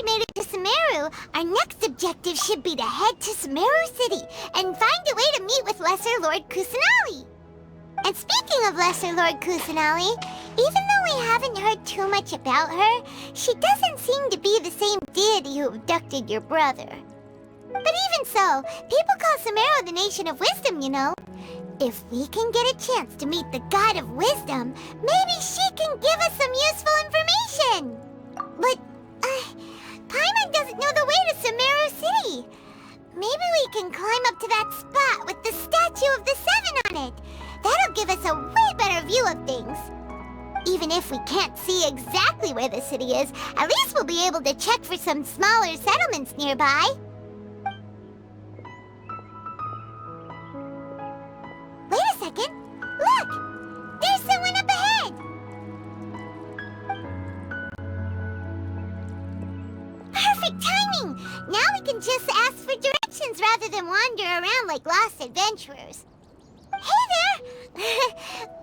made it to Sumeru, our next objective should be to head to Sumeru City and find a way to meet with Lesser Lord Kusanali. And speaking of Lesser Lord Kusanali, even though we haven't heard too much about her, she doesn't seem to be the same deity who abducted your brother. But even so, people call Sumeru the Nation of Wisdom, you know. If we can get a chance to meet the God of Wisdom, maybe she can give us some useful information. But, Paimon doesn't know the way to Sumeru City. Maybe we can climb up to that spot with the statue of the Seven on it. That'll give us a way better view of things. Even if we can't see exactly where the city is, at least we'll be able to check for some smaller settlements nearby. Wait a second. Look! There's someone up ahead! Perfect timing! Now we can just ask for directions rather than wander around like lost adventurers. Hey there!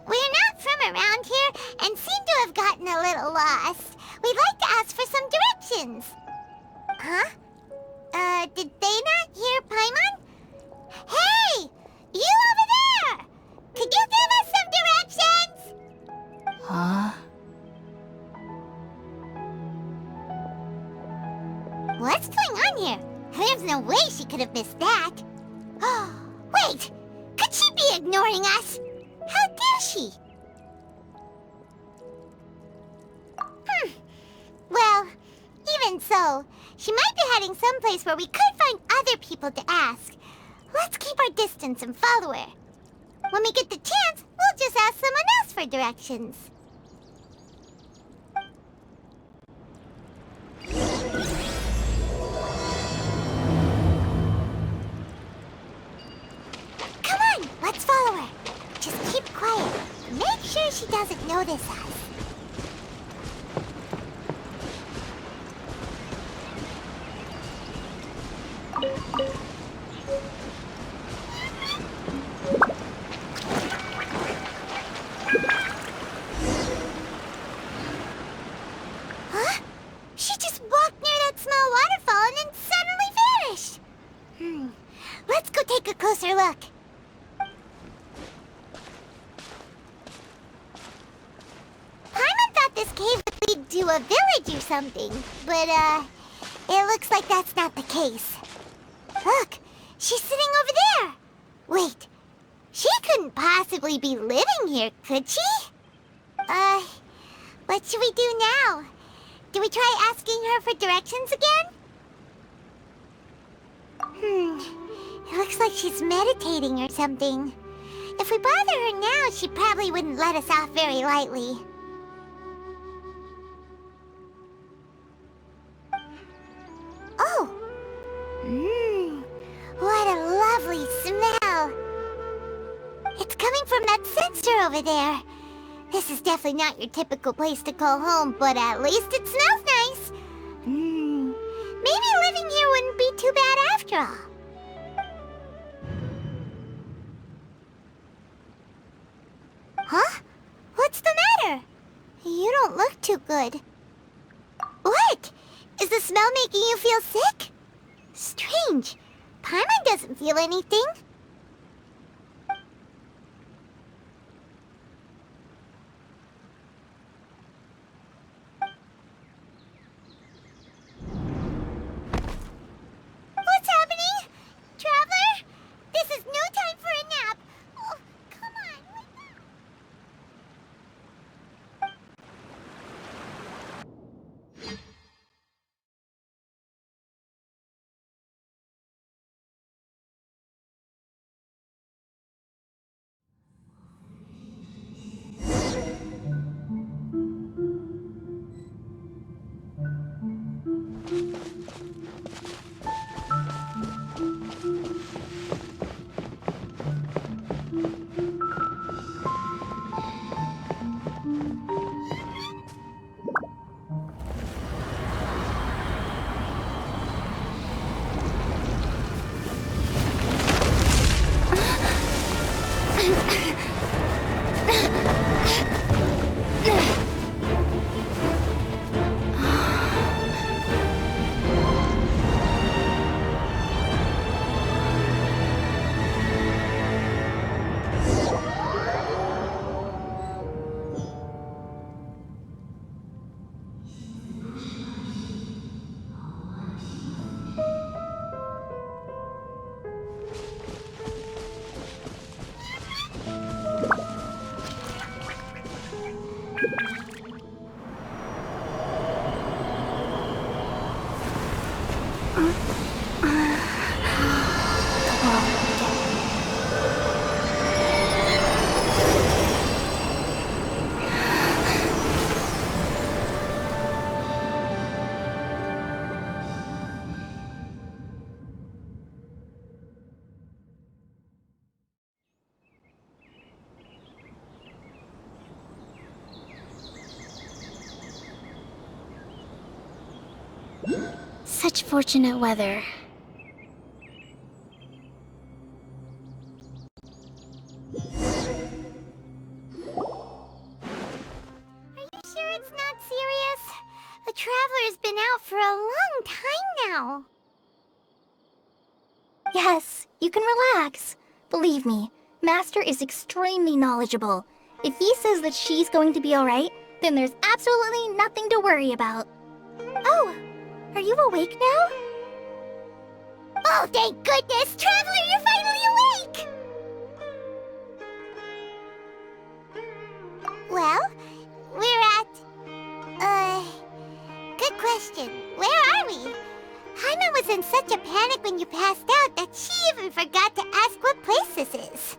We're not from around here and seem to have gotten a little lost. We'd like to ask for some directions. Huh? Did they not hear Paimon? Hey! You over there! Could you give us some directions? Huh? What's going on here? There's no way she could have missed that. Oh, wait! Could she be ignoring us? How dare she? Well, even so, she might be heading someplace where we could find other people to ask. Let's keep our distance and follow her. When we get the chance, we'll just ask someone else for directions. Come on, let's follow her. Just keep quiet. Make sure she doesn't notice us. Huh? She just walked near that small waterfall and then suddenly vanished. Let's go take a closer look. Paimon thought this cave would lead to a village or something, but, it looks like that's not the case. Look, she's sitting over there. Wait, she couldn't possibly be living here, could she? What should we do now? Do we try asking her for directions again? It looks like she's meditating or something. If we bother her now, she probably wouldn't let us off very lightly. Oh! What a lovely smell! It's coming from that sensor over there. This is definitely not your typical place to call home, but at least it smells nice. Maybe living here wouldn't be too bad after all. Huh? What's the matter? You don't look too good. What? Is the smell making you feel sick? Strange. Paimon doesn't feel anything. What's happening? Traveler? This is no time for a nap. Oh, come on, wake up. Such fortunate weather. Are you sure it's not serious? The Traveler's been out for a long time now. Yes, you can relax. Believe me, Master is extremely knowledgeable. If he says that she's going to be alright, then there's absolutely nothing to worry about. Oh, are you awake now? Oh, thank goodness! Traveler, you're finally awake! Well, we're at... Good question. Where are we? Paimon was in such a panic when you passed out that she even forgot to ask what place this is.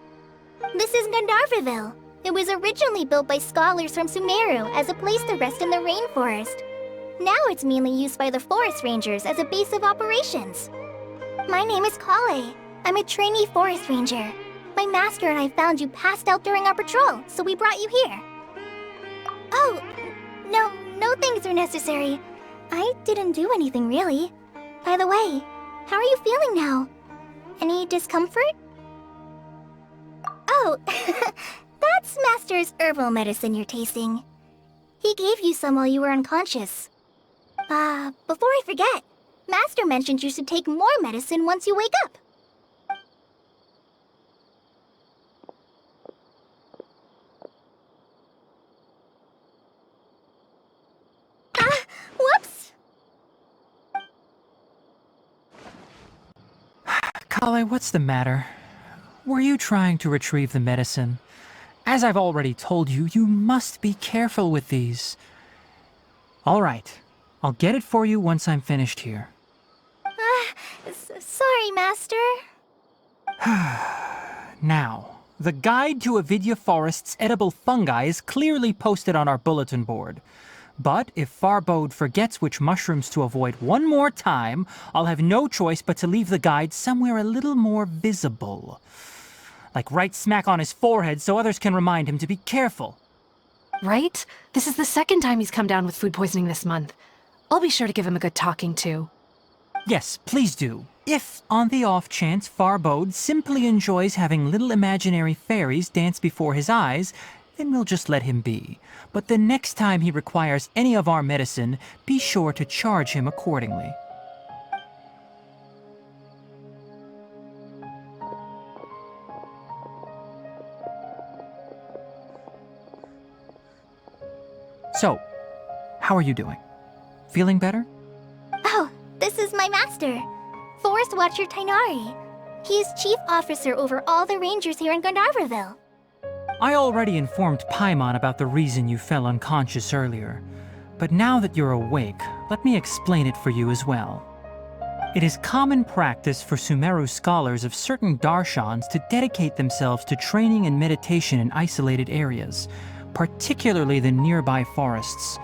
This is Gandharvaville. It was originally built by scholars from Sumeru as a place to rest in the rainforest. Now it's mainly used by the forest rangers as a base of operations. My name is Kale. I'm a trainee forest ranger. My master and I found you passed out during our patrol, so we brought you here. Oh, no things are necessary. I didn't do anything really. By the way, how are you feeling now? Any discomfort? Oh, that's Master's herbal medicine you're tasting. He gave you some while you were unconscious. Before I forget, Master mentioned you should take more medicine once you wake up. Whoops! Kale, what's the matter? Were you trying to retrieve the medicine? As I've already told you, you must be careful with these. All right, I'll get it for you once I'm finished here. Sorry, Master. Now, the guide to Avidya Forest's edible fungi is clearly posted on our bulletin board. But if Farbode forgets which mushrooms to avoid one more time, I'll have no choice but to leave the guide somewhere a little more visible. Like right smack on his forehead so others can remind him to be careful. Right? This is the second time he's come down with food poisoning this month. I'll be sure to give him a good talking to. Yes, please do. If, on the off chance, Farbode simply enjoys having little imaginary fairies dance before his eyes, then we'll just let him be. But the next time he requires any of our medicine, be sure to charge him accordingly. So, how are you doing? Feeling better? Oh, this is my master, Forest Watcher Tainari. He is chief officer over all the rangers here in Gandharvaville. I already informed Paimon about the reason you fell unconscious earlier. But now that you're awake, let me explain it for you as well. It is common practice for Sumeru scholars of certain darshans to dedicate themselves to training and meditation in isolated areas, particularly the nearby forests.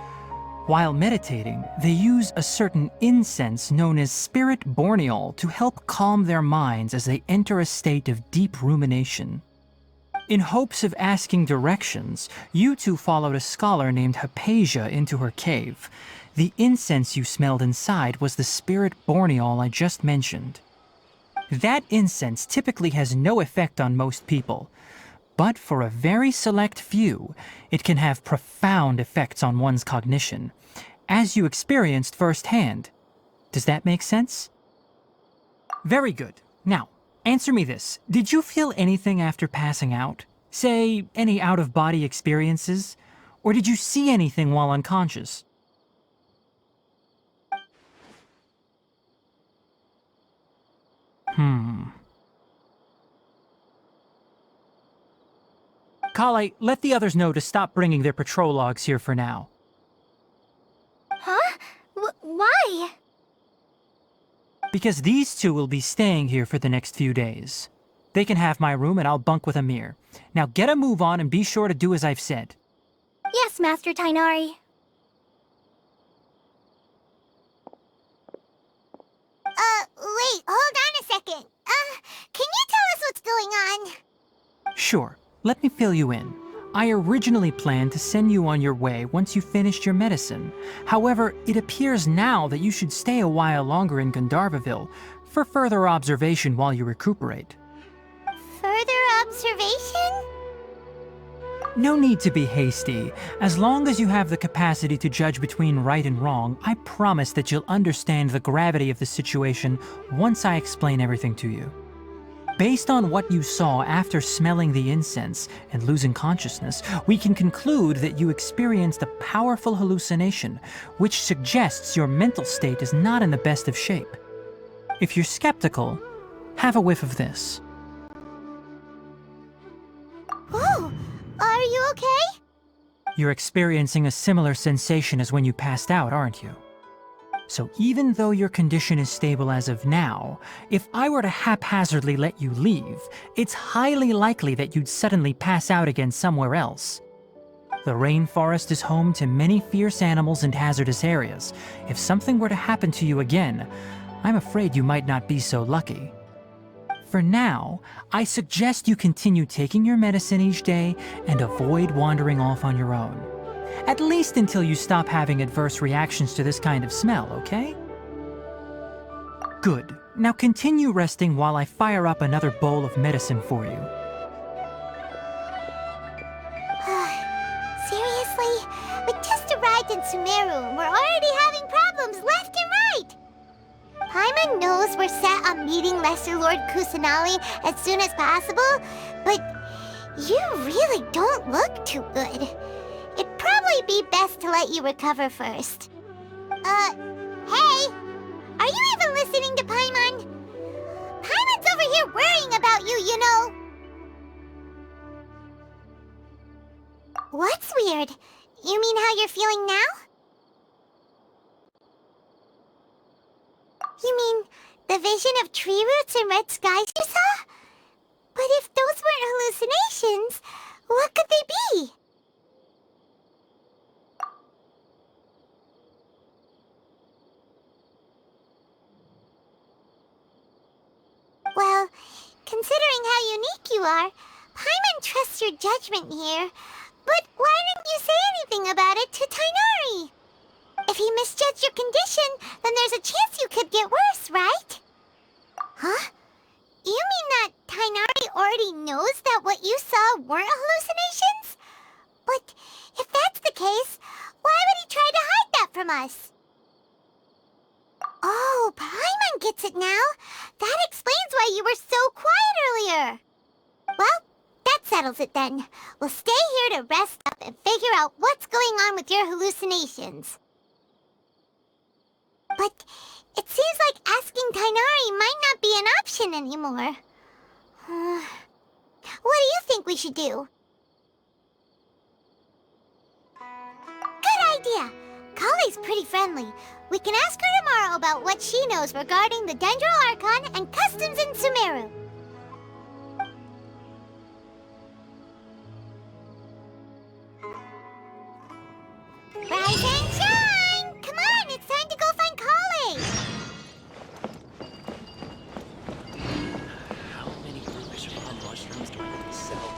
While meditating, they use a certain incense known as spirit borneol to help calm their minds as they enter a state of deep rumination. In hopes of asking directions, you two followed a scholar named Hypatia into her cave. The incense you smelled inside was the spirit borneol I just mentioned. That incense typically has no effect on most people, but for a very select few, it can have profound effects on one's cognition, as you experienced firsthand. Does that make sense? Very good. Now, answer me this. Did you feel anything after passing out? Say, any out-of-body experiences? Or did you see anything while unconscious? Kale, let the others know to stop bringing their patrol logs here for now. Huh? Why? Because these two will be staying here for the next few days. They can have my room and I'll bunk with Amir. Now get a move on and be sure to do as I've said. Yes, Master Tainari. Wait, hold on a second. Can you tell us what's going on? Sure, let me fill you in. I originally planned to send you on your way once you finished your medicine. However, it appears now that you should stay a while longer in Gandharvaville for further observation while you recuperate. Further observation? No need to be hasty. As long as you have the capacity to judge between right and wrong, I promise that you'll understand the gravity of the situation once I explain everything to you. Based on what you saw after smelling the incense and losing consciousness, we can conclude that you experienced a powerful hallucination, which suggests your mental state is not in the best of shape. If you're skeptical, have a whiff of this. Whoa! Are you okay? You're experiencing a similar sensation as when you passed out, aren't you? So even though your condition is stable as of now, if I were to haphazardly let you leave, it's highly likely that you'd suddenly pass out again somewhere else. The rainforest is home to many fierce animals and hazardous areas. If something were to happen to you again, I'm afraid you might not be so lucky. For now, I suggest you continue taking your medicine each day and avoid wandering off on your own. At least until you stop having adverse reactions to this kind of smell, okay? Good. Now continue resting while I fire up another bowl of medicine for you. Seriously? We just arrived in Sumeru and we're already having problems left and right! Paimon knows we're set on meeting Lesser Lord Kusanali as soon as possible, but you really don't look too good. It'd probably be best to let you recover first. Hey! Are you even listening to Paimon? Paimon's over here worrying about you, you know! What's weird? You mean how you're feeling now? You mean the vision of tree roots and red skies you saw? But if those weren't hallucinations, what could they be? Well, considering how unique you are, Paimon trusts your judgment here. But why didn't you say anything about it to Tighnari? If he misjudged your condition, then there's a chance you could get worse, right? Huh? You mean that Tighnari already knows that what you saw weren't hallucinations? But if that's the case, why would he try to hide that from us? Oh, Paimon gets it now. That explains why you were so quiet earlier. Well, that settles it then. We'll stay here to rest up and figure out what's going on with your hallucinations. But it seems like asking Tighnari might not be an option anymore. What do you think we should do? Good idea! Kale's pretty friendly. We can ask her tomorrow about what she knows regarding the Dendro Archon and customs in Sumeru. Rise and shine! Come on, it's time to go find Kale! How many rubbish farm mushrooms do I really sell?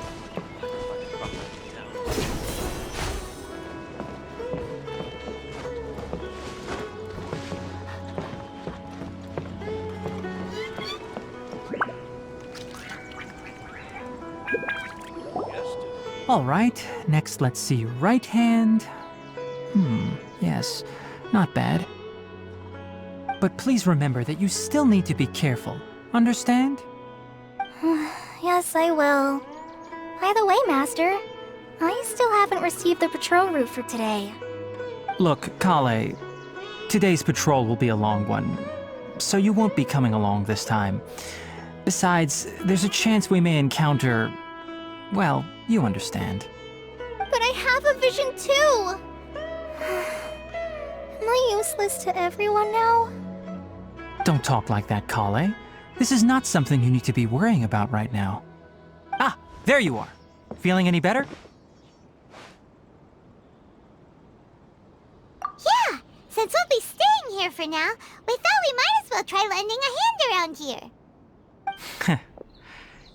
All right, next let's see right hand. Yes, not bad. But please remember that you still need to be careful. Understand? Yes, I will. By the way, Master, I still haven't received the patrol route for today. Look, Kale, today's patrol will be a long one, so you won't be coming along this time. Besides, there's a chance we may encounter... well, you understand. But I have a vision too! Am I useless to everyone now? Don't talk like that, Kale. This is not something you need to be worrying about right now. Ah, there you are. Feeling any better? Yeah, since we'll be staying here for now, we thought we might as well try lending a hand around here.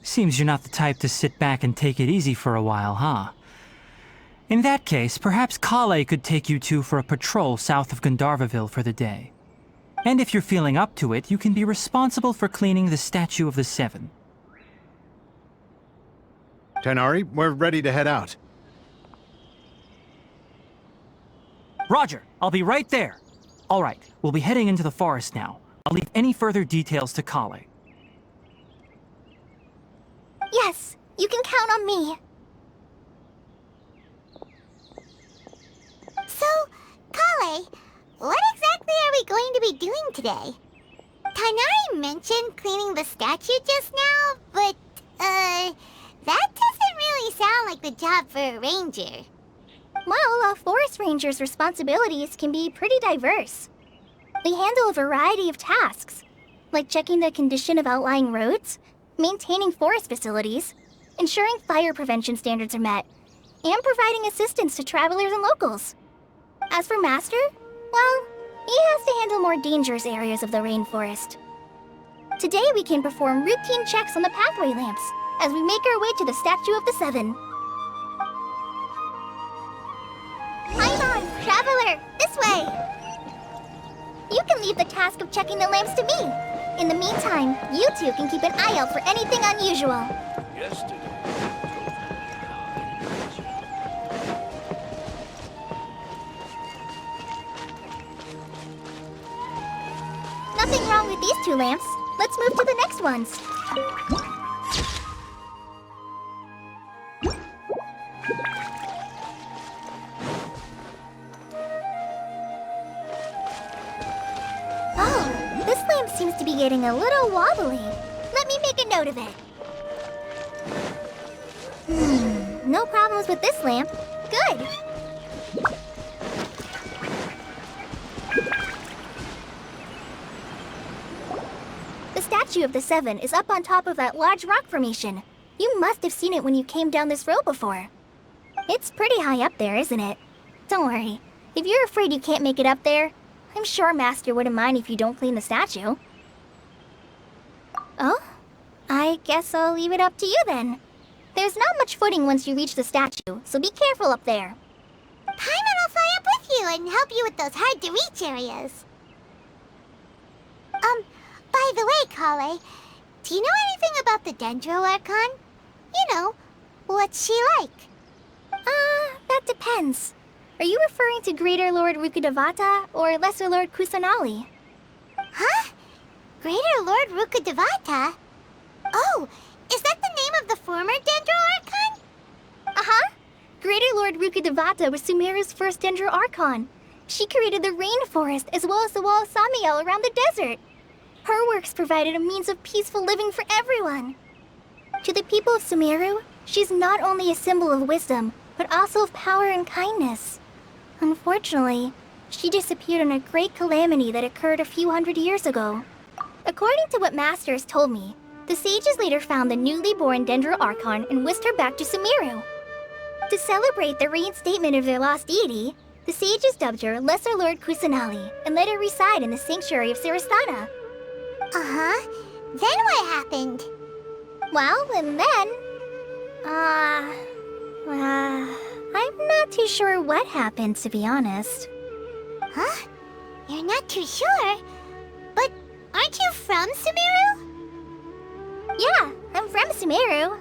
Seems you're not the type to sit back and take it easy for a while, huh? In that case, perhaps Kale could take you two for a patrol south of Gandharvaville for the day. And if you're feeling up to it, you can be responsible for cleaning the Statue of the Seven. Tanari, we're ready to head out. Roger, I'll be right there. All right, we'll be heading into the forest now. I'll leave any further details to Kale. Yes, you can count on me. So, Kale, what exactly are we going to be doing today? Tanari mentioned cleaning the statue just now, but, that doesn't really sound like the job for a ranger. Well, a forest ranger's responsibilities can be pretty diverse. They handle a variety of tasks, like checking the condition of outlying roads, maintaining forest facilities, ensuring fire prevention standards are met, and providing assistance to travelers and locals. As for Master, well, he has to handle more dangerous areas of the rainforest. Today we can perform routine checks on the pathway lamps as we make our way to the Statue of the Seven. Paimon, traveler, this way! You can leave the task of checking the lamps to me. In the meantime, you two can keep an eye out for anything unusual. Yesterday. Nothing wrong with these two lamps. Let's move to the next ones. Oh, this lamp seems to be getting a little wobbly. Let me make a note of it. No problems with this lamp. Good. The Statue of the Seven is up on top of that large rock formation. You must have seen it when you came down this road before. It's pretty high up there, isn't it? Don't worry. If you're afraid you can't make it up there, I'm sure Master wouldn't mind if you don't clean the statue. Oh? I guess I'll leave it up to you then. There's not much footing once you reach the statue, so be careful up there. Paimon will fly up with you and help you with those hard-to-reach areas. By the way, Kale, do you know anything about the Dendro Archon? You know, what's she like? That depends. Are you referring to Greater Lord Rukkhadevata or Lesser Lord Kusanali? Huh? Greater Lord Rukkhadevata? Oh, is that the name of the former Dendro Archon? Uh-huh. Greater Lord Rukkhadevata was Sumeru's first Dendro Archon. She created the rainforest as well as the wall of Samiel around the desert. Her works provided a means of peaceful living for everyone. To the people of Sumeru, she's not only a symbol of wisdom, but also of power and kindness. Unfortunately, she disappeared in a great calamity that occurred a few hundred years ago. According to what Master has told me, the sages later found the newly born Dendro Archon and whisked her back to Sumeru. To celebrate the reinstatement of their lost deity, the sages dubbed her Lesser Lord Kusanali and let her reside in the sanctuary of Sarastana. Uh-huh. Then what happened? Well, and then... I'm not too sure what happened, to be honest. Huh? You're not too sure? But aren't you from Sumeru? Yeah, I'm from Sumeru.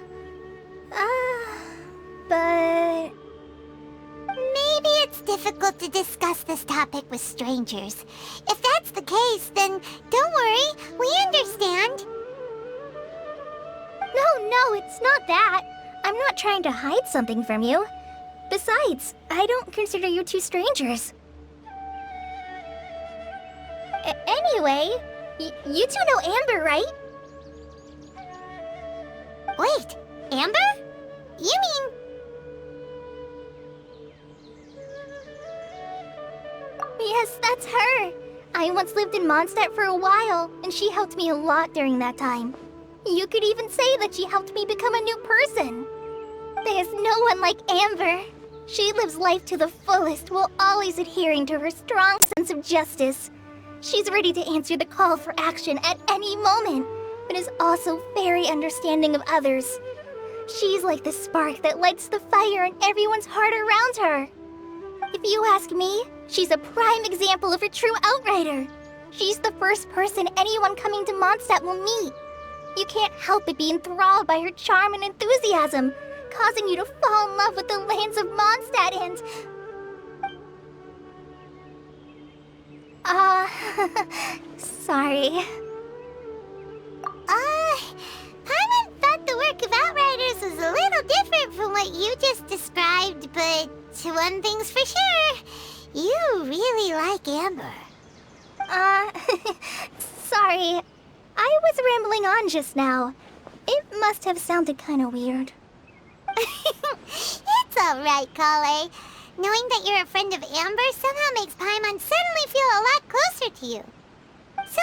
But... Maybe it's difficult to discuss this topic with strangers. If that's the case, then don't worry, we understand. No, it's not that. I'm not trying to hide something from you. Besides, I don't consider you two strangers. Anyway, you two know Amber, right? Wait, Amber? You mean... Yes, that's her. I once lived in Mondstadt for a while, and she helped me a lot during that time. You could even say that she helped me become a new person. There's no one like Amber. She lives life to the fullest while always adhering to her strong sense of justice. She's ready to answer the call for action at any moment, but is also very understanding of others. She's like the spark that lights the fire in everyone's heart around her. If you ask me, she's a prime example of a true outrider. She's the first person anyone coming to Mondstadt will meet. You can't help but be enthralled by her charm and enthusiasm, causing you to fall in love with the lands of Mondstadt and... sorry. Paimon thought the work of Outriders was a little different from what you just described, but one thing's for sure, you really like Amber. Sorry. I was rambling on just now. It must have sounded kinda weird. It's alright, Kale. Knowing that you're a friend of Amber somehow makes Paimon suddenly feel a lot closer to you. So,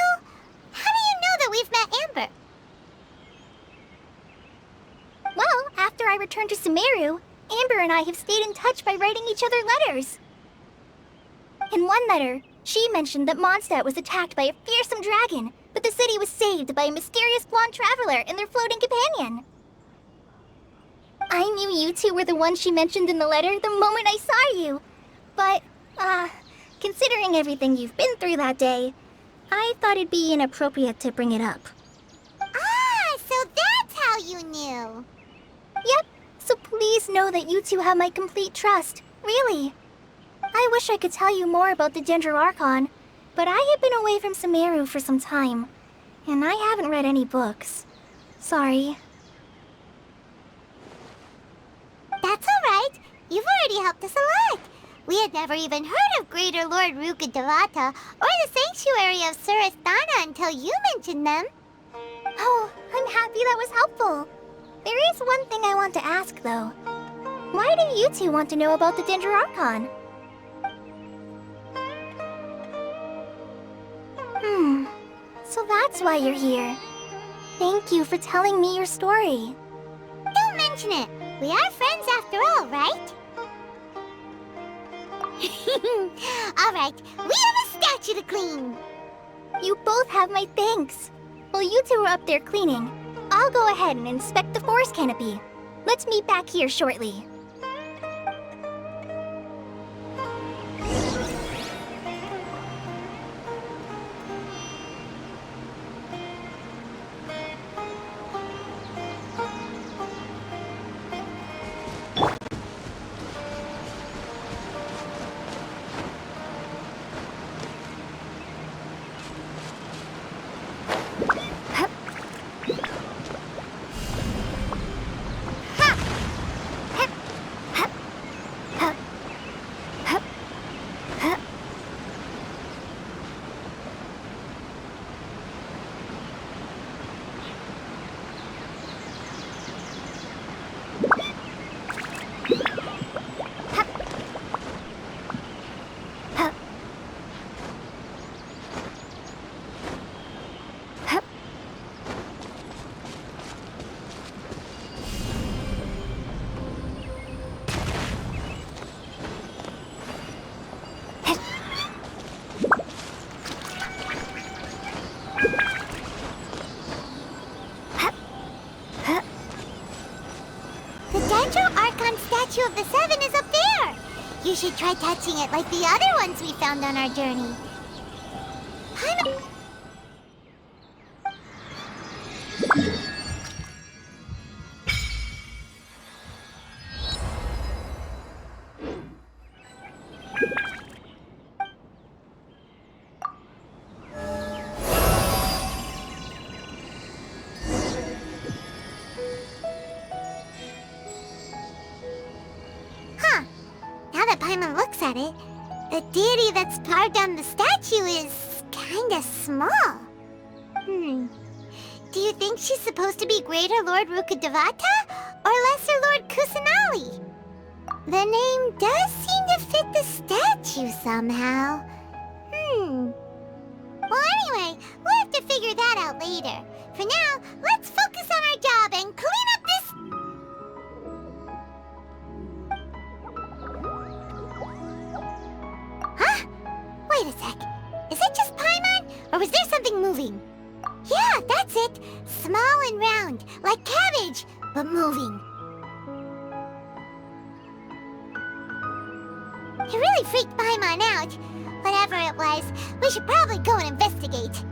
how do you know that we've met Amber? Well, after I returned to Sumeru, Amber and I have stayed in touch by writing each other letters. In one letter, she mentioned that Mondstadt was attacked by a fearsome dragon, but the city was saved by a mysterious blonde traveler and their floating companion. I knew you two were the ones she mentioned in the letter the moment I saw you. But, considering everything you've been through that day, I thought it'd be inappropriate to bring it up. Ah, so that's how you knew. Yep, so please know that you two have my complete trust, really. I wish I could tell you more about the Ginger Archon, but I have been away from Sumeru for some time, and I haven't read any books. Sorry. That's alright. You've already helped us a lot. We had never even heard of Greater Lord Ruka Devata or the Sanctuary of Surasthana until you mentioned them. Oh, I'm happy that was helpful. There is one thing I want to ask, though. Why do you two want to know about the Ginger Archon? So that's why you're here. Thank you for telling me your story. Don't mention it. We are friends after all, right? Alright, we have a statue to clean. You both have my thanks. While you two are up there cleaning, I'll go ahead and inspect the forest canopy. Let's meet back here shortly. Statue of the Seven is up there! You should try touching it like the other ones we found on our journey. Paimon looks at it, the deity that's carved on the statue is kinda small. Do you think she's supposed to be Greater Lord Ruka Devata or Lesser Lord Kusanali? The name does seem to fit the statue somehow. Well, anyway, we'll have to figure that out later. For now, let's focus on our job and clean up this... Huh? Wait a sec. Is it just Paimon? Or was there something moving? Yeah, that's it. Small and round, like cabbage, but moving. It really freaked Paimon out. Whatever it was, we should probably go and investigate.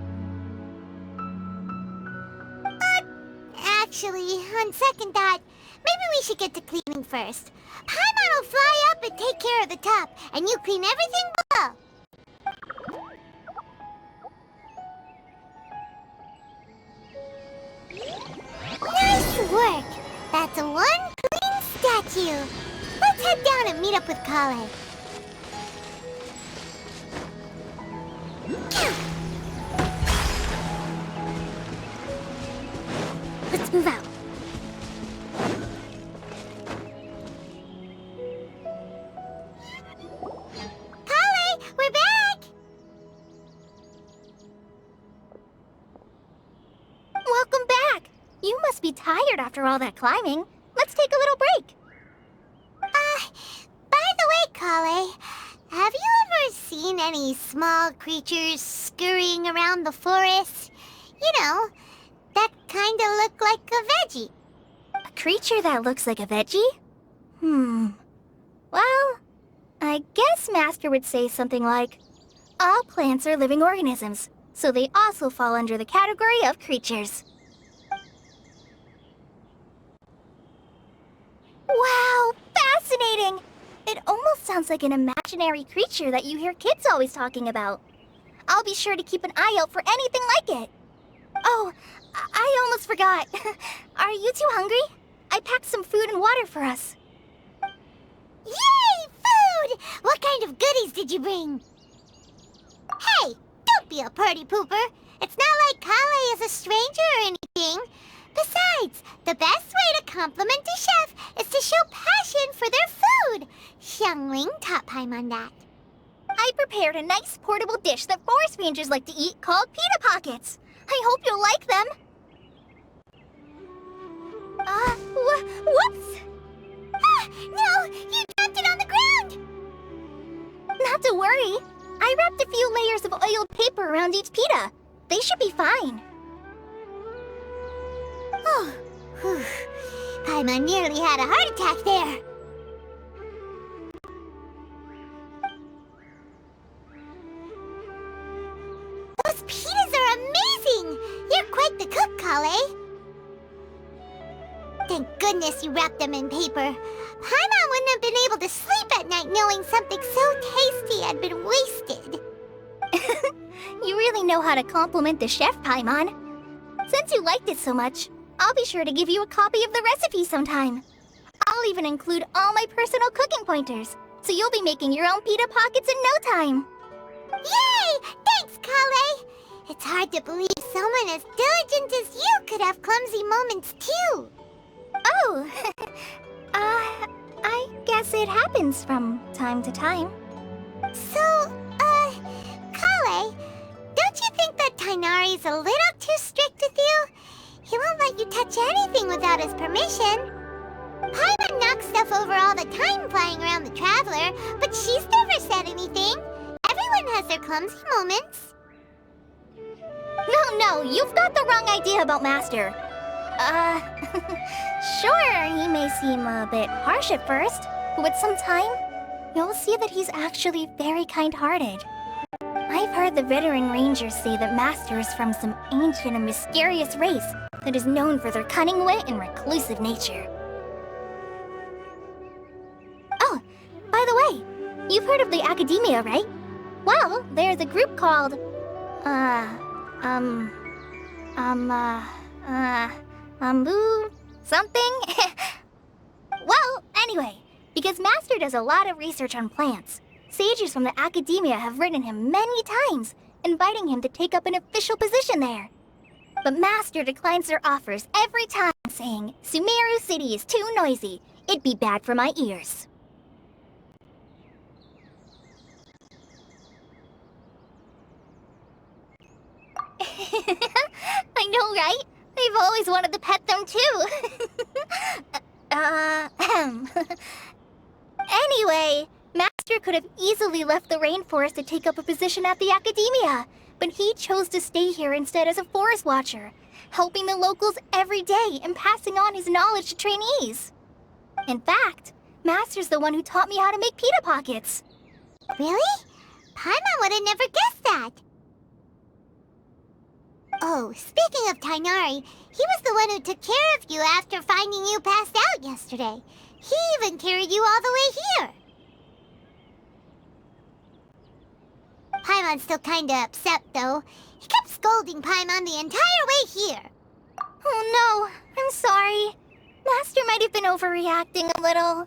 Actually, on second thought, maybe we should get to cleaning first. Paimon will fly up and take care of the top, and you clean everything below. Nice work! That's one clean statue. Let's head down and meet up with Kale. Let's move out. Kale, we're back! Welcome back! You must be tired after all that climbing. Let's take a little break. By the way, Kale, have you ever seen any small creatures scurrying around the forest? You know, that kinda look like a veggie. A creature that looks like a veggie? Well, I guess Master would say something like, all plants are living organisms, so they also fall under the category of creatures. Wow, fascinating! It almost sounds like an imaginary creature that you hear kids always talking about. I'll be sure to keep an eye out for anything like it. Oh, I almost forgot. Are you two hungry? I packed some food and water for us. Yay, food! What kind of goodies did you bring? Hey, don't be a party pooper. It's not like Kale is a stranger or anything. Besides, the best way to compliment a chef is to show passion for their food. Xiangling taught Paimon that. I prepared a nice portable dish that forest rangers like to eat called pita pockets. I hope you'll like them. Whoops! Ah, no! You dropped it on the ground! Not to worry. I wrapped a few layers of oiled paper around each pita. They should be fine. Oh, whew. Paimon nearly had a heart attack there. Those pitas are amazing! You're quite the cook, Kale. Thank goodness you wrapped them in paper. Paimon wouldn't have been able to sleep at night knowing something so tasty had been wasted. You really know how to compliment the chef, Paimon. Since you liked it so much, I'll be sure to give you a copy of the recipe sometime. I'll even include all my personal cooking pointers, so you'll be making your own pita pockets in no time. Yay! Thanks, Kale! It's hard to believe someone as diligent as you could have clumsy moments, too. Oh, I guess it happens from time to time. So, Kale, don't you think that Tighnari's a little too strict with you? He won't let you touch anything without his permission. Paimon knocks stuff over all the time flying around the Traveler, but she's never said anything. Everyone has their clumsy moments. No, you've got the wrong idea about Master. Sure, he may seem a bit harsh at first, but with some time, you'll see that he's actually very kind-hearted. I've heard the veteran rangers say that Master is from some ancient and mysterious race that is known for their cunning wit and reclusive nature. Oh, by the way, you've heard of the Academia, right? Well, there's a group called, something? Well, anyway, because Master does a lot of research on plants, sages from the Academia have written him many times, inviting him to take up an official position there. But Master declines their offers every time, saying, Sumeru City is too noisy. It'd be bad for my ears. I know, right? I've always wanted to pet them too. Anyway, Master could have easily left the rainforest to take up a position at the Academia, but he chose to stay here instead as a forest watcher, helping the locals every day and passing on his knowledge to trainees. In fact, Master's the one who taught me how to make pita pockets. Really? Paimon would have never guessed that. Oh, speaking of Tainari, he was the one who took care of you after finding you passed out yesterday. He even carried you all the way here. Paimon's still kinda upset, though. He kept scolding Paimon the entire way here. Oh no, I'm sorry. Master might have been overreacting a little.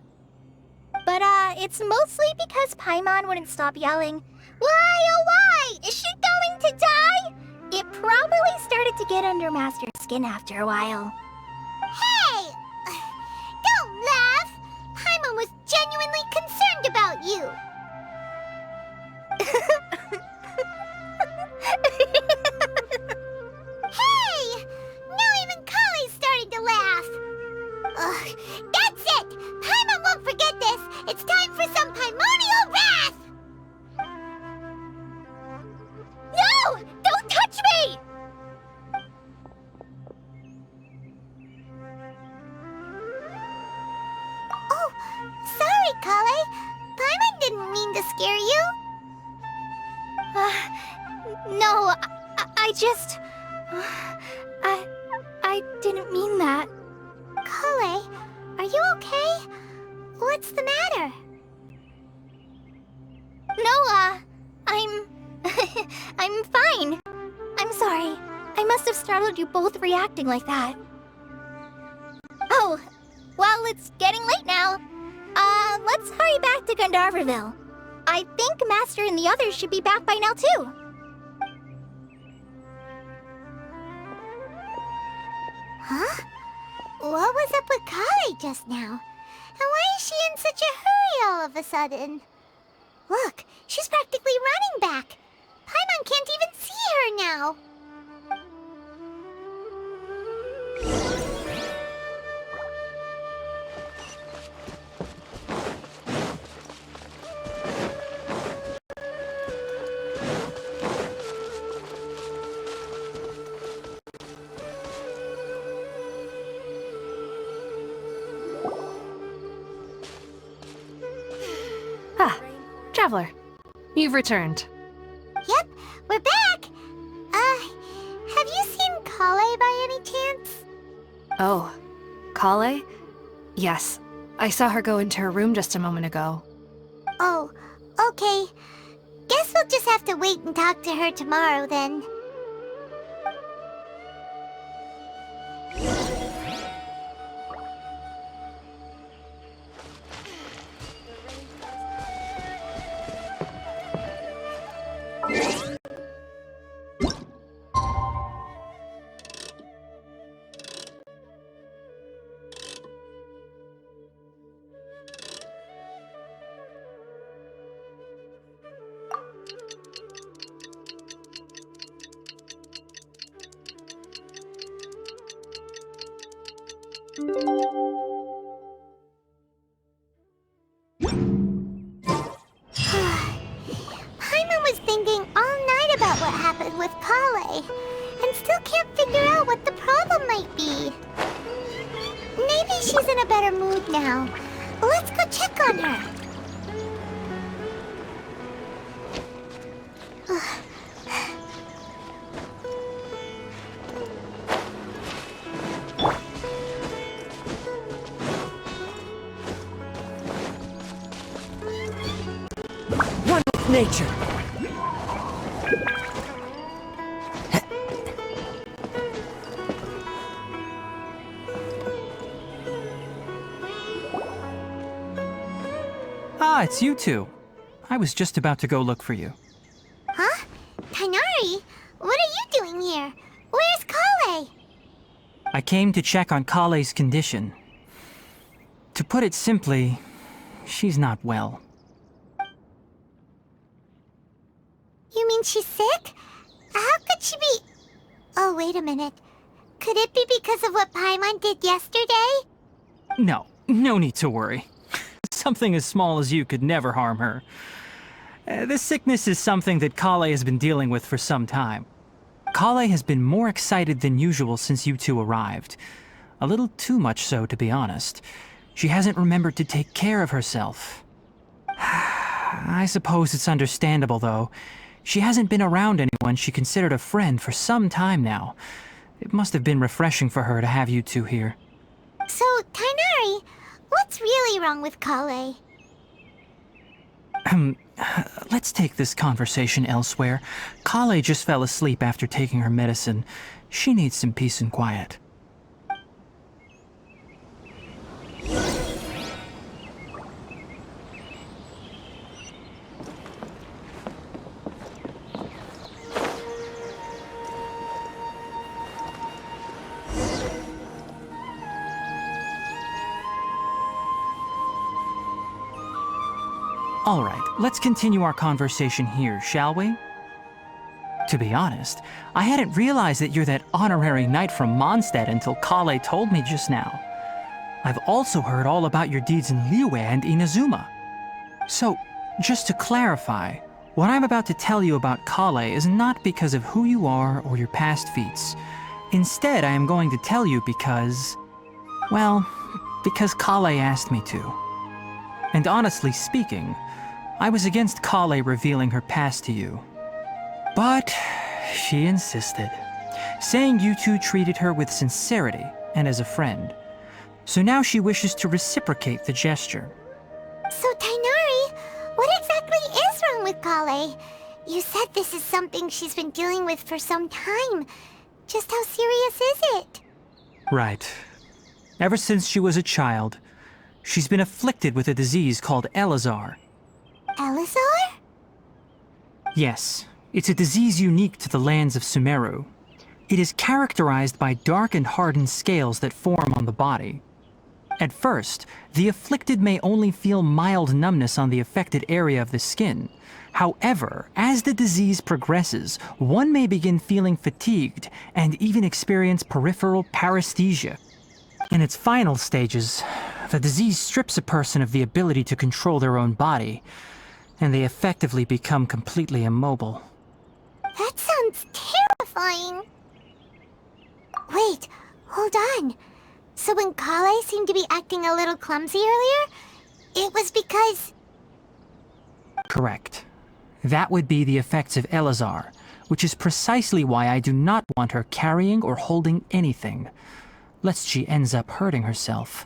But, it's mostly because Paimon wouldn't stop yelling, "Why, oh why? Is she going to die?" It probably started to get under Master's skin after a while. Hey! Don't laugh! Paimon was genuinely concerned about you. Hey! Now even Kale's starting to laugh. Ugh, that's it! Paimon won't forget this! It's time for some Paimonial wrath! No! Don't touch me! Oh, sorry, Kale. Paimon didn't mean to scare you. No, I just... I didn't mean that. Kale, are you okay? What's the matter? No, I'm... I'm fine. I'm sorry. I must have startled you both reacting like that. Oh, well, it's getting late now. Let's hurry back to Gandharville. I think Master and the others should be back by now, too. Huh? What was up with Kale just now? And why is she in such a hurry all of a sudden? Look, she's practically running back. Paimon can't even see her now. Ah, Traveler. You've returned. Yep, we're back. Have you seen Kale by any chance? Oh, Kale? Yes, I saw her go into her room just a moment ago. Oh, okay. Guess we'll just have to wait and talk to her tomorrow then. Paimon was thinking all night about what happened with Kale, and still can't figure out what the problem might be. Maybe she's in a better mood now. Let's go check on her. One with nature. Ah, it's you two. I was just about to go look for you. Huh? Tainari? What are you doing here? Where's Kale? I came to check on Kale's condition. To put it simply, she's not well. You mean she's sick? How could she be... Oh, wait a minute. Could it be because of what Paimon did yesterday? No need to worry. Something as small as you could never harm her. This sickness is something that Kale has been dealing with for some time. Kale has been more excited than usual since you two arrived. A little too much so, to be honest. She hasn't remembered to take care of herself. I suppose it's understandable, though. She hasn't been around anyone she considered a friend for some time now. It must have been refreshing for her to have you two here. So, Tainari, what's really wrong with Kale? Let's take this conversation elsewhere. Kale just fell asleep after taking her medicine. She needs some peace and quiet. All right, let's continue our conversation here, shall we? To be honest, I hadn't realized that you're that honorary knight from Mondstadt until Kale told me just now. I've also heard all about your deeds in Liyue and Inazuma. So, just to clarify, what I'm about to tell you about Kale is not because of who you are or your past feats. Instead, I am going to tell you because... well, because Kale asked me to. And honestly speaking, I was against Kale revealing her past to you. But she insisted, saying you two treated her with sincerity and as a friend. So now she wishes to reciprocate the gesture. So, Tainari, what exactly is wrong with Kale? You said this is something she's been dealing with for some time. Just how serious is it? Right. Ever since she was a child, she's been afflicted with a disease called Elazar. Elazar? Yes, it's a disease unique to the lands of Sumeru. It is characterized by dark and hardened scales that form on the body. At first, the afflicted may only feel mild numbness on the affected area of the skin. However, as the disease progresses, one may begin feeling fatigued and even experience peripheral paresthesia. In its final stages, the disease strips a person of the ability to control their own body, and they effectively become completely immobile. That sounds terrifying. Wait, hold on. So when Kale seemed to be acting a little clumsy earlier, it was because... Correct. That would be the effects of Elazar, which is precisely why I do not want her carrying or holding anything, lest she ends up hurting herself.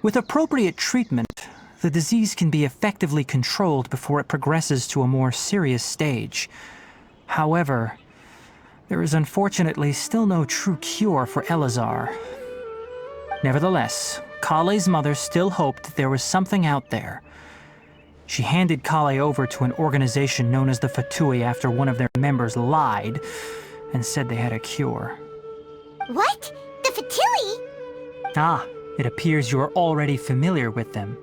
With appropriate treatment, the disease can be effectively controlled before it progresses to a more serious stage. However, there is unfortunately still no true cure for Elazar. Nevertheless, Kale's mother still hoped that there was something out there. She handed Kale over to an organization known as the Fatui after one of their members lied and said they had a cure. What? The Fatui? Ah, it appears you are already familiar with them.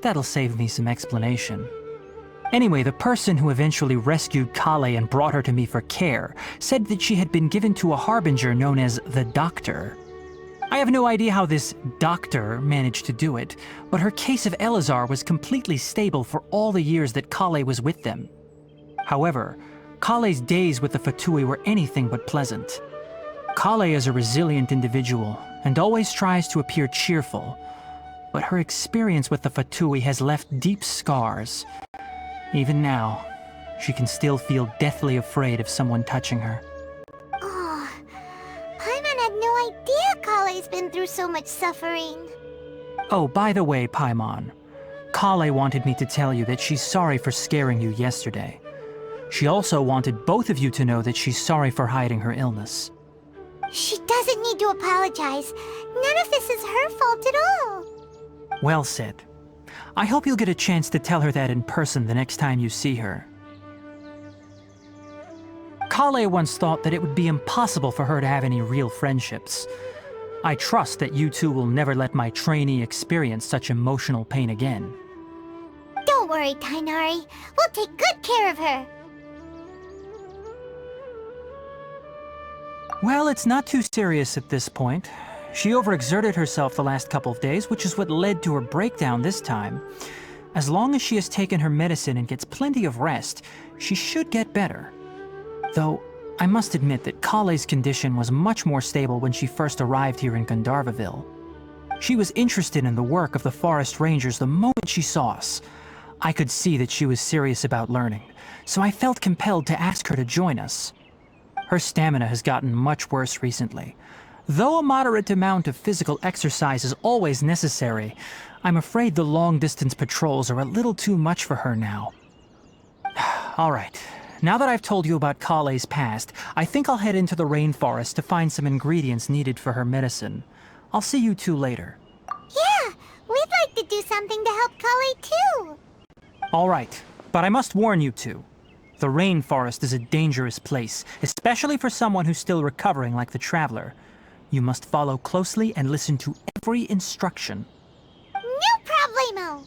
That'll save me some explanation. Anyway, the person who eventually rescued Kale and brought her to me for care said that she had been given to a harbinger known as the Doctor. I have no idea how this doctor managed to do it, but her case of Elazar was completely stable for all the years that Kale was with them. However, Kale's days with the Fatui were anything but pleasant. Kale is a resilient individual and always tries to appear cheerful, but her experience with the Fatui has left deep scars. Even now, she can still feel deathly afraid of someone touching her. Oh, Paimon had no idea Kale's been through so much suffering. Oh, by the way, Paimon, Kale wanted me to tell you that she's sorry for scaring you yesterday. She also wanted both of you to know that she's sorry for hiding her illness. She doesn't need to apologize. None of this is her fault at all. Well said. I hope you'll get a chance to tell her that in person the next time you see her. Kale once thought that it would be impossible for her to have any real friendships. I trust that you two will never let my trainee experience such emotional pain again. Don't worry, Tainari. We'll take good care of her. Well, it's not too serious at this point. She overexerted herself the last couple of days, which is what led to her breakdown this time. As long as she has taken her medicine and gets plenty of rest, she should get better. Though, I must admit that Kale's condition was much more stable when she first arrived here in Gandharvaville. She was interested in the work of the forest rangers the moment she saw us. I could see that she was serious about learning, so I felt compelled to ask her to join us. Her stamina has gotten much worse recently. Though a moderate amount of physical exercise is always necessary, I'm afraid the long-distance patrols are a little too much for her now. All right, now that I've told you about Kale's past, I think I'll head into the rainforest to find some ingredients needed for her medicine. I'll see you two later. Yeah, we'd like to do something to help Kale too. All right, but I must warn you two. The rainforest is a dangerous place, especially for someone who's still recovering like the Traveler. You must follow closely and listen to every instruction. No problemo.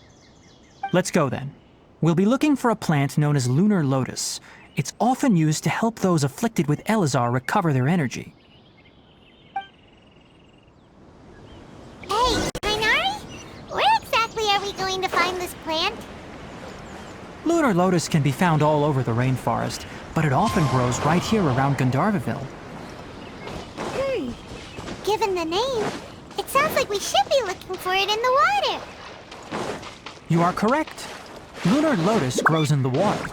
Let's go then. We'll be looking for a plant known as lunar lotus. It's often used to help those afflicted with Elazar recover their energy. Hey, Tainari, where exactly are we going to find this plant? Lunar lotus can be found all over the rainforest, but it often grows right here around Gandharvaville. Given the name, it sounds like we should be looking for it in the water. You are correct. Lunar lotus grows in the water.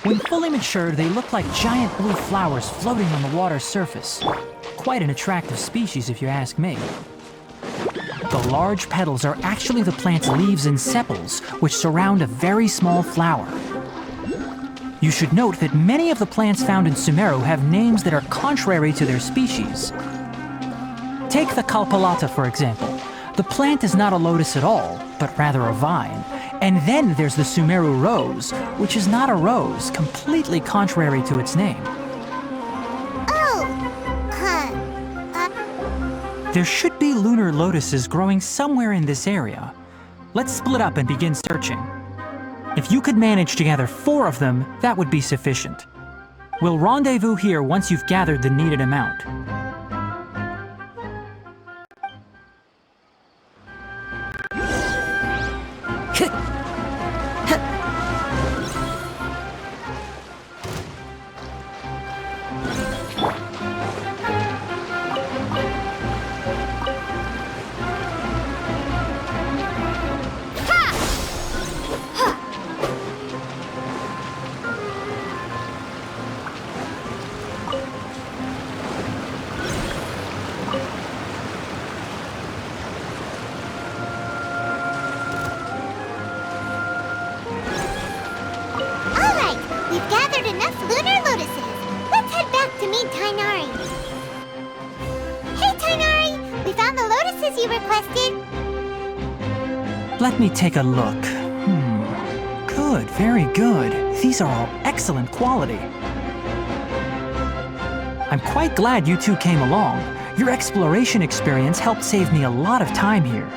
When fully matured, they look like giant blue flowers floating on the water's surface. Quite an attractive species, if you ask me. The large petals are actually the plant's leaves and sepals, which surround a very small flower. You should note that many of the plants found in Sumeru have names that are contrary to their species. Take the Kalpalata, for example. The plant is not a lotus at all, but rather a vine. And then there's the Sumeru rose, which is not a rose, completely contrary to its name. Oh, There should be lunar lotuses growing somewhere in this area. Let's split up and begin searching. If you could manage to gather 4 of them, that would be sufficient. We'll rendezvous here once you've gathered the needed amount. we've gathered enough lunar lotuses. Let's head back to meet Tainari. Hey, Tainari! We found the lotuses you requested. Let me take a look. Good, very good. These are all excellent quality. I'm quite glad you two came along. Your exploration experience helped save me a lot of time here.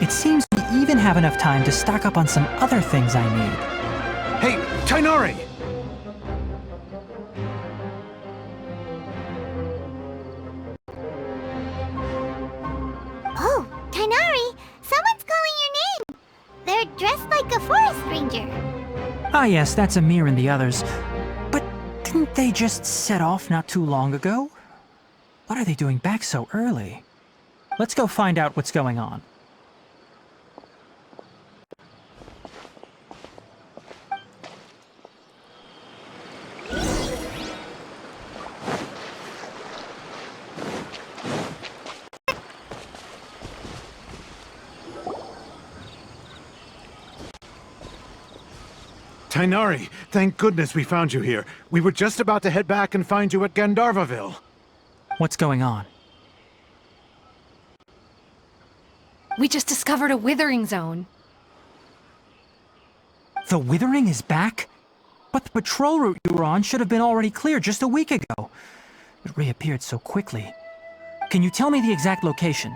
It seems we even have enough time to stock up on some other things I need. Hey, Tainari! Oh, Tainari! Someone's calling your name! They're dressed like a forest ranger. Ah yes, that's Amir and the others. But didn't they just set off not too long ago? What are they doing back so early? Let's go find out what's going on. Tainari, thank goodness we found you here. We were just about to head back and find you at Gandharvaville. What's going on? We just discovered a withering zone. The withering is back? But the patrol route you were on should have been already clear just a week ago. It reappeared so quickly. Can you tell me the exact location?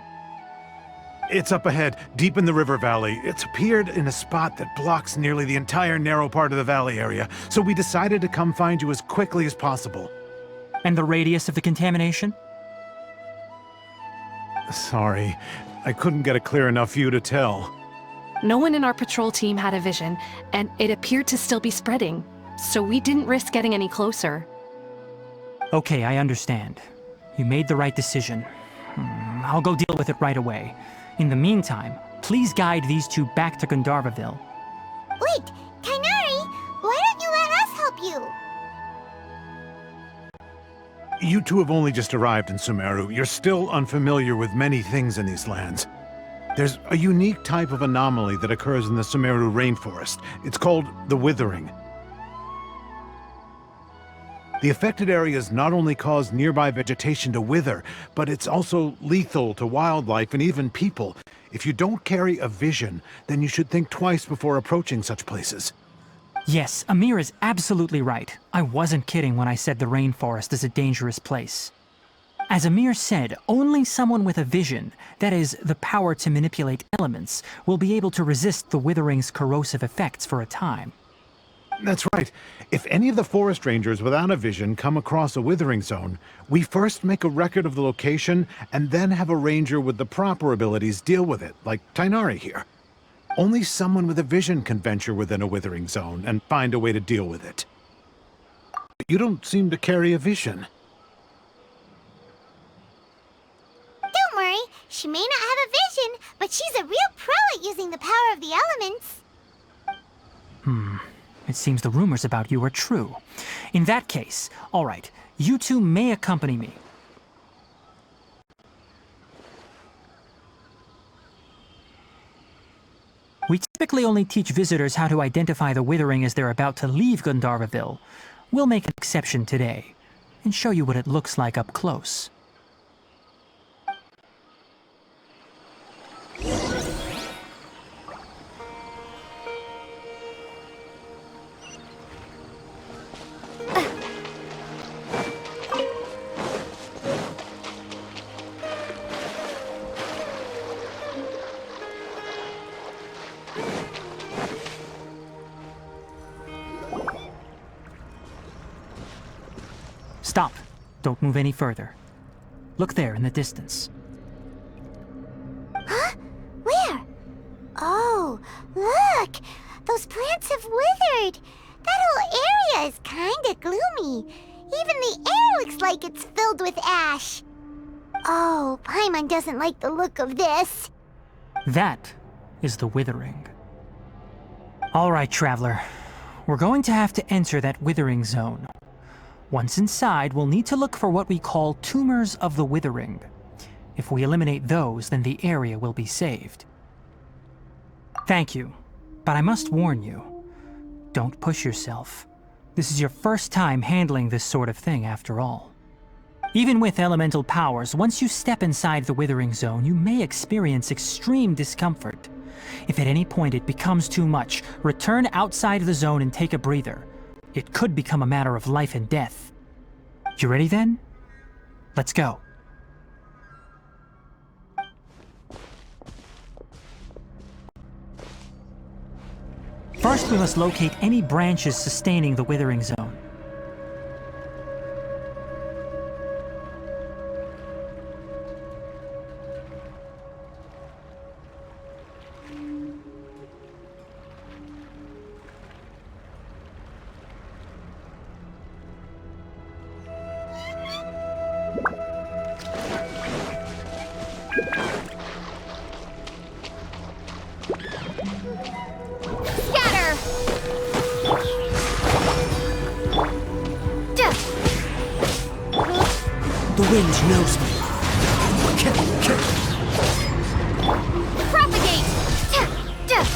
It's up ahead, deep in the river valley. It's appeared in a spot that blocks nearly the entire narrow part of the valley area, so we decided to come find you as quickly as possible. And the radius of the contamination? Sorry, I couldn't get a clear enough view to tell. No one in our patrol team had a vision, and it appeared to still be spreading, so we didn't risk getting any closer. Okay, I understand. You made the right decision. I'll go deal with it right away. In the meantime, please guide these two back to Gandharvaville. Wait, Kainari, why don't you let us help you? You two have only just arrived in Sumeru. You're still unfamiliar with many things in these lands. There's a unique type of anomaly that occurs in the Sumeru rainforest. It's called the Withering. The affected areas not only cause nearby vegetation to wither, but it's also lethal to wildlife and even people. If you don't carry a vision, then you should think twice before approaching such places. Yes, Amir is absolutely right. I wasn't kidding when I said the rainforest is a dangerous place. As Amir said, only someone with a vision, that is, the power to manipulate elements, will be able to resist the withering's corrosive effects for a time. That's right. If any of the forest rangers without a vision come across a withering zone, we first make a record of the location and then have a ranger with the proper abilities deal with it, like Tainari here. Only someone with a vision can venture within a withering zone and find a way to deal with it. You don't seem to carry a vision. Don't worry, she may not have a vision, but she's a real pro at using the power of the elements. It seems the rumors about you are true. In that case, all right, you two may accompany me. We typically only teach visitors how to identify the withering as they're about to leave Gandharvaville. We'll make an exception today, and show you what it looks like up close. Stop. Don't move any further. Look there in the distance. Huh? Where? Oh, look! Those plants have withered! That whole area is kinda gloomy. Even the air looks like it's filled with ash. Oh, Paimon doesn't like the look of this. That is the withering. All right, traveler. We're going to have to enter that withering zone. Once inside, we'll need to look for what we call tumors of the withering. If we eliminate those, then the area will be saved. Thank you, but I must warn you. Don't push yourself. This is your first time handling this sort of thing, after all. Even with elemental powers, once you step inside the withering zone, you may experience extreme discomfort. If at any point it becomes too much, return outside the zone and take a breather. It could become a matter of life and death. You ready then? Let's go. First, we must locate any branches sustaining the withering zone. The wind knows me. Propagate! Propagate!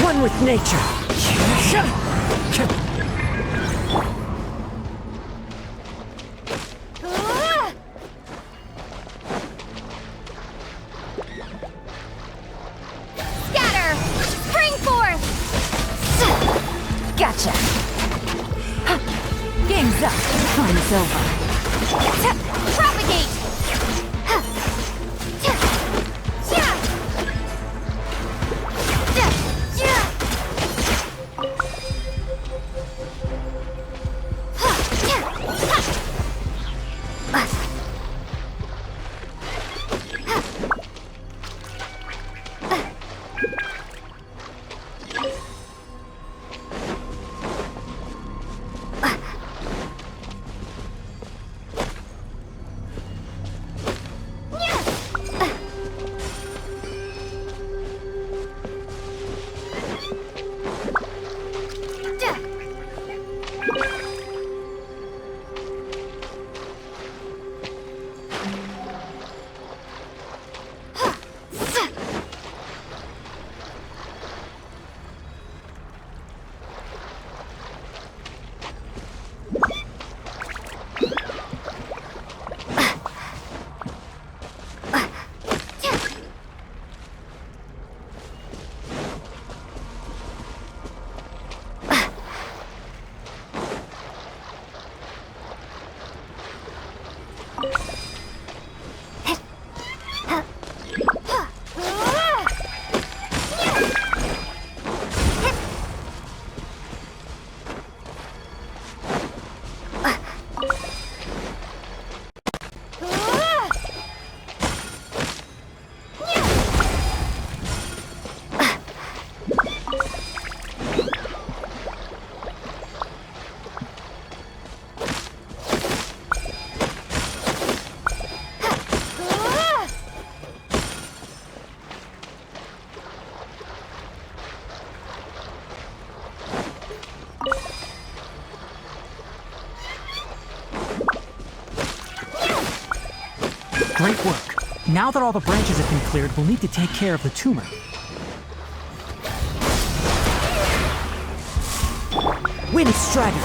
One with nature. Scatter! Spring forth! Gotcha! Game's up. Fun's over. Propagate! Great work. Now that all the branches have been cleared, we'll need to take care of the tumor. Wind Strider!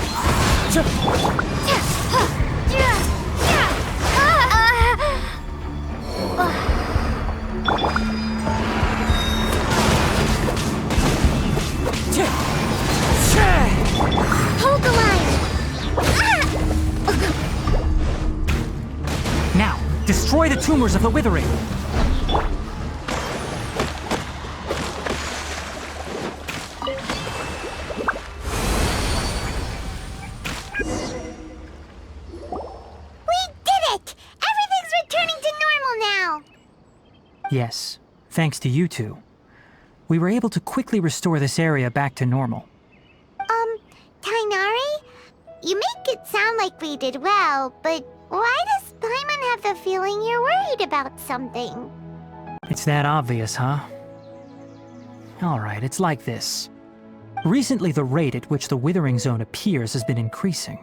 Hold the line! Now, destroy the tumors of the withering. Yes, thanks to you two. We were able to quickly restore this area back to normal. Tainari? You make it sound like we did well, but why does Paimon have the feeling you're worried about something? It's that obvious, huh? Alright, it's like this. Recently, the rate at which the Withering Zone appears has been increasing.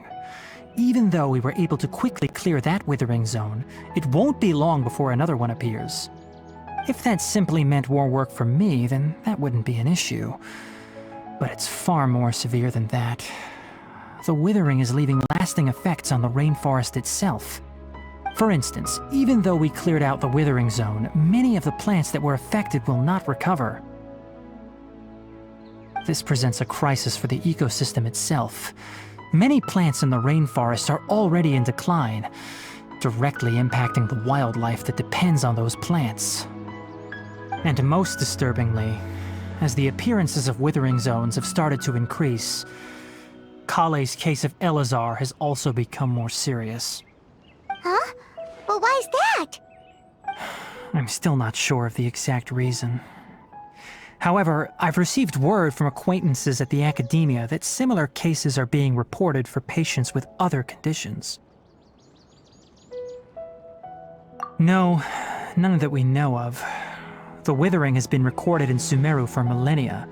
Even though we were able to quickly clear that Withering Zone, it won't be long before another one appears. If that simply meant more work for me, then that wouldn't be an issue. But it's far more severe than that. The withering is leaving lasting effects on the rainforest itself. For instance, even though we cleared out the Withering Zone, many of the plants that were affected will not recover. This presents a crisis for the ecosystem itself. Many plants in the rainforest are already in decline, directly impacting the wildlife that depends on those plants. And most disturbingly, as the appearances of withering zones have started to increase, Kale's case of Elazar has also become more serious. Huh? Well, why's that? I'm still not sure of the exact reason. However, I've received word from acquaintances at the academia that similar cases are being reported for patients with other conditions. No, none that we know of. The withering has been recorded in Sumeru for millennia.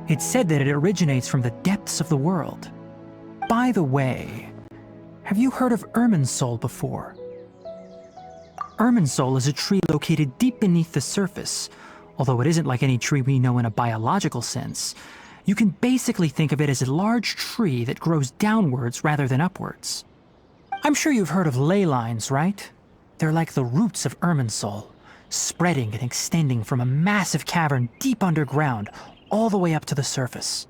It's said that it originates from the depths of the world. By the way, have you heard of Irminsul before? Irminsul is a tree located deep beneath the surface. Although it isn't like any tree we know in a biological sense, you can basically think of it as a large tree that grows downwards rather than upwards. I'm sure you've heard of ley lines, right? They're like the roots of Irminsul, spreading and extending from a massive cavern deep underground all the way up to the surface.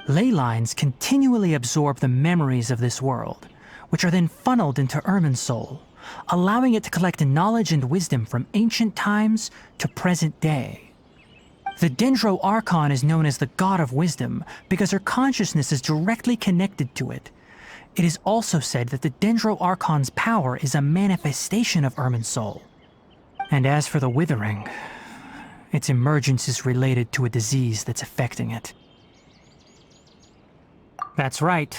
Ley lines continually absorb the memories of this world, which are then funneled into Irminsul, allowing it to collect knowledge and wisdom from ancient times to present day. The Dendro Archon is known as the God of Wisdom because her consciousness is directly connected to it. It is also said that the Dendro Archon's power is a manifestation of Irminsul. And as for the Withering, its emergence is related to a disease that's affecting it. That's right.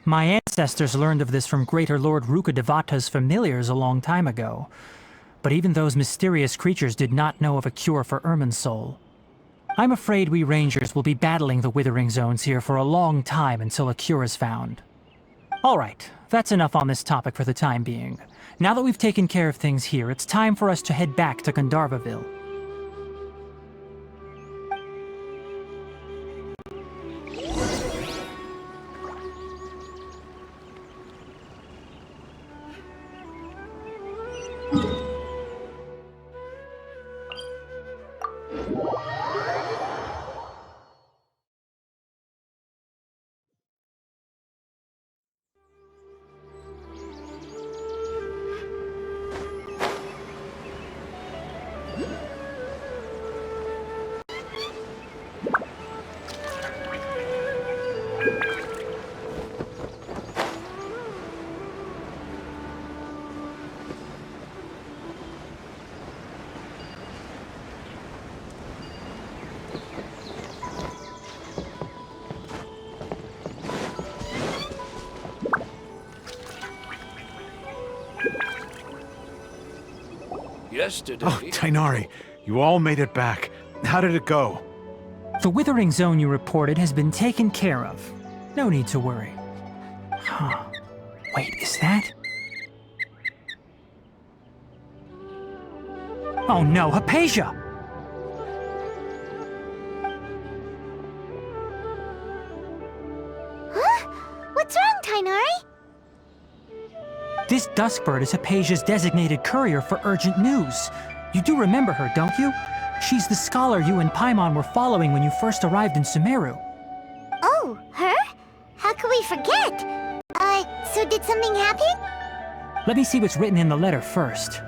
My ancestors learned of this from Greater Lord Rukkhadevata's familiars a long time ago. But even those mysterious creatures did not know of a cure for Irminsul. I'm afraid we Rangers will be battling the Withering Zones here for a long time until a cure is found. Alright, that's enough on this topic for the time being. Now that we've taken care of things here, it's time for us to head back to Gandharvaville. Yesterday. Oh, Tainari, you all made it back. How did it go? The Withering Zone you reported has been taken care of. No need to worry. Huh. Wait, is that? Oh no, Hypatia! Huh? What's wrong, Tainari? This Duskbird is Hypatia's designated courier for urgent news. You do remember her, don't you? She's the scholar you and Paimon were following when you first arrived in Sumeru. Oh, her? How could we forget? So did something happen? Let me see what's written in the letter first.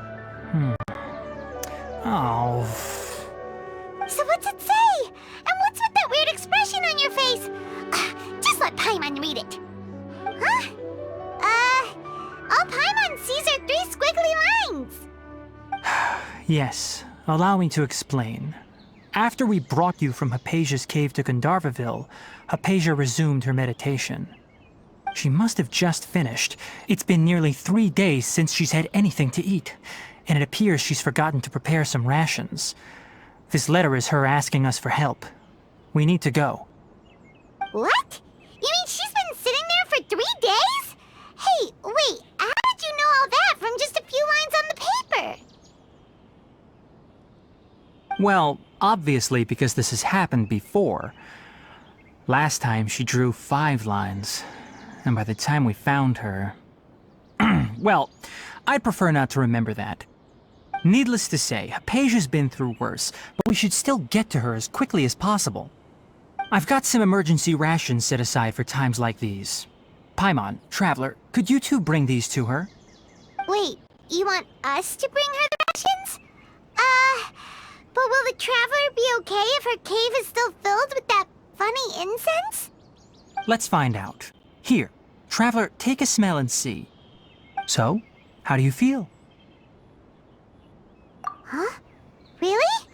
Oh. So what's it say? And what's with that weird expression on your face? Just let Paimon read it. Huh? All Paimon sees are 3 squiggly lines. Yes, allow me to explain. After we brought you from Hypatia's cave to Gandharvaville, Hypatia resumed her meditation. She must have just finished. It's been nearly 3 days since she's had anything to eat, and it appears she's forgotten to prepare some rations. This letter is her asking us for help. We need to go. What? You mean she's been sitting there for 3 days? Hey, wait, how did you know all that from just a few lines on the paper? Well, obviously because this has happened before. Last time she drew 5 lines, and by the time we found her... Well, I'd prefer not to remember that. Needless to say, Hypatia's been through worse, but we should still get to her as quickly as possible. I've got some emergency rations set aside for times like these. Paimon, Traveler, could you two bring these to her? Wait, you want us to bring her the rations? But will the Traveler be okay if her cave is still filled with that funny incense? Let's find out. Here, Traveler, take a smell and see. So, how do you feel? Huh? Really?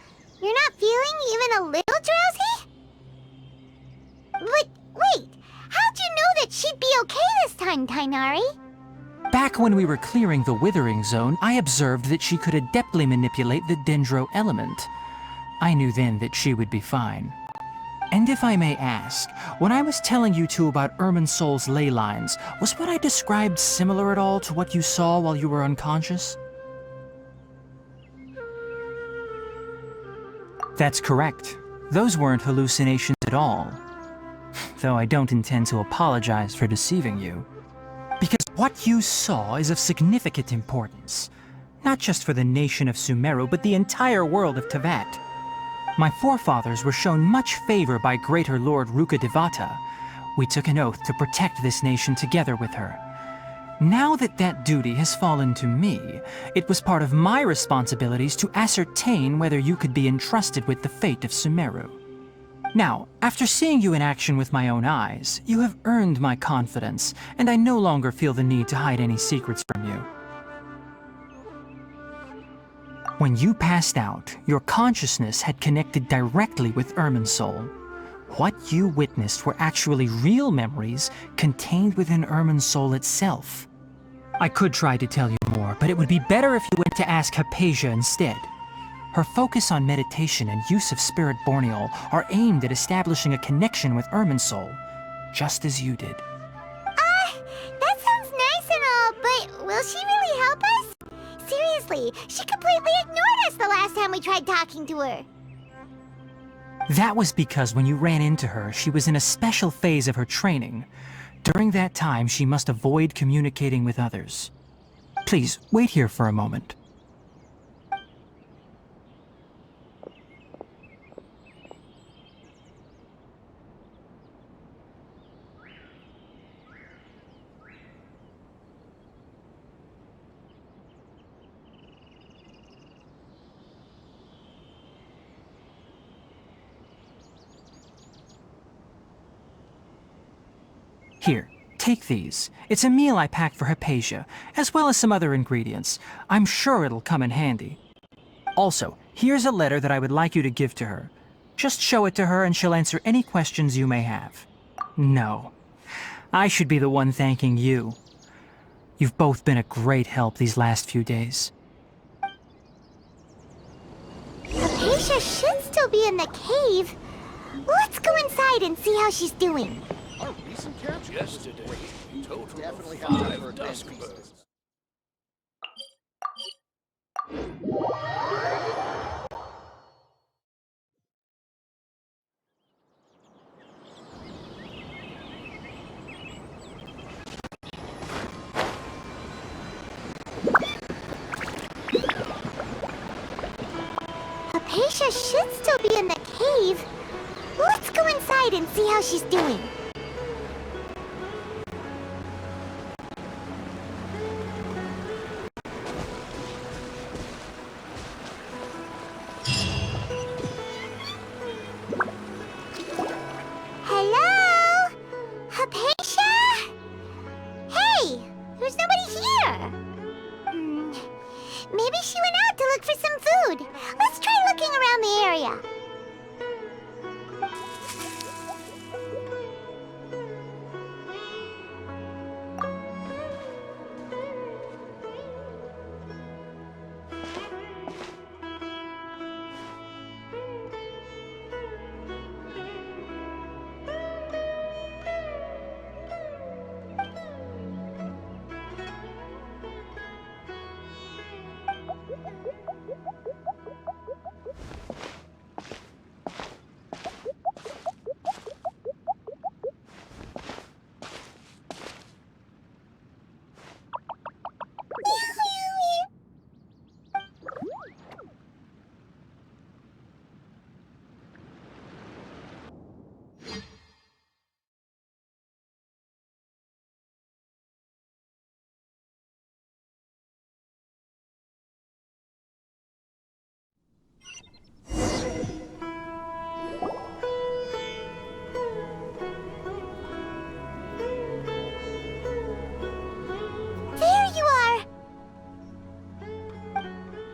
You're not feeling even a little drowsy? But wait, how'd you know that she'd be okay this time, Tainari? Back when we were clearing the Withering Zone, I observed that she could adeptly manipulate the Dendro element. I knew then that she would be fine. And if I may ask, when I was telling you two about Irminsul's ley lines, was what I described similar at all to what you saw while you were unconscious? That's correct. Those weren't hallucinations at all. Though I don't intend to apologize for deceiving you. Because what you saw is of significant importance. Not just for the nation of Sumeru, but the entire world of Teyvat. My forefathers were shown much favor by Greater Lord Rukkhadevata, We took an oath to protect this nation together with her. Now that that duty has fallen to me, it was part of my responsibilities to ascertain whether you could be entrusted with the fate of Sumeru. Now, after seeing you in action with my own eyes, you have earned my confidence, and I no longer feel the need to hide any secrets from you. When you passed out, your consciousness had connected directly with Irminsul. What you witnessed were actually real memories contained within Irminsul itself. I could try to tell you more, but it would be better if you went to ask Hypatia instead. Her focus on meditation and use of Spirit Borneol are aimed at establishing a connection with Irminsul, just as you did. That sounds nice and all, but will she really help us? Seriously, she completely ignored us the last time we tried talking to her. That was because when you ran into her, she was in a special phase of her training. During that time, she must avoid communicating with others. Please, wait here for a moment. Here, take these. It's a meal I packed for Hypatia, as well as some other ingredients. I'm sure it'll come in handy. Also, here's a letter that I would like you to give to her. Just show it to her and she'll answer any questions you may have. No, I should be the one thanking you. You've both been a great help these last few days. Hypatia should still be in the cave. Let's go inside and see how she's doing. Hypatia should still be in the cave. Let's go inside and see how she's doing. Hello? Hypatia? Hey, there's nobody here. Maybe she went out to look for some food. Let's try looking around the area.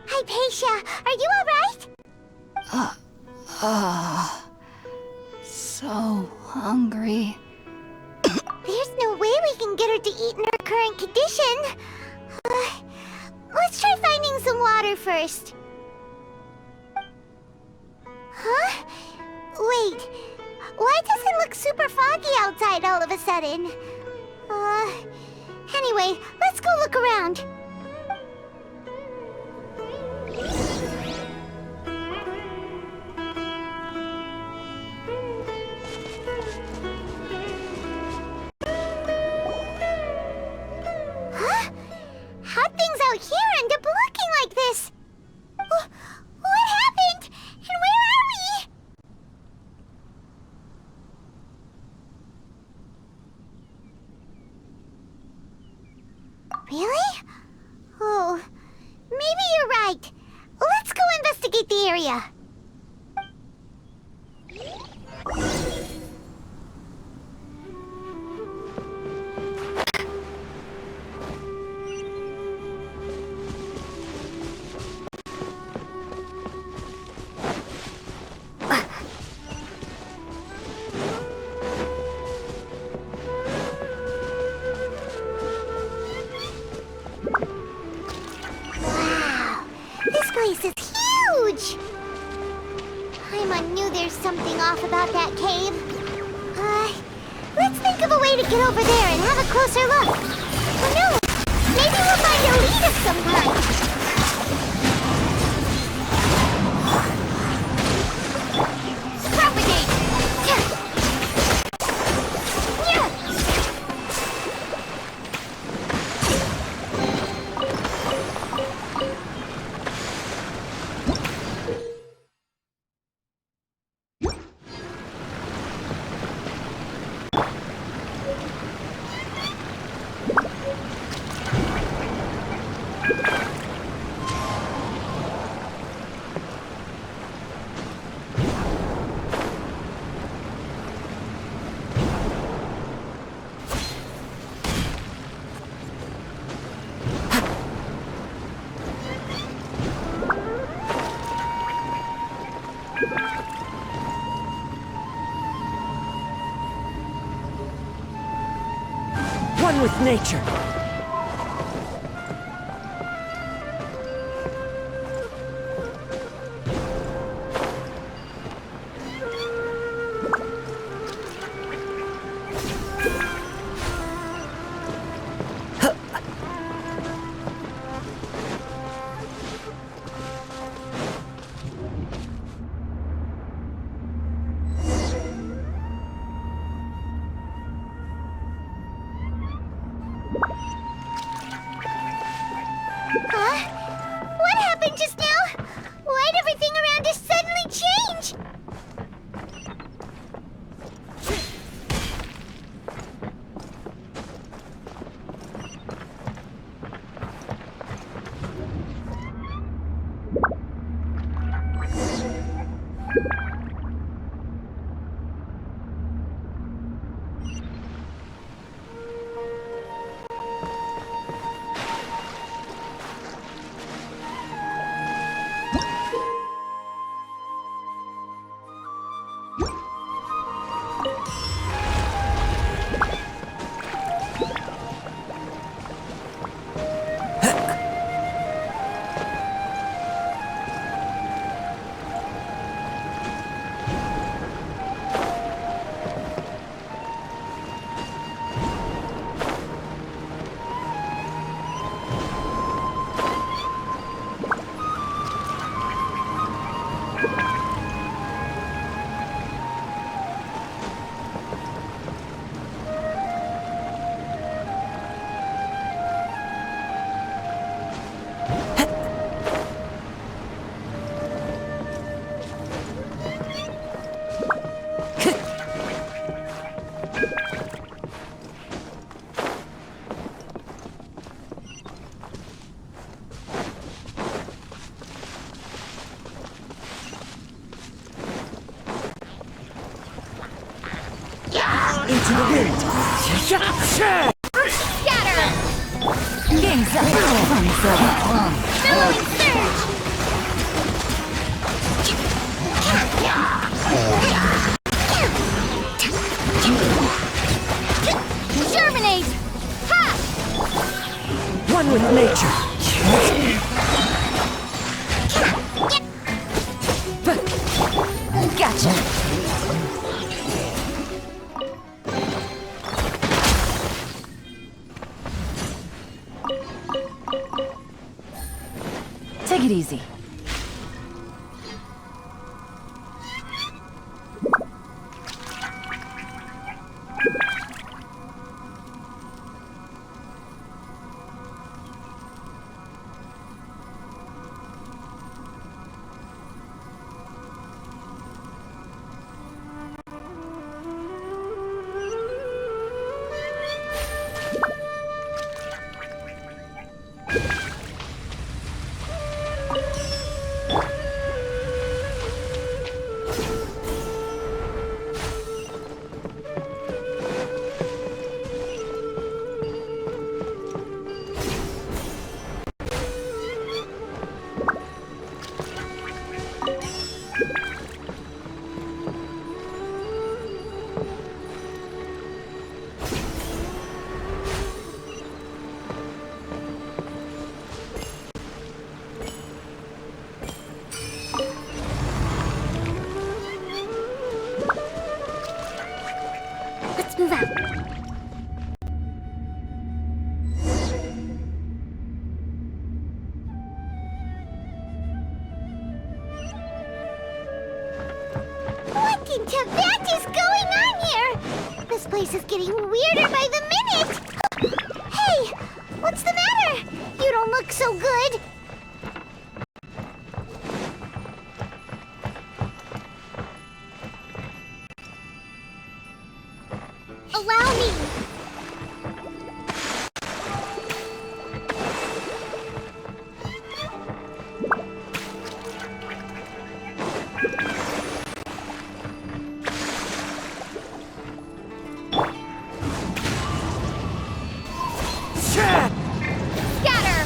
Hypatia, are you alright? So hungry. There's no way we can get her to eat in her current condition. Let's try finding some water first. Huh? Wait, why does it look super foggy outside all of a sudden? Anyway, let's go look around. How'd things out here end up looking like this? What happened? And where are we? the area. This place is huge! Paimon knew there's something off about that cave. Let's think of a way to get over there and have a closer look. Who knows? Maybe we'll find a lead of some kind. Propagate! One with nature. What happened just now? Why'd everything around us suddenly change? Into the wind. Scatter! Game's up. Billowing surge! Germinate! Ha! One with nature. Gotcha. Take it easy. Let's move out. What in Tibet is going on here? This place is getting weirder by the minute! Hey! What's the matter? You don't look so good! Allow me! Scatter!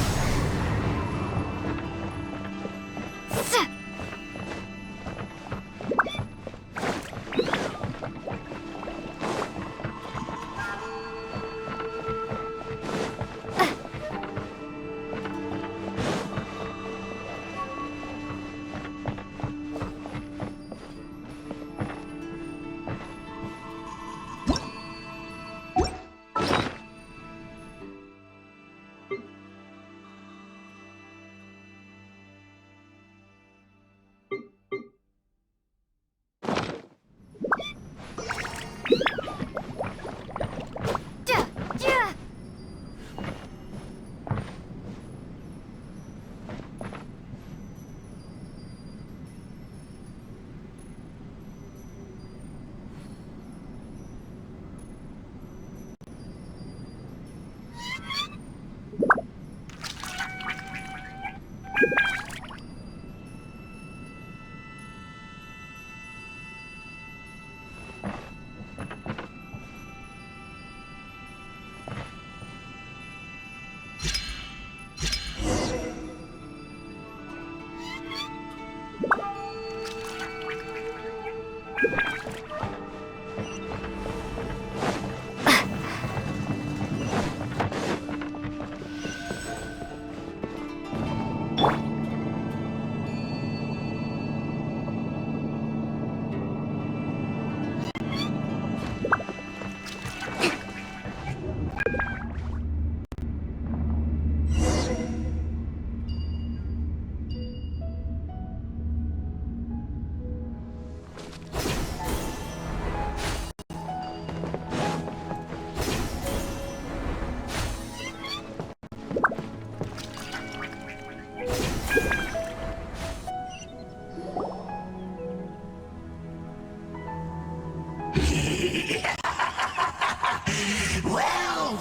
Well.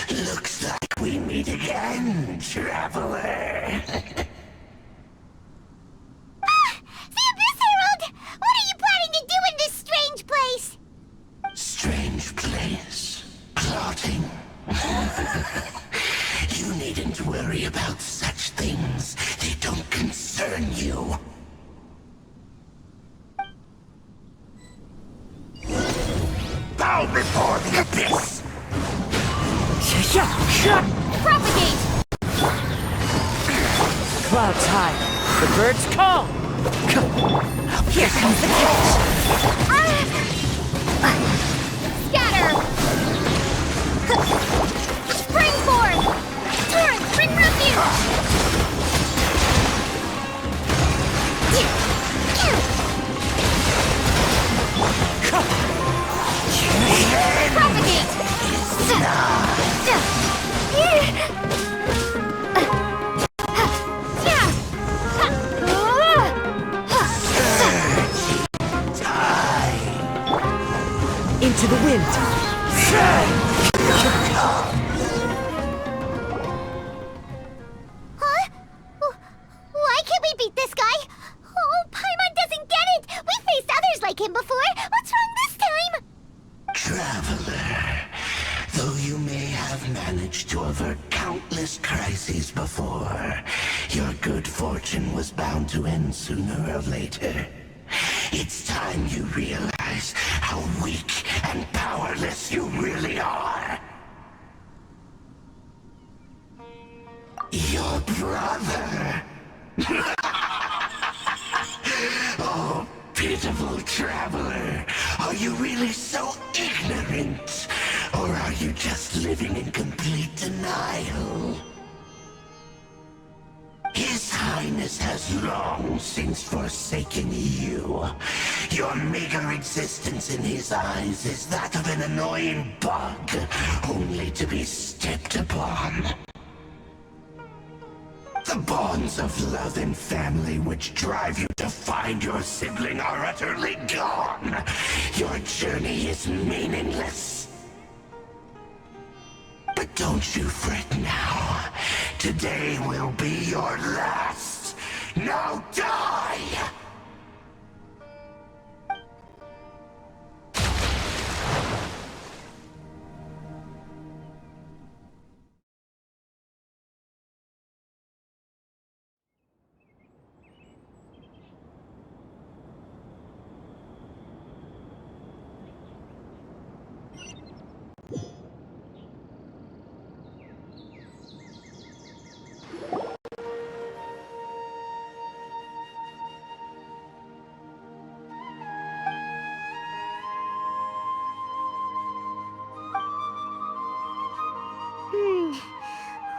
Looks like we meet again, traveler. The Abyss Herald! What are you planning to do in this strange place? Strange place. Plotting. You needn't worry about such things. They don't concern you. Bow before the Abyss! Propagate! Clouds high. The birds call. Here comes the catch. Scatter! Springboard! Torrent, bring refuge! Propagate! Into the wind. to end sooner or later. It's time you realize how weak and powerless you really are. Your brother. Oh, pitiful traveler. Are you really so ignorant? Or are you just living in complete denial? His Highness has long since forsaken you. Your meager existence in his eyes is that of an annoying bug, only to be stepped upon. The bonds of love and family which drive you to find your sibling are utterly gone. Your journey is meaningless. But don't you fret now. Today will be your last. Now die!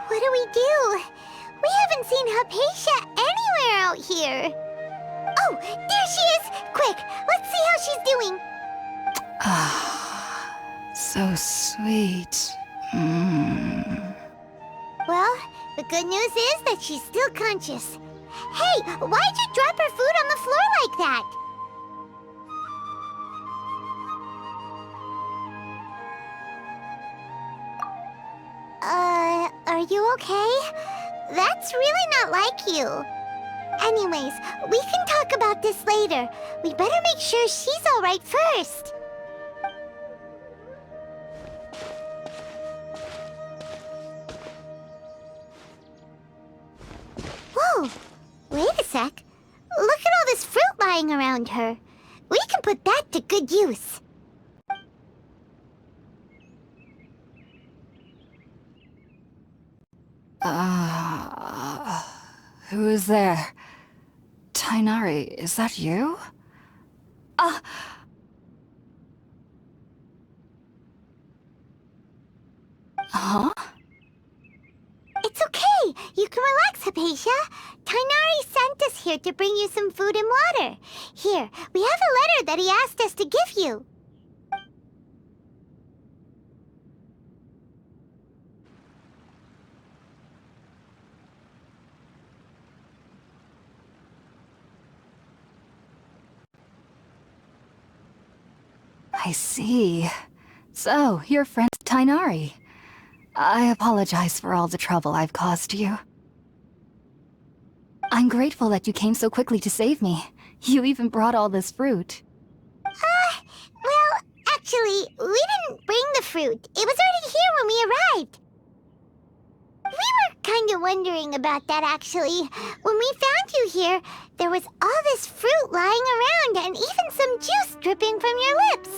What do we do? We haven't seen Hypatia anywhere out here. Oh, there she is! Quick, let's see how she's doing. Ah, so sweet. Well, the good news is that she's still conscious. Hey, why'd you drop her food on the floor like that? Are you okay? That's really not like you. Anyways, we can talk about this later. We better make sure she's alright first. Whoa! Wait a sec. Look at all this fruit lying around her. We can put that to good use. Who is there? Tainari, is that you? Huh? It's okay. You can relax, Hypatia. Tainari sent us here to bring you some food and water. Here, we have a letter that he asked us to give you. I see. So, your friend Tainari. I apologize for all the trouble I've caused you. I'm grateful that you came so quickly to save me. You even brought all this fruit. Well, actually, we didn't bring the fruit. It was already here when we arrived. We were kind of wondering about that, actually. When we found you here, there was all this fruit lying around and even some juice dripping from your lips.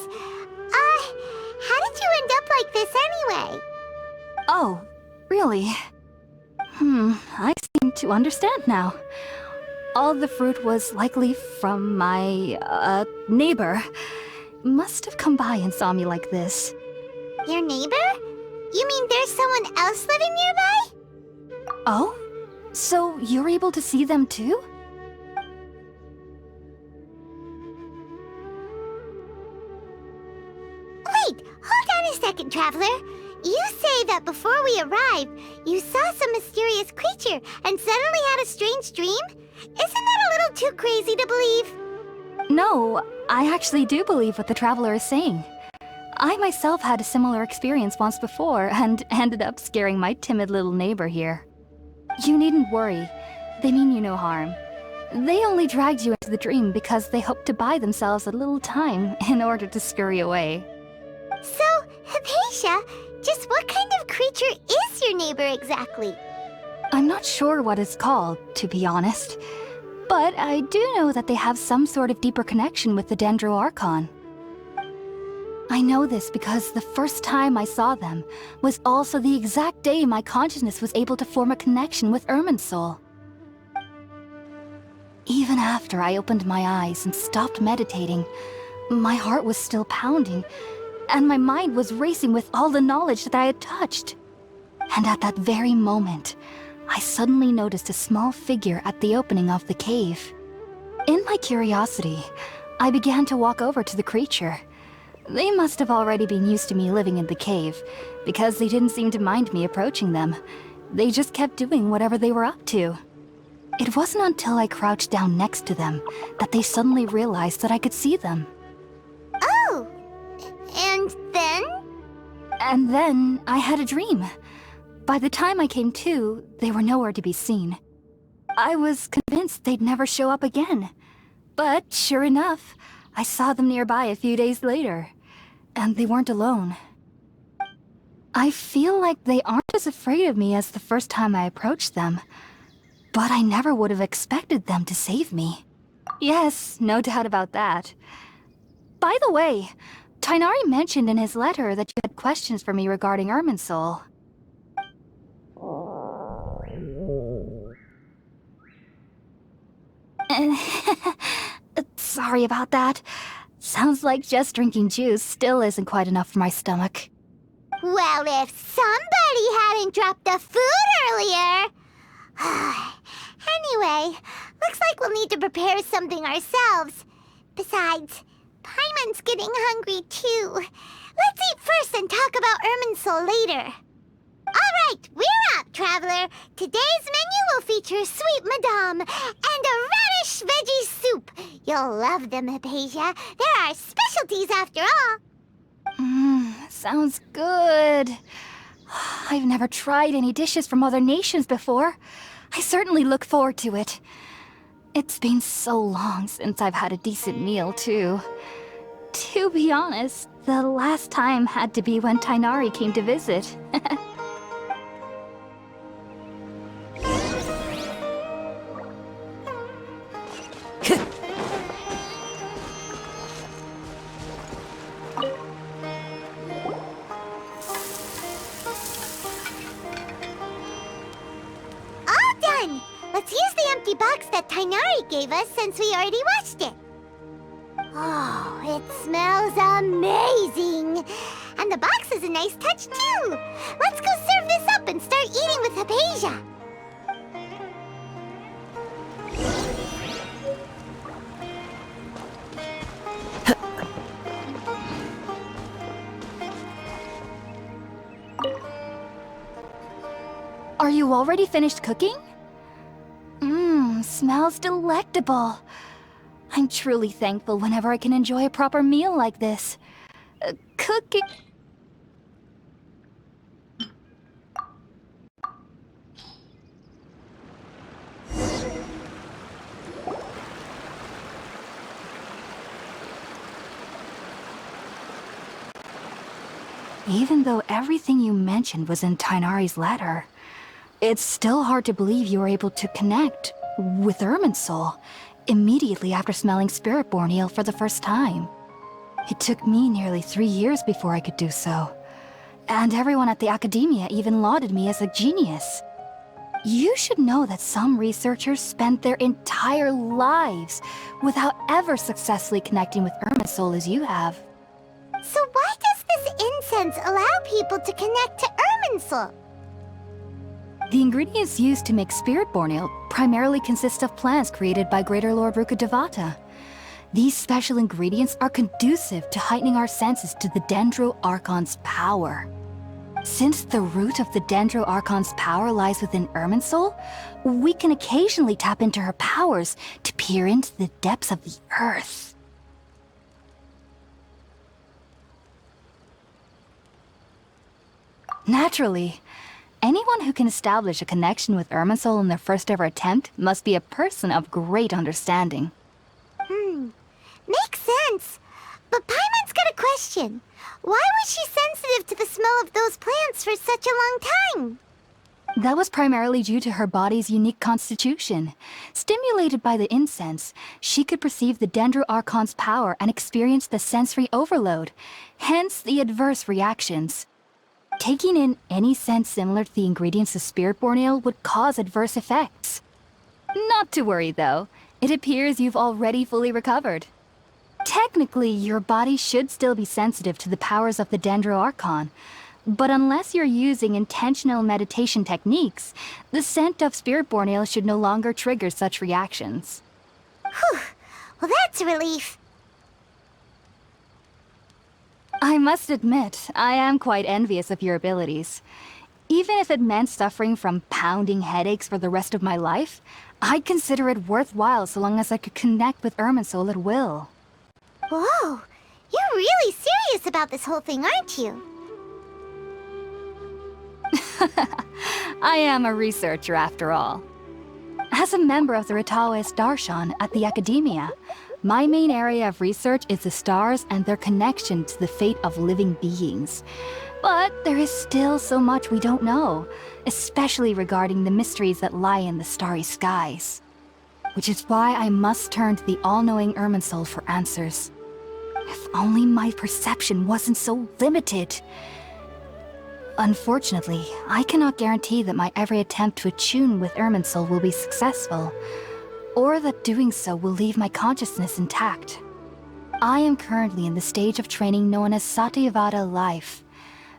How did you end up like this anyway? Oh, really? I seem to understand now. All the fruit was likely from my, neighbor. Must have come by and saw me like this. Your neighbor? You mean there's someone else living nearby? Oh? So you're able to see them too? Wait, hold on a second, Traveler. You say that before we arrived, you saw some mysterious creature and suddenly had a strange dream? Isn't that a little too crazy to believe? No, I actually do believe what the Traveler is saying. I myself had a similar experience once before and ended up scaring my timid little neighbor here. You needn't worry. They mean you no harm. They only dragged you into the dream because they hoped to buy themselves a little time in order to scurry away. So, Hypatia, just what kind of creature is your neighbor exactly? I'm not sure what it's called, to be honest. But I do know that they have some sort of deeper connection with the Dendro Archon. I know this because the first time I saw them was also the exact day my consciousness was able to form a connection with Irminsul. Even after I opened my eyes and stopped meditating, my heart was still pounding, and my mind was racing with all the knowledge that I had touched. And at that very moment, I suddenly noticed a small figure at the opening of the cave. In my curiosity, I began to walk over to the creature. They must have already been used to me living in the cave, because they didn't seem to mind me approaching them. They just kept doing whatever they were up to. It wasn't until I crouched down next to them that they suddenly realized that I could see them. Oh! And then? And then I had a dream. By the time I came to, they were nowhere to be seen. I was convinced they'd never show up again. But sure enough, I saw them nearby a few days later. And they weren't alone. I feel like they aren't as afraid of me as the first time I approached them. But I never would have expected them to save me. Yes, no doubt about that. By the way, Tighnari mentioned in his letter that you had questions for me regarding Irminsul. Sorry about that. Sounds like just drinking juice still isn't quite enough for my stomach. Well, if somebody hadn't dropped the food earlier... Anyway, looks like we'll need to prepare something ourselves. Besides, Paimon's getting hungry too. Let's eat first and talk about Irminsul later. Alright, we're up, Traveler. Today's menu will feature Sweet Madame and a radish veggie soup. You'll love them, Hypatia. They're our specialties after all. Sounds good. I've never tried any dishes from other nations before. I certainly look forward to it. It's been so long since I've had a decent meal, too. To be honest, the last time had to be when Tighnari came to visit. Let's use the empty box that Tighnari gave us since we already washed it. Oh, it smells amazing. And the box is a nice touch too. Let's go serve this up and start eating with Hypatia. Are you already finished cooking? Smells delectable. I'm truly thankful whenever I can enjoy a proper meal like this. Cooking... Even though everything you mentioned was in Tighnari's letter, it's still hard to believe you were able to connect with Irminsul immediately after smelling Spiritborn ale for the first time. It took me nearly 3 years before I could do so, and everyone at the Academia even lauded me as a genius. You should know that some researchers spent their entire lives without ever successfully connecting with Irminsul as you have. So why does this incense allow people to connect to Irminsul? The ingredients used to make Spiritborn ale primarily consist of plants created by Greater Lord Rukkhadevata. These special ingredients are conducive to heightening our senses to the Dendro Archon's power. Since the root of the Dendro Archon's power lies within Irminsul, we can occasionally tap into her powers to peer into the depths of the earth. Naturally, anyone who can establish a connection with Irminsul in their first ever attempt must be a person of great understanding. Makes sense. But Paimon's got a question. Why was she sensitive to the smell of those plants for such a long time? That was primarily due to her body's unique constitution. Stimulated by the incense, she could perceive the Dendro Archon's power and experience the sensory overload, hence the adverse reactions. Taking in any scent similar to the ingredients of Spiritborn Ale would cause adverse effects. Not to worry though, it appears you've already fully recovered. Technically, your body should still be sensitive to the powers of the Dendro Archon, but unless you're using intentional meditation techniques, the scent of Spiritborn Ale should no longer trigger such reactions. Whew. Well, that's a relief. I must admit, I am quite envious of your abilities. Even if it meant suffering from pounding headaches for the rest of my life, I'd consider it worthwhile so long as I could connect with Irminsul at will. Whoa, you're really serious about this whole thing, aren't you? I am a researcher after all. As a member of the Ritaoist Archon at the Academia, my main area of research is the stars and their connection to the fate of living beings. But there is still so much we don't know, especially regarding the mysteries that lie in the starry skies. Which is why I must turn to the all-knowing Irminsul for answers. If only my perception wasn't so limited. Unfortunately, I cannot guarantee that my every attempt to attune with Irminsul will be successful, or that doing so will leave my consciousness intact. I am currently in the stage of training known as Satyavada life.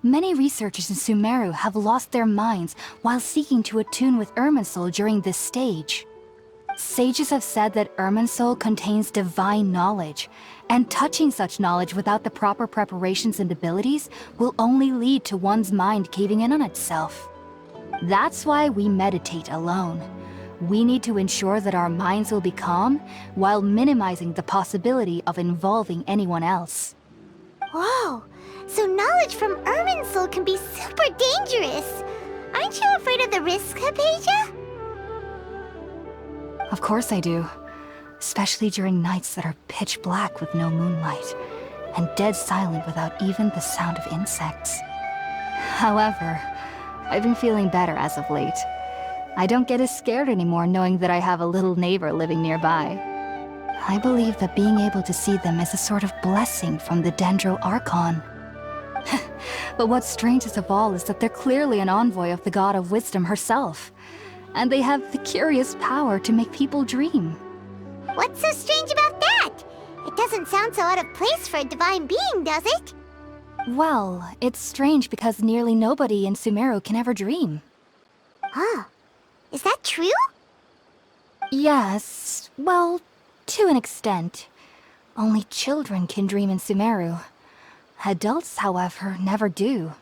Many researchers in Sumeru have lost their minds while seeking to attune with Irminsul during this stage. Sages have said that Irminsul contains divine knowledge, and touching such knowledge without the proper preparations and abilities will only lead to one's mind caving in on itself. That's why we meditate alone. We need to ensure that our minds will be calm while minimizing the possibility of involving anyone else. Whoa, so knowledge from Irminsul can be super dangerous. Aren't you afraid of the risk, Hypatia? Of course I do. Especially during nights that are pitch black with no moonlight, and dead silent without even the sound of insects. However, I've been feeling better as of late. I don't get as scared anymore knowing that I have a little neighbor living nearby. I believe that being able to see them is a sort of blessing from the Dendro Archon. But what's strangest of all is that they're clearly an envoy of the God of Wisdom herself, and they have the curious power to make people dream. What's so strange about that? It doesn't sound so out of place for a divine being, does it? Well, it's strange because nearly nobody in Sumeru can ever dream. Huh. Is that true? Yes, well, to an extent. Only children can dream in Sumeru. Adults, however, never do.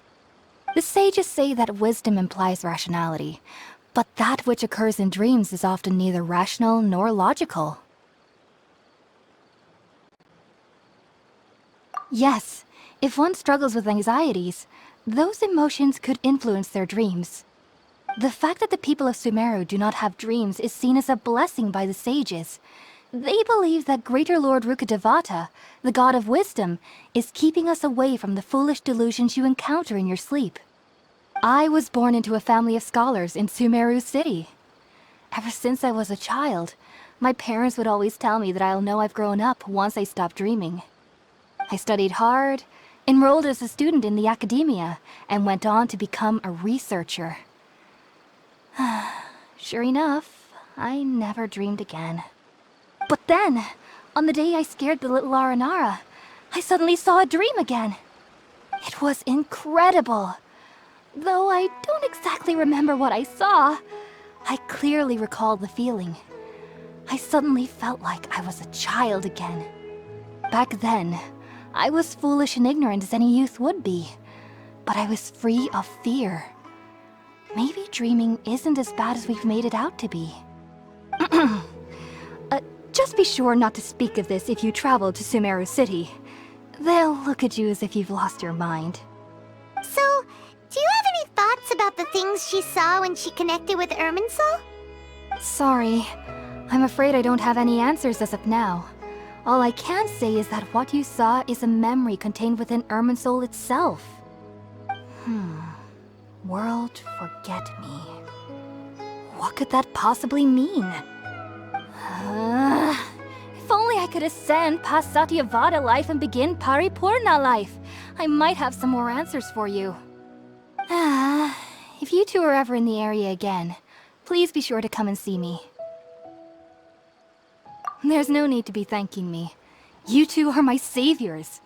The sages say that wisdom implies rationality, but that which occurs in dreams is often neither rational nor logical. Yes, if one struggles with anxieties, those emotions could influence their dreams. The fact that the people of Sumeru do not have dreams is seen as a blessing by the sages. They believe that Greater Lord Rukkhadevata, the god of wisdom, is keeping us away from the foolish delusions you encounter in your sleep. I was born into a family of scholars in Sumeru City. Ever since I was a child, my parents would always tell me that I'll know I've grown up once I stop dreaming. I studied hard, enrolled as a student in the Academia, and went on to become a researcher. Sure enough, I never dreamed again. But then, on the day I scared the little Aranara, I suddenly saw a dream again. It was incredible. Though I don't exactly remember what I saw, I clearly recall the feeling. I suddenly felt like I was a child again. Back then, I was foolish and ignorant as any youth would be, but I was free of fear. Maybe dreaming isn't as bad as we've made it out to be. Just be sure not to speak of this if you travel to Sumeru City. They'll look at you as if you've lost your mind. So, do you have any thoughts about the things she saw when she connected with Irminsul? Sorry, I'm afraid I don't have any answers as of now. All I can say is that what you saw is a memory contained within Irminsul itself. World Forget Me. What could that possibly mean? If only I could ascend past Satyavada life and begin Paripurna life. I might have some more answers for you. If you two are ever in the area again, please be sure to come and see me. There's no need to be thanking me. You two are my saviors.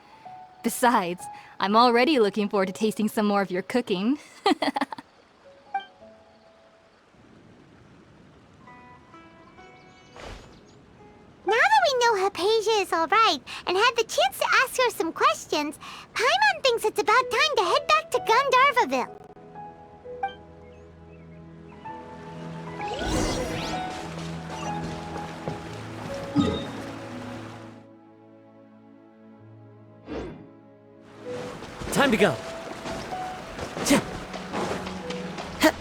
Besides, I'm already looking forward to tasting some more of your cooking. Now that we know Hypatia is alright and had the chance to ask her some questions, Paimon thinks it's about time to head back to Gandharvaville. Time to go. Tch. Huh.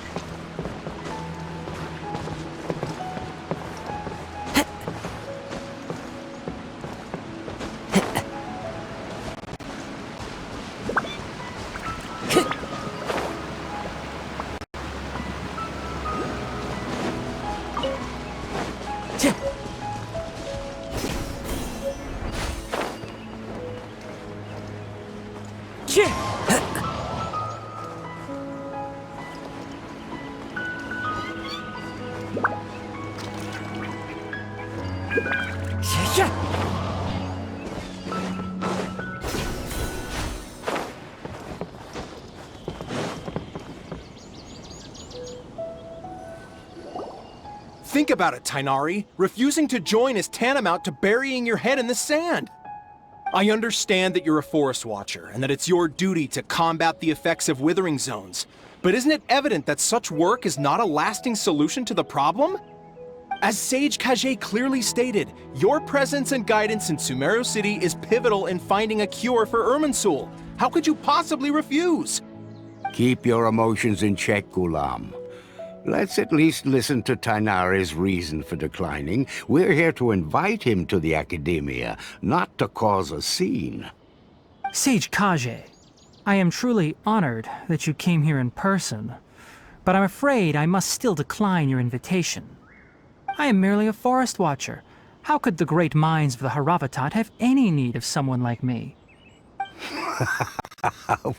Huh. Tch. Tch. Think about it, Tainari. Refusing to join is tantamount to burying your head in the sand. I understand that you're a forest watcher, and that it's your duty to combat the effects of withering zones. But isn't it evident that such work is not a lasting solution to the problem? As Sage Kage clearly stated, your presence and guidance in Sumeru City is pivotal in finding a cure for Irminsul. How could you possibly refuse? Keep your emotions in check, Ghulam. Let's at least listen to Tainari's reason for declining. We're here to invite him to the Academia, not to cause a scene. Sage Kage, I am truly honored that you came here in person, but I'm afraid I must still decline your invitation. I am merely a forest watcher. How could the great minds of the Haravatat have any need of someone like me?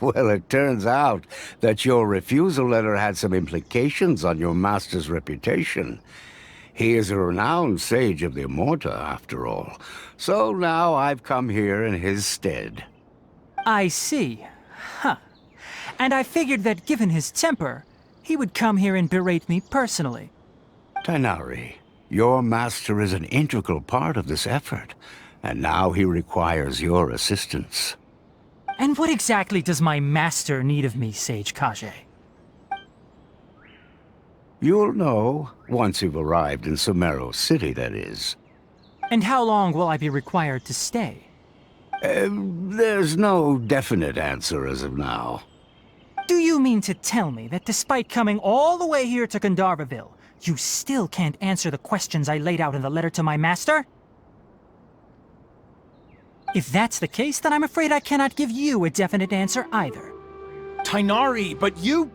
Well, it turns out that your refusal letter had some implications on your master's reputation. He is a renowned sage of the Immorta, after all. So now I've come here in his stead. I see. Huh. And I figured that given his temper, he would come here and berate me personally. Tainari, your master is an integral part of this effort, and now he requires your assistance. And what exactly does my master need of me, Sage Kage? You'll know, once you've arrived in Sumeru City, that is. And how long will I be required to stay? There's no definite answer as of now. Do you mean to tell me that despite coming all the way here to Gandharvaville, you still can't answer the questions I laid out in the letter to my master? If that's the case, then I'm afraid I cannot give you a definite answer either. Tainari, but you...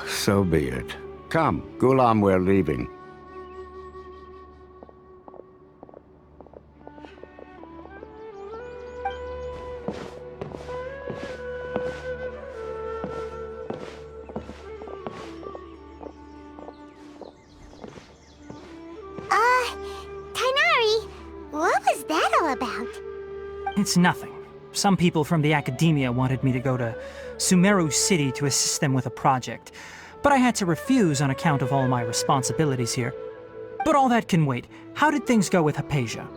So be it. Come, Ghulam, we're leaving. Tainari, what was that all about? It's nothing. Some people from the Academia wanted me to go to Sumeru City to assist them with a project, but I had to refuse on account of all my responsibilities here. But all that can wait. How did things go with Hypatia?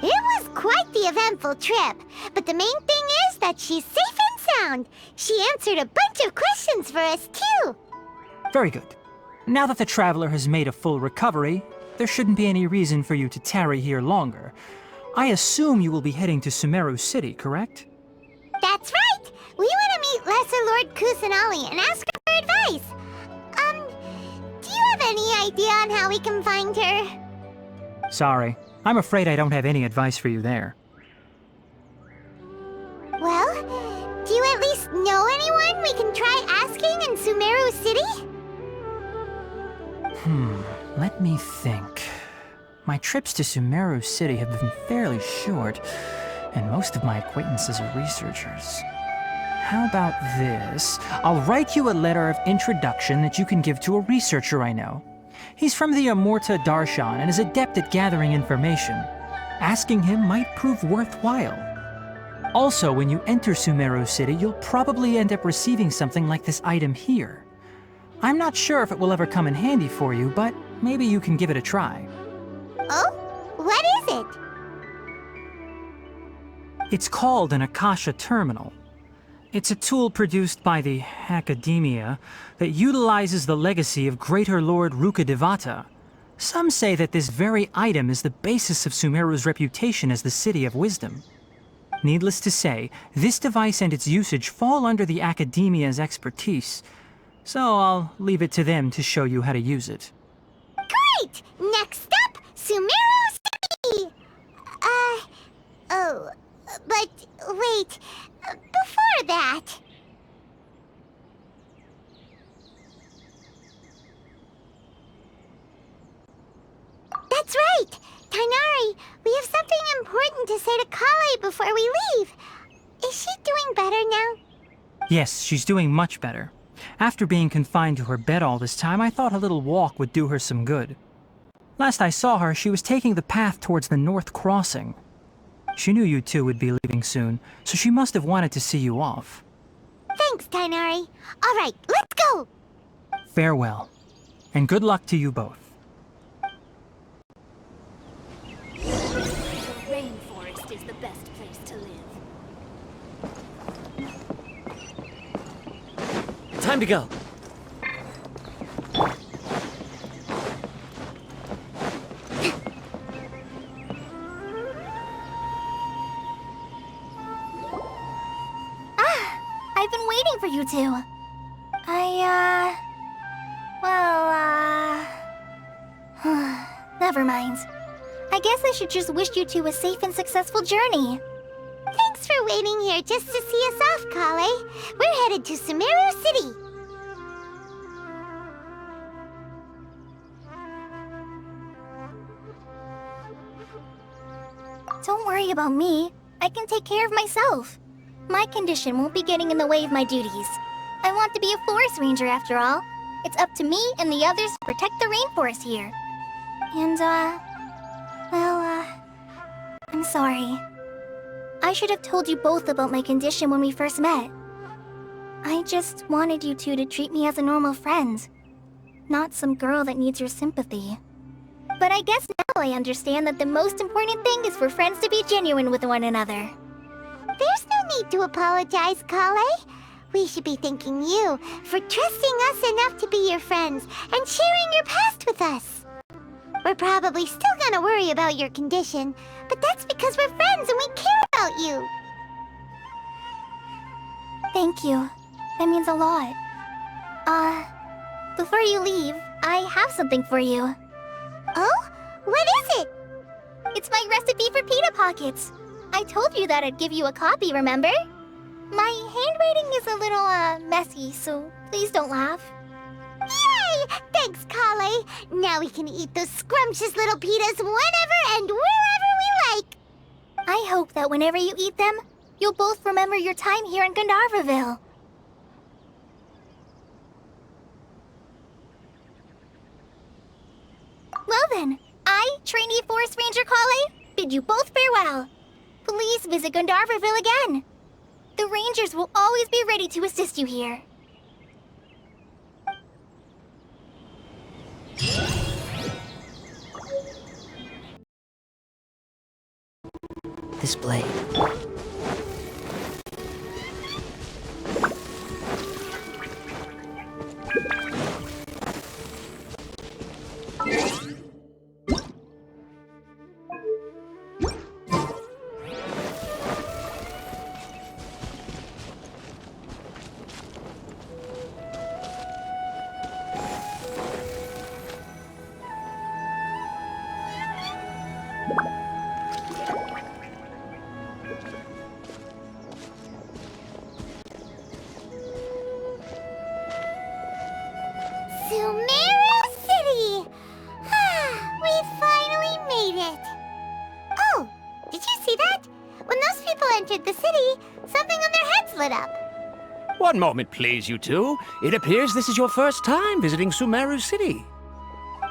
It was quite the eventful trip, but the main thing is that she's safe and sound. She answered a bunch of questions for us, too. Very good. Now that the Traveler has made a full recovery, there shouldn't be any reason for you to tarry here longer. I assume you will be heading to Sumeru City, correct? That's right! We want to meet Lesser Lord Kusanali and ask her for advice. Do you have any idea on how we can find her? Sorry. I'm afraid I don't have any advice for you there. Well, do you at least know anyone we can try asking in Sumeru City? Let me think. My trips to Sumeru City have been fairly short, and most of my acquaintances are researchers. How about this? I'll write you a letter of introduction that you can give to a researcher I know. He's from the Amorta Darshan and is adept at gathering information. Asking him might prove worthwhile. Also, when you enter Sumeru City, you'll probably end up receiving something like this item here. I'm not sure if it will ever come in handy for you, but maybe you can give it a try. Oh? What is it? It's called an Akasha Terminal. It's a tool produced by the Academia that utilizes the legacy of Greater Lord Rukadevata. Some say that this very item is the basis of Sumeru's reputation as the City of Wisdom. Needless to say, this device and its usage fall under the Academia's expertise, so I'll leave it to them to show you how to use it. Great! Next up, Sumeru City! Oh, but wait, before that... That's right! Tainari, we have something important to say to Kale before we leave. Is she doing better now? Yes, she's doing much better. After being confined to her bed all this time, I thought a little walk would do her some good. Last I saw her, she was taking the path towards the North Crossing. She knew you two would be leaving soon, so she must have wanted to see you off. Thanks, Tainari. All right, let's go! Farewell, and good luck to you both. The rainforest is the best place to live. Time to go. I've been waiting for you two. Never mind. I guess I should just wish you two a safe and successful journey. Thanks for waiting here just to see us off, Kale. We're headed to Sumeru City. Don't worry about me. I can take care of myself. My condition won't be getting in the way of my duties. I want to be a forest ranger after all. It's up to me and the others to protect the rainforest here. And, I'm sorry. I should have told you both about my condition when we first met. I just wanted you two to treat me as a normal friend, not some girl that needs your sympathy. But I guess now I understand that the most important thing is for friends to be genuine with one another. There's no need to apologize, Kale. We should be thanking you for trusting us enough to be your friends and sharing your past with us. We're probably still gonna worry about your condition, but that's because we're friends and we care about you. Thank you. That means a lot. Before you leave, I have something for you. Oh? What is it? It's my recipe for pita pockets. I told you that I'd give you a copy, remember? My handwriting is a little, messy, so please don't laugh. Yay! Thanks, Kale. Now we can eat those scrumptious little pitas whenever and wherever we like. I hope that whenever you eat them, you'll both remember your time here in Gandharvaville. Well then, I, trainee Forest Ranger Kale, bid you both farewell. Please visit Gandharvaville again. The Rangers will always be ready to assist you here. This blade. entered the city, something on their heads lit up. One moment, please, you two. It appears this is your first time visiting Sumeru City.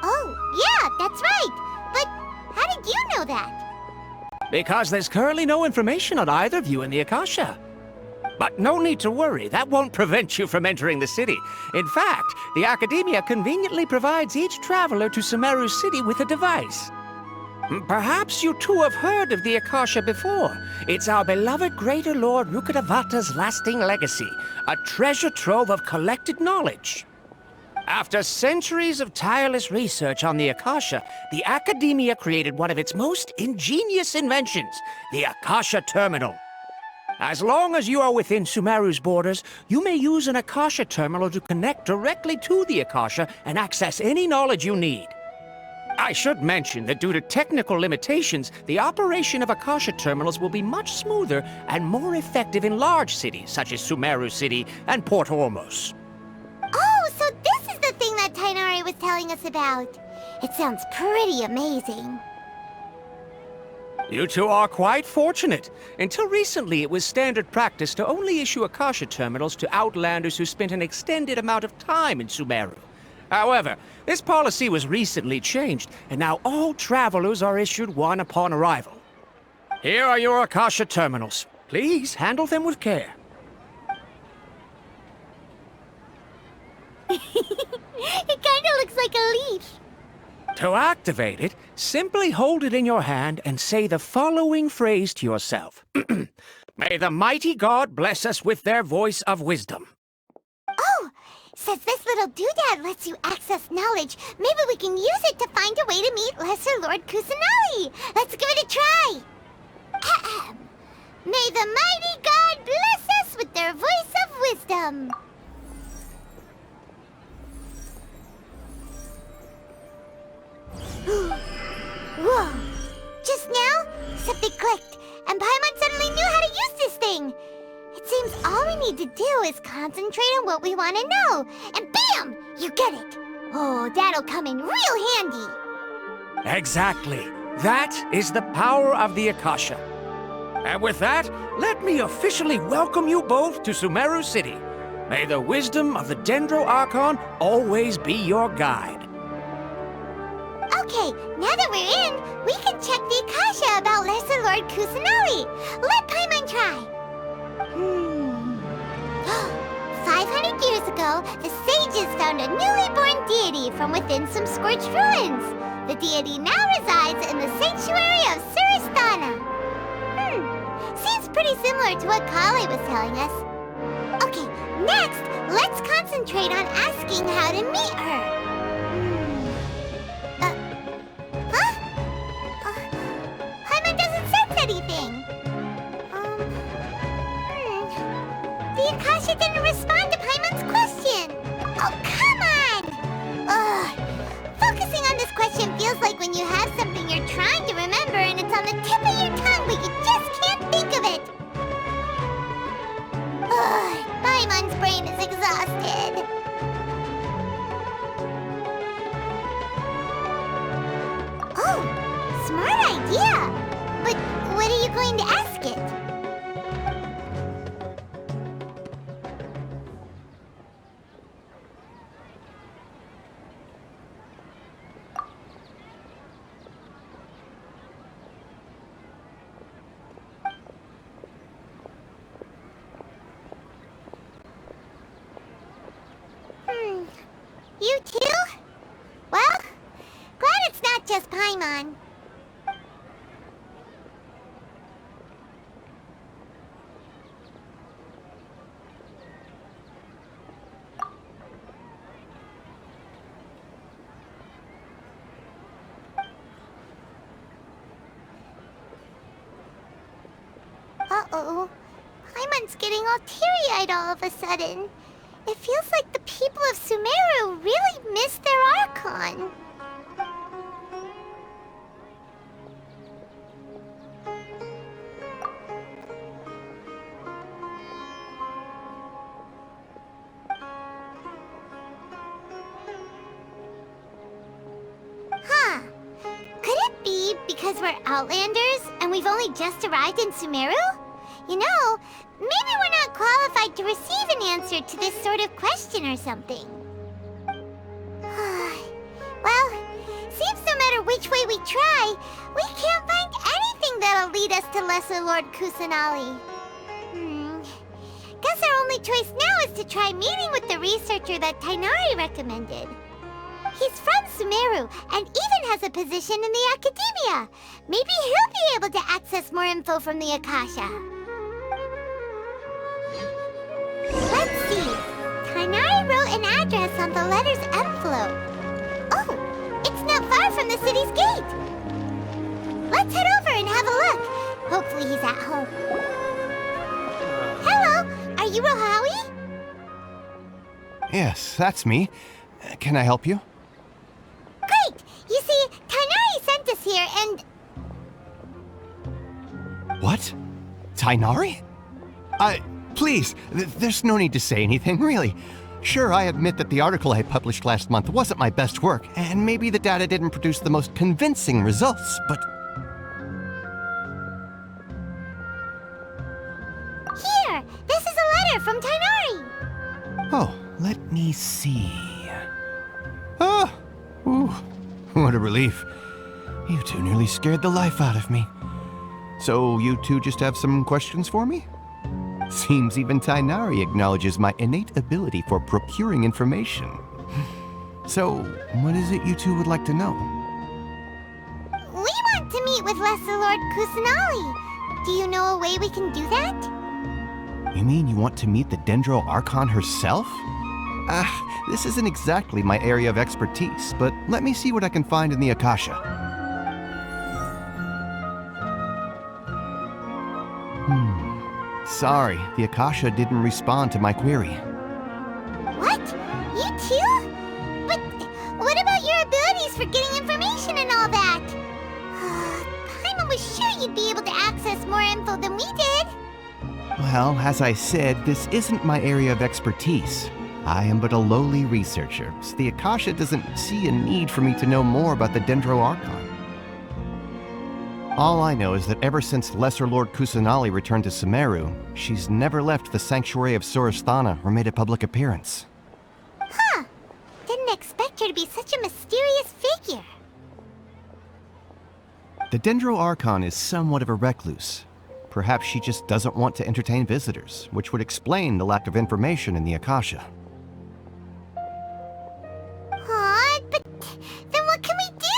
Oh, yeah, that's right. But how did you know that? Because there's currently no information on either of you in the Akasha. But no need to worry, that won't prevent you from entering the city. In fact, the Academia conveniently provides each traveler to Sumeru City with a device. Perhaps you two have heard of the Akasha before. It's our beloved Greater Lord Rukkhadevata's lasting legacy, a treasure trove of collected knowledge. After centuries of tireless research on the Akasha, the Academia created one of its most ingenious inventions, the Akasha Terminal. As long as you are within Sumeru's borders, you may use an Akasha terminal to connect directly to the Akasha and access any knowledge you need. I should mention that due to technical limitations, the operation of Akasha terminals will be much smoother and more effective in large cities such as Sumeru City and Port Ormos. Oh, so this is the thing that Tainari was telling us about. It sounds pretty amazing. You two are quite fortunate. Until recently, it was standard practice to only issue Akasha terminals to outlanders who spent an extended amount of time in Sumeru. However, this policy was recently changed, and now all travelers are issued one upon arrival. Here are your Akasha terminals. Please handle them with care. It kinda looks like a leaf. To activate it, simply hold it in your hand and say the following phrase to yourself. May the mighty God bless us with their voice of wisdom. Oh, since this little doodad lets you access knowledge, maybe we can use it to find a way to meet Lesser Lord Kusanali. Let's give it a try. Ahem. May the mighty God bless us with their voice of wisdom. Whoa! Just now, something clicked, and Paimon suddenly knew how to use this thing. It seems all we need to do is concentrate on what we want to know, and bam! You get it. Oh, that'll come in real handy. Exactly. That is the power of the Akasha. And with that, let me officially welcome you both to Sumeru City. May the wisdom of the Dendro Archon always be your guide. Okay, now that we're in, we can check the Akasha about Lesser Lord Kusanali. Let Paimon try. 500 years ago, the sages found a newly born deity from within some scorched ruins. The deity now resides in the sanctuary of Suristana. Seems pretty similar to what Kale was telling us. Okay, next, let's concentrate on asking how to meet her. Paimon doesn't sense anything. The Akasha didn't respond to Paimon's question. Oh, come on! Ugh. Focusing on this question feels like when you have something you're trying to remember and it's on the tip of your tongue, but you just can't think of it. Ugh. Paimon's brain is exhausted. Oh, smart idea. But what are you going to ask it? You too? Well, glad it's not just Paimon. Uh-oh. Paimon's getting all teary-eyed all of a sudden. It feels like the people of Sumeru really miss their Archon. Huh. Could it be because we're Outlanders and we've only just arrived in Sumeru? You know, maybe we're not qualified to receive an answer to this sort of question or something. Well, seems no matter which way we try, we can't find anything that'll lead us to Lesser Lord Kusanali. Guess our only choice now is to try meeting with the researcher that Tainari recommended. He's from Sumeru and even has a position in the Academia. Maybe he'll be able to access more info from the Akasha. Let's see. Tainari wrote an address on the letter's envelope. Oh, it's not far from the city's gate. Let's head over and have a look. Hopefully he's at home. Hello, are you Rohawi? Yes, that's me. Can I help you? Great! You see, Tainari sent us here and... What? Tainari? Please, there's no need to say anything, really. Sure, I admit that the article I published last month wasn't my best work, and maybe the data didn't produce the most convincing results, but... Here! This is a letter from Tainari! Oh, let me see... Oh! Ooh, what a relief. You two nearly scared the life out of me. So you two just have some questions for me? Seems even Tainari acknowledges my innate ability for procuring information. So, what is it you two would like to know? We want to meet with Lesser Lord Kusanali. Do you know a way we can do that? You mean you want to meet the Dendro Archon herself? This isn't exactly my area of expertise, but let me see what I can find in the Akasha. Sorry, the Akasha didn't respond to my query. What? You too? But what about your abilities for getting information and all that? Paimon was sure you'd be able to access more info than we did. Well, as I said, this isn't my area of expertise. I am but a lowly researcher, so the Akasha doesn't see a need for me to know more about the Dendro Archon. All I know is that ever since Lesser Lord Kusanali returned to Sumeru, she's never left the Sanctuary of Sorasthana or made a public appearance. Huh. Didn't expect her to be such a mysterious figure. The Dendro Archon is somewhat of a recluse. Perhaps she just doesn't want to entertain visitors, which would explain the lack of information in the Akasha. But then what can we do?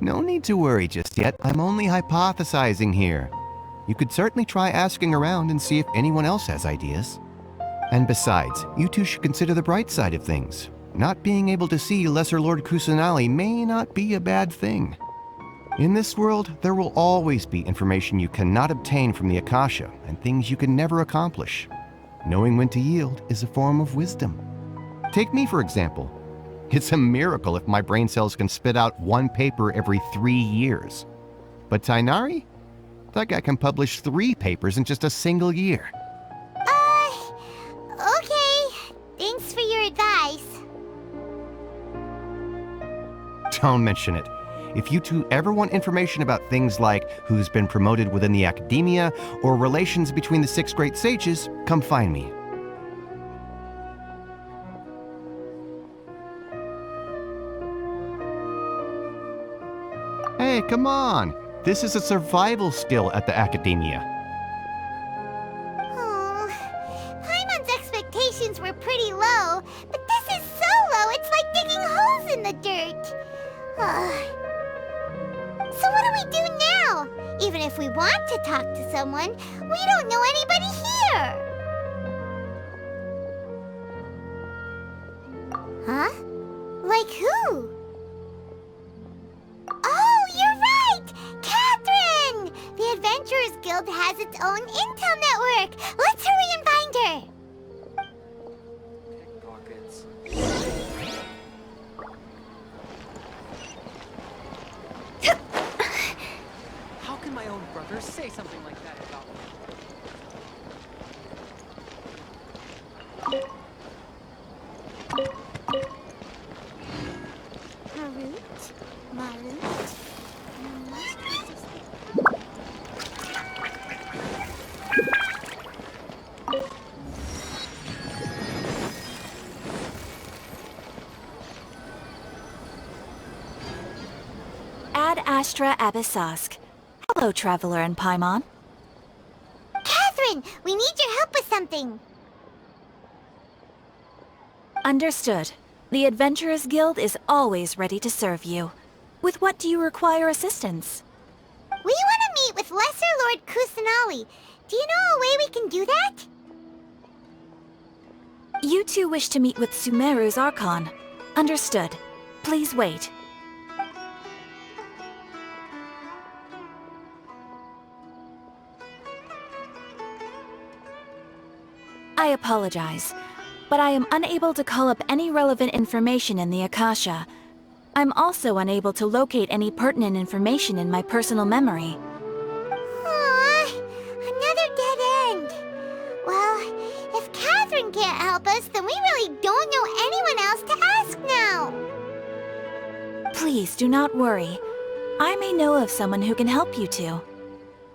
No need to worry just yet. I'm only hypothesizing here. You could certainly try asking around and see if anyone else has ideas. And besides, you two should consider the bright side of things. Not being able to see Lesser Lord Kusanali may not be a bad thing. In this world, there will always be information you cannot obtain from the Akasha and things you can never accomplish. Knowing when to yield is a form of wisdom. Take me, for example. It's a miracle if my brain cells can spit out one paper every 3 years. But Tainari? That guy can publish 3 papers in just a single year. Okay. Thanks for your advice. Don't mention it. If you two ever want information about things like who's been promoted within the Academia or relations between the 6 great sages, come find me. Hey, come on! This is a survival skill at the Academia. Paimon's expectations were pretty low, but this is so low it's like digging holes in the dirt. So what do we do now? Even if we want to talk to someone, we don't know anybody here. Huh? Like who? Oh, you're right! Catherine! The Adventurers Guild has its own intel network. Let's hurry and find her. Pickpockets. How can my own brother say something like that about me? Marut? Astra Abyssosque. Hello, Traveler and Paimon. Catherine, we need your help with something. Understood. The Adventurers Guild is always ready to serve you. With what do you require assistance? We want to meet with Lesser Lord Kusanali. Do you know a way we can do that? You two wish to meet with Sumeru's Archon. Understood. Please wait. I apologize, but I am unable to call up any relevant information in the Akasha. I'm also unable to locate any pertinent information in my personal memory. Aww, another dead end. Well, if Catherine can't help us, then we really don't know anyone else to ask now. Please do not worry. I may know of someone who can help you two.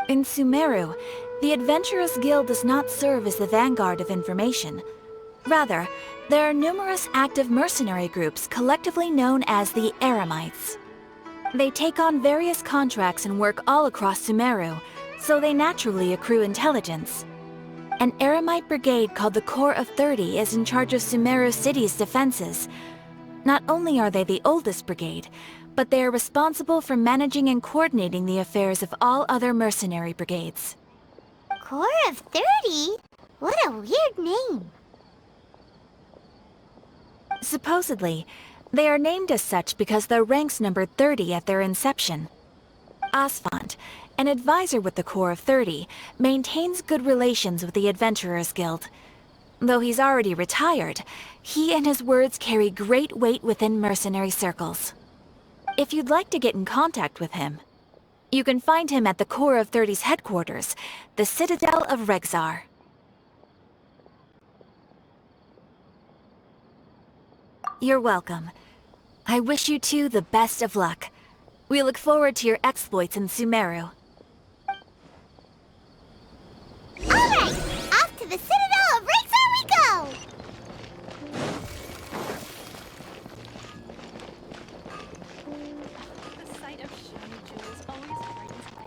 In Sumeru, the Adventurers Guild does not serve as the vanguard of information. Rather, there are numerous active mercenary groups collectively known as the Eremites. They take on various contracts and work all across Sumeru, so they naturally accrue intelligence. An Eremite brigade called the Corps of 30 is in charge of Sumeru City's defenses. Not only are they the oldest brigade, but they are responsible for managing and coordinating the affairs of all other mercenary brigades. Corps of 30? What a weird name. Supposedly, they are named as such because their ranks numbered 30 at their inception. Asphalt, an advisor with the Corps of 30, maintains good relations with the Adventurers Guild. Though he's already retired, he and his words carry great weight within mercenary circles. If you'd like to get in contact with him, you can find him at the Corps of 30's headquarters, the Citadel of Rexar. You're welcome. I wish you two the best of luck. We look forward to your exploits in Sumeru. Alright, off to the Citadel of Rexar we go! The sight of shiny jewels always brightens my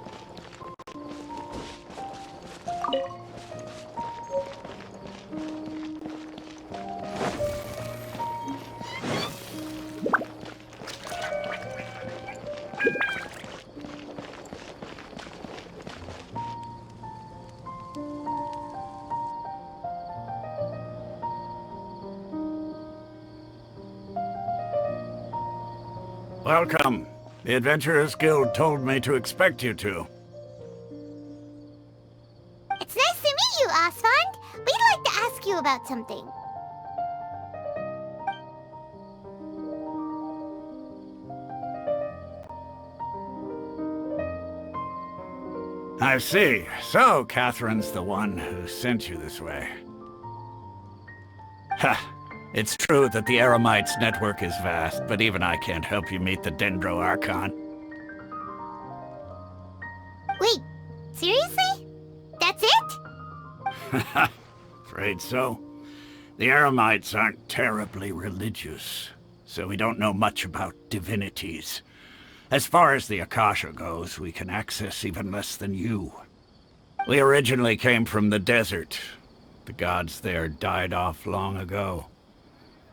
Welcome. The Adventurers Guild told me to expect you two. It's nice to meet you, Asphalt. We'd like to ask you about something. I see. So, Catherine's the one who sent you this way. Ha! It's true that the Eremites' network is vast, but even I can't help you meet the Dendro Archon. Wait, seriously? That's it? Afraid so. The Eremites aren't terribly religious, so we don't know much about divinities. As far as the Akasha goes, we can access even less than you. We originally came from the desert. The gods there died off long ago.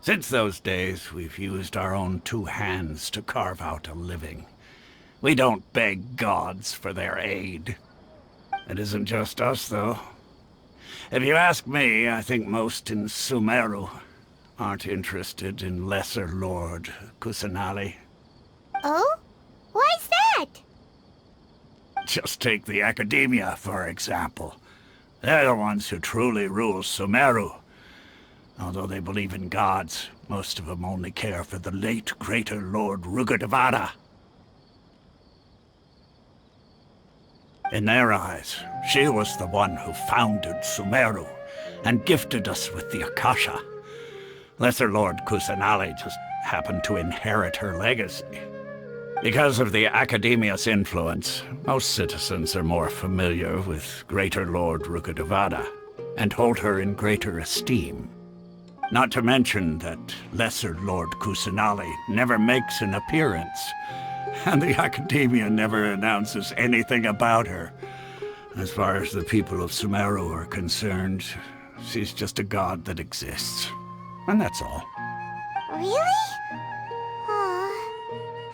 Since those days, we've used our own two hands to carve out a living. We don't beg gods for their aid. It isn't just us, though. If you ask me, I think most in Sumeru aren't interested in Lesser Lord Kusanali. Oh? Why's that? Just take the Academia, for example. They're the ones who truly rule Sumeru. Although they believe in gods, most of them only care for the late Greater Lord Rugurdevada. In their eyes, she was the one who founded Sumeru and gifted us with the Akasha. Lesser Lord Kusanali just happened to inherit her legacy. Because of the Academia's influence, most citizens are more familiar with Greater Lord Rugurdevada and hold her in greater esteem. Not to mention that Lesser Lord Kusanali never makes an appearance, And the Academia never announces anything about her. As far as the people of Sumeru are concerned, she's just a god that exists. And that's all. Really? Aw.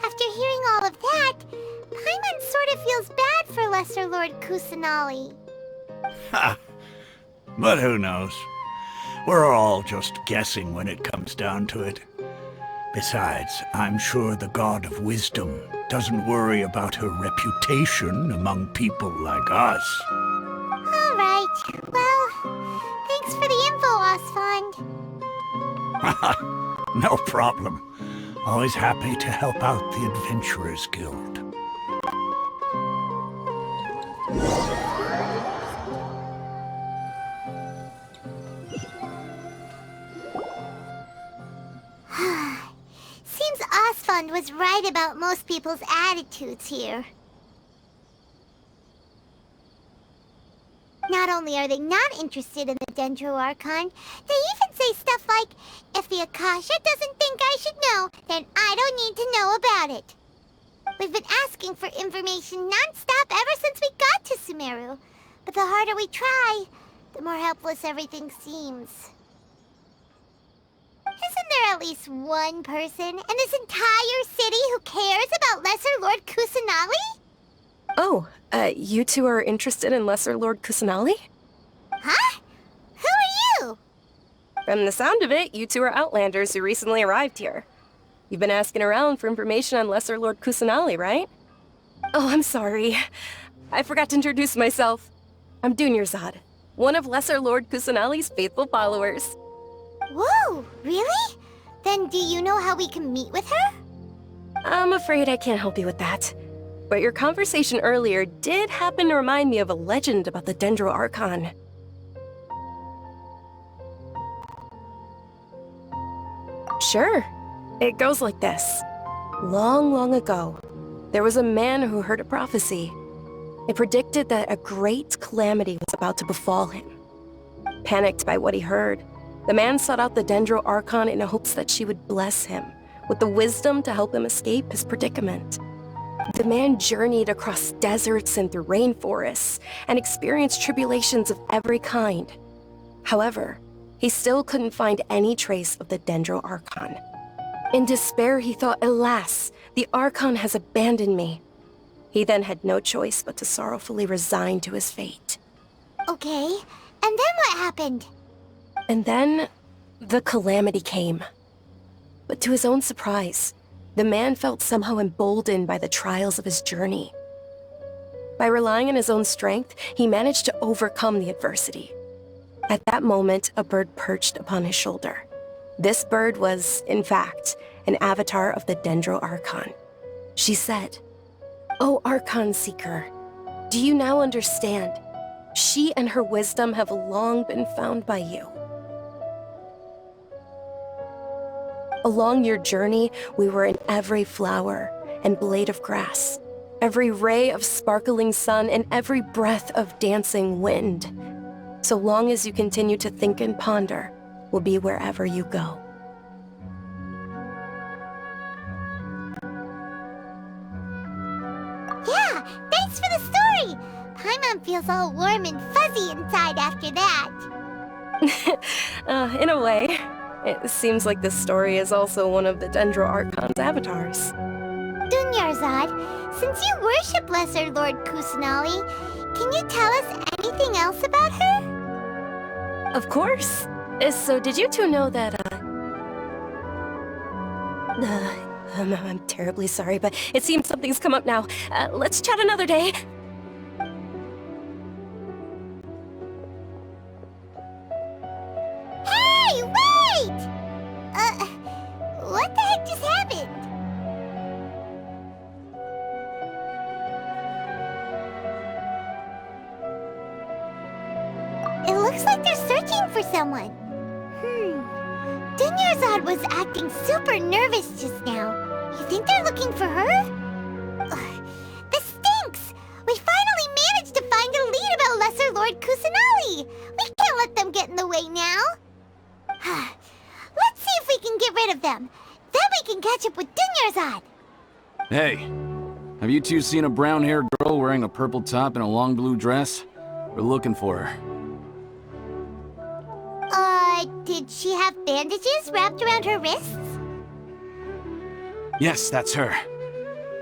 After hearing all of that, Paimon sort of feels bad for Lesser Lord Kusanali. Ha! But who knows? We're all just guessing when it comes down to it. Besides, I'm sure the God of Wisdom doesn't worry about her reputation among people like us. All right. Well, thanks for the info, Osfond. No problem. Always happy to help out the Adventurers Guild. Seems Osfond was right about most people's attitudes here. Not only are they not interested in the Dendro Archon, they even say stuff like, if the Akasha doesn't think I should know, then I don't need to know about it. We've been asking for information non-stop ever since we got to Sumeru. But the harder we try, the more helpless everything seems. Isn't there at least one person in this entire city who cares about Lesser Lord Kusanali? Oh, you two are interested in Lesser Lord Kusanali? Huh? Who are you? From the sound of it, you two are Outlanders who recently arrived here. You've been asking around for information on Lesser Lord Kusanali, right? Oh, I'm sorry. I forgot to introduce myself. I'm Dunyarzad, one of Lesser Lord Kusanali's faithful followers. Whoa, really? Then do you know how we can meet with her? I'm afraid I can't help you with that. But your conversation earlier did happen to remind me of a legend about the Dendro Archon. Sure. It goes like this. Long, long ago, there was a man who heard a prophecy. It predicted that a great calamity was about to befall him. Panicked by what he heard, the man sought out the Dendro Archon in hopes that she would bless him with the wisdom to help him escape his predicament. The man journeyed across deserts and through rainforests and experienced tribulations of every kind. However, he still couldn't find any trace of the Dendro Archon. In despair, he thought, alas, the Archon has abandoned me. He then had no choice but to sorrowfully resign to his fate. Okay, and then what happened? And then, the calamity came. But to his own surprise, the man felt somehow emboldened by the trials of his journey. By relying on his own strength, he managed to overcome the adversity. At that moment, a bird perched upon his shoulder. This bird was, in fact, an avatar of the Dendro Archon. She said, "O Archon Seeker, do you now understand? She and her wisdom have long been found by you. Along your journey, we were in every flower and blade of grass, every ray of sparkling sun, and every breath of dancing wind. So long as you continue to think and ponder, we'll be wherever you go." Yeah, thanks for the story! Paimon feels all warm and fuzzy inside after that. In a way. It seems like this story is also one of the Dendro Archon's avatars. Dunyarzad, since you worship Lesser Lord Kusanali, can you tell us anything else about her? Of course. So did you two know that, I'm terribly sorry, but it seems something's come up now. Let's chat another day. Hey, wait! What the heck just happened? It looks like they're searching for someone. Dunyarzad was acting super nervous just now. You think they're looking for her? Ugh, this stinks! We finally managed to find a lead about Lesser Lord Kusanali! We can't let them get in the way now! Let's see if we can get rid of them. Then we can catch up with Dunyarzad. Hey, have you two seen a brown-haired girl wearing a purple top and a long blue dress? We're looking for her. Did she have bandages wrapped around her wrists? Yes, that's her.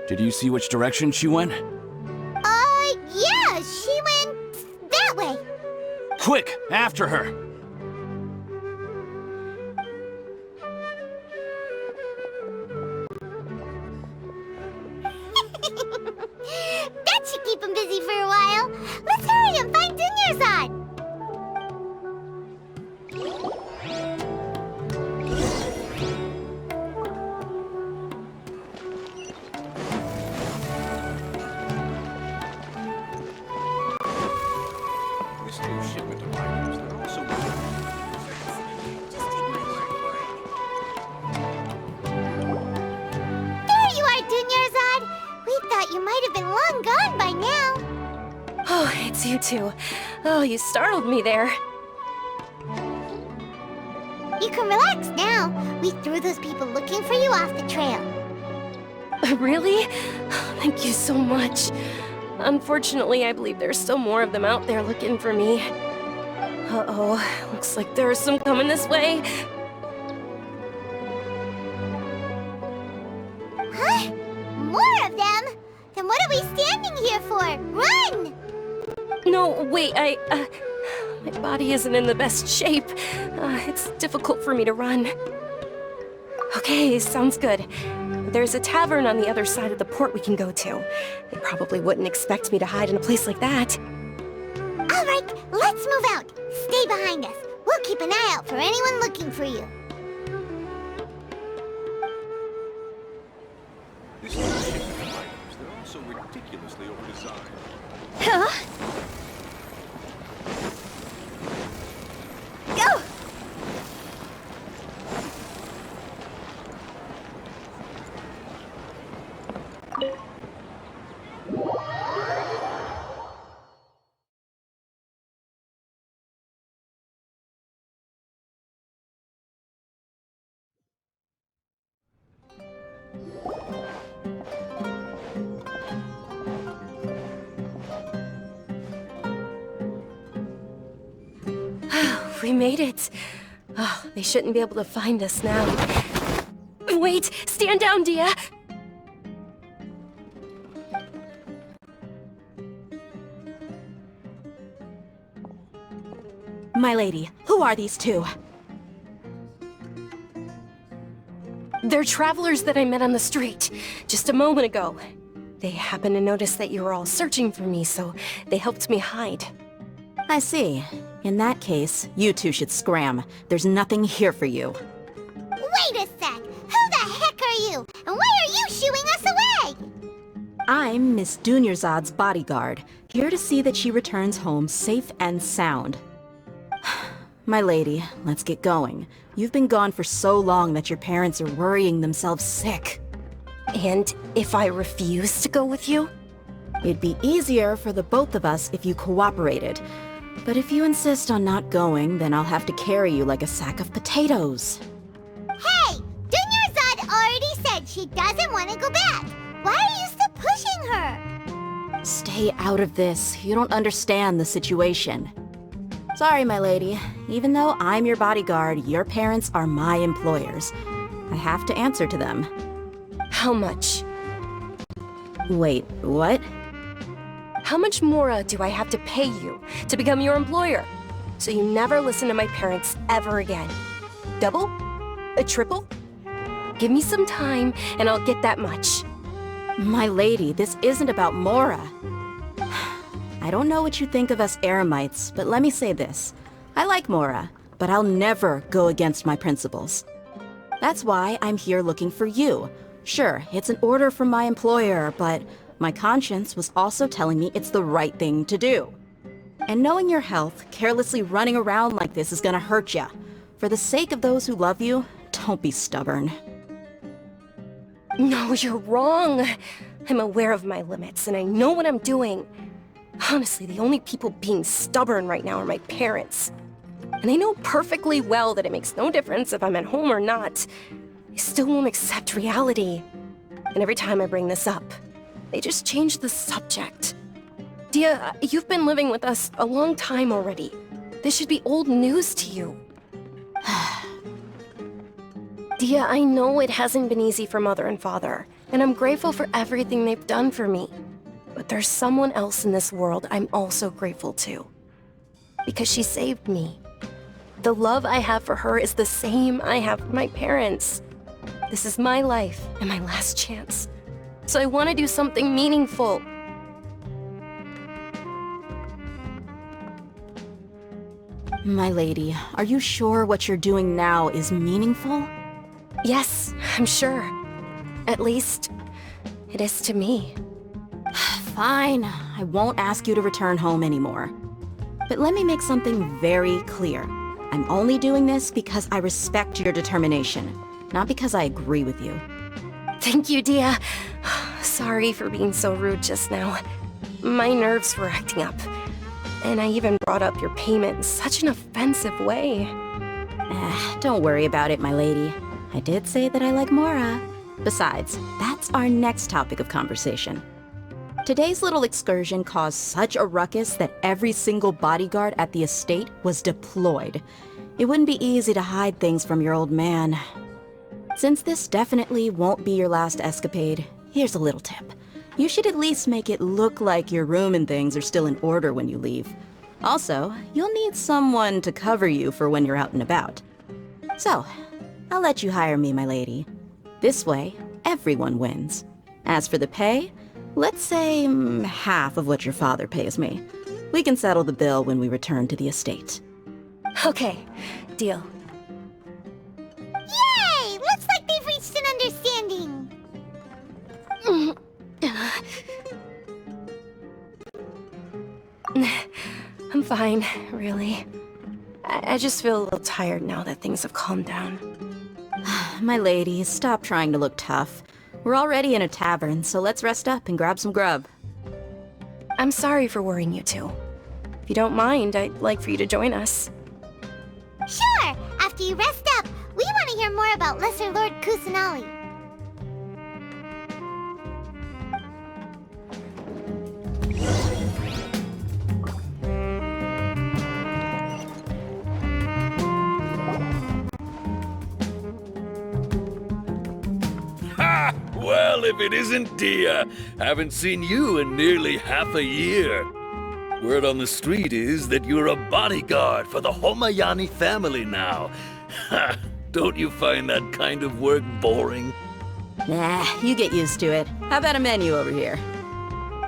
Did you see which direction she went? Yeah, she went that way. Quick, after her! That should keep him busy for a while. Let's hurry and find Dunyarzad. This new shipment of items, they're also... Just take my word for it. There you are, Dunyarzad. We thought you might have been long gone by now. Oh, it's you two. Oh, you startled me there. You can relax now. We threw those people looking for you off the trail. Really? Thank you so much. Unfortunately, I believe there's still more of them out there looking for me. Uh-oh, looks like there's some coming this way. Huh? More of them? Then what are we standing here for? Run! No, wait, my body isn't in the best shape. It's difficult for me to run. Okay, sounds good. There's a tavern on the other side of the port we can go to. They probably wouldn't expect me to hide in a place like that. All right, let's move out. Stay behind us. We'll keep an eye out for anyone looking for you. This new shipment of items, they're also ridiculously overdesigned. Huh? Go! We made it. Oh, they shouldn't be able to find us now. Wait! Stand down, Dia! My lady, who are these two? They're travelers that I met on the street, just a moment ago. They happened to notice that you were all searching for me, so they helped me hide. I see. In that case, you two should scram. There's nothing here for you. Wait a sec! Who the heck are you? And why are you shooing us away? I'm Miss Dunyarzad's bodyguard, here to see that she returns home safe and sound. My lady, let's get going. You've been gone for so long that your parents are worrying themselves sick. And if I refuse to go with you? It'd be easier for the both of us if you cooperated. But if you insist on not going, then I'll have to carry you like a sack of potatoes. Hey! Dunyarzad already said she doesn't want to go back. Why are you still pushing her? Stay out of this. You don't understand the situation. Sorry, my lady. Even though I'm your bodyguard, your parents are my employers. I have to answer to them. How much? Wait, what? How much more do I have to pay you to become your employer? So you never listen to my parents ever again. Double? A triple? Give me some time and I'll get that much. My lady, this isn't about Mora. I don't know what you think of us Eremites, but let me say this. I like Mora, but I'll never go against my principles. That's why I'm here looking for you. Sure, it's an order from my employer, but my conscience was also telling me it's the right thing to do. And knowing your health, carelessly running around like this is gonna hurt ya. For the sake of those who love you, don't be stubborn. No, you're wrong. I'm aware of my limits, and I know what I'm doing. Honestly, the only people being stubborn right now are my parents. And I know perfectly well that it makes no difference if I'm at home or not. I still won't accept reality. And every time I bring this up, they just change the subject. Dia, you've been living with us a long time already. This should be old news to you. Dia, I know it hasn't been easy for Mother and Father, and I'm grateful for everything they've done for me. But there's someone else in this world I'm also grateful to. Because she saved me. The love I have for her is the same I have for my parents. This is my life and my last chance. So I want to do something meaningful. My lady, are you sure what you're doing now is meaningful? Yes, I'm sure. At least, it is to me. Fine, I won't ask you to return home anymore. But let me make something very clear. I'm only doing this because I respect your determination, not because I agree with you. Thank you, Dia. Sorry for being so rude just now. My nerves were acting up. And I even brought up your payment in such an offensive way. Don't worry about it, my lady. I did say that I like Mora. Besides, that's our next topic of conversation. Today's little excursion caused such a ruckus that every single bodyguard at the estate was deployed. It wouldn't be easy to hide things from your old man. Since this definitely won't be your last escapade, here's a little tip. You should at least make it look like your room and things are still in order when you leave. Also, you'll need someone to cover you for when you're out and about. So, I'll let you hire me, my lady. This way, everyone wins. As for the pay, let's say half of what your father pays me. We can settle the bill when we return to the estate. Okay, deal. Yay! Looks like they've reached an understanding. I'm fine, really. I just feel a little tired now that things have calmed down. My lady, stop trying to look tough. We're already in a tavern, so let's rest up and grab some grub. I'm sorry for worrying you two. If you don't mind, I'd like for you to join us. Sure! After you rest up, we want to hear more about Lesser Lord Kusanali. Ha! Well, if it isn't Dia, haven't seen you in nearly half a year. Word on the street is that you're a bodyguard for the Homayani family now. Ha! Don't you find that kind of work boring? Nah, you get used to it. How about a menu over here?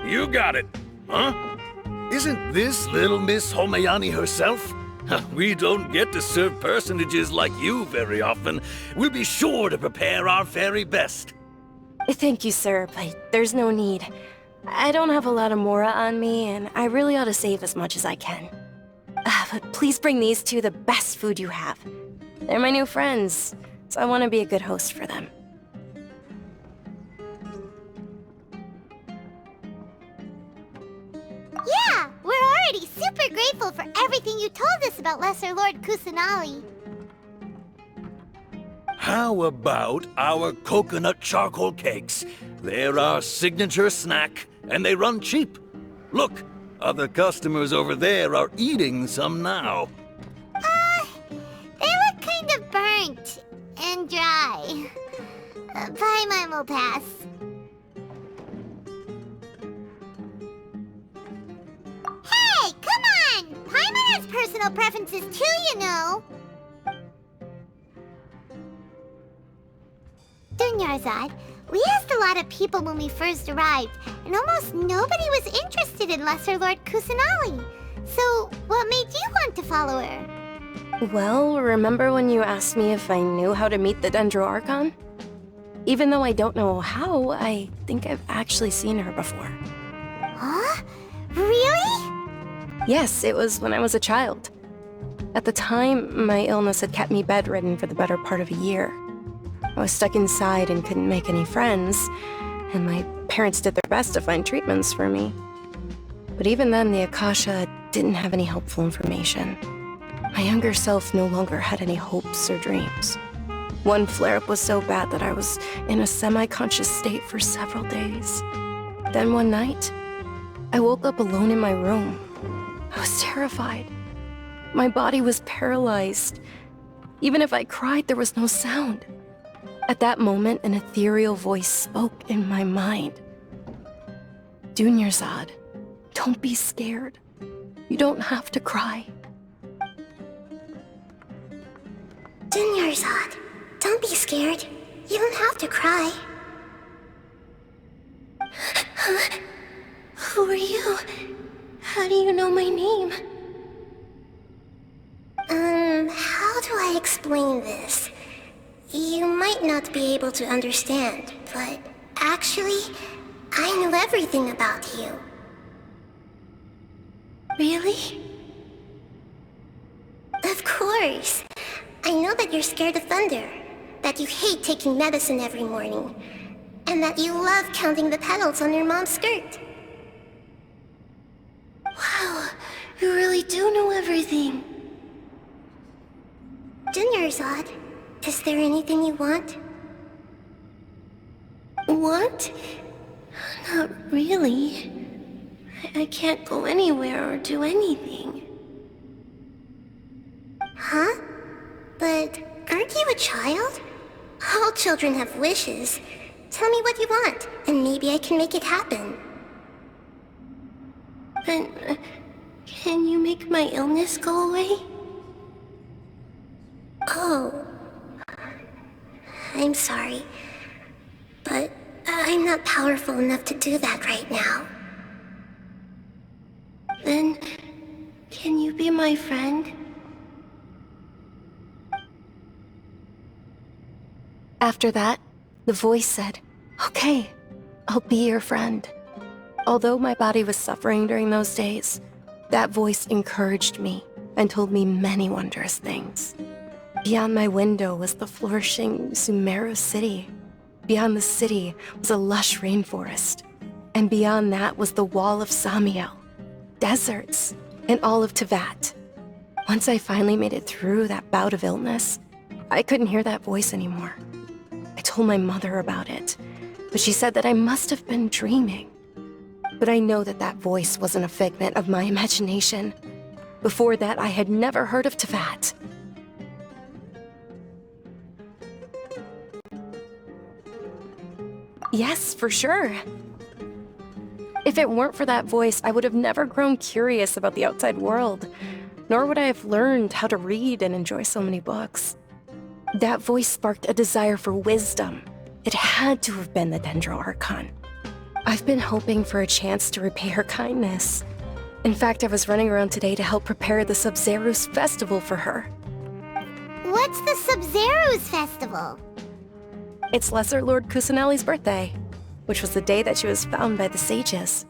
You got it, huh? Isn't this little Miss Homayani herself? We don't get to serve personages like you very often. We'll be sure to prepare our very best. Thank you, sir, but there's no need. I don't have a lot of Mora on me, and I really ought to save as much as I can. But please bring these two the best food you have. They're my new friends, so I want to be a good host for them. Yeah, we're already super grateful for everything you told us about Lesser Lord Kusanali. How about our coconut charcoal cakes? They're our signature snack, and they run cheap. Look, other customers over there are eating some now. They look kind of burnt and dry. Paimon will pass. Hey, come on! Paimon has personal preferences too, you know. Dunyarzad, we asked a lot of people when we first arrived, and almost nobody was interested in Lesser Lord Kusanali. So, what made you want to follow her? Well, remember when you asked me if I knew how to meet the Dendro Archon? Even though I don't know how, I think I've actually seen her before. Huh? Really? Yes, it was when I was a child. At the time, my illness had kept me bedridden for the better part of a year. I was stuck inside and couldn't make any friends, and my parents did their best to find treatments for me. But even then, the Akasha didn't have any helpful information. My younger self no longer had any hopes or dreams. One flare-up was so bad that I was in a semi-conscious state for several days. Then one night, I woke up alone in my room. I was terrified. My body was paralyzed. Even if I cried, there was no sound. At that moment, an ethereal voice spoke in my mind. Dunyarzad, don't be scared. You don't have to cry. Dunyarzad, don't be scared. You don't have to cry. Huh? Who are you? How do you know my name? How do I explain this? You might not be able to understand, but actually, I know everything about you. Really? Of course. I know that you're scared of thunder, that you hate taking medicine every morning, and that you love counting the petals on your mom's skirt. Wow, you really do know everything. Dunyarzad, is there anything you want? Want? Not really. I can't go anywhere or do anything. Huh? But aren't you a child? All children have wishes. Tell me what you want, and maybe I can make it happen. But, can you make my illness go away? Oh. I'm sorry. But I'm not powerful enough to do that right now. Then, can you be my friend? After that, the voice said, "Okay, I'll be your friend." Although my body was suffering during those days, that voice encouraged me and told me many wondrous things. Beyond my window was the flourishing Sumeru city. Beyond the city was a lush rainforest. And beyond that was the wall of Samiel, deserts, and all of Tevat. Once I finally made it through that bout of illness, I couldn't hear that voice anymore. I told my mother about it, but she said that I must have been dreaming. But I know that that voice wasn't a figment of my imagination. Before that, I had never heard of Tevat. Yes, for sure. If it weren't for that voice, I would have never grown curious about the outside world, nor would I have learned how to read and enjoy so many books. That voice sparked a desire for wisdom. It had to have been the Dendro Archon. I've been hoping for a chance to repay her kindness. In fact, I was running around today to help prepare the Sub-Zerus festival for her. What's the Sub-Zerus festival? It's Lesser Lord Kusanali's birthday, which was the day that she was found by the sages.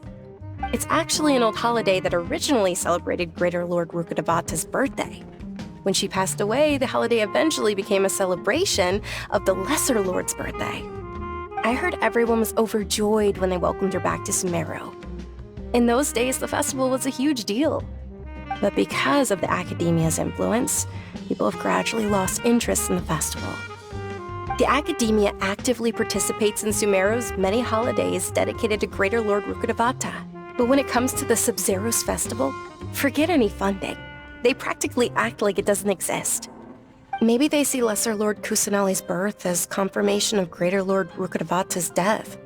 It's actually an old holiday that originally celebrated Greater Lord Rukkhadevata's birthday. When she passed away, the holiday eventually became a celebration of the Lesser Lord's birthday. I heard everyone was overjoyed when they welcomed her back to Sumeru. In those days, the festival was a huge deal. But because of the Academia's influence, people have gradually lost interest in the festival. The Academia actively participates in Sumeru's many holidays dedicated to Greater Lord Rukkhadevata. But when it comes to the Sub-Zerus festival, forget any funding. They practically act like it doesn't exist. Maybe they see Lesser Lord Kusanali's birth as confirmation of Greater Lord Rukkhadevata's death,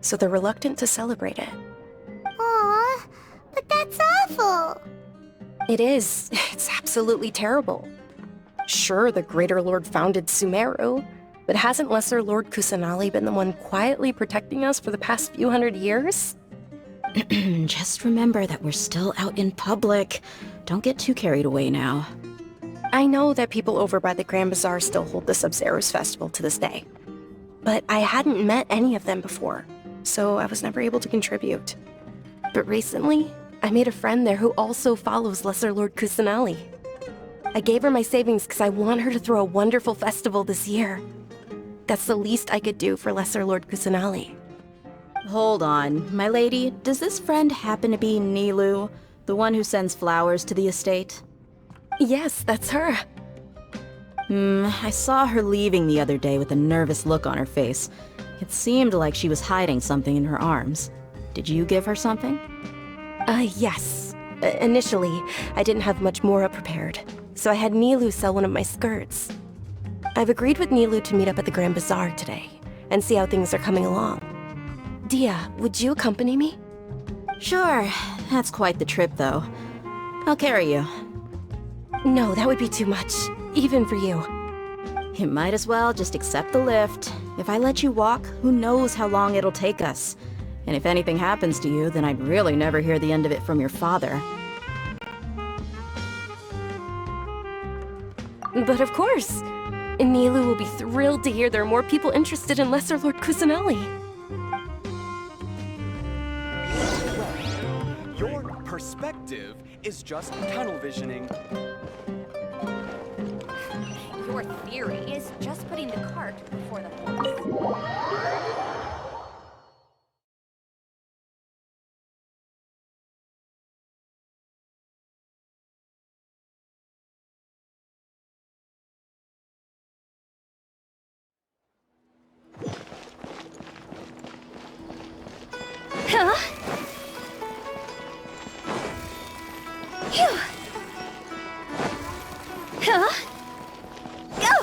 so they're reluctant to celebrate it. Aw, but that's awful. It is. It's absolutely terrible. Sure, the Greater Lord founded Sumeru, but hasn't Lesser Lord Kusanali been the one quietly protecting us for the past few hundred years? Just remember that we're still out in public. Don't get too carried away now. I know that people over by the Grand Bazaar still hold the Sub-Zerus festival to this day. But I hadn't met any of them before, so I was never able to contribute. But recently, I made a friend there who also follows Lesser Lord Kusanali. I gave her my savings because I want her to throw a wonderful festival this year. That's the least I could do for Lesser Lord Kusanali. Hold on, my lady. Does this friend happen to be Nilu, the one who sends flowers to the estate? Yes, that's her. I saw her leaving the other day with a nervous look on her face. It seemed like she was hiding something in her arms. Did you give her something? Yes. Initially, I didn't have much Mora prepared, so I had Nilu sell one of my skirts. I've agreed with Nilu to meet up at the Grand Bazaar today, and see how things are coming along. Dia, would you accompany me? Sure. That's quite the trip, though. I'll carry you. No, that would be too much, even for you. You might as well just accept the lift. If I let you walk, who knows how long it'll take us. And if anything happens to you, then I'd really never hear the end of it from your father. But of course! Nilu will be thrilled to hear there are more people interested in Lesser Lord Kusanali. Your perspective is just tunnel visioning. Your theory is just putting the cart before the horse. Huh? Phew. Huh? Go!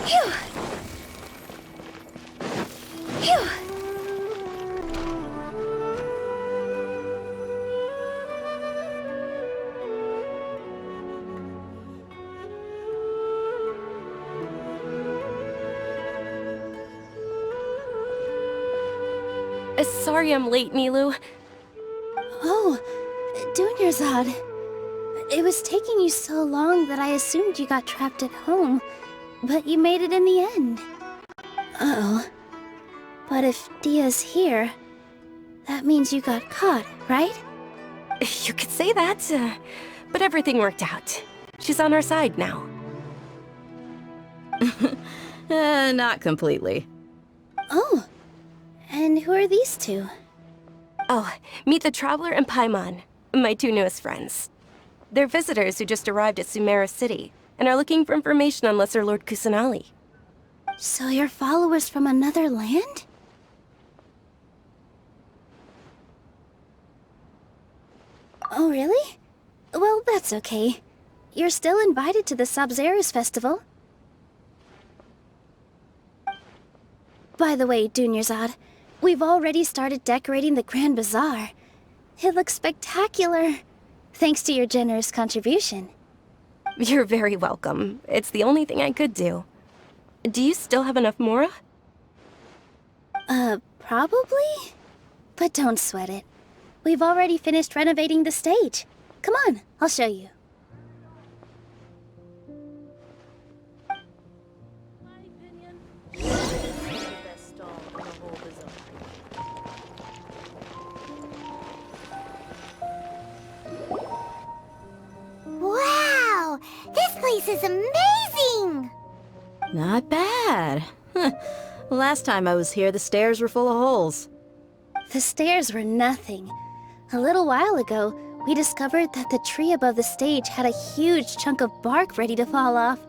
Phew. Phew. Sorry I'm late, Nilu. Oh, Dunyarzad. It was taking you so long that I assumed you got trapped at home, but you made it in the end. Uh-oh. But if Dia's here, that means you got caught, right? You could say that, but everything worked out. She's on our side now. Not completely. Oh. And who are these two? Oh, meet the Traveler and Paimon, my two newest friends. They're visitors who just arrived at Sumeru City and are looking for information on Lesser Lord Kusanali. So you're followers from another land? Oh, really? Well, that's okay. You're still invited to the Sabzeruz festival. By the way, Dunyarzad, we've already started decorating the Grand Bazaar. It looks spectacular, thanks to your generous contribution. You're very welcome. It's the only thing I could do. Do you still have enough Mora? Probably? But don't sweat it. We've already finished renovating the stage. Come on, I'll show you. Wow! This place is amazing! Not bad. Last time I was here, the stairs were full of holes. The stairs were nothing. A little while ago, we discovered that the tree above the stage had a huge chunk of bark ready to fall off.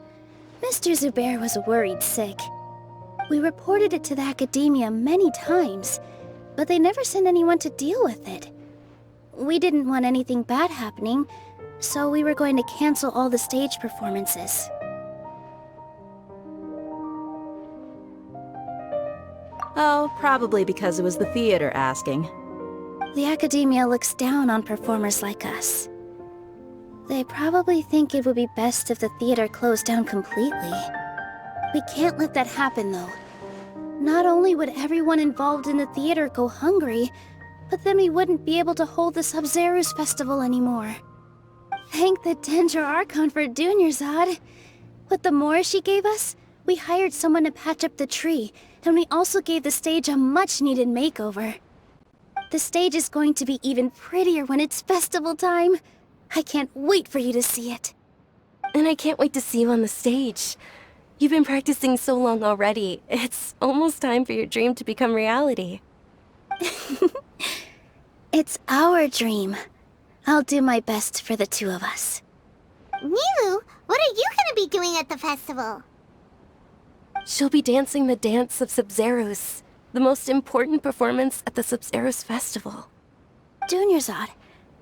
Mr. Zubair was worried sick. We reported it to the academia many times, but they never sent anyone to deal with it. We didn't want anything bad happening, so we were going to cancel all the stage performances. Oh, probably because it was the theater asking. The academia looks down on performers like us. They probably think it would be best if the theater closed down completely. We can't let that happen, though. Not only would everyone involved in the theater go hungry, but then we wouldn't be able to hold the Sabzeruz festival anymore. Thank the Dendra Archon for Dunyarzad. With the Mora she gave us, we hired someone to patch up the tree, and we also gave the stage a much-needed makeover. The stage is going to be even prettier when it's festival time. I can't wait for you to see it. And I can't wait to see you on the stage. You've been practicing so long already. It's almost time for your dream to become reality. It's our dream. I'll do my best for the two of us. Nilu, what are you gonna be doing at the festival? She'll be dancing the dance of Sub-Zeros, the most important performance at the Sub-Zeros festival. Dunyarzad,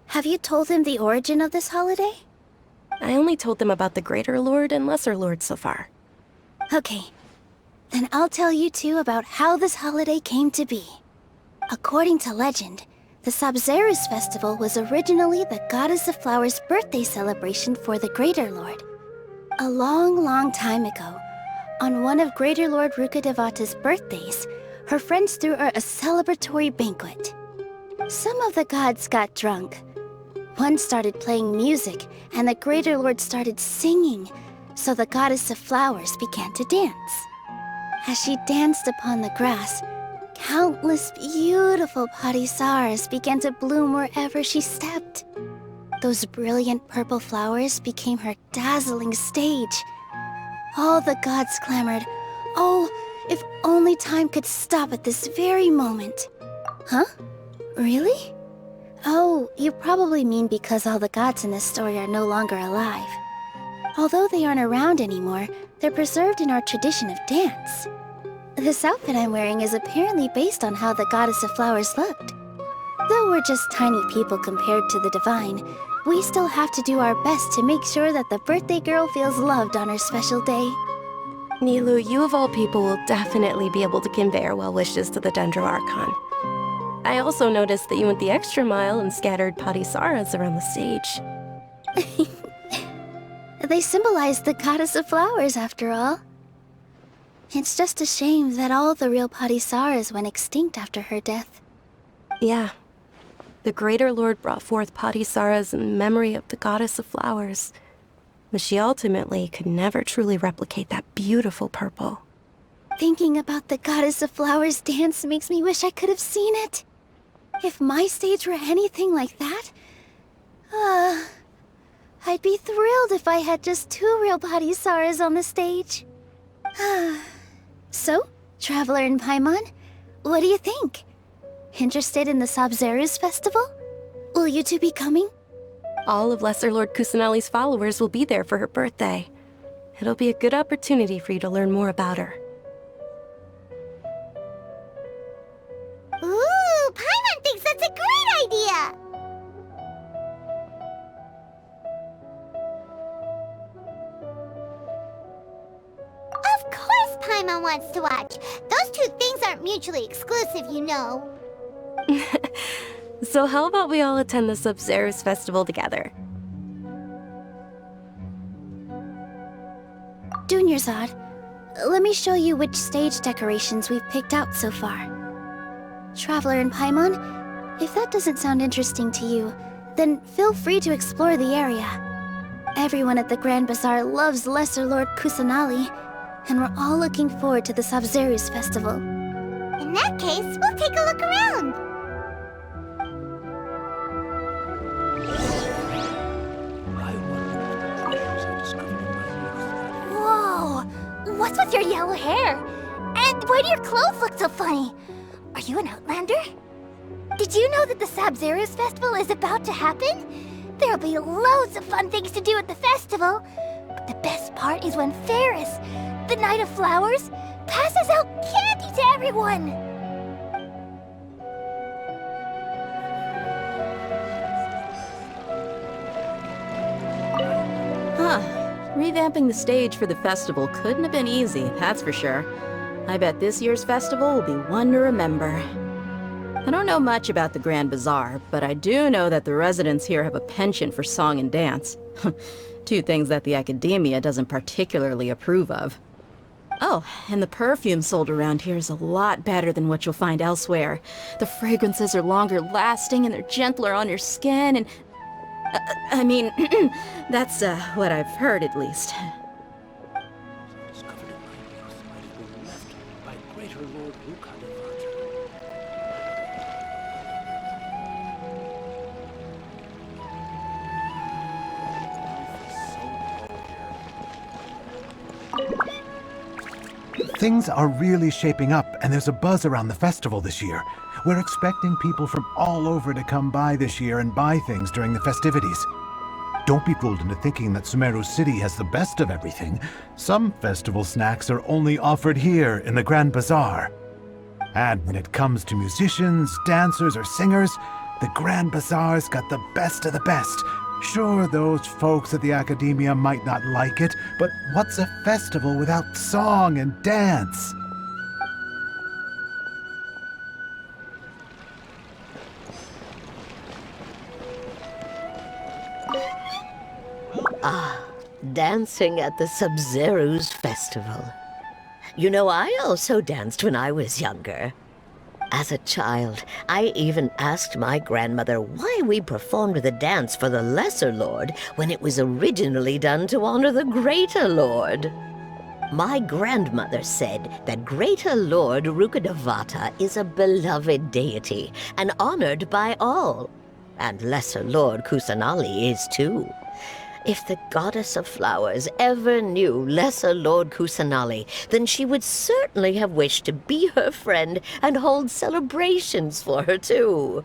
have you told him the origin of this holiday? I only told them about the Greater Lord and Lesser Lord so far. Okay. Then I'll tell you two about how this holiday came to be. According to legend, the Sub-Zeros festival was originally the Goddess of Flowers' birthday celebration for the Greater Lord. A long, long time ago, on one of Greater Lord Rukkhadevata's birthdays, her friends threw her a celebratory banquet. Some of the gods got drunk. One started playing music, and the Greater Lord started singing, so the Goddess of Flowers began to dance. As she danced upon the grass, countless beautiful parisaras began to bloom wherever she stepped. Those brilliant purple flowers became her dazzling stage. All the gods clamored, "Oh, if only time could stop at this very moment." Huh? Really? Oh, you probably mean because all the gods in this story are no longer alive. Although they aren't around anymore, they're preserved in our tradition of dance. This outfit I'm wearing is apparently based on how the Goddess of Flowers looked. Though we're just tiny people compared to the divine, we still have to do our best to make sure that the birthday girl feels loved on her special day. Nilu, you of all people will definitely be able to convey our well wishes to the Dendro Archon. I also noticed that you went the extra mile and scattered parisaras around the stage. They symbolize the Goddess of Flowers, after all. It's just a shame that all the real parisaras went extinct after her death. Yeah. The Greater Lord brought forth parisaras in memory of the Goddess of Flowers, but she ultimately could never truly replicate that beautiful purple. Thinking about the Goddess of Flowers dance makes me wish I could have seen it. If my stage were anything like that, I'd be thrilled if I had just two real parisaras on the stage. So, Traveler and Paimon, what do you think? Interested in the Sub-Zeros festival? Will you two be coming? All of Lesser Lord Kusanali's followers will be there for her birthday. It'll be a good opportunity for you to learn more about her. Ooh, Paimon thinks that's a great idea! Of course Paimon wants to watch! Those two things aren't mutually exclusive, you know. So how about we all attend the Sub-Zeros festival together? Dunyarzad, let me show you which stage decorations we've picked out so far. Traveler and Paimon, if that doesn't sound interesting to you, then feel free to explore the area. Everyone at the Grand Bazaar loves Lesser Lord Kusanali, and we're all looking forward to the Sub-Zeros festival. In that case, we'll take a look around. Whoa! What's with your yellow hair? And why do your clothes look so funny? Are you an Outlander? Did you know that the Sub-Zeros festival is about to happen? There'll be loads of fun things to do at the festival. But the best part is when Ferris, the Knight of Flowers, passes out candy to everyone! Huh. Revamping the stage for the festival couldn't have been easy, that's for sure. I bet this year's festival will be one to remember. I don't know much about the Grand Bazaar, but I do know that the residents here have a penchant for song and dance. Two things that the Academia doesn't particularly approve of. Oh, and the perfume sold around here is a lot better than what you'll find elsewhere. The fragrances are longer lasting and they're gentler on your skin and... I mean, that's what I've heard at least. Things are really shaping up, and there's a buzz around the festival this year. We're expecting people from all over to come by this year and buy things during the festivities. Don't be fooled into thinking that Sumeru City has the best of everything. Some festival snacks are only offered here in the Grand Bazaar. And when it comes to musicians, dancers, or singers, the Grand Bazaar's got the best of the best. Sure, those folks at the Academia might not like it, but what's a festival without song and dance? Ah, dancing at the Sub-Zero's festival. You know, I also danced when I was younger. As a child, I even asked my grandmother why we performed the dance for the Lesser Lord when it was originally done to honor the Greater Lord. My grandmother said that Greater Lord Rukkhadevata is a beloved deity and honored by all. And Lesser Lord Kusanali is too. If the goddess of flowers ever knew Lesser Lord Kusanali, then she would certainly have wished to be her friend and hold celebrations for her too.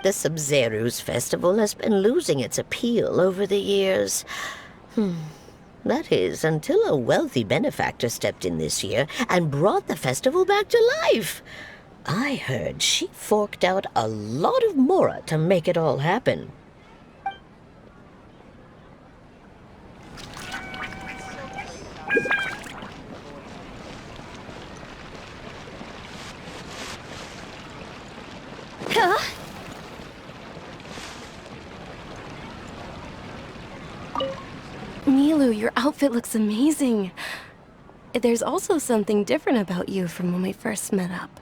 The Sub-Zero's festival has been losing its appeal over the years. That is, until a wealthy benefactor stepped in this year and brought the festival back to life. I heard she forked out a lot of mora to make it all happen. Huh? Milu, your outfit looks amazing. There's also something different about you from when we first met up.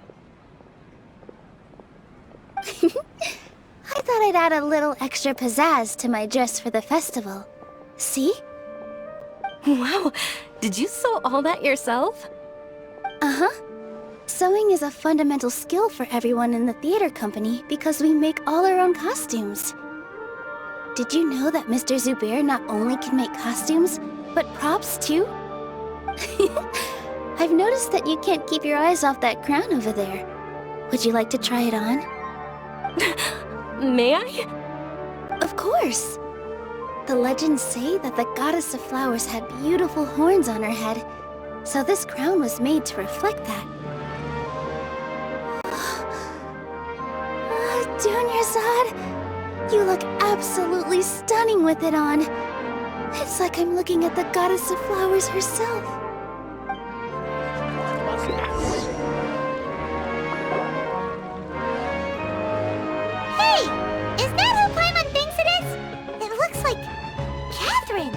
I thought I'd add a little extra pizzazz to my dress for the festival. See? Wow, did you sew all that yourself? Uh-huh. Sewing is a fundamental skill for everyone in the theater company because we make all our own costumes. Did you know that Mr. Zubair not only can make costumes, but props too? I've noticed that you can't keep your eyes off that crown over there. Would you like to try it on? May I? Of course! The legends say that the goddess of flowers had beautiful horns on her head, so this crown was made to reflect that. Dunyarzad, you look absolutely stunning with it on. It's like I'm looking at the goddess of flowers herself. Hey! Is that who Paimon thinks it is? It looks like Catherine.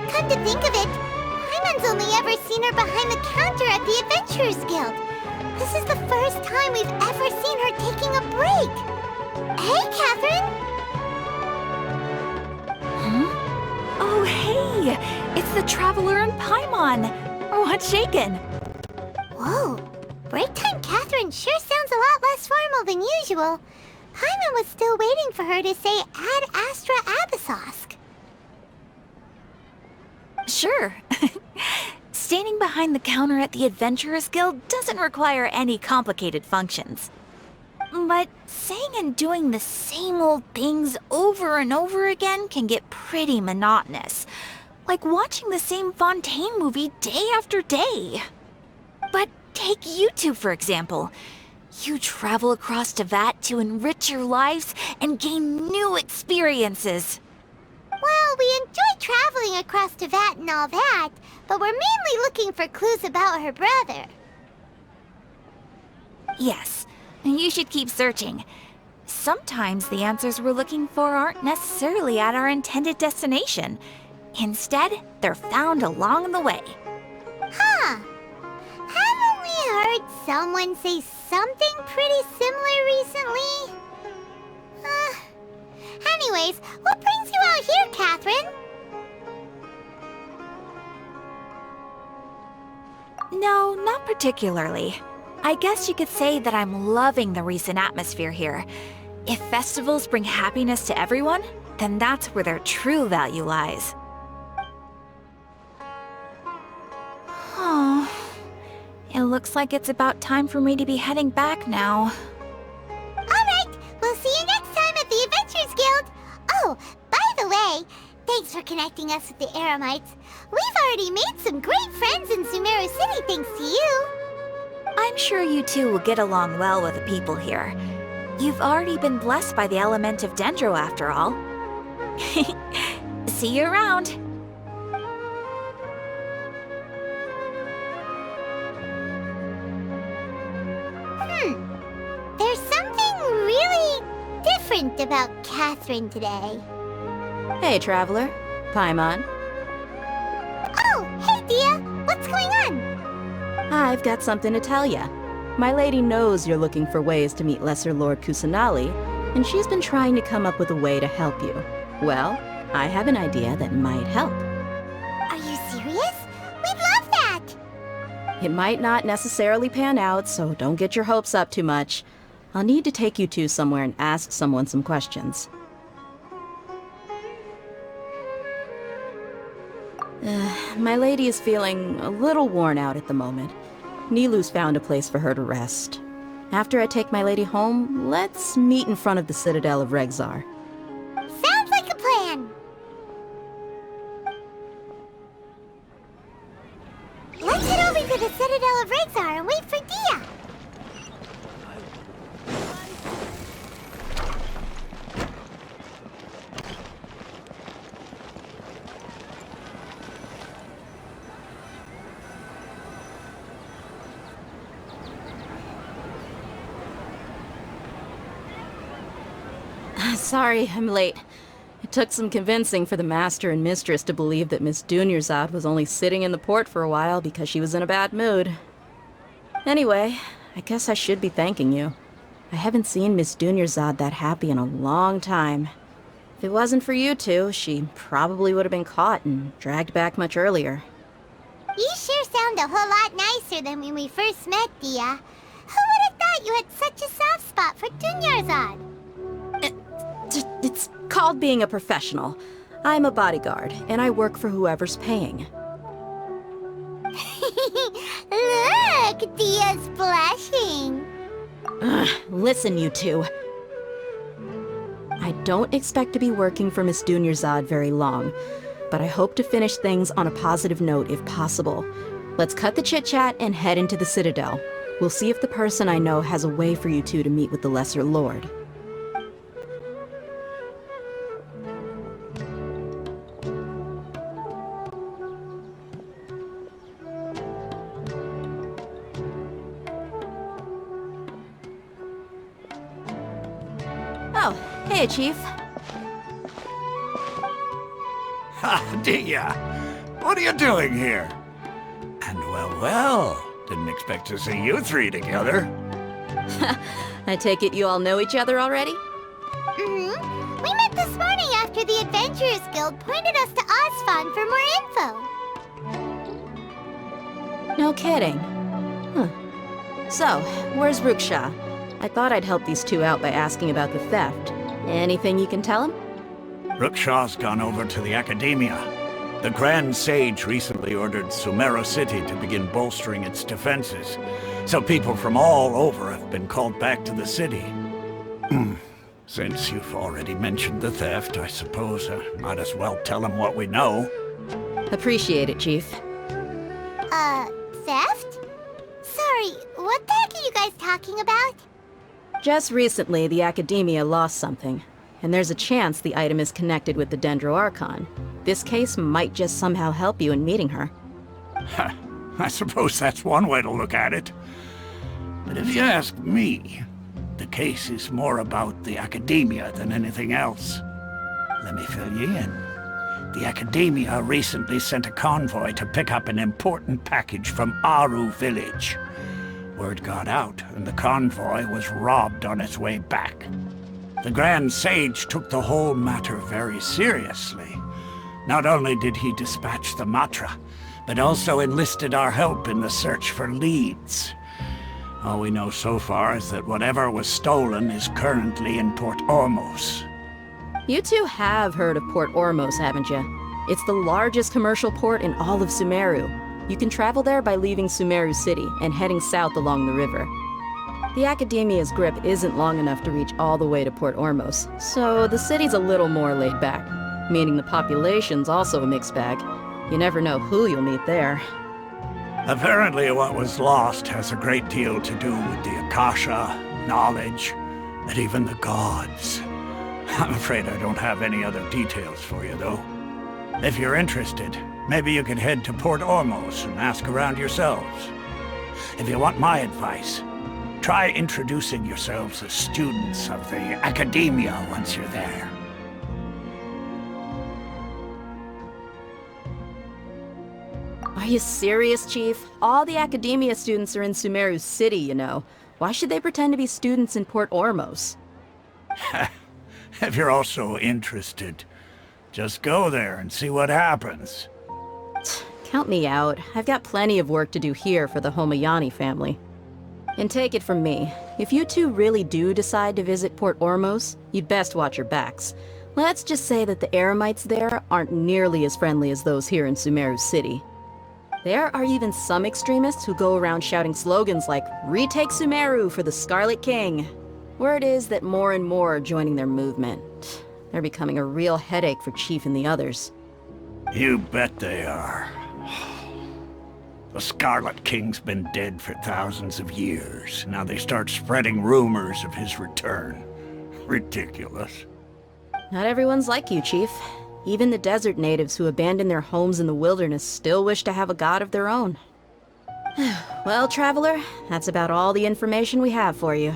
Come to think of it, Paimon's only ever seen her behind the counter at the Adventurers Guild. This is the first time we've ever seen her taking a break. Hey, Catherine! Oh, hey! It's the Traveler and Paimon! What's shaken? Whoa, break time Catherine sure sounds a lot less formal than usual. Paimon was still waiting for her to say Ad Astra Abyssosk. Sure. Standing behind the counter at the Adventurers Guild doesn't require any complicated functions. But saying and doing the same old things over and over again can get pretty monotonous. Like watching the same Fontaine movie day after day. But take you two, for example. You travel across Tevat to enrich your lives and gain new experiences. Well, we enjoy traveling across Tevat and all that, but we're mainly looking for clues about her brother. Yes, you should keep searching. Sometimes the answers we're looking for aren't necessarily at our intended destination. Instead, they're found along the way. Huh. Haven't we heard someone say something pretty similar recently? Anyways, what brings you out here, Catherine? No, not particularly. I guess you could say that I'm loving the recent atmosphere here. If festivals bring happiness to everyone, then that's where their true value lies. Oh, it looks like it's about time for me to be heading back now. Alright, we'll see you next time at the Adventurers Guild. Oh, by the way, thanks for connecting us with the Eremites. We've already made some great friends in Sumeru City thanks to you. I'm sure you two will get along well with the people here. You've already been blessed by the element of Dendro after all. See you around. There's something really different about Catherine today. Hey, Traveler. Paimon. Oh, hey, Dia. What's going on? I've got something to tell ya. My lady knows you're looking for ways to meet Lesser Lord Kusanali, and she's been trying to come up with a way to help you. Well, I have an idea that might help. Are you serious? We'd love that! It might not necessarily pan out, so don't get your hopes up too much. I'll need to take you two somewhere and ask someone some questions. My lady is feeling a little worn out at the moment. Nilu's found a place for her to rest. After I take my lady home, let's meet in front of the Citadel of Regzar. Sounds like a plan! Let's head over to the Citadel of Regzar and wait for Dia! Sorry, I'm late. It took some convincing for the Master and Mistress to believe that Miss Dunyarzad was only sitting in the port for a while because she was in a bad mood. Anyway, I guess I should be thanking you. I haven't seen Miss Dunyarzad that happy in a long time. If it wasn't for you two, she probably would have been caught and dragged back much earlier. You sure sound a whole lot nicer than when we first met, Dia. Who would have thought you had such a soft spot for Dunyarzad? It's called being a professional. I'm a bodyguard, and I work for whoever's paying. Look, Dia's blushing. Listen, you two. I don't expect to be working for Miss Dunyarzad very long, but I hope to finish things on a positive note if possible. Let's cut the chit-chat and head into the Citadel. We'll see if the person I know has a way for you two to meet with the Lesser Lord. Oh, hey, Chief. Ha, Dia! What are you doing here? And well, didn't expect to see you three together. I take it you all know each other already? Mm-hmm. We met this morning after the Adventurers Guild pointed us to Osfon for more info. No kidding. Huh. So, where's Ruksha? I thought I'd help these two out by asking about the theft. Anything you can tell him? Ruksha's gone over to the Academia. The Grand Sage recently ordered Sumeru City to begin bolstering its defenses, so people from all over have been called back to the city. Since you've already mentioned the theft, I suppose I might as well tell them what we know. Appreciate it, Chief. Theft? Sorry, what the heck are you guys talking about? Just recently, the Academia lost something, and there's a chance the item is connected with the Dendro Archon. This case might just somehow help you in meeting her. I suppose that's one way to look at it. But if you ask me, the case is more about the Academia than anything else. Let me fill you in. The Academia recently sent a convoy to pick up an important package from Aru village. Word got out, and the convoy was robbed on its way back. The Grand Sage took the whole matter very seriously. Not only did he dispatch the Matra, but also enlisted our help in the search for leads. All we know so far is that whatever was stolen is currently in Port Ormos. You two have heard of Port Ormos, haven't you? It's the largest commercial port in all of Sumeru. You can travel there by leaving Sumeru City and heading south along the river. The Academia's grip isn't long enough to reach all the way to Port Ormos, so the city's a little more laid back, meaning the population's also a mixed bag. You never know who you'll meet there. Apparently what was lost has a great deal to do with the Akasha, knowledge, and even the gods. I'm afraid I don't have any other details for you, though. If you're interested, maybe you could head to Port Ormos and ask around yourselves. If you want my advice, try introducing yourselves as students of the Academia once you're there. Are you serious, Chief? All the Academia students are in Sumeru City, you know. Why should they pretend to be students in Port Ormos? If you're also interested, just go there and see what happens. Count me out. I've got plenty of work to do here for the Homayani family. And take it from me, if you two really do decide to visit Port Ormos, you'd best watch your backs. Let's just say that the Eremites there aren't nearly as friendly as those here in Sumeru City. There are even some extremists who go around shouting slogans like, "Retake Sumeru for the Scarlet King." Word is that more and more are joining their movement. They're becoming a real headache for Chief and the others. You bet they are. The Scarlet King's been dead for thousands of years. Now they start spreading rumors of his return. Ridiculous. Not everyone's like you, Chief. Even the desert natives who abandoned their homes in the wilderness still wish to have a god of their own. Well, Traveler, that's about all the information we have for you.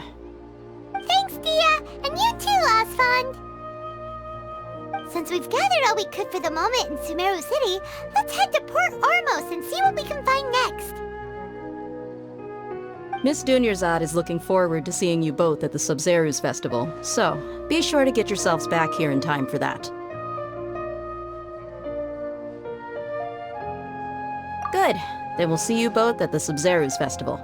Thanks, Dia! And you too, Osfond! Since we've gathered all we could for the moment in Sumeru City, let's head to Port Ormos and see what we can find next. Miss Dunyarzad is looking forward to seeing you both at the Sub-Zerus Festival, so be sure to get yourselves back here in time for that. Good. Then we'll see you both at the Sub-Zerus Festival.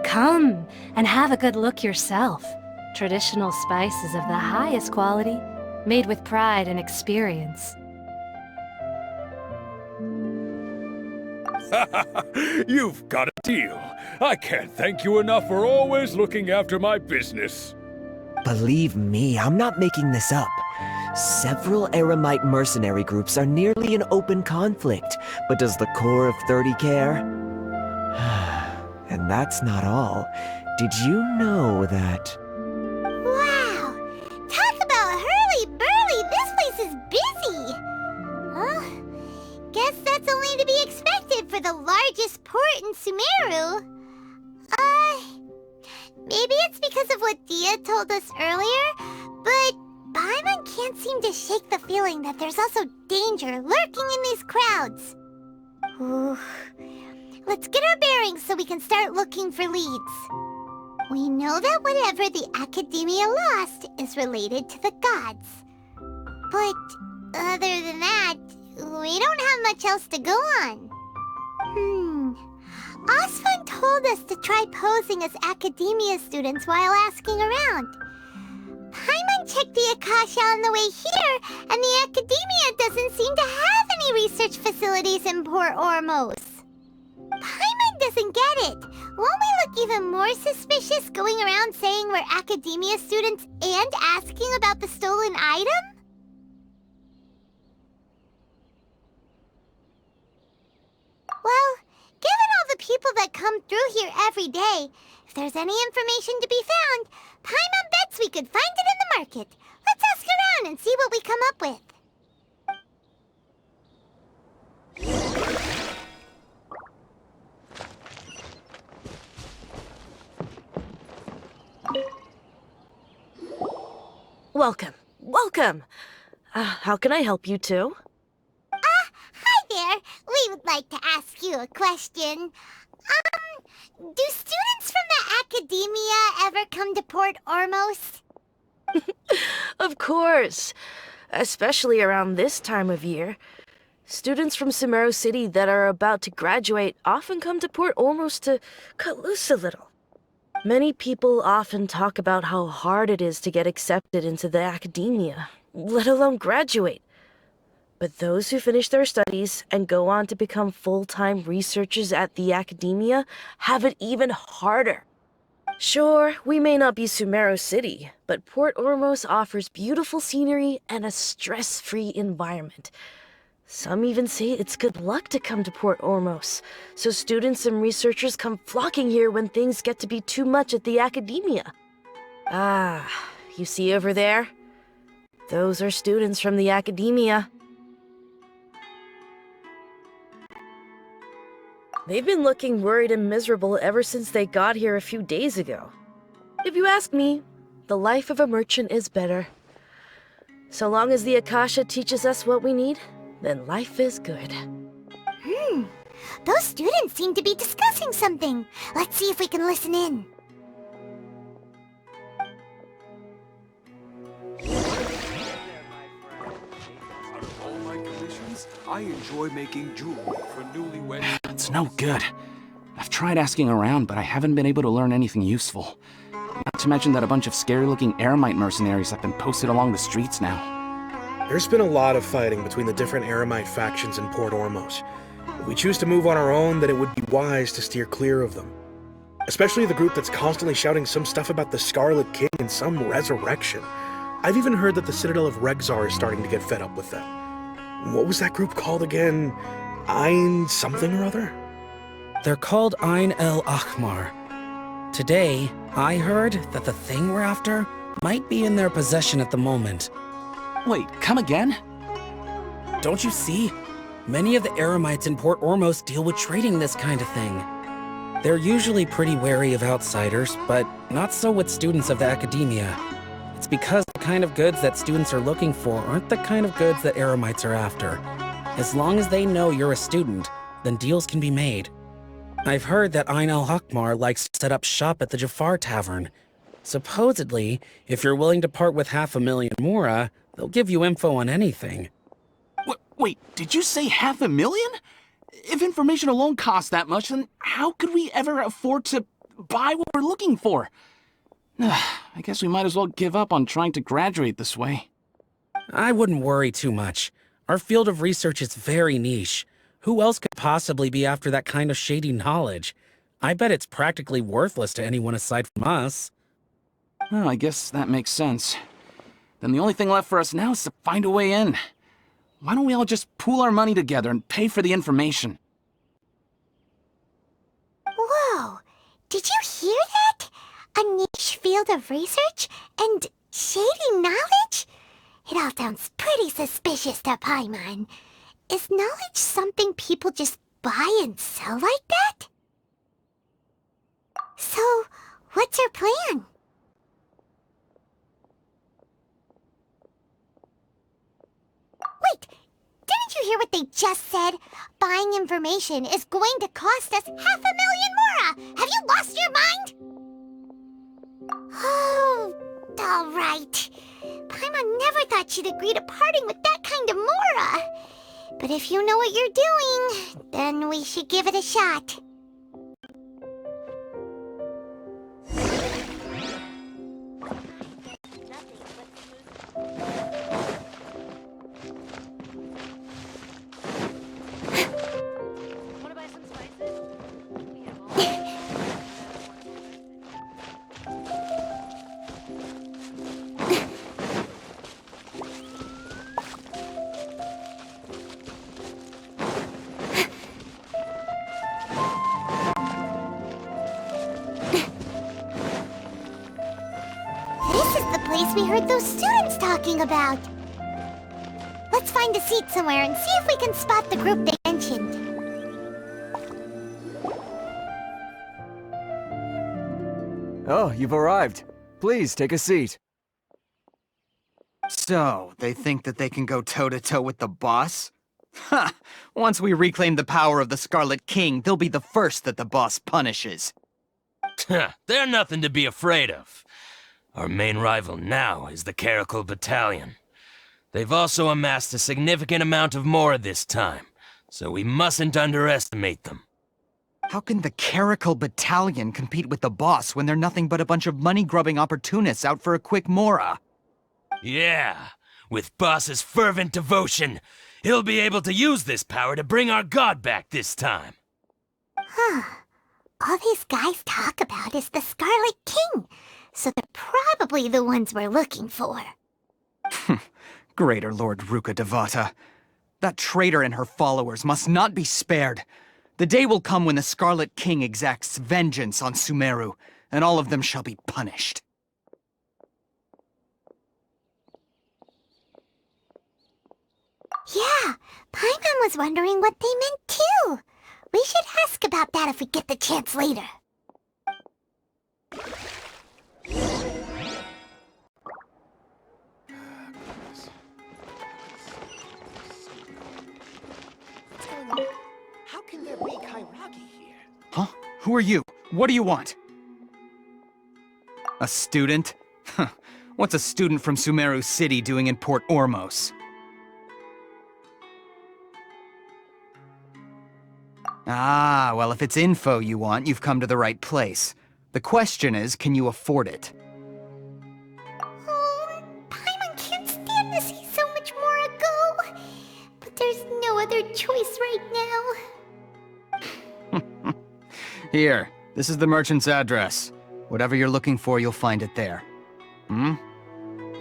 Come and have a good look yourself. Traditional spices of the highest quality, made with pride and experience. You've got a deal. I can't thank you enough for always looking after my business. Believe me, I'm not making this up. Several Eremite mercenary groups are nearly in open conflict, but does the core of 30 care? And that's not all. Did you know that... Wow! Talk about hurly-burly! This place is busy! Guess that's only to be expected for the largest port in Sumeru. Maybe it's because of what Dia told us earlier, but Paimon can't seem to shake the feeling that there's also danger lurking in these crowds. Ooh. Let's get our bearings so we can start looking for leads. We know that whatever the Academia lost is related to the gods. But other than that, we don't have much else to go on. Osfund told us to try posing as Academia students while asking around. Paimon checked the Akasha on the way here, and the Academia doesn't seem to have any research facilities in Port Ormos. Paimon doesn't get it. Won't we look even more suspicious going around saying we're Academia students and asking about the stolen item? Well, given all the people that come through here every day, if there's any information to be found, Paimon bets we could find it in the market. Let's ask around and see what we come up with. Welcome. Welcome. How can I help you two? Hi there. We would like to ask you a question. Do students from the Academia ever come to Port Ormos? Of course. Especially around this time of year. Students from Sumeru City that are about to graduate often come to Port Ormos to cut loose a little. Many people often talk about how hard it is to get accepted into the Academia, let alone graduate. But those who finish their studies and go on to become full-time researchers at the Academia have it even harder. Sure, we may not be Sumeru City, but Port Ormos offers beautiful scenery and a stress-free environment. Some even say it's good luck to come to Port Ormos, so students and researchers come flocking here when things get to be too much at the Academia. Ah, you see over there? Those are students from the Academia. They've been looking worried and miserable ever since they got here a few days ago. If you ask me, the life of a merchant is better. So long as the Akasha teaches us what we need, then life is good. Those students seem to be discussing something. Let's see if we can listen in. I enjoy making jewelry for newlyweds. It's no good. I've tried asking around, but I haven't been able to learn anything useful. Not to mention that a bunch of scary-looking Eremite mercenaries have been posted along the streets now. There's been a lot of fighting between the different Eremite factions in Port Ormos. If we choose to move on our own, then it would be wise to steer clear of them. Especially the group that's constantly shouting some stuff about the Scarlet King and some resurrection. I've even heard that the Citadel of Regzar is starting to get fed up with them. What was that group called again? Ein something or other? They're called Ein El Ahmar. Today, I heard that the thing we're after might be in their possession at the moment. Wait, come again? Don't you see? Many of the Eremites in Port Ormos deal with trading this kind of thing. They're usually pretty wary of outsiders, but not so with students of the Academia. It's because the kind of goods that students are looking for aren't the kind of goods that Eremites are after. As long as they know you're a student, then deals can be made. I've heard that Ein El Hakmar likes to set up shop at the Jafar Tavern. Supposedly, if you're willing to part with 500,000 Mora, they'll give you info on anything. Wait, did you say 500,000? If information alone costs that much, then how could we ever afford to buy what we're looking for? I guess we might as well give up on trying to graduate this way. I wouldn't worry too much. Our field of research is very niche. Who else could possibly be after that kind of shady knowledge? I bet it's practically worthless to anyone aside from us. Well, I guess that makes sense. Then the only thing left for us now is to find a way in. Why don't we all just pool our money together and pay for the information? Whoa! Did you hear that? A niche field of research and shady knowledge? It all sounds pretty suspicious to Paimon. Is knowledge something people just buy and sell like that? So, what's your plan? Wait, didn't you hear what they just said? Buying information is going to cost us 500,000 Mora! Have you lost your mind? Oh, all right. Paimon never thought she'd agree to parting with that kind of Mora. But if you know what you're doing, then we should give it a shot. We heard those students talking about. Let's find a seat somewhere and see if we can spot the group they mentioned. Oh, you've arrived. Please take a seat. So, they think that they can go toe-to-toe with the boss? Ha! Once we reclaim the power of the Scarlet King, they'll be the first that the boss punishes. They're nothing to be afraid of. Our main rival now is the Caracal Battalion. They've also amassed a significant amount of Mora this time, so we mustn't underestimate them. How can the Caracal Battalion compete with the boss when they're nothing but a bunch of money-grubbing opportunists out for a quick Mora? Yeah, with Boss's fervent devotion, he'll be able to use this power to bring our god back this time. Huh. All these guys talk about is the Scarlet King, so they're probably the ones we're looking for. Greater Lord Ruka Devata. That traitor and her followers must not be spared. The day will come when the Scarlet King exacts vengeance on Sumeru, and all of them shall be punished. Yeah, Paimon was wondering what they meant too. We should ask about that if we get the chance later. How can there be Kairagi here? Huh? Who are you? What do you want? A student? What's a student from Sumeru City doing in Port Ormos? Ah, well, if it's info you want, you've come to the right place. The question is, can you afford it? Oh, Paimon can't stand to see so much more go. But there's no other choice right now. Here, this is the merchant's address. Whatever you're looking for, you'll find it there. Hmm?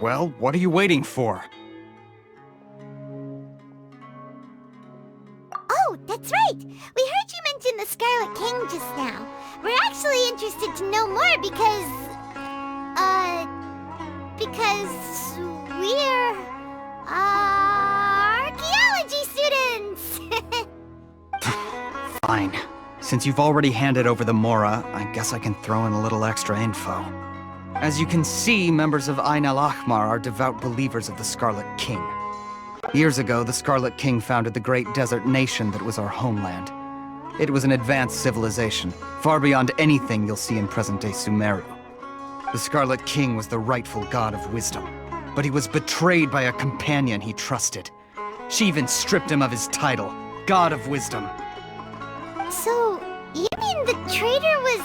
Well, what are you waiting for? Oh, that's right! We heard you mention the Scarlet King just now. We're actually interested to know more because we're, archaeology students! Fine. Since you've already handed over the Mora, I guess I can throw in a little extra info. As you can see, members of Ain al-Ahmar are devout believers of the Scarlet King. Years ago, the Scarlet King founded the great desert nation that was our homeland. It was an advanced civilization, far beyond anything you'll see in present-day Sumeru. The Scarlet King was the rightful god of wisdom, but he was betrayed by a companion he trusted. She even stripped him of his title, God of Wisdom. So, you mean the traitor was...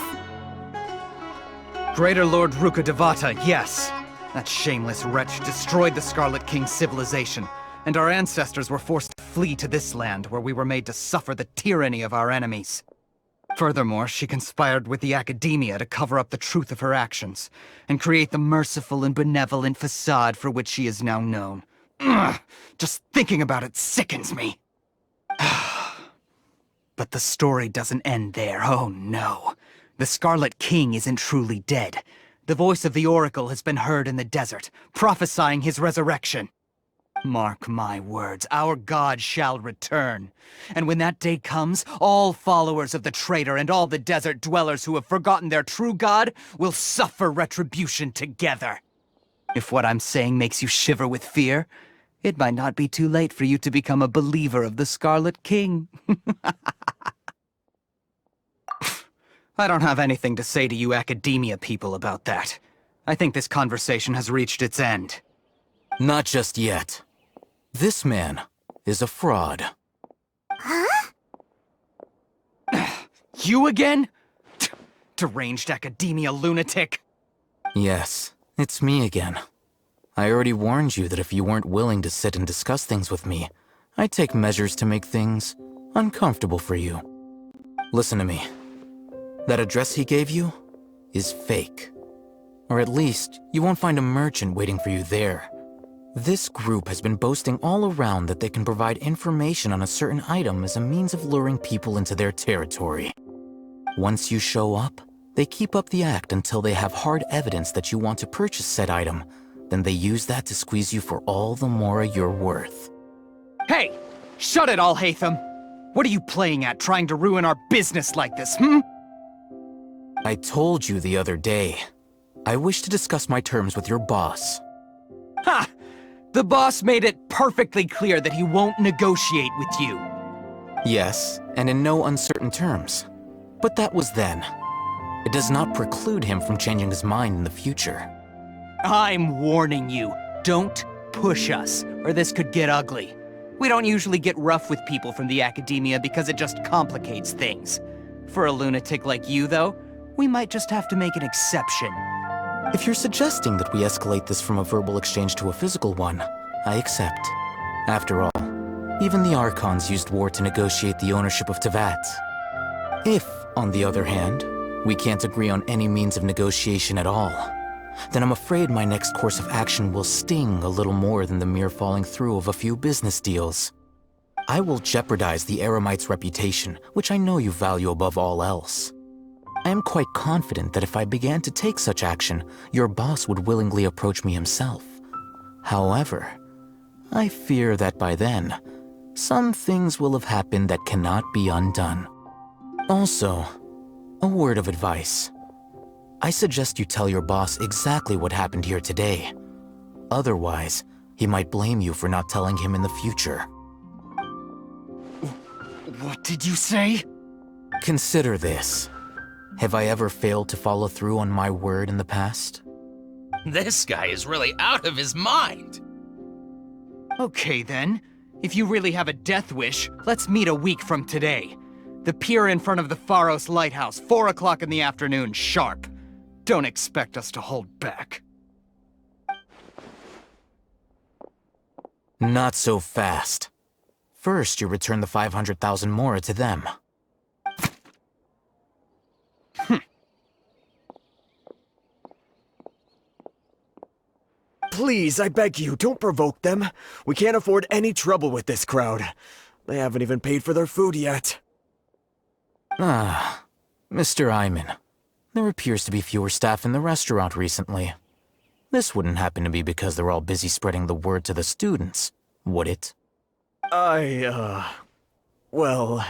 Greater Lord Ruka Devata, yes! That shameless wretch destroyed the Scarlet King's civilization, and our ancestors were forced to flee to this land where we were made to suffer the tyranny of our enemies. Furthermore, she conspired with the Academia to cover up the truth of her actions, and create the merciful and benevolent facade for which she is now known. Ugh, just thinking about it sickens me. But the story doesn't end there, oh no. The Scarlet King isn't truly dead. The voice of the Oracle has been heard in the desert, prophesying his resurrection. Mark my words, our god shall return. And when that day comes, all followers of the traitor and all the desert dwellers who have forgotten their true god will suffer retribution together. If what I'm saying makes you shiver with fear, it might not be too late for you to become a believer of the Scarlet King. I don't have anything to say to you Academia people about that. I think this conversation has reached its end. Not just yet. This man is a fraud. Huh? You again? Deranged Academia lunatic? Yes, it's me again. I already warned you that if you weren't willing to sit and discuss things with me, I'd take measures to make things uncomfortable for you. Listen to me. That address he gave you is fake. Or at least, you won't find a merchant waiting for you there. This group has been boasting all around that they can provide information on a certain item as a means of luring people into their territory. Once you show up, they keep up the act until they have hard evidence that you want to purchase said item. Then they use that to squeeze you for all the Mora you're worth. Hey! Shut it, Al-Haytham! What are you playing at, trying to ruin our business like this, hmm? I told you the other day. I wish to discuss my terms with your boss. Ha! The boss made it perfectly clear that he won't negotiate with you. Yes, and in no uncertain terms. But that was then. It does not preclude him from changing his mind in the future. I'm warning you, don't push us, or this could get ugly. We don't usually get rough with people from the academia because it just complicates things. For a lunatic like you, though, we might just have to make an exception. If you're suggesting that we escalate this from a verbal exchange to a physical one, I accept. After all, even the Archons used war to negotiate the ownership of Teyvat. If, on the other hand, we can't agree on any means of negotiation at all, then I'm afraid my next course of action will sting a little more than the mere falling through of a few business deals. I will jeopardize the Eremite's reputation, which I know you value above all else. I am quite confident that if I began to take such action, your boss would willingly approach me himself. However, I fear that by then, some things will have happened that cannot be undone. Also, a word of advice. I suggest you tell your boss exactly what happened here today. Otherwise, he might blame you for not telling him in the future. What did you say? Consider this. Have I ever failed to follow through on my word in the past? This guy is really out of his mind. Okay then. If you really have a death wish, let's meet a week from today. The pier in front of the Pharos Lighthouse, 4 o'clock in the afternoon, sharp. Don't expect us to hold back. Not so fast. First, you return the 500,000 mora to them. Please, I beg you, don't provoke them. We can't afford any trouble with this crowd. They haven't even paid for their food yet. Ah, Mr. Iman. There appears to be fewer staff in the restaurant recently. This wouldn't happen to be because they're all busy spreading the word to the students, would it? Well...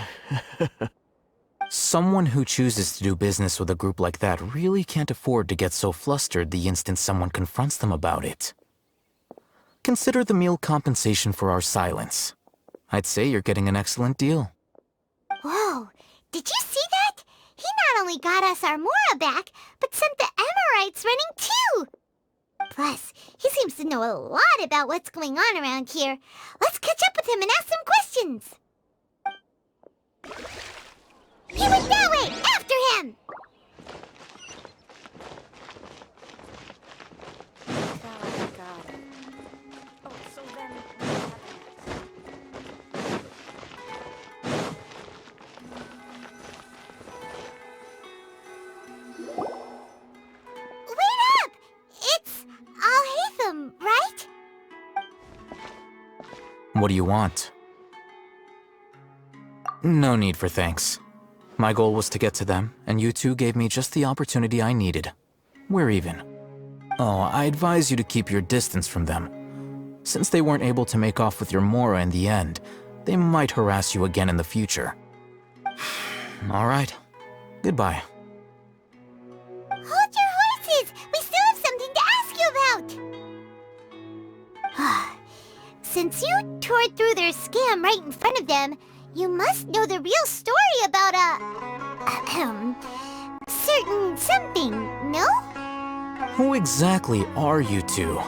Someone who chooses to do business with a group like that really can't afford to get so flustered the instant someone confronts them about it. Consider the meal compensation for our silence. I'd say you're getting an excellent deal. Whoa, did you see that? He not only got us our Mora back, but sent the Emirites running too! Plus, he seems to know a lot about what's going on around here. Let's catch up with him and ask some questions! He went that way! After him! Oh, God. Oh, so then... Wait up! It's Al-Haytham, right? What do you want? No need for thanks. My goal was to get to them, and you two gave me just the opportunity I needed. We're even. Oh, I advise you to keep your distance from them. Since they weren't able to make off with your Mora in the end, they might harass you again in the future. All right. Goodbye. Hold your horses! We still have something to ask you about! Since you tore through their scam right in front of them, you must know the real story about certain something, no? Who exactly are you two?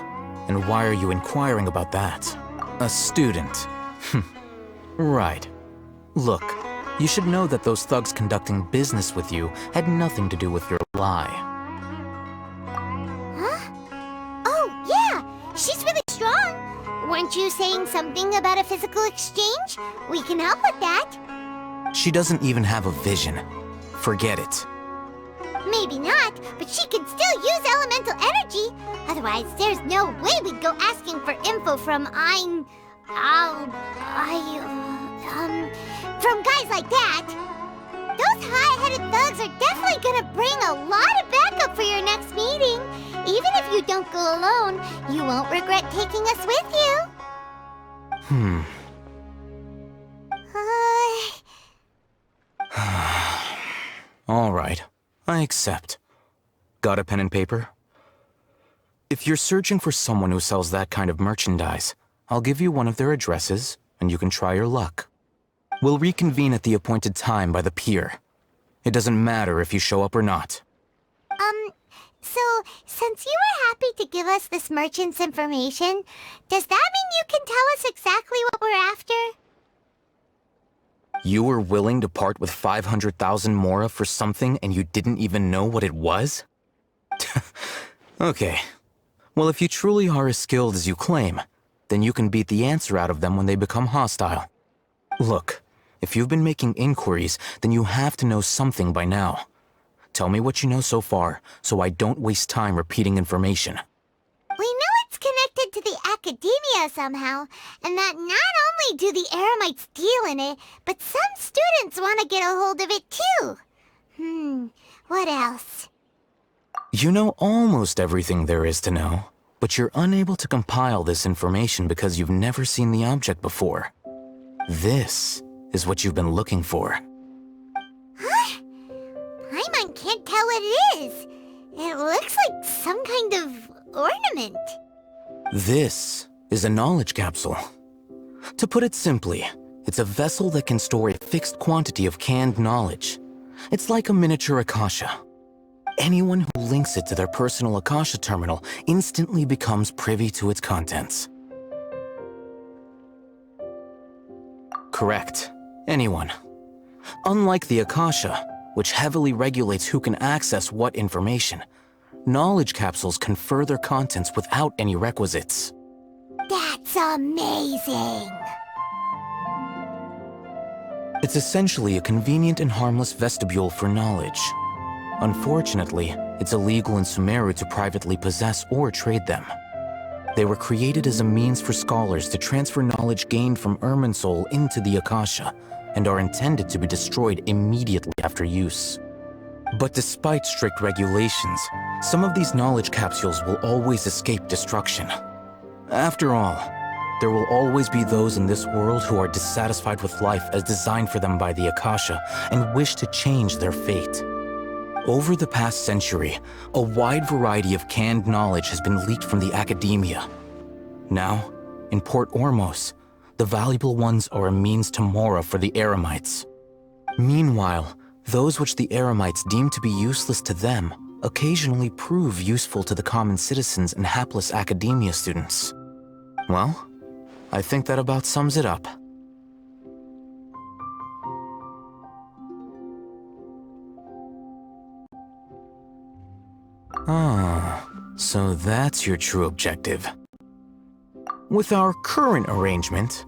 And why are you inquiring about that? A student. Right. Look, you should know that those thugs conducting business with you had nothing to do with your lie. Huh? Oh, yeah! She's really strong! Weren't you saying something about a physical exchange? We can help with that. She doesn't even have a vision. Forget it. Maybe not, but she can still use elemental energy. Otherwise, there's no way we'd go asking for info from from guys like that. Those high-headed thugs are definitely gonna bring a lot of backup for your next meeting. Even if you don't go alone, you won't regret taking us with you. All right. I accept. Got a pen and paper? If you're searching for someone who sells that kind of merchandise, I'll give you one of their addresses, and you can try your luck. We'll reconvene at the appointed time by the pier. It doesn't matter if you show up or not. So, since you were happy to give us this merchant's information, does that mean you can tell us exactly what we're after? You were willing to part with 500,000 mora for something and you didn't even know what it was? Okay. Well, if you truly are as skilled as you claim, then you can beat the answer out of them when they become hostile. Look, if you've been making inquiries, then you have to know something by now. Tell me what you know so far, so I don't waste time repeating information. We know it's connected to the academia somehow, and that not only do the Eremites deal in it, but some students want to get a hold of it too. What else? You know almost everything there is to know, but you're unable to compile this information because you've never seen the object before. This is what you've been looking for. Huh? Paimon can't tell what it is. It looks like some kind of ornament. This is a knowledge capsule. To put it simply, it's a vessel that can store a fixed quantity of canned knowledge. It's like a miniature Akasha. Anyone who links it to their personal Akasha terminal instantly becomes privy to its contents. Correct. Anyone. Unlike the Akasha, which heavily regulates who can access what information, knowledge capsules confer their contents without any requisites. That's amazing! It's essentially a convenient and harmless vestibule for knowledge. Unfortunately, it's illegal in Sumeru to privately possess or trade them. They were created as a means for scholars to transfer knowledge gained from Irminsul into the Akasha, and are intended to be destroyed immediately after use. But despite strict regulations, some of these knowledge capsules will always escape destruction. After all, there will always be those in this world who are dissatisfied with life as designed for them by the Akasha and wish to change their fate. Over the past century, a wide variety of canned knowledge has been leaked from the academia. Now, in Port Ormos, the valuable ones are a means to mora for the Eremites. Meanwhile, those which the Eremites deem to be useless to them occasionally prove useful to the common citizens and hapless academia students. Well, I think that about sums it up. Ah, so that's your true objective. With our current arrangement,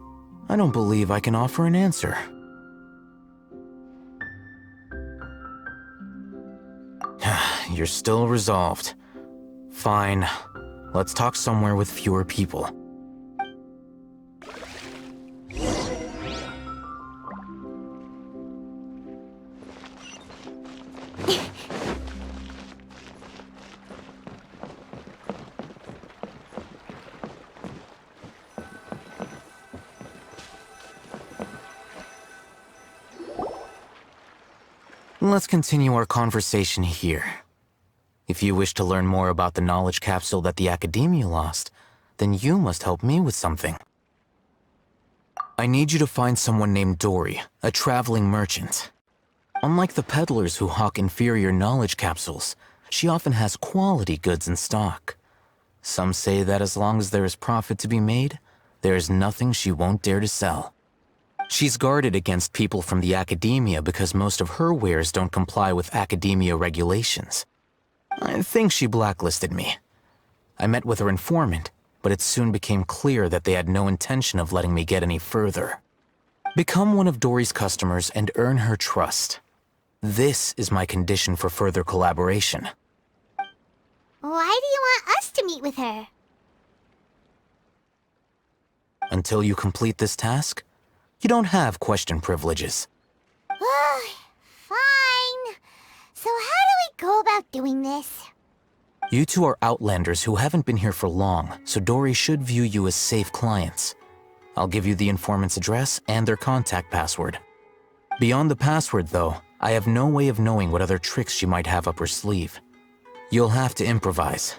I don't believe I can offer an answer. You're still resolved. Fine. Let's talk somewhere with fewer people. Let's continue our conversation here. If you wish to learn more about the knowledge capsule that the Academia lost, then you must help me with something. I need you to find someone named Dory, a traveling merchant. Unlike the peddlers who hawk inferior knowledge capsules, she often has quality goods in stock. Some say that as long as there is profit to be made, there is nothing she won't dare to sell. She's guarded against people from the Academia because most of her wares don't comply with Academia regulations. I think she blacklisted me. I met with her informant, but it soon became clear that they had no intention of letting me get any further. Become one of Dory's customers and earn her trust. This is my condition for further collaboration. Why do you want us to meet with her? Until you complete this task, you don't have question privileges. Fine. So how do we go about doing this? You two are Outlanders who haven't been here for long, so Dory should view you as safe clients. I'll give you the informant's address and their contact password. Beyond the password, though, I have no way of knowing what other tricks she might have up her sleeve. You'll have to improvise.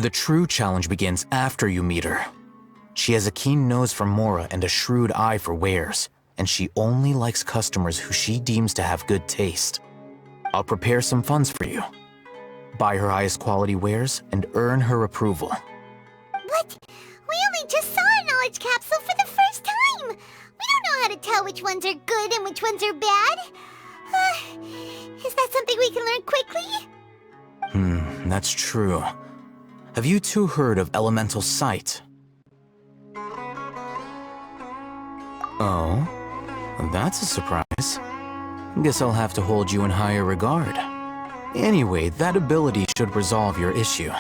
The true challenge begins after you meet her. She has a keen nose for Mora and a shrewd eye for wares, and she only likes customers who she deems to have good taste. I'll prepare some funds for you. Buy her highest quality wares and earn her approval. What? We only just saw a knowledge capsule for the first time! We don't know how to tell which ones are good and which ones are bad. Is that something we can learn quickly? That's true. Have you two heard of elemental sight? Oh, that's a surprise. Guess I'll have to hold you in higher regard. Anyway, that ability should resolve your issue.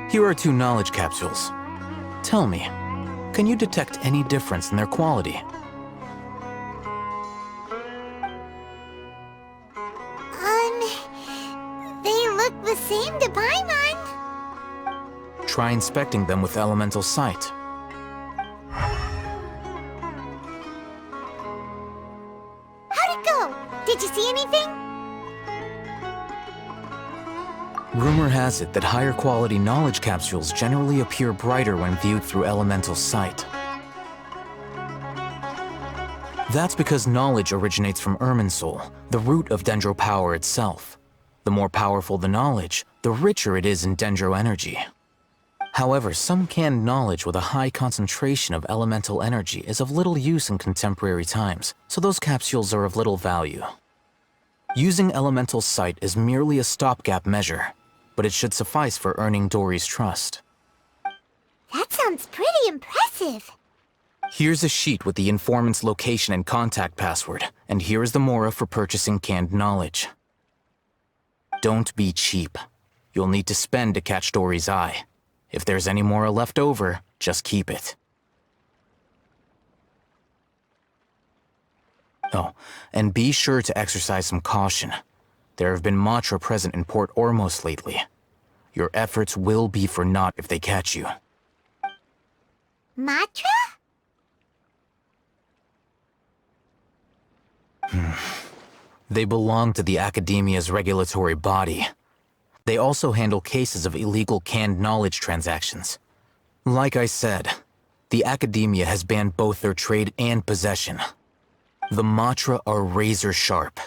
Here are 2 knowledge capsules. Tell me, can you detect any difference in their quality? They look the same to Paimon. Try inspecting them with elemental sight. How'd it go? Did you see anything? Rumor has it that higher quality knowledge capsules generally appear brighter when viewed through elemental sight. That's because knowledge originates from Irminsul, the root of Dendro power itself. The more powerful the knowledge, the richer it is in Dendro energy. However, some canned knowledge with a high concentration of elemental energy is of little use in contemporary times, so those capsules are of little value. Using elemental sight is merely a stopgap measure, but it should suffice for earning Dory's trust. That sounds pretty impressive. Here's a sheet with the informant's location and contact password, and here is the Mora for purchasing canned knowledge. Don't be cheap. You'll need to spend to catch Dory's eye. If there's any Mora left over, just keep it. Oh, and be sure to exercise some caution. There have been Matra present in Port Ormos lately. Your efforts will be for naught if they catch you. Matra? They belong to the Academia's regulatory body. They also handle cases of illegal canned knowledge transactions. Like I said, the Academia has banned both their trade and possession. The Matra are razor sharp.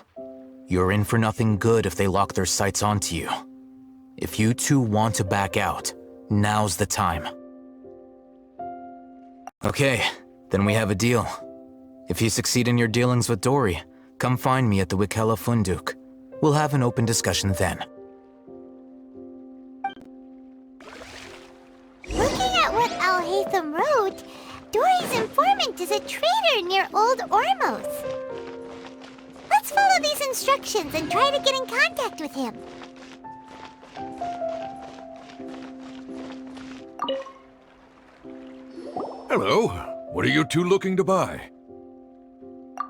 You're in for nothing good if they lock their sights onto you. If you two want to back out, now's the time. Okay, then we have a deal. If you succeed in your dealings with Dory, come find me at the Wikela Funduk. We'll have an open discussion then. Looking at what Al-Haytham wrote, Dory's informant is a trader near Old Ormos. Let's follow these instructions and try to get in contact with him. Hello. What are you two looking to buy?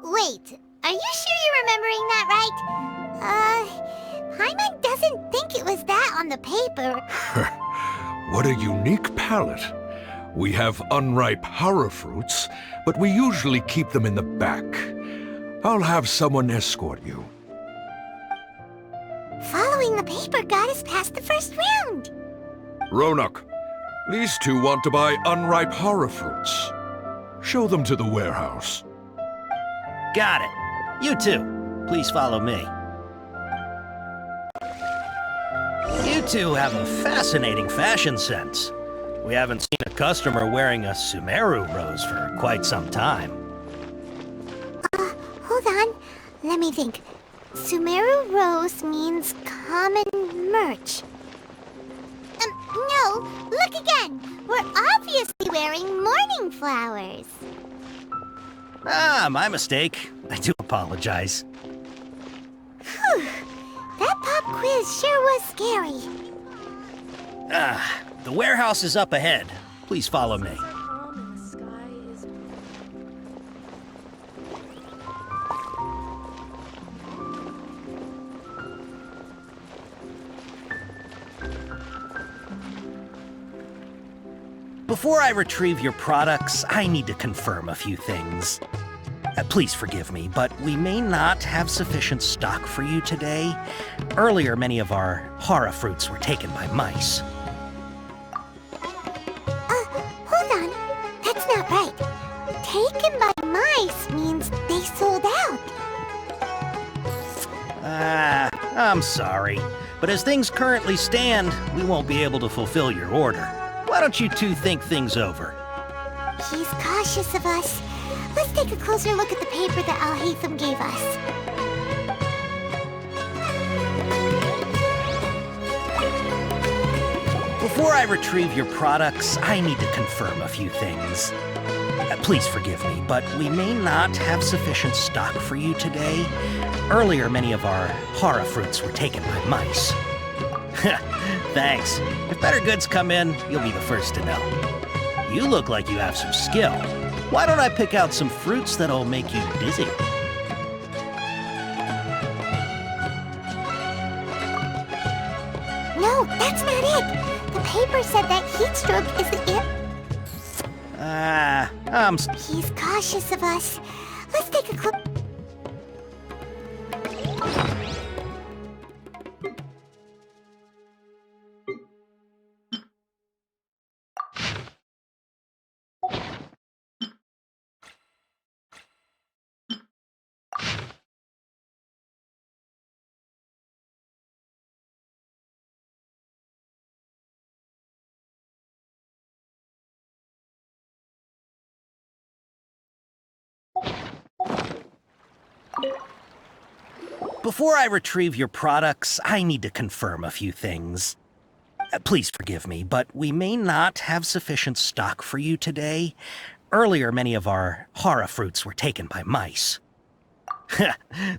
Wait, are you sure you're remembering that right? Paimon doesn't think it was that on the paper. What a unique palate. We have unripe hara fruits, but we usually keep them in the back. I'll have someone escort you. Following the paper got us past the first round. Ronak, these two want to buy unripe hara fruits. Show them to the warehouse. Got it. You two, please follow me. You two have a fascinating fashion sense. We haven't seen a customer wearing a Sumeru rose for quite some time. Hold on. Let me think. Sumeru rose means common merch. No, look again. We're obviously wearing morning flowers. Ah, my mistake. I do apologize. Phew. That pop quiz sure was scary. The warehouse is up ahead. Please follow me. Before I retrieve your products, I need to confirm a few things. Please forgive me, but we may not have sufficient stock for you today. Earlier, many of our hara fruits were taken by mice. Hold on. That's not right. Taken by mice means they sold out. I'm sorry, but as things currently stand, we won't be able to fulfill your order. Why don't you two think things over? He's cautious of us. Let's take a closer look at the paper that Al-Haytham gave us. Before I retrieve your products, I need to confirm a few things. Please forgive me, but we may not have sufficient stock for you today. Earlier, many of our hara fruits were taken by mice. Thanks. If better goods come in, you'll be the first to know. You look like you have some skill. Why don't I pick out some fruits that'll make you dizzy? No, that's not it. The paper said that heat stroke is the He's cautious of us. Let's take a clook. Before I retrieve your products, I need to confirm a few things. Please forgive me, but we may not have sufficient stock for you today. Earlier, many of our hara fruits were taken by mice.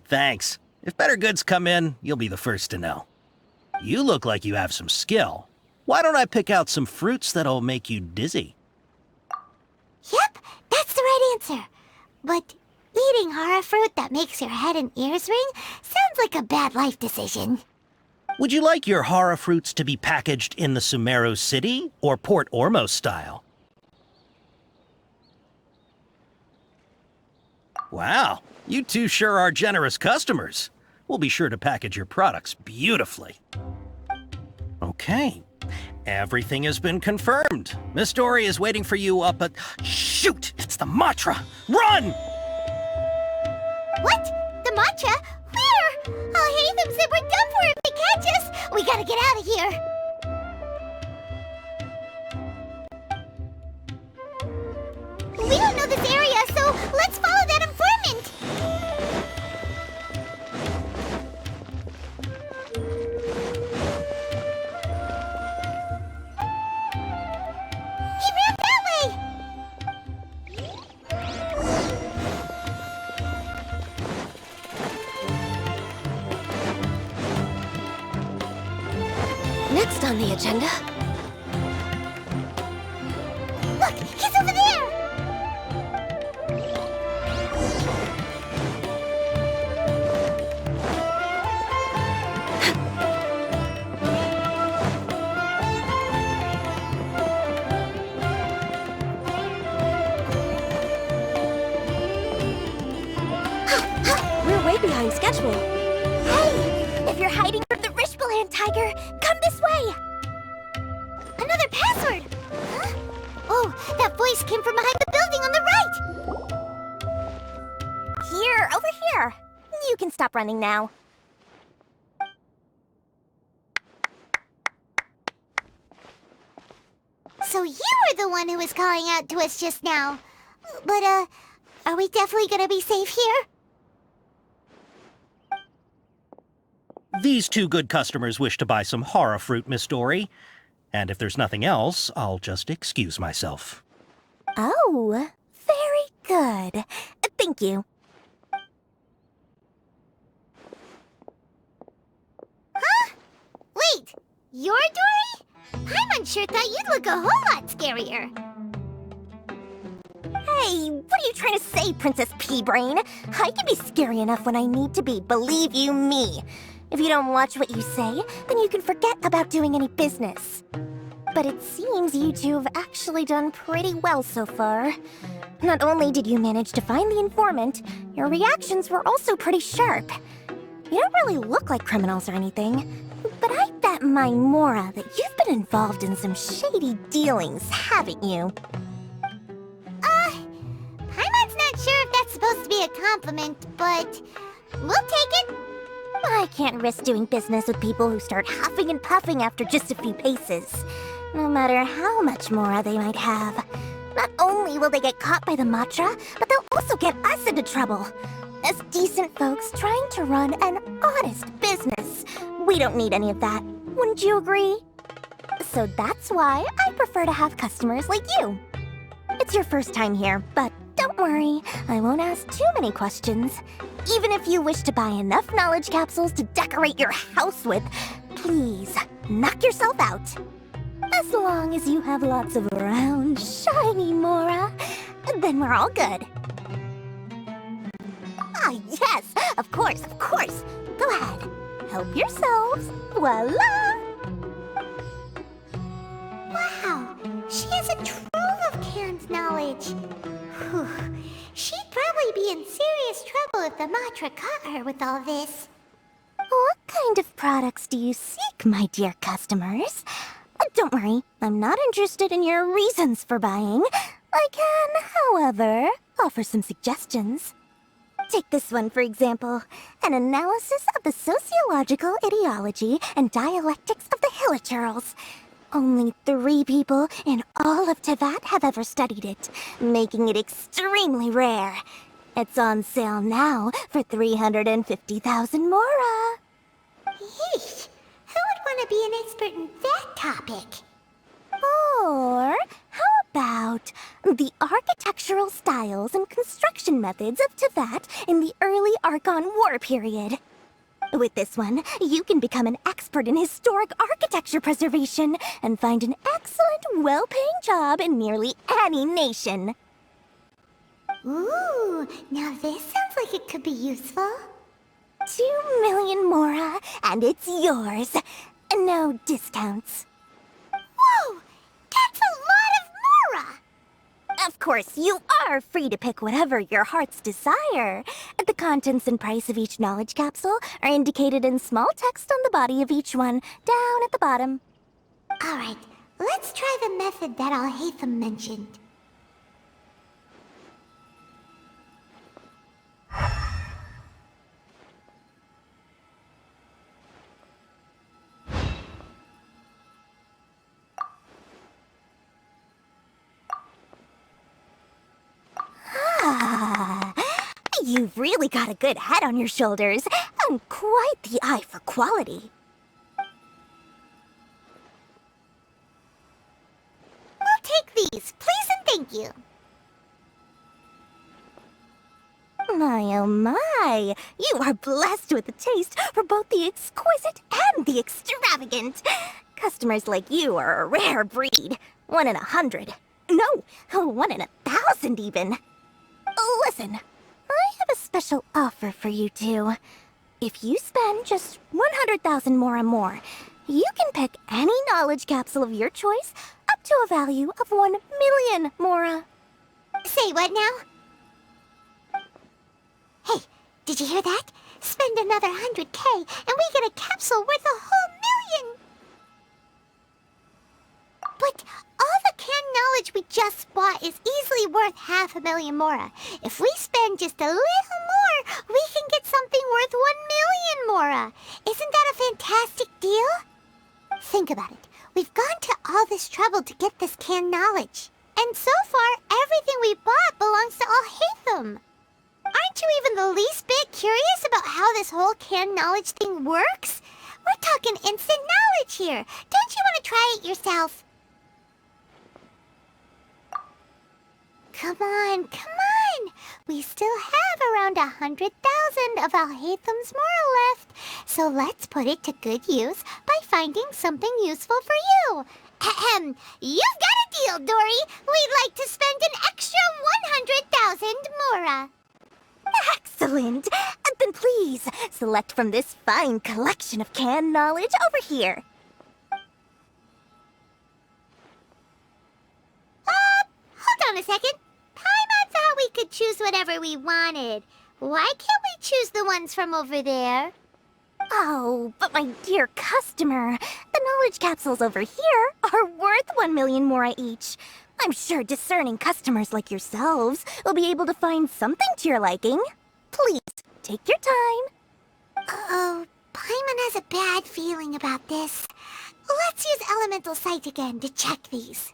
Thanks. If better goods come in, you'll be the first to know. You look like you have some skill. Why don't I pick out some fruits that'll make you dizzy? Yep, that's the right answer. But eating hara fruit that makes your head and ears ring sounds like a bad life decision. Would you like your hara fruits to be packaged in the Sumeru City or Port Ormos style? Wow, you two sure are generous customers. We'll be sure to package your products beautifully. Okay, everything has been confirmed. Miss Dory is waiting for you up at... Shoot! It's the Matra! Run! What? The Matra? Where? Al-Haytham said we're done for if they catch us. We gotta get out of here. We don't know this area, so let's follow that informant. He ran that way. Next on the agenda... Look, he's over there. We're way behind schedule. Hey, if you're hiding from the Rishbaland tiger, come this way. Another password. Huh? Oh, that voice came from behind the building on the right. Here, over here. You can stop running now. So you were the one who was calling out to us just now. But, are we definitely gonna be safe here? These two good customers wish to buy some hara fruit, Miss Dory. And if there's nothing else, I'll just excuse myself. Oh, very good. Thank you. Huh? Wait, you're Dory? Paimon sure thought you'd look a whole lot scarier. Hey, what are you trying to say, Princess Pea-Brain? I can be scary enough when I need to be, believe you me. If you don't watch what you say, then you can forget about doing any business. But it seems you two have actually done pretty well so far. Not only did you manage to find the informant, your reactions were also pretty sharp. You don't really look like criminals or anything, but I bet my Mora that you've been involved in some shady dealings, haven't you? Paimon's not sure if that's supposed to be a compliment, but we'll take it. I can't risk doing business with people who start huffing and puffing after just a few paces, no matter how much Mora they might have. Not only will they get caught by the Matra, but they'll also get us into trouble. As decent folks trying to run an honest business, we don't need any of that. Wouldn't you agree? So that's why I prefer to have customers like you. It's your first time here, but don't worry, I won't ask too many questions. Even if you wish to buy enough knowledge capsules to decorate your house with, please, knock yourself out. As long as you have lots of round, shiny Mora, then we're all good. Ah, yes, of course, of course. Go ahead, help yourselves. Voila! Wow, she has a trove of canned knowledge. Whew. She'd probably be in serious trouble if the Matra caught her with all this. What kind of products do you seek, my dear customers? Don't worry, I'm not interested in your reasons for buying. I can, however, offer some suggestions. Take this one, for example. An analysis of the sociological ideology and dialectics of the Hilichurls. Only 3 people in all of Tevat have ever studied it, making it extremely rare. It's on sale now for 350,000 Mora. Yeesh, who would want to be an expert in that topic? Or how about the architectural styles and construction methods of Tevat in the early Archon War period? With this one, you can become an expert in historic architecture preservation and find an excellent, well-paying job in nearly any nation. Ooh, now this sounds like it could be useful. 2 million Mora, and it's yours. No discounts. Whoa! That's a lot of Mora! Of course, you are free to pick whatever your heart's desire. The contents and price of each knowledge capsule are indicated in small text on the body of each one, down at the bottom. Alright, let's try the method that Al-Haytham mentioned. You've really got a good head on your shoulders, and quite the eye for quality. We'll take these, please and thank you. My oh my, you are blessed with a taste for both the exquisite and the extravagant. Customers like you are a rare breed, 1 in 100. No, 1 in 1,000 even. Listen, I have a special offer for you two. If you spend just 100,000 more, you can pick any knowledge capsule of your choice up to a value of 1 million Mora. Say what now? Hey, did you hear that? Spend another 100K and we get a capsule worth a whole 1,000,000! But all the canned knowledge we just bought is easily worth 500,000 Mora. If we spend just a little more, we can get something worth 1,000,000 Mora. Isn't that a fantastic deal? Think about it. We've gone to all this trouble to get this canned knowledge. And so far, everything we bought belongs to Al-Haytham. Aren't you even the least bit curious about how this whole canned knowledge thing works? We're talking instant knowledge here. Don't you want to try it yourself? Come on, come on! We still have around 100,000 of Al-Haytham's Mora left, so let's put it to good use by finding something useful for you. Ahem, you've got a deal, Dory! We'd like to spend an extra 100,000 Mora. Excellent! Then please, select from this fine collection of canned knowledge over here. on a second. Paimon thought we could choose whatever we wanted. Why can't we choose the ones from over there? Oh, but my dear customer, the knowledge capsules over here are worth 1 million mora each. I'm sure discerning customers like yourselves will be able to find something to your liking. Please, take your time. Uh-oh, Paimon has a bad feeling about this. Let's use Elemental Sight again to check these.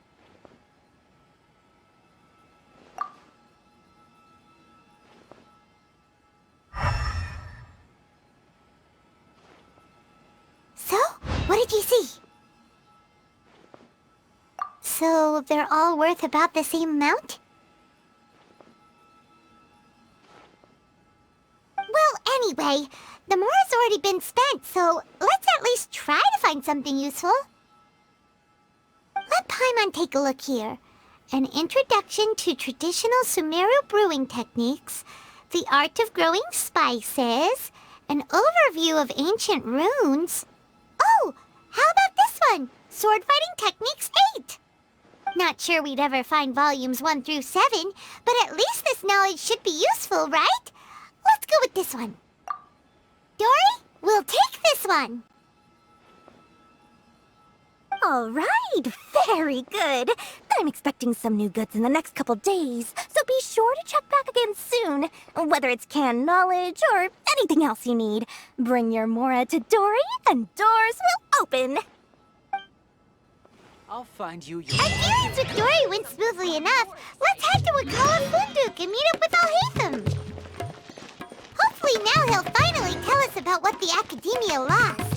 So, what did you see? So, they're all worth about the same amount? Well, anyway, the mora's already been spent, so let's at least try to find something useful. Let Paimon take a look here. An introduction to traditional Sumeru brewing techniques, the art of growing spices, an overview of ancient runes. Oh, how about this one? Sword Fighting Techniques 8. Not sure we'd ever find volumes 1 through 7, but at least this knowledge should be useful, right? Let's go with this one. Dory, we'll take this one. All right, very good. I'm expecting some new goods in the next couple days, so be sure to check back again soon. Whether it's canned knowledge or anything else you need, bring your mora to Dory and doors will open. I'll find you your... Our dealings with Dory went smoothly enough. Let's head to Wakala Funduk and meet up with Alhaitham. Hopefully now he'll finally tell us about what the Academia lost.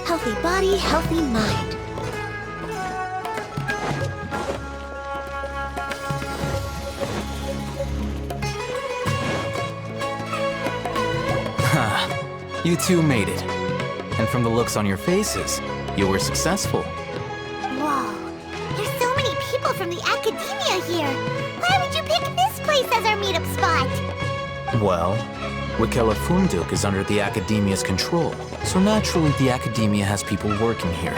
Healthy body, healthy mind. Ha! You two made it. And from the looks on your faces, you were successful. Whoa, there's so many people from the Academia here. Why would you pick this place as our meetup spot? Well, Wakela Funduk is under the Academia's control, so naturally the Academia has people working here.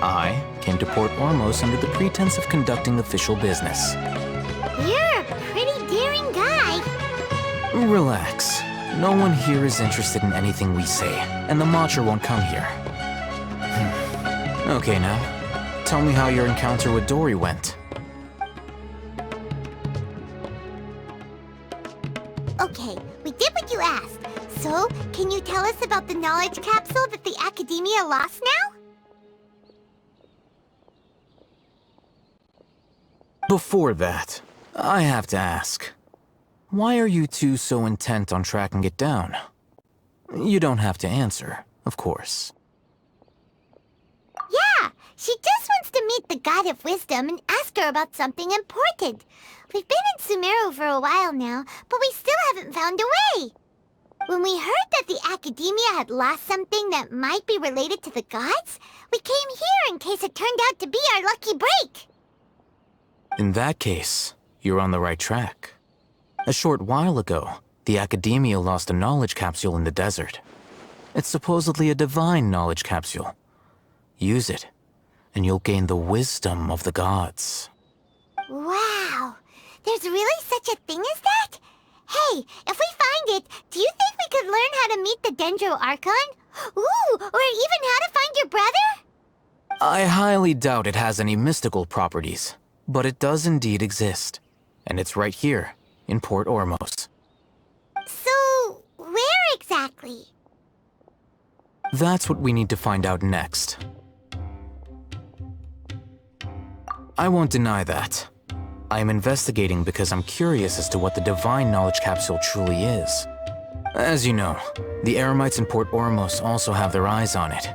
I came to Port Ormos under the pretense of conducting official business. You're a pretty daring guy. Relax. No one here is interested in anything we say, and the Watcher won't come here. Okay now, tell me how your encounter with Dory went. Okay, we did what you asked. So, can you tell us about the knowledge capsule that the Academia lost now? Before that, I have to ask. Why are you two so intent on tracking it down? You don't have to answer, of course. Yeah, she just wants to meet the God of Wisdom and ask her about something important. We've been in Sumeru for a while now, but we still haven't found a way. When we heard that the Academia had lost something that might be related to the gods, we came here in case it turned out to be our lucky break. In that case, you're on the right track. A short while ago, the Academia lost a knowledge capsule in the desert. It's supposedly a divine knowledge capsule. Use it, and you'll gain the wisdom of the gods. Wow, there's really such a thing as that? Hey, if we find it, do you think we could learn how to meet the Dendro Archon? Ooh, or even how to find your brother? I highly doubt it has any mystical properties, but it does indeed exist. And it's right here, in Port Ormos. So, where exactly? That's what we need to find out next. I won't deny that. I am investigating because I'm curious as to what the divine knowledge capsule truly is. As you know, the Eremites in Port Ormos also have their eyes on it.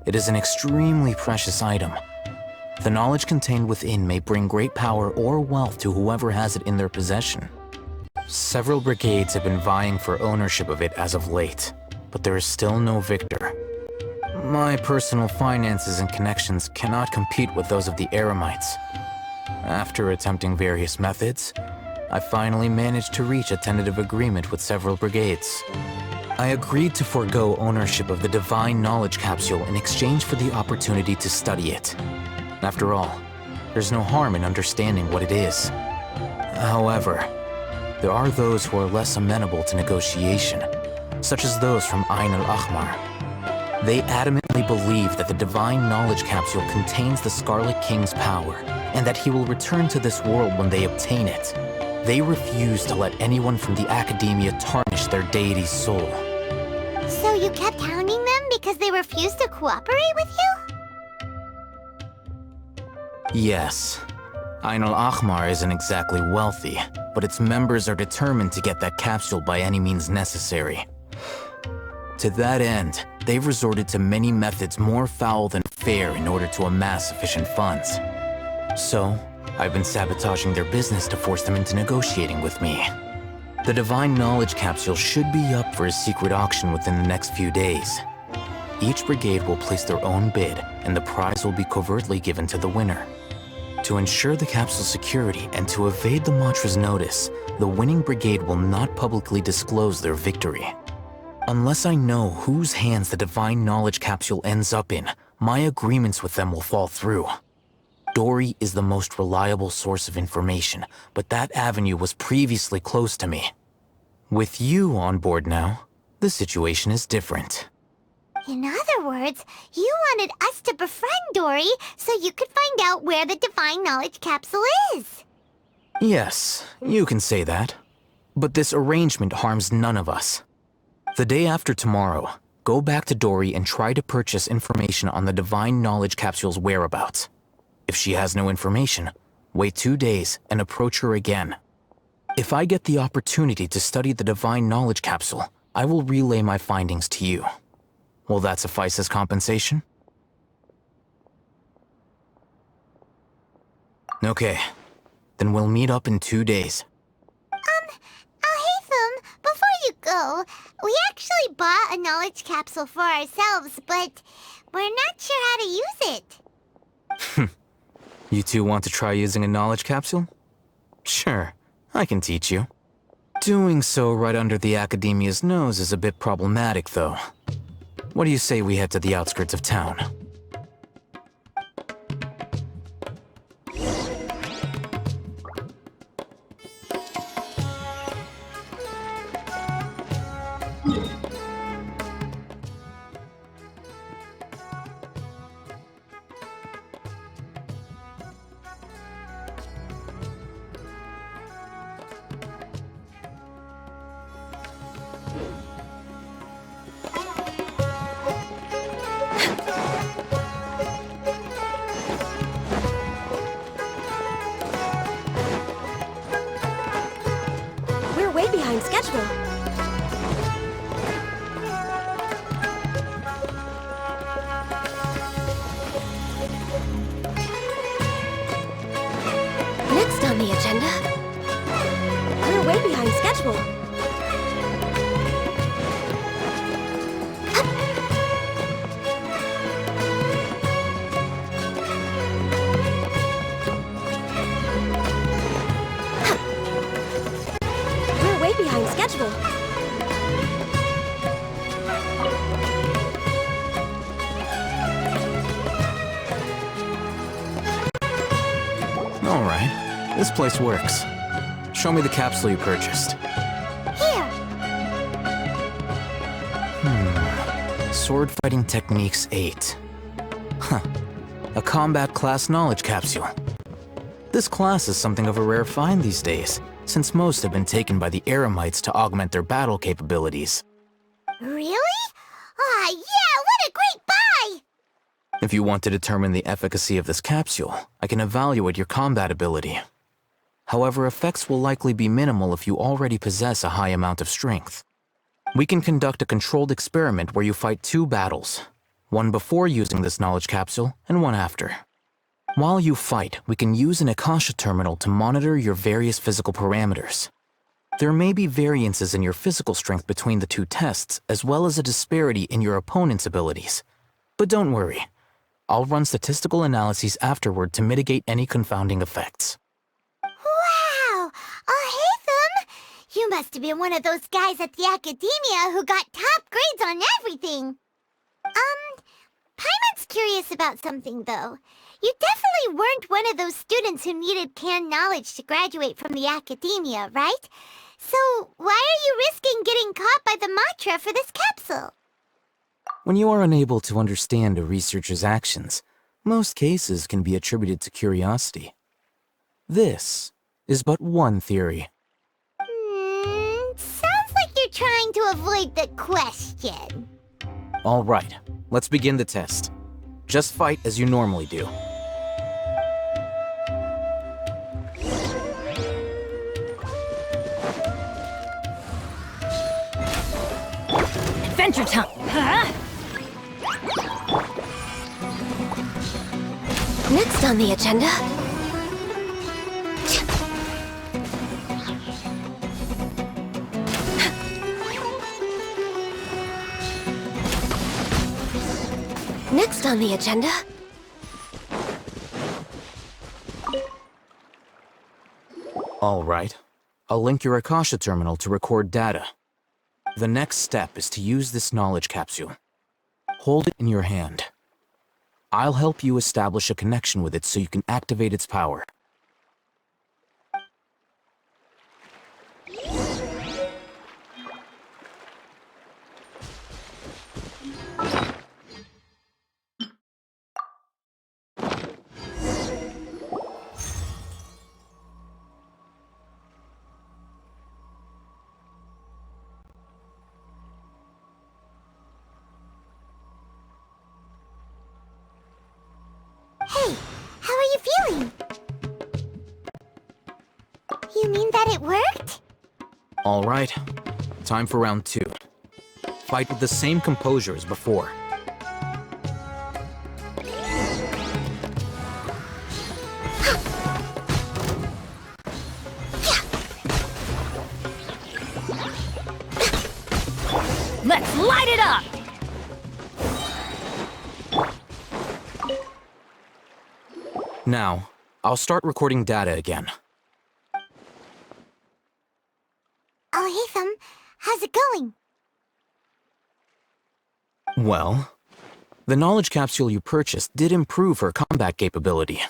It is an extremely precious item. The knowledge contained within may bring great power or wealth to whoever has it in their possession. Several brigades have been vying for ownership of it as of late, but there is still no victor. My personal finances and connections cannot compete with those of the Eremites. After attempting various methods, I finally managed to reach a tentative agreement with several brigades. I agreed to forego ownership of the Divine Knowledge Capsule in exchange for the opportunity to study it. After all, there's no harm in understanding what it is. However, there are those who are less amenable to negotiation, such as those from Ain al-Ahmar. They adamantly believe that the Divine Knowledge Capsule contains the Scarlet King's power, and that he will return to this world when they obtain it. They refuse to let anyone from the Academia tarnish their deity's soul. So you kept hounding them because they refused to cooperate with you? Yes. Ain al-Ahmar isn't exactly wealthy, but its members are determined to get that capsule by any means necessary. To that end, they've resorted to many methods more foul than fair in order to amass sufficient funds. So, I've been sabotaging their business to force them into negotiating with me. The Divine Knowledge Capsule should be up for a secret auction within the next few days. Each brigade will place their own bid, and the prize will be covertly given to the winner. To ensure the capsule's security and to evade the mantra's notice, the winning brigade will not publicly disclose their victory. Unless I know whose hands the Divine Knowledge Capsule ends up in, my agreements with them will fall through. Dory is the most reliable source of information, but that avenue was previously closed to me. With you on board now, the situation is different. In other words, you wanted us to befriend Dory so you could find out where the Divine Knowledge Capsule is. Yes, you can say that. But this arrangement harms none of us. The day after tomorrow, go back to Dory and try to purchase information on the Divine Knowledge Capsule's whereabouts. If she has no information, wait 2 days and approach her again. If I get the opportunity to study the Divine Knowledge Capsule, I will relay my findings to you. Will that suffice as compensation? Okay, then we'll meet up in 2 days. Alhaitham, before you go, we actually bought a knowledge capsule for ourselves, but we're not sure how to use it. You two want to try using a knowledge capsule? Sure, I can teach you. Doing so right under the Academia's nose is a bit problematic, though. What do you say we head to the outskirts of town? We're way behind schedule. Next on the agenda. We're way behind schedule. We're way behind schedule. All right, this place works. Show me the capsule you purchased. Here. Sword Fighting Techniques 8. Huh. A combat class knowledge capsule. This class is something of a rare find these days, since most have been taken by the Eremites to augment their battle capabilities. Really? Aw, yeah, what a great buy! If you want to determine the efficacy of this capsule, I can evaluate your combat ability. However, effects will likely be minimal if you already possess a high amount of strength. We can conduct a controlled experiment where you fight 2 battles, one before using this knowledge capsule and one after. While you fight, we can use an Akasha terminal to monitor your various physical parameters. There may be variances in your physical strength between the two tests, as well as a disparity in your opponent's abilities. But don't worry. I'll run statistical analyses afterward to mitigate any confounding effects. Wow! Ahitham! You must have been one of those guys at the academia who got top grades on everything. Paimon's curious about something, though. You definitely weren't one of those students who needed canned knowledge to graduate from the academia, right? So why are you risking getting caught by the Matra for this capsule? When you are unable to understand a researcher's actions, most cases can be attributed to curiosity. This is but one theory. Sounds like you're trying to avoid the question. All right, let's begin the test. Just fight as you normally do. Adventure time! Huh? Next on the agenda... Next on the agenda... All right. I'll link your Akasha terminal to record data. The next step is to use this knowledge capsule. Hold it in your hand. I'll help you establish a connection with it so you can activate its power. Hey, how are you feeling? You mean that it worked? All right. Time for round 2. Fight with the same composure as before. Let's light it up! Now, I'll start recording data again. Ahitham, how's it going? Well, the knowledge capsule you purchased did improve her combat capability.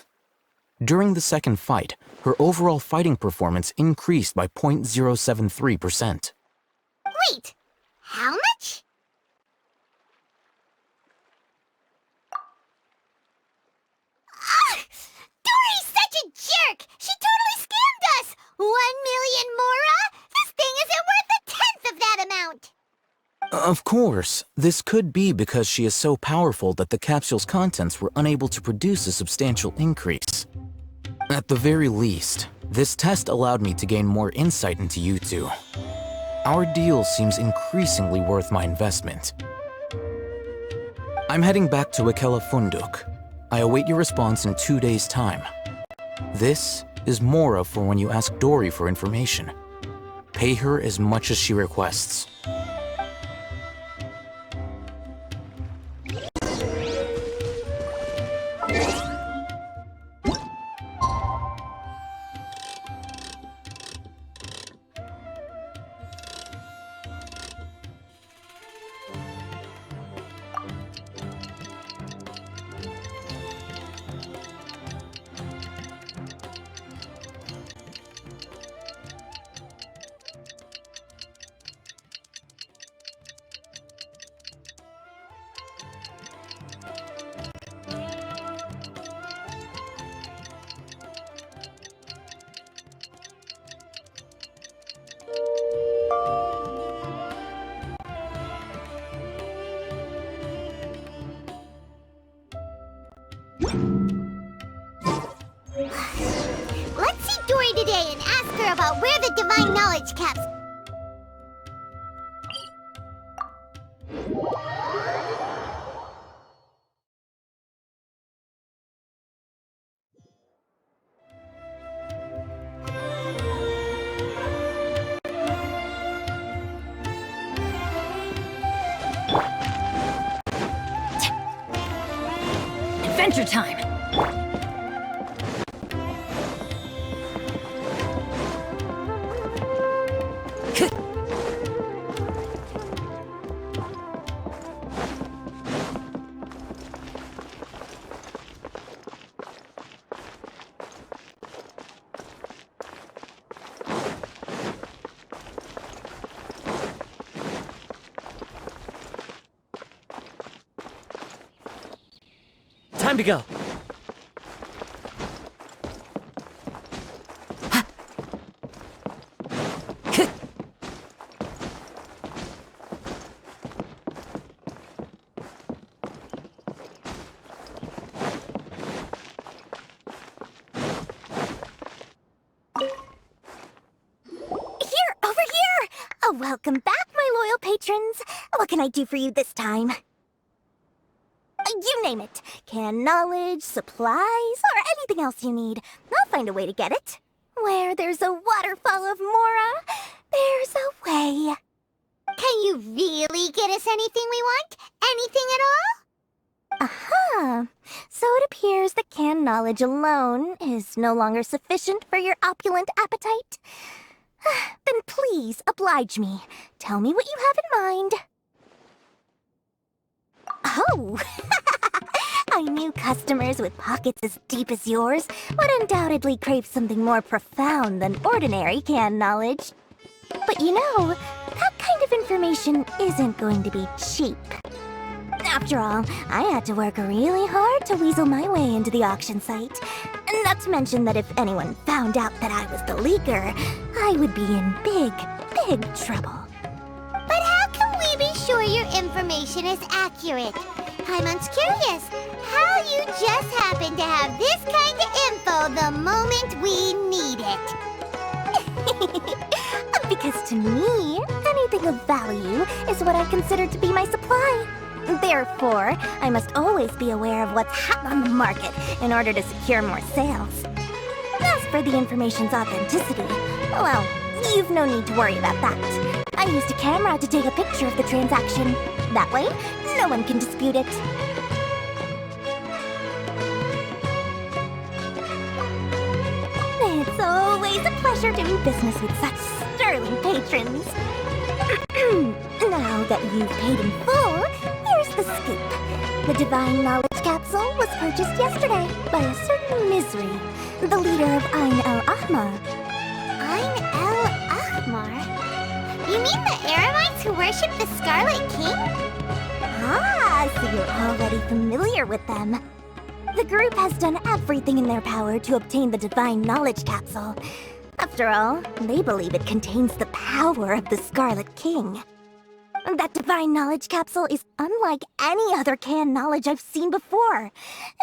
During the second fight, her overall fighting performance increased by 0.073%. Wait, how much? Dory's such a jerk! She totally scammed us! 1 million mora? This thing isn't worth a tenth of that amount! Of course, this could be because she is so powerful that the capsule's contents were unable to produce a substantial increase. At the very least, this test allowed me to gain more insight into you two. Our deal seems increasingly worth my investment. I'm heading back to Akela Funduk. I await your response in 2 days' time. This is Mora for when you ask Dory for information. Pay her as much as she requests. Let's see Dory today and ask her about where the divine knowledge capsule... Ranger time! Time to go. Welcome back, my loyal patrons. What can I do for you this time? You name it. Canned knowledge, supplies, or anything else you need. I'll find a way to get it. Where there's a waterfall of Mora, there's a way. Can you really get us anything we want? Anything at all? Aha! So it appears that canned knowledge alone is no longer sufficient for your opulent appetite. Then please, oblige me. Tell me what you have in mind. Oh! I knew customers with pockets as deep as yours would undoubtedly crave something more profound than ordinary canned knowledge. But you know, that kind of information isn't going to be cheap. After all, I had to work really hard to weasel my way into the auction site. Not to mention that if anyone found out that I was the leaker, I would be in big, big trouble. But how can we be sure your information is accurate? Paimon's curious how you just happen to have this kind of info the moment we need it. Because to me, anything of value is what I consider to be my supply. Therefore, I must always be aware of what's hot on the market in order to secure more sales. As for the information's authenticity, well, you've no need to worry about that. I used a camera to take a picture of the transaction. That way, no one can dispute it. It's always a pleasure doing business with such sterling patrons. Now that you've paid in full, here's the scoop. The Divine Knowledge Capsule was purchased yesterday by a certain Misery, the leader of Ain el-Ahmar. Ain el-Ahmar? You mean the Eremites who worship the Scarlet King? Ah, so you're already familiar with them. The group has done everything in their power to obtain the Divine Knowledge Capsule. After all, they believe it contains the power of the Scarlet King. That Divine Knowledge Capsule is unlike any other canned knowledge I've seen before.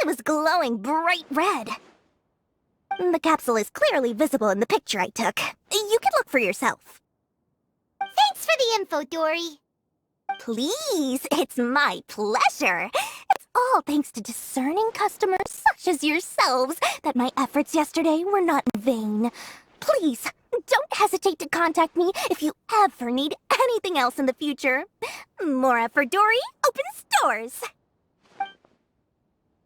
It was glowing bright red. The capsule is clearly visible in the picture I took. You can look for yourself. Thanks for the info, Dory. Please, it's my pleasure. It's all thanks to discerning customers such as yourselves that my efforts yesterday were not in vain. Please, don't hesitate to contact me if you ever need anything else in the future. Mora for Dory opens doors.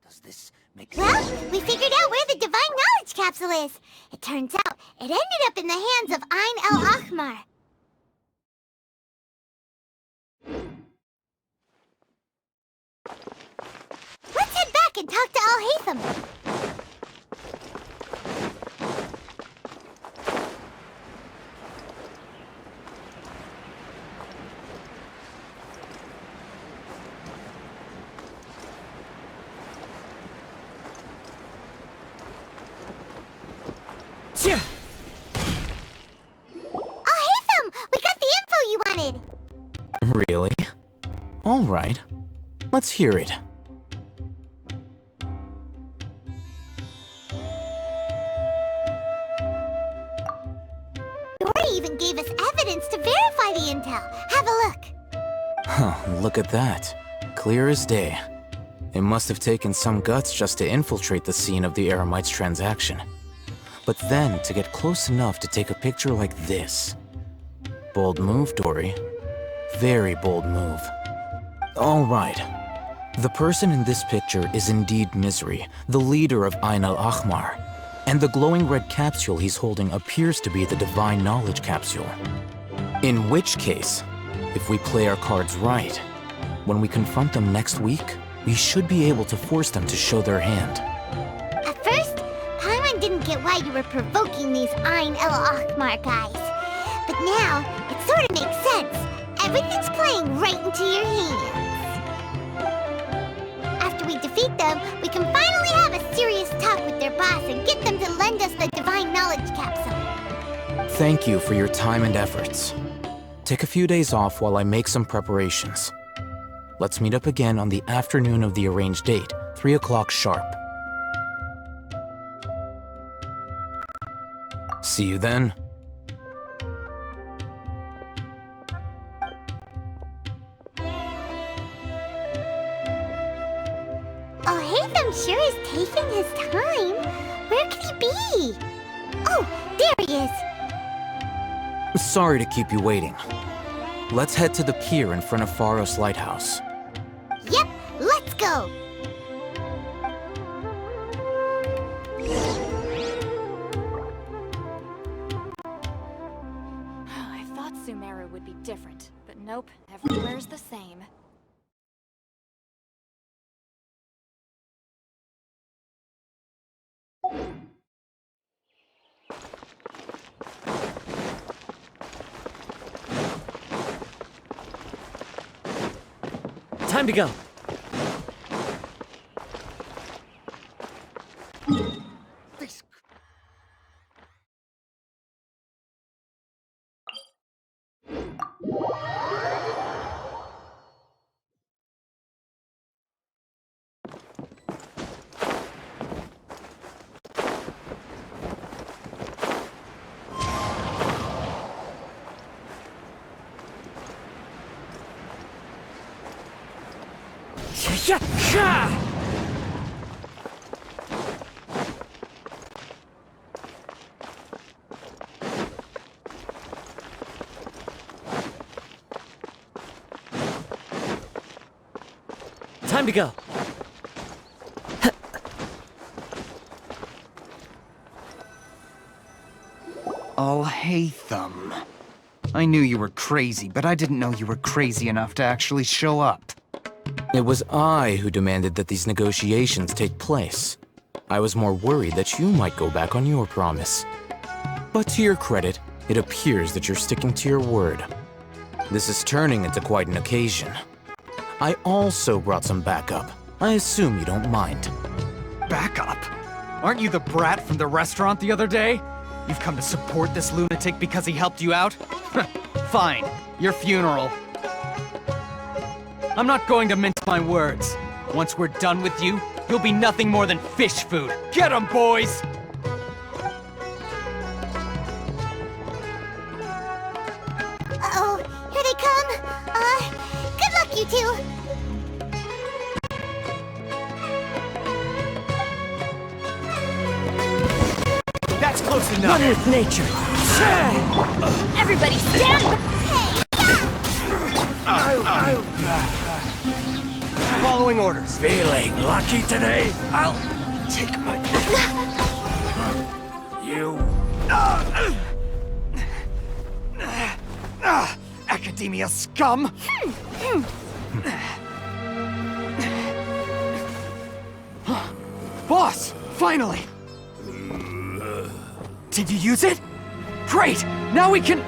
Does this make sense? Well, we figured out where the Divine Knowledge Capsule is. It turns out it ended up in the hands of Ain el-Ahmar. Let's head back and talk to Al-Haytham. Al-Haytham! We got the info you wanted! Really? All right. Let's hear it. Dory even gave us evidence to verify the intel. Have a look. Huh, look at that. Clear as day. It must have taken some guts just to infiltrate the scene of the Eremites' transaction. But then to get close enough to take a picture like this. Bold move, Dory. Very bold move. All right. The person in this picture is indeed Misery, the leader of Ain al-Ahmar. And the glowing red capsule he's holding appears to be the Divine Knowledge capsule. In which case, if we play our cards right, when we confront them next week, we should be able to force them to show their hand. At first, Paimon didn't get why you were provoking these Ain el-Ahmar guys. But now, it sort of makes sense. Everything's playing right into your hands. After we defeat them, we can finally have a serious talk with their boss and get them to lend us the Divine Knowledge capsule. Thank you for your time and efforts. Take a few days off while I make some preparations. Let's meet up again on the afternoon of the arranged date, 3 o'clock sharp. See you then. Oh, Hatham sure is taking his time. Where could he be? Oh, there he is. Sorry to keep you waiting. Let's head to the pier in front of Pharos Lighthouse. Yep, let's go. I thought Sumeru would be different, but nope, everywhere's the same. Time to go. Time to go. Hatham. I knew you were crazy, but I didn't know you were crazy enough to actually show up. It was I who demanded that these negotiations take place. I was more worried that you might go back on your promise. But to your credit, it appears that you're sticking to your word. This is turning into quite an occasion. I also brought some backup. I assume you don't mind. Backup? Aren't you the brat from the restaurant the other day? You've come to support this lunatic because he helped you out? Fine, your funeral. I'm not going to mince my words. Once we're done with you, you'll be nothing more than fish food. Get 'em, boys! Uh-oh, here they come. Good luck, you two. That's close enough. One with nature. Everybody stand! Following orders. Feeling lucky today? I'll take my... You... Academia scum! Boss! Finally! Did you use it? Great! Now we can...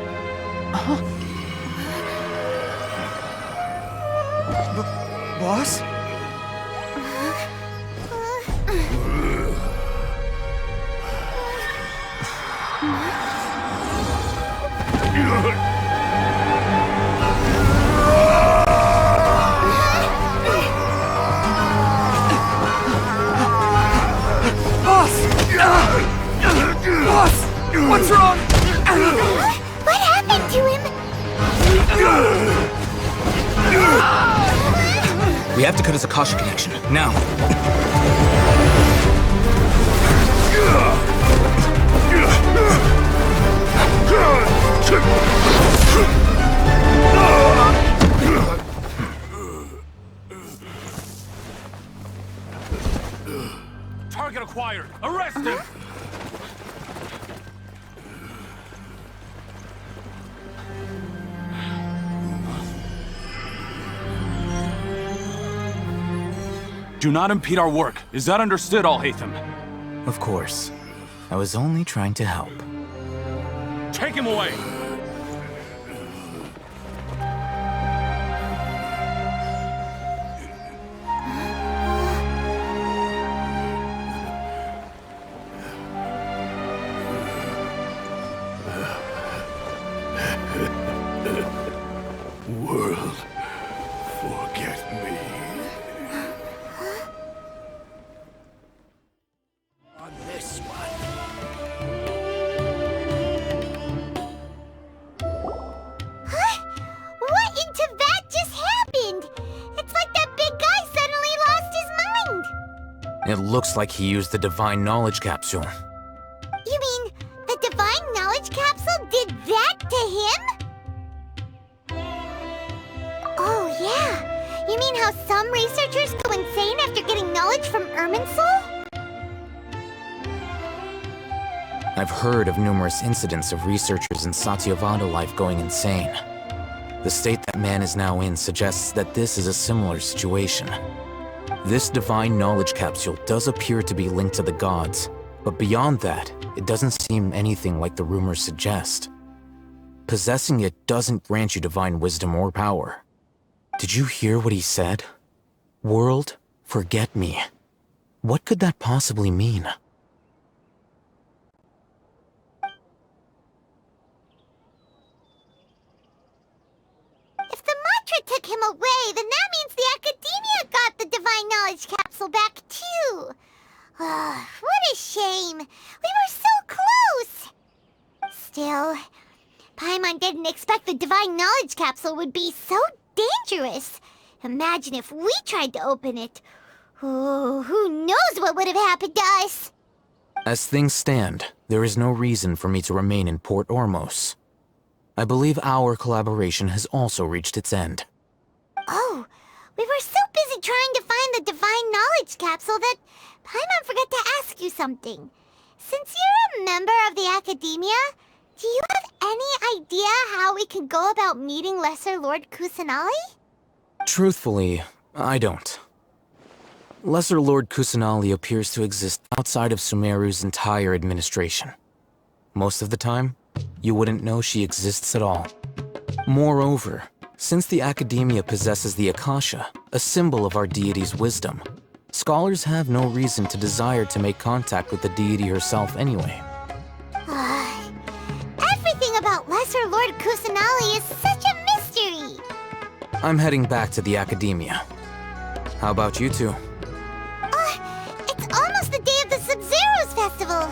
Boss? Boss! What's wrong? What happened to him? We have to cut his Akasha connection, now. Target acquired! Arrest him! Do not impede our work. Is that understood, Al-Haytham? Of course. I was only trying to help. Take him away! World, forget me. On this one. What in Tibet just happened? It's like that big guy suddenly lost his mind. It looks like he used the Divine Knowledge Capsule. You mean the Divine Knowledge Capsule did that to him? Oh, yeah. You mean how some researchers go insane after getting knowledge from Irminsul? I've heard of numerous incidents of researchers in Satyavada life going insane. The state that man is now in suggests that this is a similar situation. This Divine Knowledge Capsule does appear to be linked to the gods, but beyond that, it doesn't seem anything like the rumors suggest. Possessing it doesn't grant you divine wisdom or power. Did you hear what he said? World, forget me. What could that possibly mean? If the mantra took him away, then that means the Academia got the Divine Knowledge Capsule back too. What a shame. We were so close. Still, Paimon didn't expect the Divine Knowledge Capsule would be so dangerous. Imagine if we tried to open it. Oh, who knows what would have happened to us? As things stand, there is no reason for me to remain in Port Ormos. I believe our collaboration has also reached its end. Oh, we were so busy trying to find the Divine Knowledge Capsule that Paimon forgot to ask you something. Since you're a member of the Academia, do you have any idea how we can go about meeting Lesser Lord Kusanali? Truthfully, I don't. Lesser Lord Kusanali appears to exist outside of Sumeru's entire administration. Most of the time, you wouldn't know she exists at all. Moreover, since the Academia possesses the Akasha, a symbol of our deity's wisdom, scholars have no reason to desire to make contact with the deity herself anyway. Everything about Lesser Lord Kusanali is such a mystery! I'm heading back to the Academia. How about you two? It's almost the day of the Sub-Zero's festival.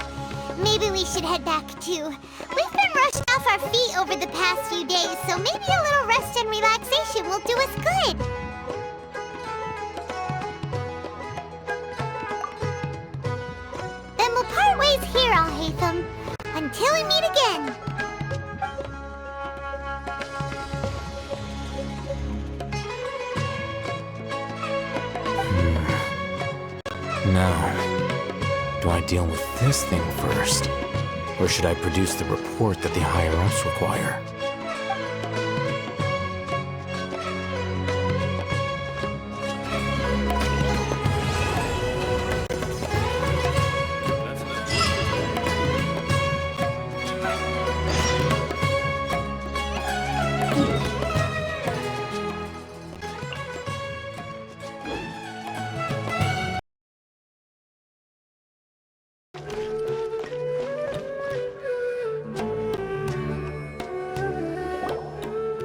Maybe we should head back too. We've been rushed off our feet over the past few days, so maybe a little rest and relaxation will do us good. Then we'll part ways here, Al-Haytham, until we meet again. Now, do I deal with this thing first? Or should I produce the report that the higher-ups require?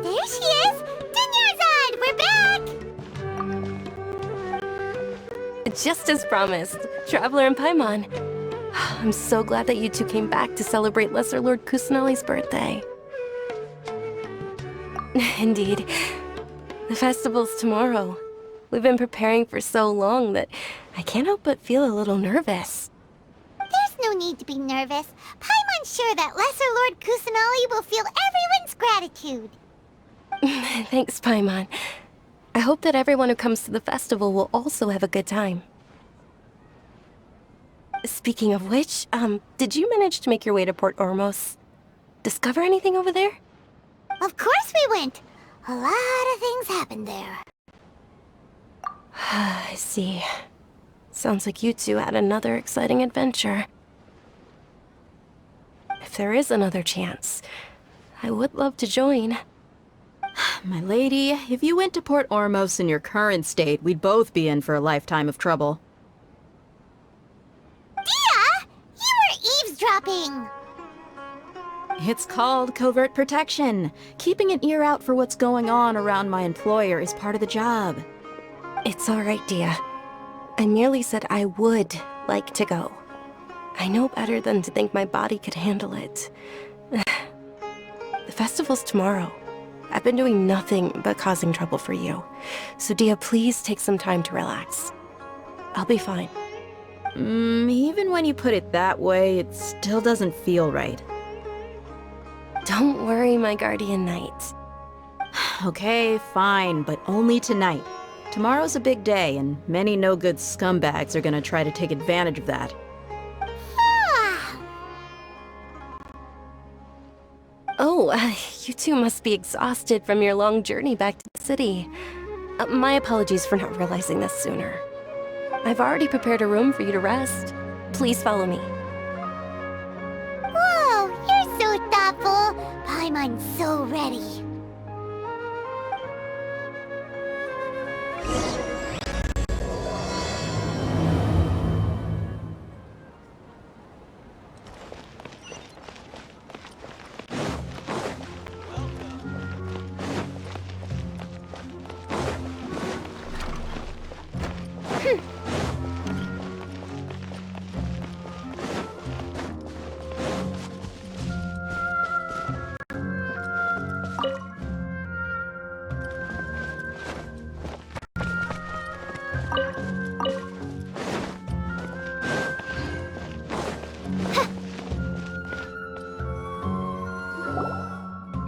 There she is! Dunyarzad! We're back! Just as promised, Traveler and Paimon. I'm so glad that you two came back to celebrate Lesser Lord Kusanali's birthday. Indeed. The festival's tomorrow. We've been preparing for so long that I can't help but feel a little nervous. There's no need to be nervous. Paimon's sure that Lesser Lord Kusanali will feel everyone's gratitude. Thanks, Paimon. I hope that everyone who comes to the festival will also have a good time. Speaking of which, did you manage to make your way to Port Ormos? Discover anything over there? Of course we went! A lot of things happened there. I see. Sounds like you two had another exciting adventure. If there is another chance, I would love to join. My lady, if you went to Port Ormos in your current state, we'd both be in for a lifetime of trouble. Dia! You were eavesdropping! It's called covert protection. Keeping an ear out for what's going on around my employer is part of the job. It's alright, Dia. I merely said I would like to go. I know better than to think my body could handle it. The festival's tomorrow. I've been doing nothing but causing trouble for you. So Dia, please take some time to relax. I'll be fine. Even when you put it that way, it still doesn't feel right. Don't worry, my guardian knight. Okay, fine, but only tonight. Tomorrow's a big day, and many no-good scumbags are gonna try to take advantage of that. Oh, you two must be exhausted from your long journey back to the city. My apologies for not realizing this sooner. I've already prepared a room for you to rest. Please follow me. Whoa, you're so thoughtful. Paimon's so ready.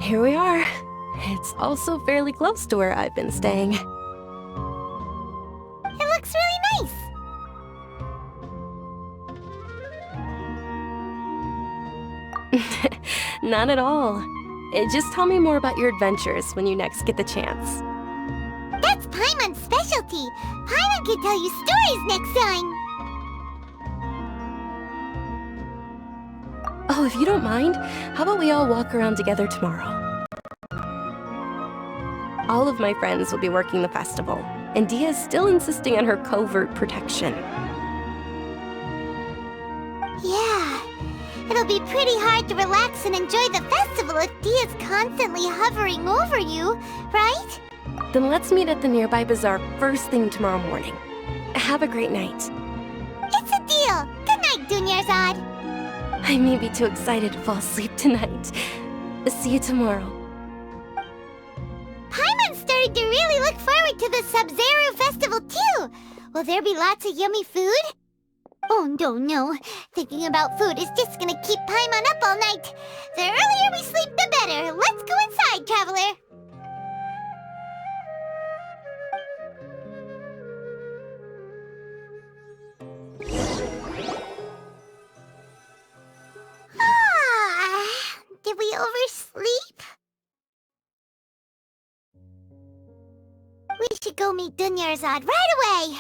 Here we are. It's also fairly close to where I've been staying. It looks really nice. Not at all. Just tell me more about your adventures when you next get the chance. That's Paimon's specialty. Paimon can tell you stories next time. Oh, if you don't mind, how about we all walk around together tomorrow? All of my friends will be working the festival, and Dia's still insisting on her covert protection. Yeah, it'll be pretty hard to relax and enjoy the festival if Dia's constantly hovering over you, right? Then let's meet at the nearby bazaar first thing tomorrow morning. Have a great night. It's a deal. Good night, Dunyarzad. I may be too excited to fall asleep tonight. See you tomorrow. Paimon's starting to really look forward to the Sub-Zero festival too. Will there be lots of yummy food? Oh, no. Thinking about food is just gonna keep Paimon up all night. The earlier we sleep, the better. Let's go inside, traveler. Did we oversleep? We should go meet Dunyarzad right away!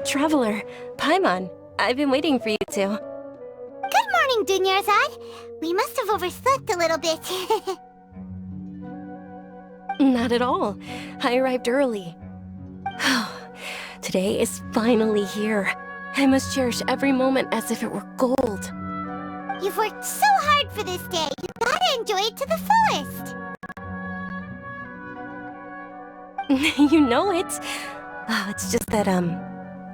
Traveler, Paimon, I've been waiting for you two. Good morning, Dunyarzad. We must have overslept a little bit. Not at all. I arrived early. Today is finally here. I must cherish every moment as if it were gold. You've worked so hard for this day. You gotta enjoy it to the fullest. You know it. Oh, it's just that,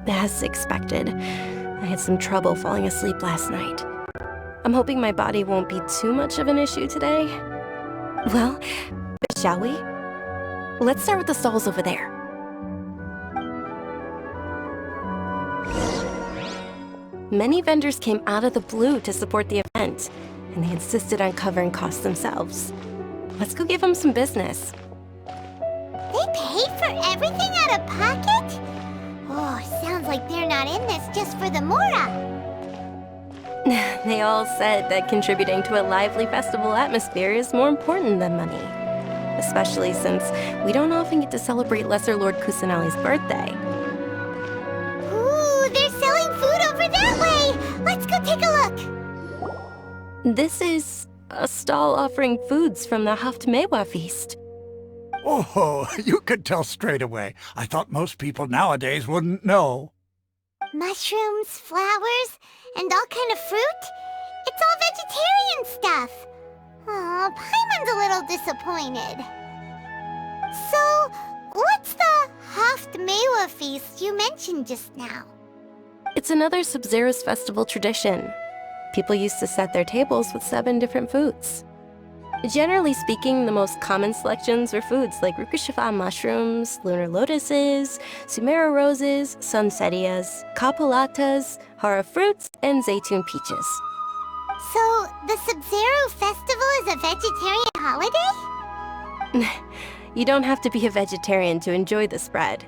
as expected, I had some trouble falling asleep last night. I'm hoping my body won't be too much of an issue today. Well, shall we? Let's start with the stalls over there. Many vendors came out of the blue to support the event, and they insisted on covering costs themselves. Let's go give them some business. They paid for everything out of pocket? Oh, sounds like they're not in this just for the Mora. They all said that contributing to a lively festival atmosphere is more important than money. Especially since we don't often get to celebrate Lesser Lord Kusanali's birthday. Ooh, they're selling food over that way! Let's go take a look! This is a stall offering foods from the Haftmewa feast. Oh, you could tell straight away. I thought most people nowadays wouldn't know. Mushrooms, flowers, and all kind of fruit? It's all vegetarian stuff. Aw, Paimon's a little disappointed. So, what's the Haftmewa feast you mentioned just now? It's another Sub-Zero's festival tradition. People used to set their tables with 7 different foods. Generally speaking, the most common selections were foods like Rukushifa mushrooms, lunar lotuses, Sumeru roses, sunsetias, kapalatas, hara fruits, and zaytun peaches. So, the Sub-Zero festival is a vegetarian holiday? You don't have to be a vegetarian to enjoy the spread.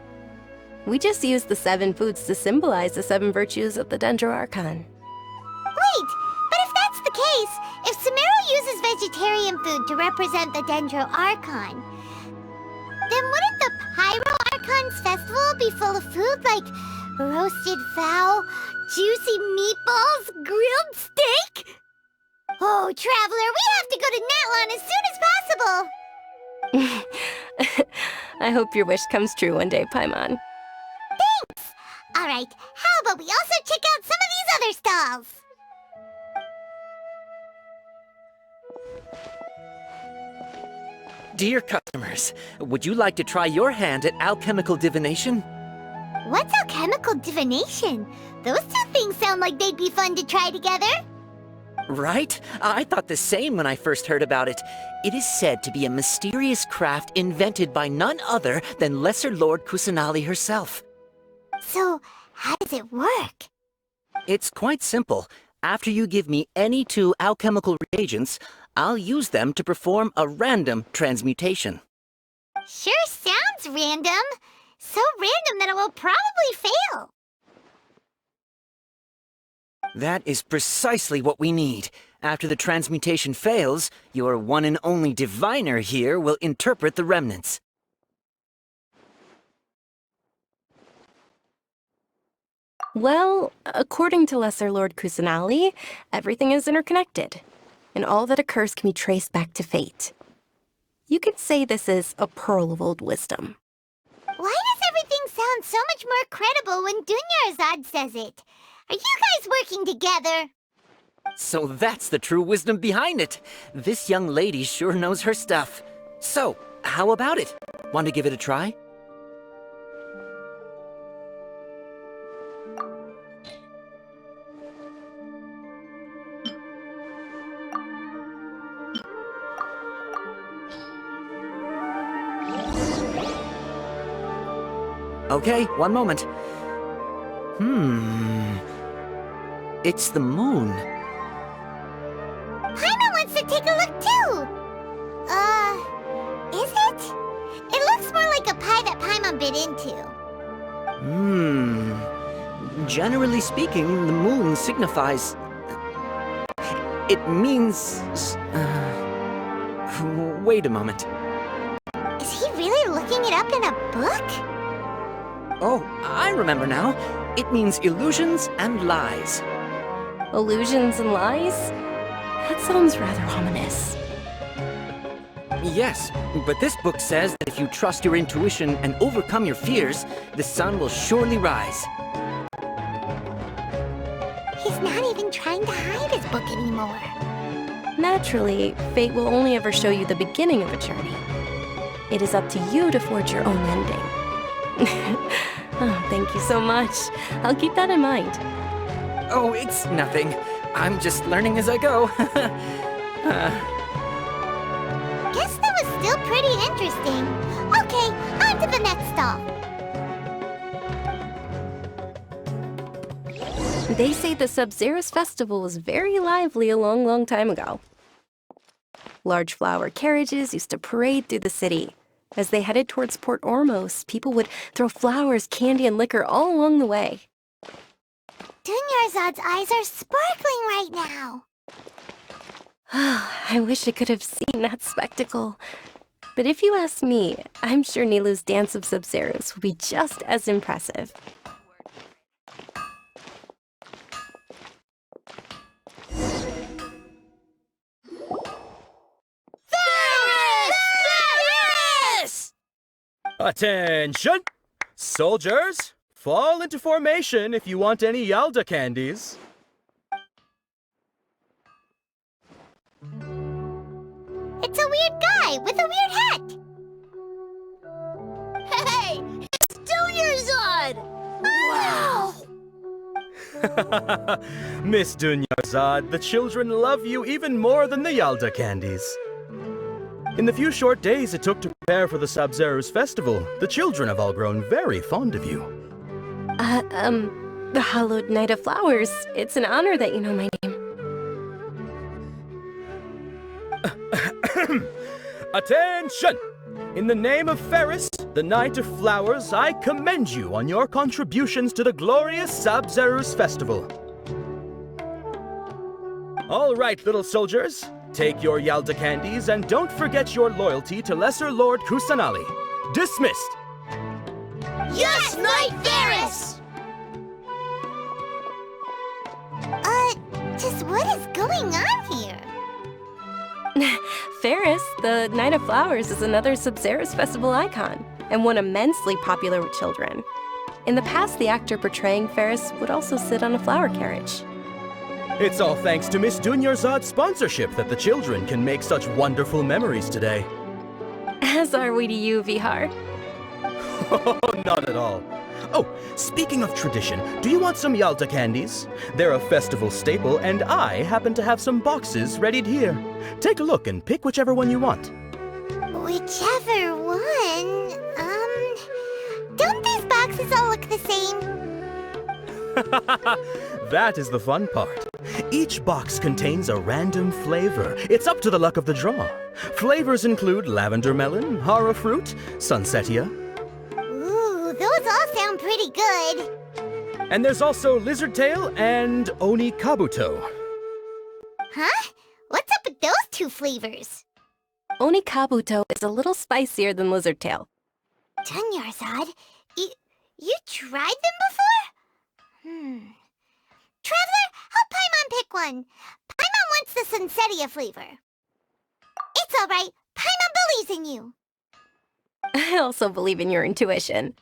We just use the 7 foods to symbolize the 7 virtues of the Dendro Archon. Wait, but if that's the case, if Sumeru uses vegetarian food to represent the Dendro Archon, then wouldn't the Pyro Archon's festival be full of food like roasted fowl, juicy meatballs, grilled steak? Oh, Traveler, we have to go to Natlan as soon as possible! I hope your wish comes true one day, Paimon. Thanks! Alright, how about we also check out some of these other stalls? Dear customers, would you like to try your hand at alchemical divination? What's alchemical divination? Those two things sound like they'd be fun to try together. Right? I thought the same when I first heard about it. It is said to be a mysterious craft invented by none other than Lesser Lord Kusanali herself. So, how does it work? It's quite simple. After you give me any 2 alchemical reagents, I'll use them to perform a random transmutation. Sure sounds random. So random that it will probably fail. That is precisely what we need. After the transmutation fails, your one and only diviner here will interpret the remnants. Well, according to Lesser Lord Kusanali, everything is interconnected, and all that occurs can be traced back to fate. You could say this is a pearl of old wisdom. Why does everything sound so much more credible when Dunyarzad says it? Are you guys working together? So that's the true wisdom behind it. This young lady sure knows her stuff. So, how about it? Want to give it a try? Okay, one moment. It's the moon. Paimon wants to take a look too! Is it? It looks more like a pie that Paimon bit into. Generally speaking, the moon signifies... It means... Wait a moment. Is he really looking it up in a book? Oh, I remember now. It means illusions and lies. Illusions and lies? That sounds rather ominous. Yes, but this book says that if you trust your intuition and overcome your fears, the sun will surely rise. He's not even trying to hide his book anymore. Naturally, fate will only ever show you the beginning of a journey. It is up to you to forge your own ending. Oh, thank you so much. I'll keep that in mind. Oh, it's nothing. I'm just learning as I go. Guess that was still pretty interesting. Okay, on to the next stop. They say the Sub-Zero's festival was very lively a long, long time ago. Large flower carriages used to parade through the city. As they headed towards Port Ormos, people would throw flowers, candy, and liquor all along the way. Dunyarzad's eyes are sparkling right now. I wish I could have seen that spectacle. But if you ask me, I'm sure Nilu's dance of Sub-Zeros will be just as impressive. Attention! Soldiers, fall into formation if you want any Yalda candies. It's a weird guy with a weird hat. Hey! It's Dunyarzad! Wow! Miss Dunyarzad, the children love you even more than the Yalda candies. In the few short days it took to prepare for the Sub-Zero's festival, the children have all grown very fond of you. The Hallowed Knight of Flowers. It's an honor that you know my name. Attention! In the name of Ferris, the Knight of Flowers, I commend you on your contributions to the glorious Sub-Zero's festival. All right, little soldiers. Take your Yalda candies and don't forget your loyalty to Lesser Lord Kusanali. Dismissed! Yes, Knight Ferris! Just what is going on here? Ferris, the Knight of Flowers, is another Sub-Zero's festival icon, and one immensely popular with children. In the past, the actor portraying Ferris would also sit on a flower carriage. It's all thanks to Miss Dunyarzad's sponsorship that the children can make such wonderful memories today. As are we to you, Vihar. Oh, not at all. Oh, speaking of tradition, do you want some Yalda candies? They're a festival staple, and I happen to have some boxes readied here. Take a look and pick whichever one you want. Whichever one? Don't these boxes all look the same? That is the fun part. Each box contains a random flavor. It's up to the luck of the draw. Flavors include lavender melon, hara fruit, sunsetia. Ooh, those all sound pretty good. And there's also lizard tail and oni kabuto. Huh? What's up with those two flavors? Oni kabuto is a little spicier than lizard tail. Dunyarzad, you tried them before? Traveler, help Paimon pick one. Paimon wants the sunsetia flavor. It's all right. Paimon believes in you. I also believe in your intuition.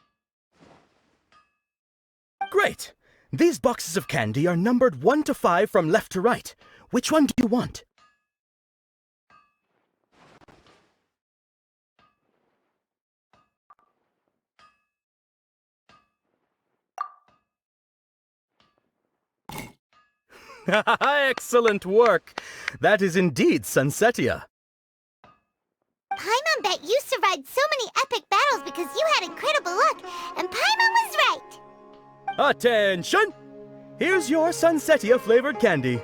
Great! These boxes of candy are numbered 1 to 5 from left to right. Which one do you want? Excellent work! That is indeed sunsetia. Paimon bet you survived so many epic battles because you had incredible luck, and Paimon was right. Attention! Here's your sunsetia-flavored candy.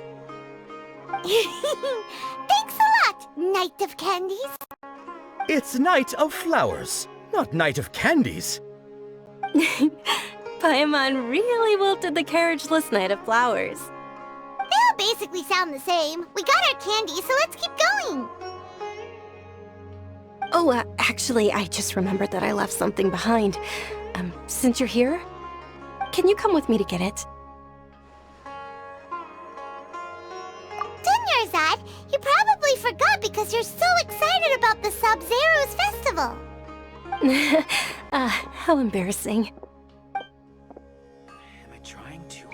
Thanks a lot, Knight of Candies. It's Knight of Flowers, not Knight of Candies. Paimon really wilted the carriageless Knight of Flowers. They all basically sound the same. We got our candy, so let's keep going. Oh, actually, I just remembered that I left something behind. Since you're here, can you come with me to get it? Dunyarzad, you probably forgot because you're so excited about the Sub-Zero's festival. How embarrassing. Am I trying to...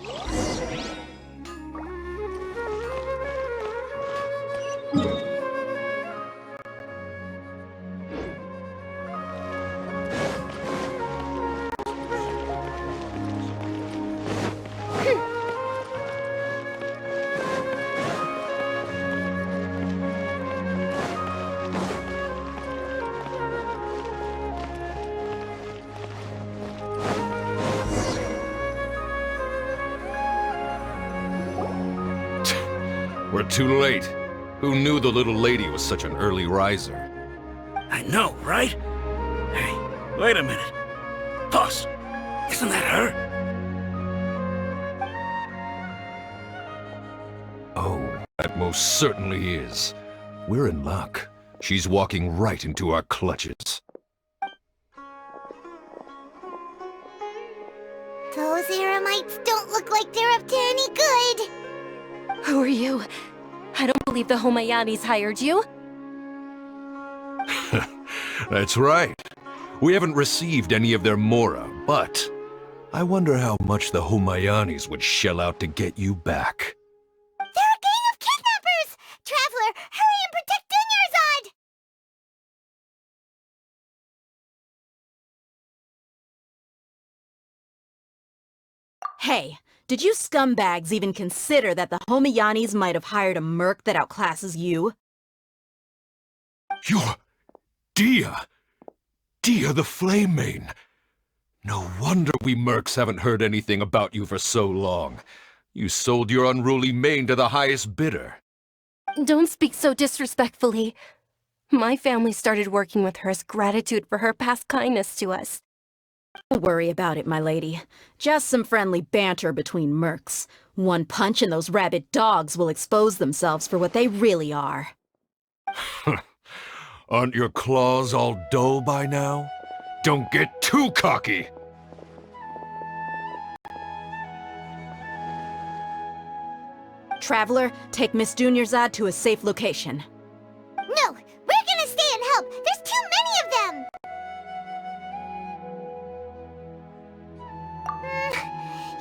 We're too late. Who knew the little lady was such an early riser? I know, right? Hey, wait a minute. Boss, isn't that her? Oh, that most certainly is. We're in luck. She's walking right into our clutches. Those Eremites don't look like they're up to any good. Who are you? I don't believe the Homayanis hired you. That's right. We haven't received any of their Mora, but I wonder how much the Homayanis would shell out to get you back. They're a gang of kidnappers! Traveler, hurry and protect Dunyarzad! Hey, did you scumbags even consider that the Homayanis might have hired a merc that outclasses you? You're... Dia! Dia the Flame Mane! No wonder we mercs haven't heard anything about you for so long. You sold your unruly mane to the highest bidder. Don't speak so disrespectfully. My family started working with her as gratitude for her past kindness to us. Don't worry about it, my lady. Just some friendly banter between mercs. One punch and those rabid dogs will expose themselves for what they really are. Aren't your claws all dull by now? Don't get too cocky! Traveler, take Miss Dunyarzad to a safe location. No, we're gonna stay and help. There's too many of them.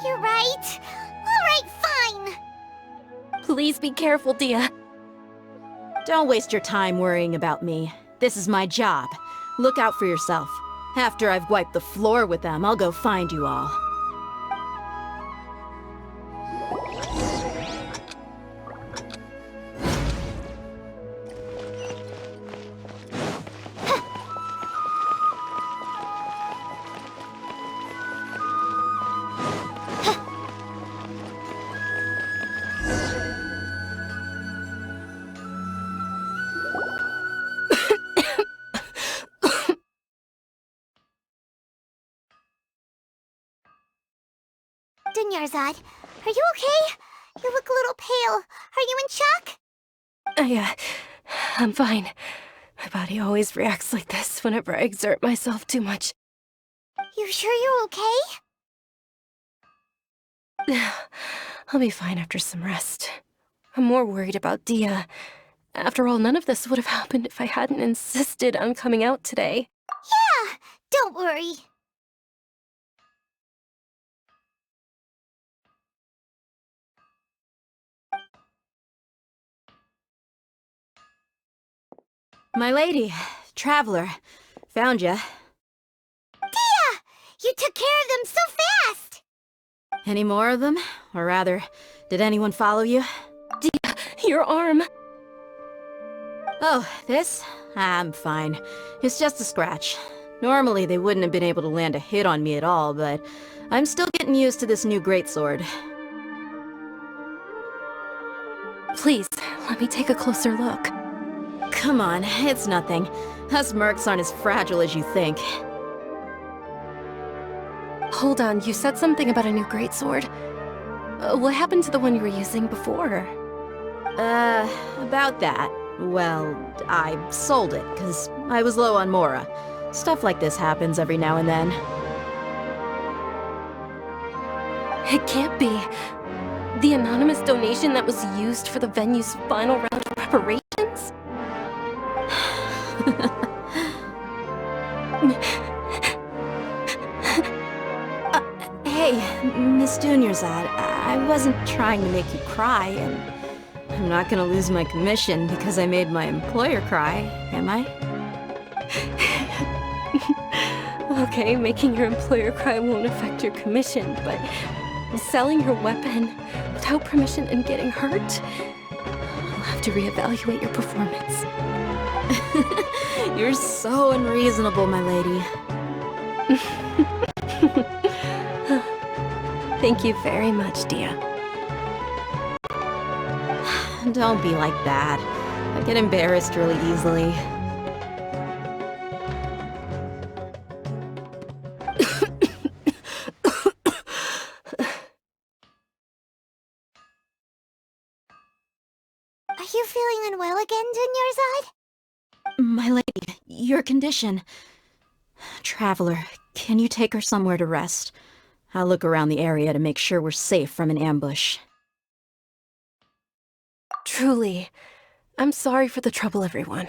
You're right. All right, fine. Please be careful, Dia. Don't waste your time worrying about me. This is my job. Look out for yourself. After I've wiped the floor with them, I'll go find you all. Dunyarzad, are you okay? You look a little pale. Are you in shock? I'm fine. My body always reacts like this whenever I exert myself too much. You sure you're okay? I'll be fine after some rest. I'm more worried about Dia. After all, none of this would have happened if I hadn't insisted on coming out today. Yeah, don't worry. My lady, Traveler, found ya. Dia! You took care of them so fast! Any more of them? Or rather, did anyone follow you? Dia, your arm! Oh, this? I'm fine. It's just a scratch. Normally they wouldn't have been able to land a hit on me at all, but I'm still getting used to this new greatsword. Please, let me take a closer look. Come on, it's nothing. Us mercs aren't as fragile as you think. Hold on, you said something about a new greatsword. What happened to the one you were using before? About that. Well, I sold it, because I was low on Mora. Stuff like this happens every now and then. It can't be. The anonymous donation that was used for the venue's final round of preparations? Hey, Miss Dunyarzad, I wasn't trying to make you cry, and I'm not gonna lose my commission because I made my employer cry, am I? Okay, making your employer cry won't affect your commission, but selling your weapon without permission and getting hurt? I'll have to reevaluate your performance. You're so unreasonable, my lady. Thank you very much, Dia. Don't be like that. I get embarrassed really easily. Are you feeling unwell again, Dunyarzad? My lady, your condition. Traveler, can you take her somewhere to rest? I'll look around the area to make sure we're safe from an ambush. Truly, I'm sorry for the trouble, everyone.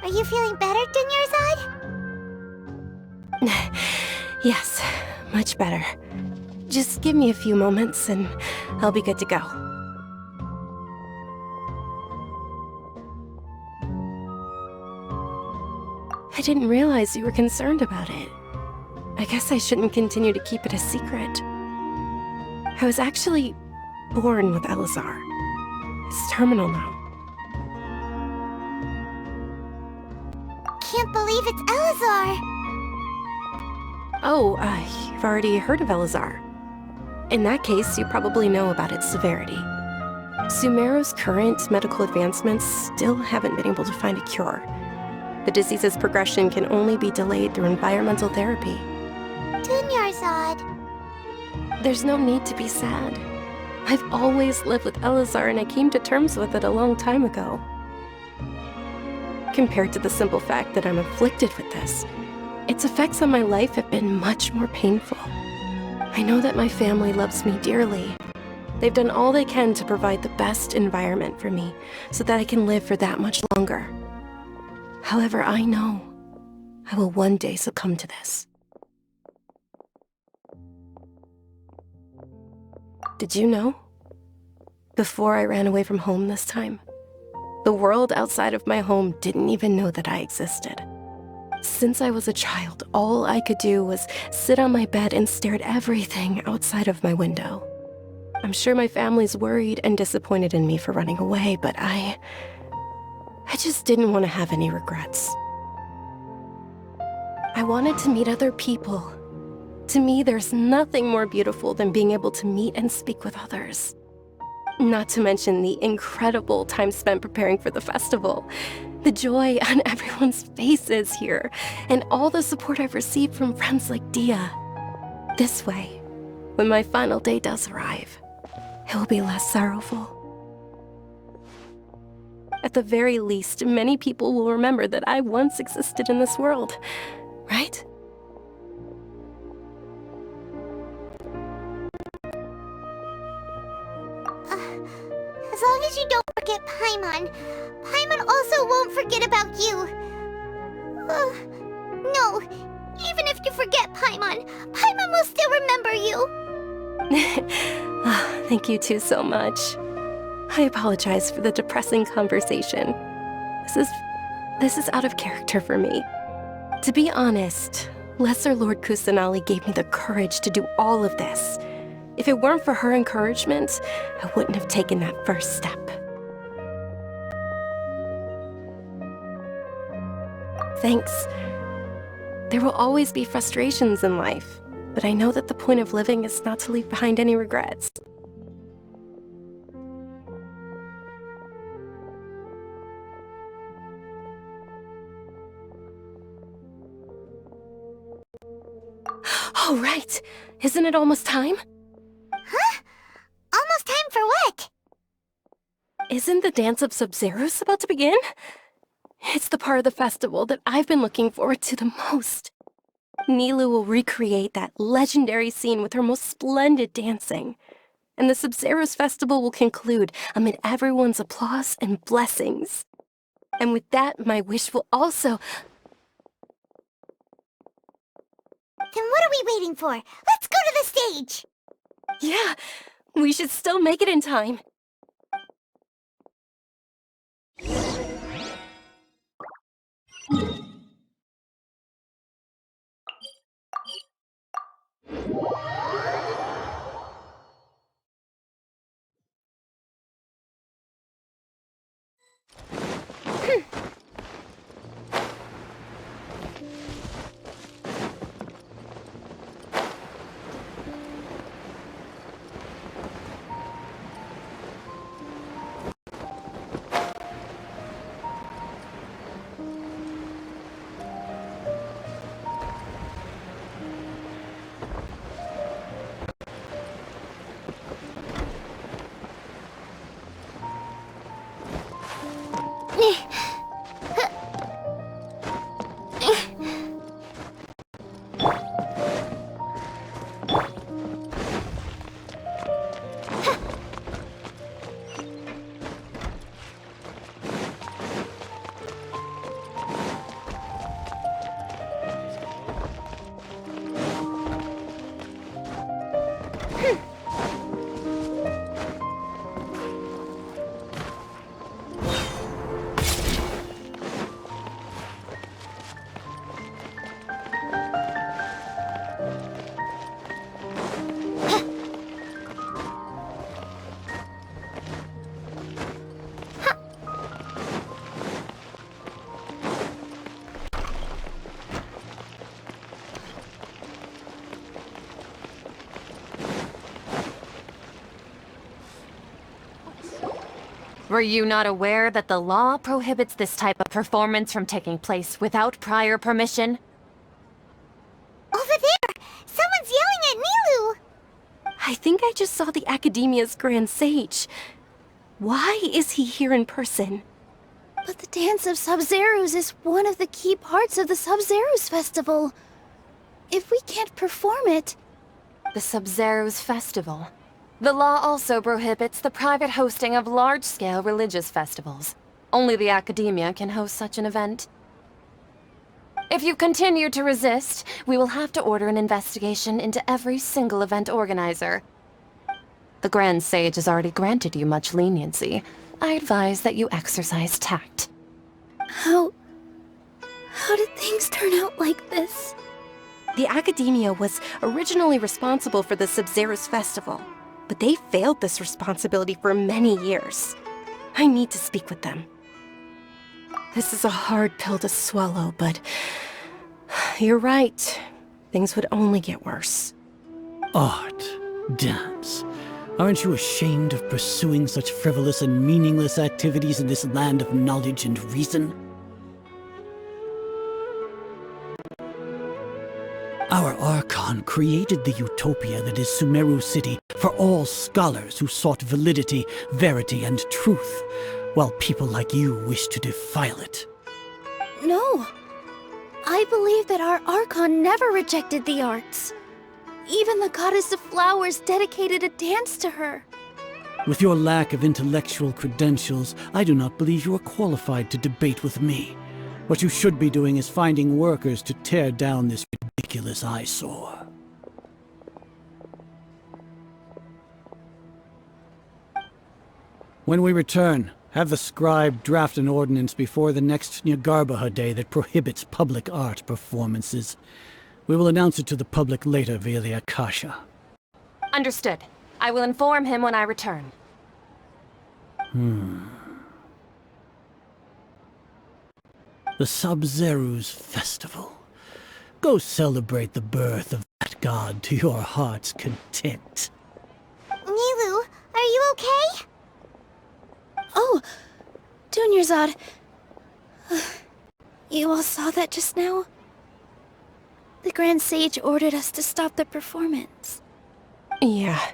Are you feeling better, Dunyarzad? Yes, much better. Just give me a few moments and I'll be good to go. I didn't realize you were concerned about it. I guess I shouldn't continue to keep it a secret. I was actually born with Elazar. It's terminal now. Can't believe it's Elazar! Oh, you've already heard of Elazar. In that case, you probably know about its severity. Sumeru's current medical advancements still haven't been able to find a cure. The disease's progression can only be delayed through environmental therapy. Dunyarzad. There's no need to be sad. I've always lived with Elazar and I came to terms with it a long time ago. Compared to the simple fact that I'm afflicted with this, its effects on my life have been much more painful. I know that my family loves me dearly. They've done all they can to provide the best environment for me so that I can live for that much longer. However, I know I will one day succumb to this. Did you know? Before I ran away from home this time, the world outside of my home didn't even know that I existed. Since I was a child, all I could do was sit on my bed and stare at everything outside of my window. I'm sure my family's worried and disappointed in me for running away, but I just didn't want to have any regrets. I wanted to meet other people. To me, there's nothing more beautiful than being able to meet and speak with others. Not to mention the incredible time spent preparing for the festival, the joy on everyone's faces here, and all the support I've received from friends like Dia. This way, when my final day does arrive, it will be less sorrowful. At the very least, many people will remember that I once existed in this world, right? As long as you don't forget Paimon, Paimon also won't forget about you. No, even if you forget Paimon, Paimon will still remember you. Thank you two so much. I apologize for the depressing conversation. This is out of character for me. To be honest, Lesser Lord Kusanali gave me the courage to do all of this. If it weren't for her encouragement, I wouldn't have taken that first step. Thanks. There will always be frustrations in life, but I know that the point of living is not to leave behind any regrets. All right. Isn't it almost time? Huh? Almost time for what? Isn't the Dance of Sub-Zeros about to begin? It's the part of the festival that I've been looking forward to the most. Nilu will recreate that legendary scene with her most splendid dancing. And the Sub-Zeros festival will conclude amid everyone's applause and blessings. And with that, my wish will also... Then what are we waiting for? Let's go to the stage! Yeah, We should still make it in time. Were you not aware that the law prohibits this type of performance from taking place without prior permission? Over there! Someone's yelling at Nilu! I think I just saw the Academia's Grand Sage. Why is he here in person? But the Dance of Sub-Zerus is one of the key parts of the Sub-Zerus Festival. If we can't perform it... The Sub-Zerus Festival. The law also prohibits the private hosting of large-scale religious festivals. Only the Academia can host such an event. If you continue to resist, we will have to order an investigation into every single event organizer. The Grand Sage has already granted you much leniency. I advise that you exercise tact. How did things turn out like this? The Academia was originally responsible for the Sub-Zerus Festival, but they failed this responsibility for many years. I need to speak with them. This is a hard pill to swallow, but you're right. Things would only get worse. Art, dance. Aren't you ashamed of pursuing such frivolous and meaningless activities in this land of knowledge and reason? Our Archon created the utopia that is Sumeru City for all scholars who sought validity, verity, and truth, while people like you wish to defile it. No. I believe that our Archon never rejected the arts. Even the Goddess of Flowers dedicated a dance to her. With your lack of intellectual credentials, I do not believe you are qualified to debate with me. What you should be doing is finding workers to tear down this ridiculous eyesore. When we return, have the scribe draft an ordinance before the next Nyargarbaha Day that prohibits public art performances. We will announce it to the public later via the Akasha. Understood. I will inform him when I return. The Sub-Zerus Festival. Go celebrate the birth of that god to your heart's content. Nilu, are you okay? Oh, Dunyarzad. You all saw that just now? The Grand Sage ordered us to stop the performance. Yeah.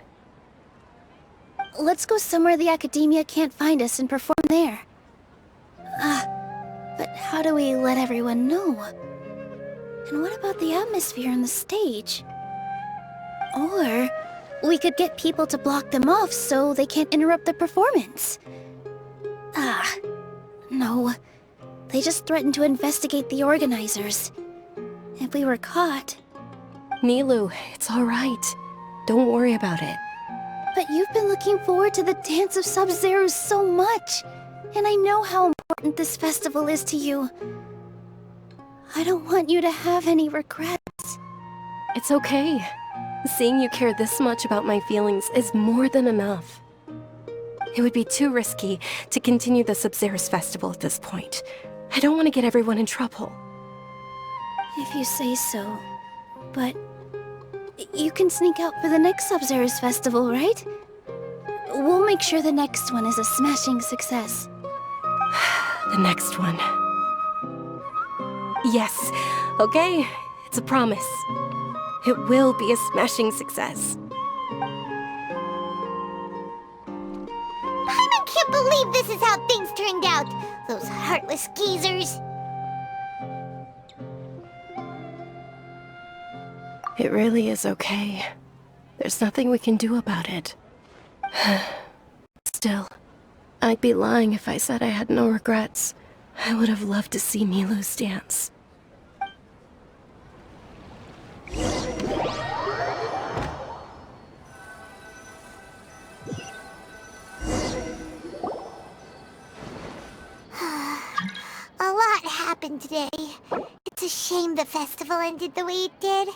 Let's go somewhere the Academia can't find us and perform there. But how do we let everyone know? And what about the atmosphere on the stage? Or we could get people to block them off so they can't interrupt the performance. No. They just threatened to investigate the organizers. If we were caught... Nilu, it's all right. Don't worry about it. But you've been looking forward to the Dance of Sub-Zero so much, and I know how important this festival is to you. I don't want you to have any regrets. It's okay. Seeing you care this much about my feelings is more than enough. It would be too risky to continue the Sub-Zero's festival at this point. I don't want to get everyone in trouble. If you say so. But you can sneak out for the next Sub-Zero's festival, right? We'll make sure the next one is a smashing success. The next one. Yes, okay, it's a promise. It will be a smashing success. Paimon can't believe this is how things turned out. Those heartless geezers. It really is okay. There's nothing we can do about it. Still, I'd be lying if I said I had no regrets. I would have loved to see Milu's dance. A lot happened today. It's a shame the festival ended the way it did.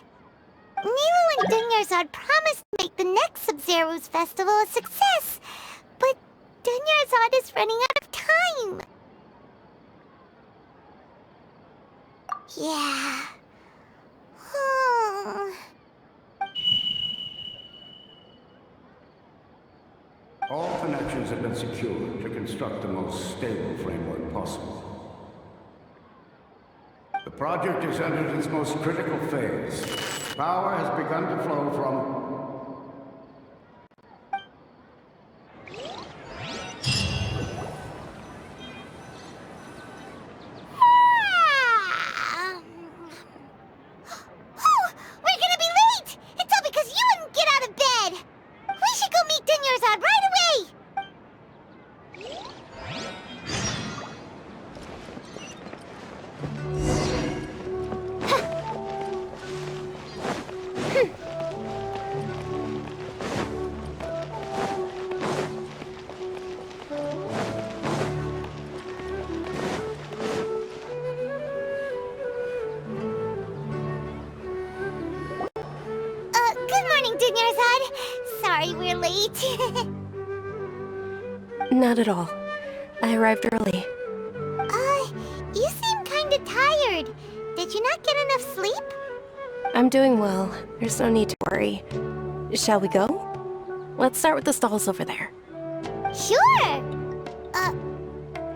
Milu and Dunyarzad promised to make the next Sub-Zero's festival a success, but Dunyarzad is running out of time. Yeah. All connections have been secured to construct the most stable framework possible. The project has entered its most critical phase. Power has begun to flow from... Sorry we're late. Not at all. I arrived early. You seem kinda tired. Did you not get enough sleep? I'm doing well. There's no need to worry. Shall we go? Let's start with the stalls over there. Sure!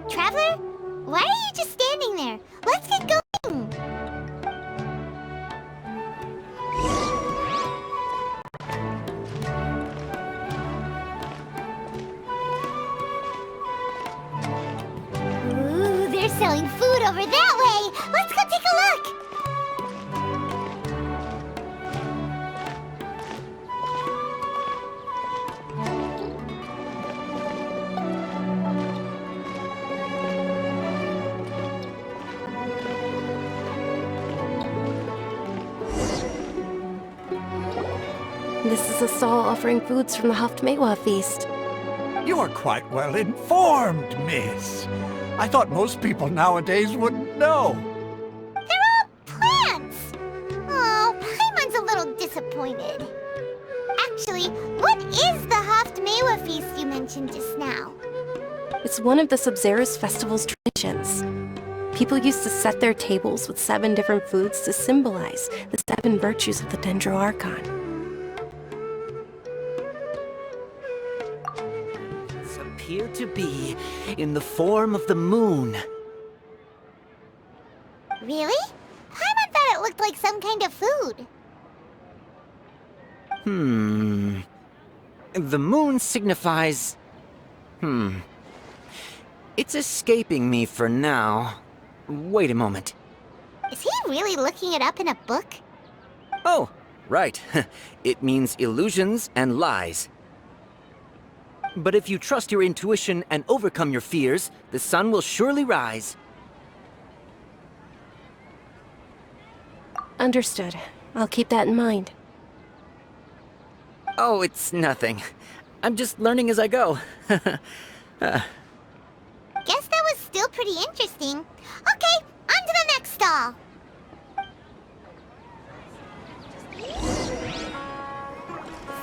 Traveler? Why are you just standing there? Let's get going! Ooh, they're selling food over that way! Let's go take a look! This is a stall offering foods from the Haftmewa feast. You're quite well informed, miss. I thought most people nowadays wouldn't know. They're all plants! Oh, Paimon's a little disappointed. Actually, what is the Haftmewa feast you mentioned just now? It's one of the Sub-Zero's festival's traditions. People used to set their tables with 7 different foods to symbolize the 7 virtues of the Dendro Archon. Appear to be in the form of the moon. Really? Paimon thought it looked like some kind of food. The moon signifies... It's escaping me for now. Wait a moment. Is he really looking it up in a book? Oh, right. It means illusions and lies. But if you trust your intuition and overcome your fears, the sun will surely rise. Understood. I'll keep that in mind. Oh, it's nothing. I'm just learning as I go. Guess that was still pretty interesting. Okay, on to the next stall.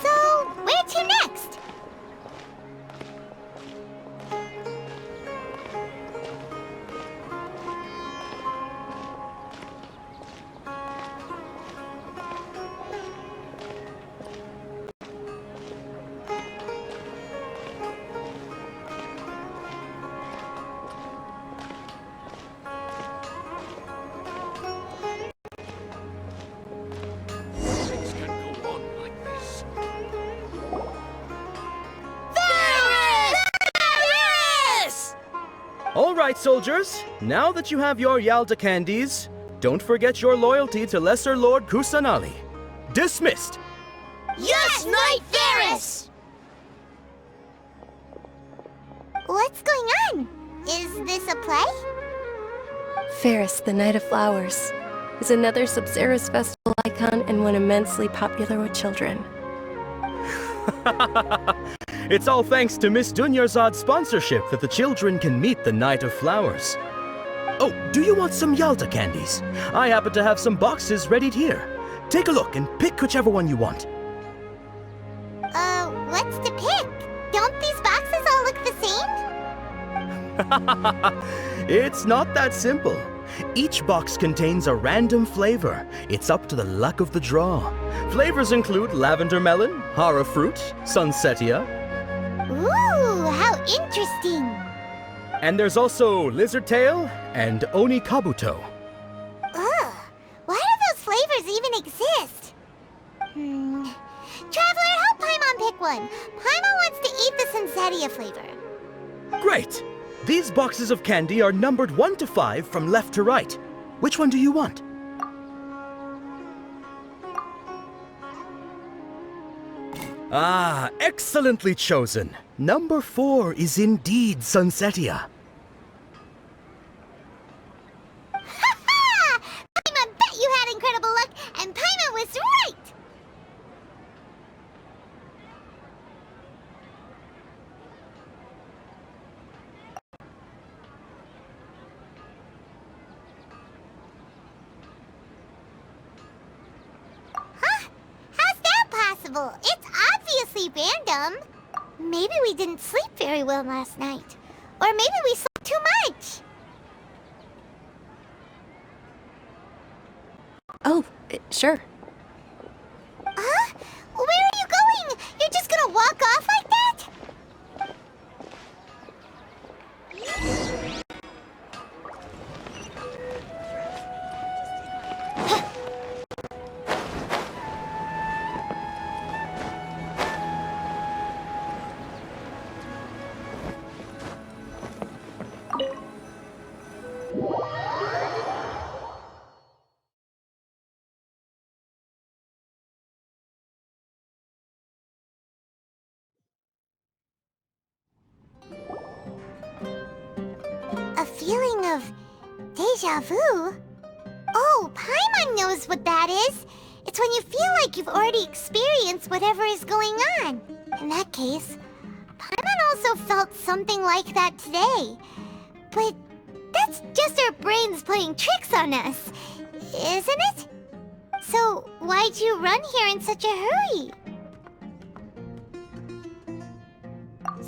So, where to next? All right, soldiers. Now that you have your Yalta candies, don't forget your loyalty to Lesser Lord Kusanali. Dismissed! Yes, Knight Varys! What's going on? Is this a play? Ferris, the Knight of Flowers, is another Sub-Zero's festival icon and one immensely popular with children. It's all thanks to Miss Dunyarzad's sponsorship that the children can meet the Knight of Flowers. Oh, do you want some Yalta candies? I happen to have some boxes readied here. Take a look and pick whichever one you want. What's to pick? Don't these boxes all look the same? It's not that simple. Each box contains a random flavor. It's up to the luck of the draw. Flavors include lavender melon, hara fruit, sunsetia. Ooh, how interesting! And there's also lizard tail and oni kabuto. Ugh, why do those flavors even exist? Traveler, help Paimon pick one. Paimon wants to eat the sunsetia flavor. Great! These boxes of candy are numbered 1 to 5 from left to right. Which one do you want? Ah, excellently chosen. Number 4 is indeed sunsetia. Ha-ha! Paimon bet you had incredible luck, and Paimon was right! It's obviously random. Maybe we didn't sleep very well last night. Or maybe we slept too much. Oh, sure. Huh? Where are you going? You're just gonna walk off like that? A feeling of deja vu? Oh, Paimon knows what that is. It's when you feel like you've already experienced whatever is going on. In that case, Paimon also felt something like that today. But that's just our brains playing tricks on us, isn't it? So why'd you run here in such a hurry?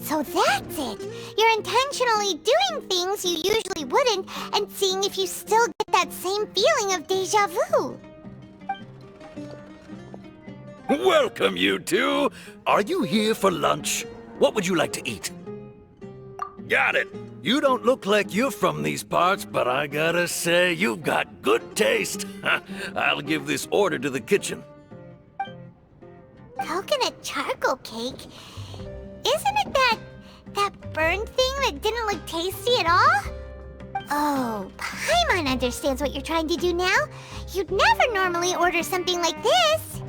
So that's it! You're intentionally doing things you usually wouldn't and seeing if you still get that same feeling of deja vu. Welcome, you two! Are you here for lunch? What would you like to eat? Got it! You don't look like you're from these parts, but I gotta say, you've got good taste. I'll give this order to the kitchen. Coconut charcoal cake? Isn't it that burned thing that didn't look tasty at all? Oh, Paimon understands what you're trying to do now. You'd never normally order something like this.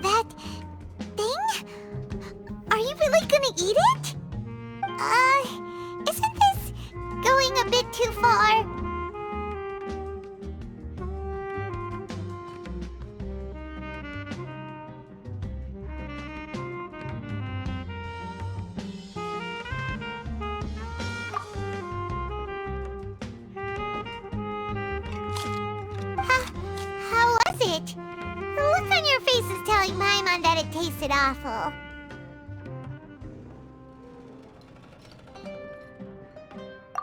That thing? Are you really gonna eat it? Isn't this going a bit far. How was it? The look on your face is telling Paimon that it tasted awful.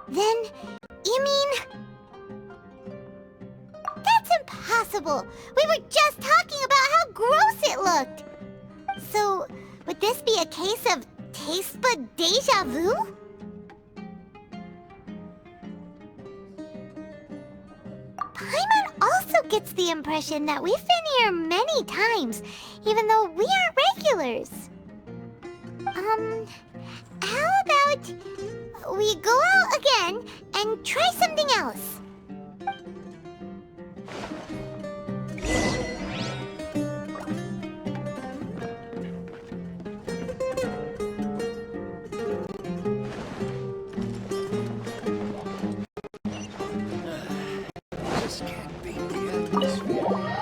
Then, you mean... That's impossible! We were just talking about how gross it looked! So, would this be a case of taste bud deja vu? Paimon also gets the impression that we've been here many times, even though we aren't regulars. How about we go out again and try something else? Just can't beat the atmosphere.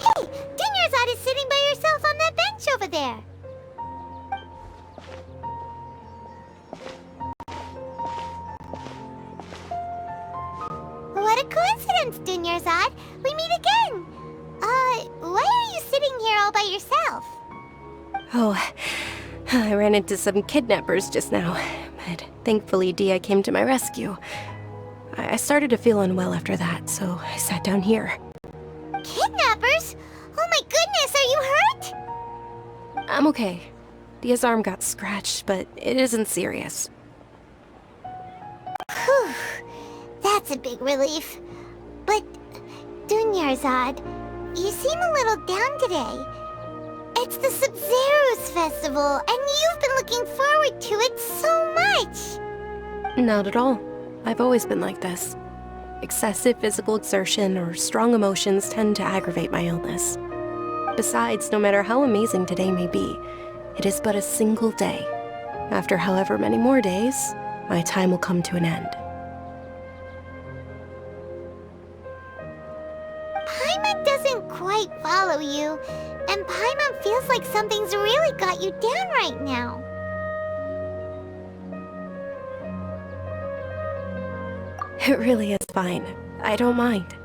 Hey! Dunyarzad is sitting by herself on that bench over there! What a coincidence, Dunyarzad! We meet again! Why are you sitting here all by yourself? Oh, I ran into some kidnappers just now, but thankfully Dia came to my rescue. I started to feel unwell after that, so I sat down here. Kidnappers? Oh my goodness, are you hurt? I'm okay. Dia's arm got scratched, but it isn't serious. Whew. That's a big relief. But, Dunyarzad, you seem a little down today. It's the Sub-Zero's festival, and you've been looking forward to it so much! Not at all. I've always been like this. Excessive physical exertion or strong emotions tend to aggravate my illness. Besides, no matter how amazing today may be, it is but a single day. After however many more days, my time will come to an end. Paimon doesn't quite follow you, and Paimon feels like something's really got you down right now. It really is fine. I don't mind.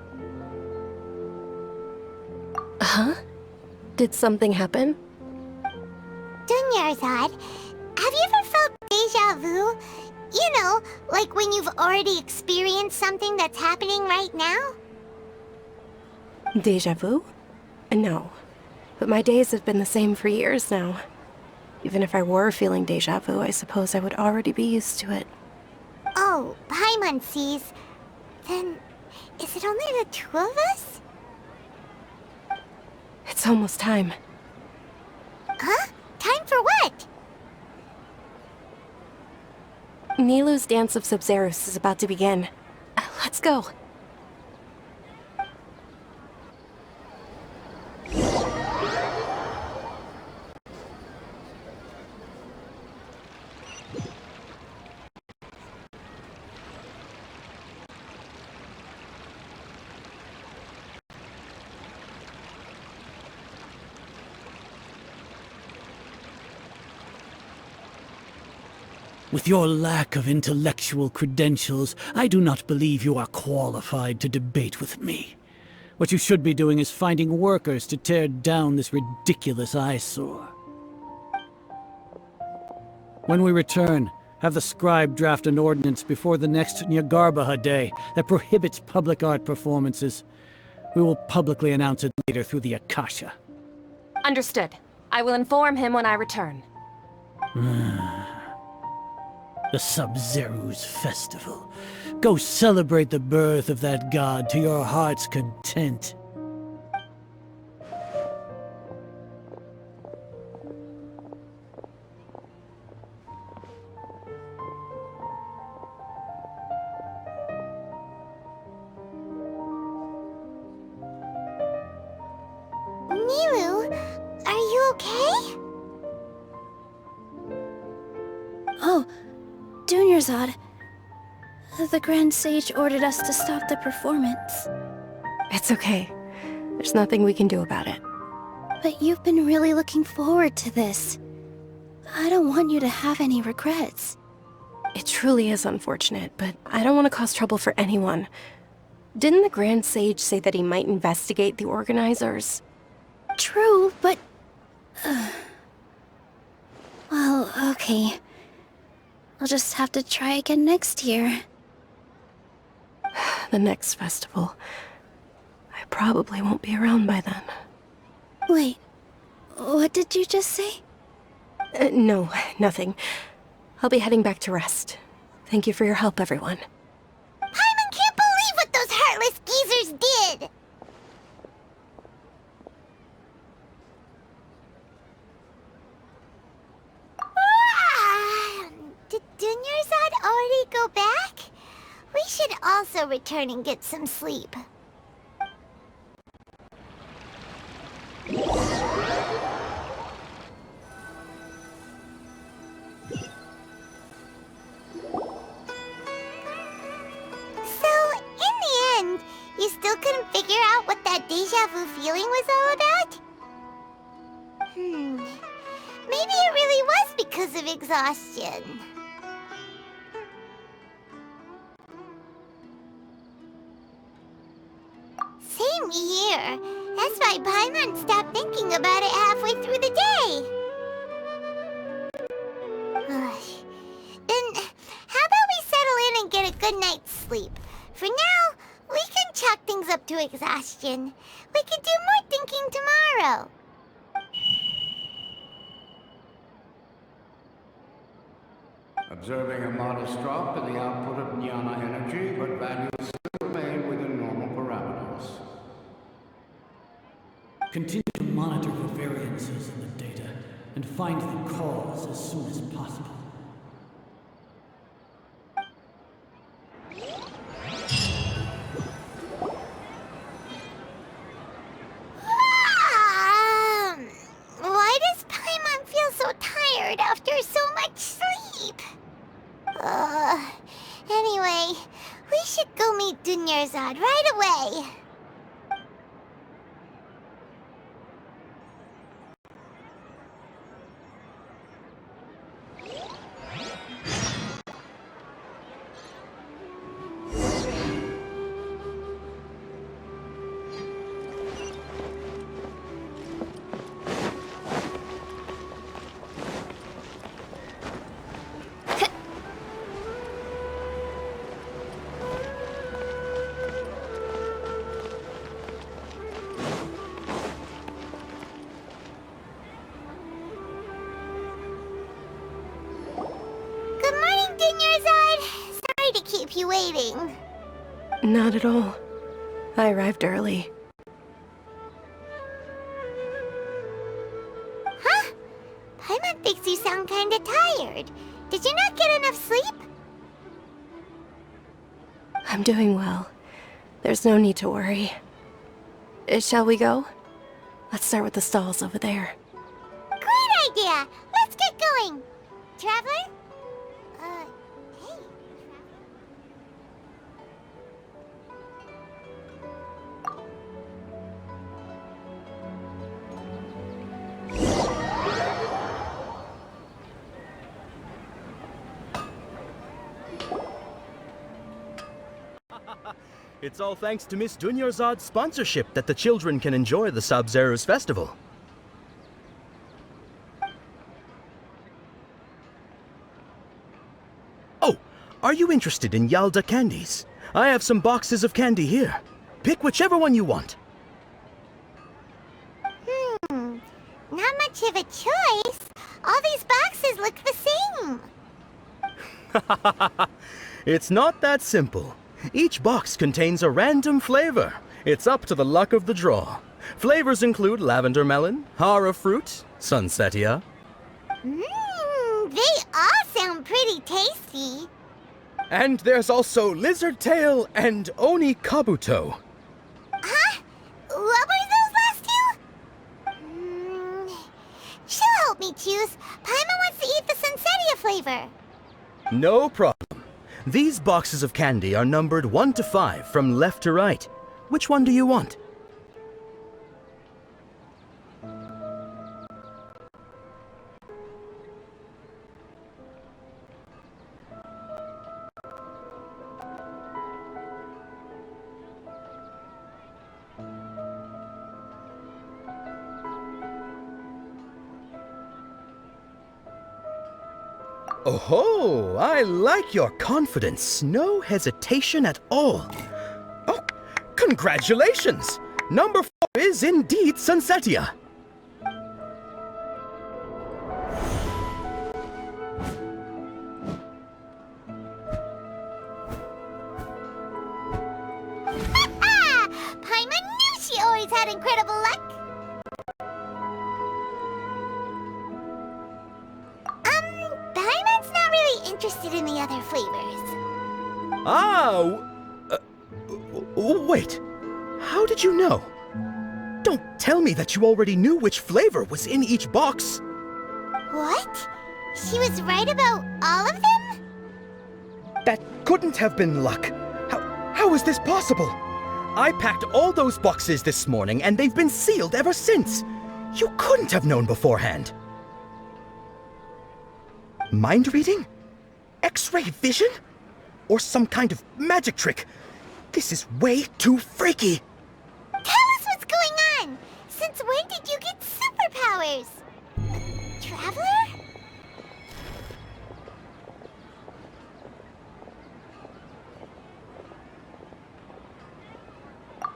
Huh? Did something happen? Dunyarzad, have you ever felt deja vu? You know, like when you've already experienced something that's happening right now? Deja vu? No. But my days have been the same for years now. Even if I were feeling deja vu, I suppose I would already be used to it. Oh, Paimon sees. Then, is it only the two of us? It's almost time. Huh? Time for what? Nilou's Dance of Sub-Zeros is about to begin. Let's go. With your lack of intellectual credentials, I do not believe you are qualified to debate with me. What you should be doing is finding workers to tear down this ridiculous eyesore. When we return, have the scribe draft an ordinance before the next Nyargarbaha Day that prohibits public art performances. We will publicly announce it later through the Akasha. Understood. I will inform him when I return. The Sub-Zeru's festival. Go celebrate the birth of that god to your heart's content. Milu, are you okay? Oh, Dunyarzad. The Grand Sage ordered us to stop the performance. It's okay. There's nothing we can do about it. But you've been really looking forward to this. I don't want you to have any regrets. It truly is unfortunate, but I don't want to cause trouble for anyone. Didn't the Grand Sage say that he might investigate the organizers? True, but... Well, okay. I'll just have to try again next year. The next festival. I probably won't be around by then. Wait, what did you just say? No, nothing. I'll be heading back to rest. Thank you for your help, everyone. Paimon can't believe what those heartless geezers did! Did Dunyarzad already go back? We should also return and get some sleep. You still couldn't figure out what that deja vu feeling was all about? Maybe it really was because of exhaustion. Same here. That's why Paimon stopped thinking about it halfway through the day. Then, how about we settle in and get a good night's sleep? For now, we can chalk things up to exhaustion. We can do more thinking tomorrow. Observing a modest drop in the output of Jnana energy, but values still remain within normal parameters. Continue to monitor for variances in the data, and find the cause as soon as possible. Why does Paimon feel so tired after so much sleep? Anyway, we should go meet Dunyarzad right away. You waiting? Not at all. I arrived early. Huh? Paimon thinks you sound kinda tired. Did you not get enough sleep? I'm doing well. There's no need to worry. Shall we go? Let's start with the stalls over there. Great idea! Let's get going! Traveler? It's all thanks to Miss Dunyarzad's sponsorship that the children can enjoy the Sub-Zeru's festival. Oh, are you interested in Yalda candies? I have some boxes of candy here. Pick whichever one you want. Not much of a choice. All these boxes look the same. It's not that simple. Each box contains a random flavor. It's up to the luck of the draw. Flavors include lavender melon, hara fruit, sunsetia. They all sound pretty tasty. And there's also lizard tail and oni kabuto. Huh? What were those last two? She'll help me choose. Paimon wants to eat the sunsetia flavor. No problem. These boxes of candy are numbered 1 to 5 from left to right. Which one do you want? Oh, I like your confidence. No hesitation at all. Oh, congratulations! Number 4 is indeed Sunsetia. Paimon knew she always had incredible luck. Paimon's not really interested in the other flavors. Wait. How did you know? Don't tell me that you already knew which flavor was in each box. What? She was right about all of them? That couldn't have been luck. How is this possible? I packed all those boxes this morning and they've been sealed ever since. You couldn't have known beforehand. Mind reading? X-ray vision? Or some kind of magic trick? This is way too freaky. Tell us what's going on! Since when did you get superpowers? Traveler?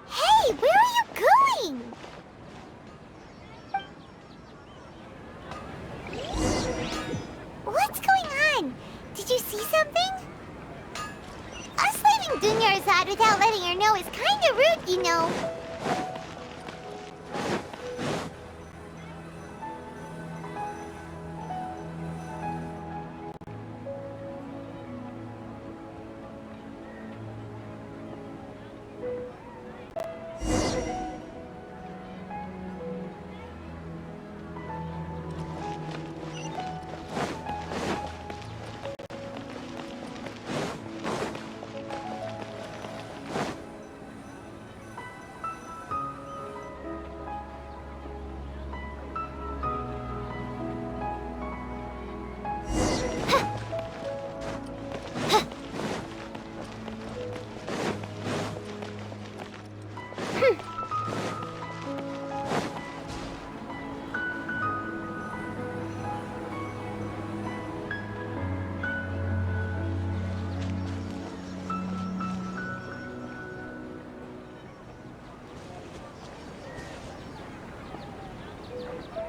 Hey, where are you going? What's going on? Did you see something? Us leaving Dunyarzad without letting her know is kinda rude, you know.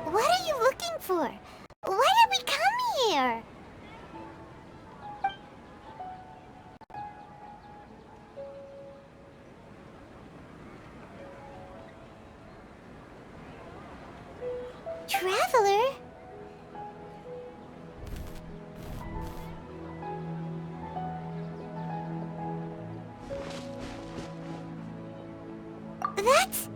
What are you looking for? Why did we come here? Traveler? That's...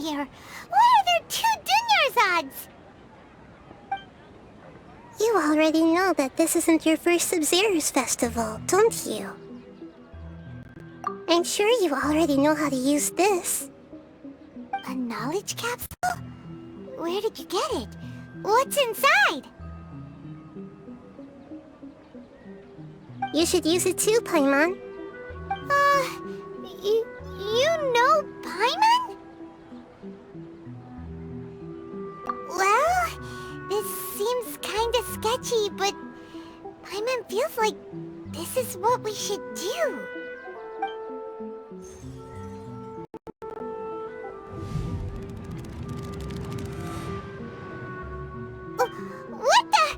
here? Why are there 2 Dunyarzad's? You already know that this isn't your first Sub-Zero's festival, don't you? I'm sure you already know how to use this. A knowledge capsule? Where did you get it? What's inside? You should use it too, Paimon. You know Paimon? Well, this seems kinda sketchy, but Paimon feels like this is what we should do. What the?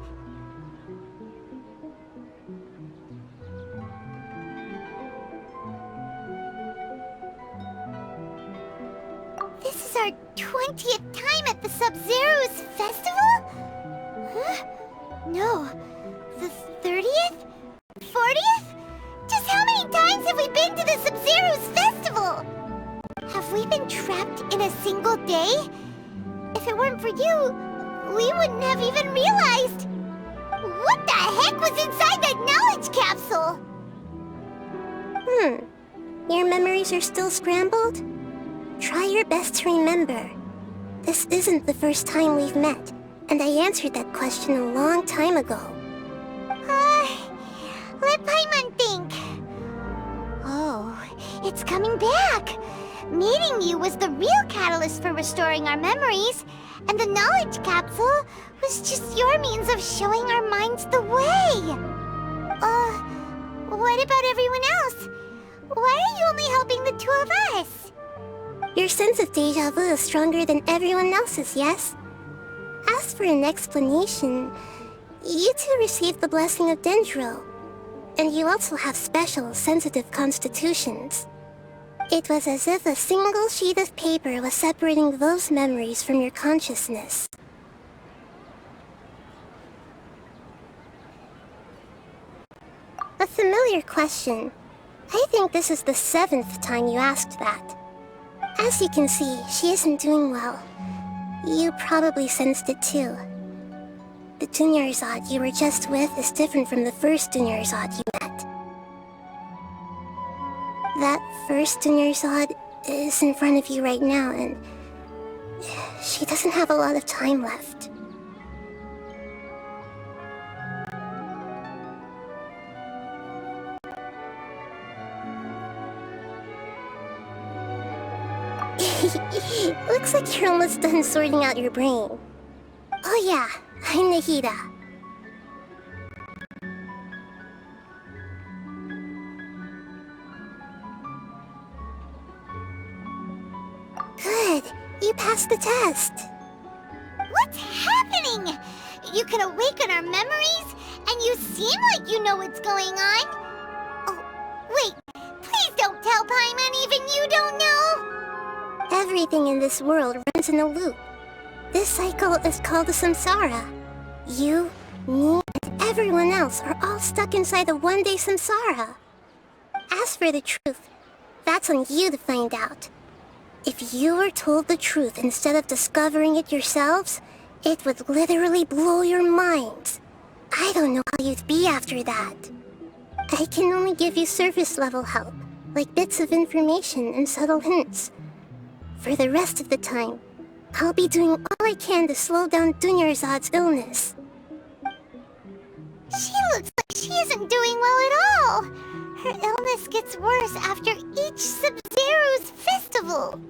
This is our 20th time at the Sub-Zero's festival? Huh? No. The 30th? 40th? Just how many times have we been to the Sub-Zero's festival? Have we been trapped in a single day? If it weren't for you, we wouldn't have even realized. What the heck was inside that knowledge capsule? Your memories are still scrambled? Try your best to remember. This isn't the first time we've met, and I answered that question a long time ago. Let Paimon think. Oh, it's coming back. Meeting you was the real catalyst for restoring our memories, and the knowledge capsule was just your means of showing our minds the way. What about everyone else? Why are you only helping the 2 of us? Your sense of deja vu is stronger than everyone else's, yes? As for an explanation, you two received the blessing of Dendro, and you also have special, sensitive constitutions. It was as if a single sheet of paper was separating those memories from your consciousness. A familiar question. I think this is the 7th time you asked that. As you can see, she isn't doing well. You probably sensed it too. The Dunyarzad you were just with is different from the first Dunyarzad you met. That first Dunyarzad is in front of you right now, and she doesn't have a lot of time left. Looks like you're almost done sorting out your brain. Oh yeah, I'm Nahida. Good, you passed the test. What's happening? You can awaken our memories, and you seem like you know what's going on. Oh, wait, please don't tell Paimon even you don't know. Everything in this world runs in a loop. This cycle is called the samsara. You, me, and everyone else are all stuck inside the one-day samsara. As for the truth, that's on you to find out. If you were told the truth instead of discovering it yourselves, it would literally blow your minds. I don't know how you'd be after that. I can only give you surface-level help, like bits of information and subtle hints. For the rest of the time, I'll be doing all I can to slow down Dunyarzad's illness. She looks like she isn't doing well at all. Her illness gets worse after each Sub-Zero's festival.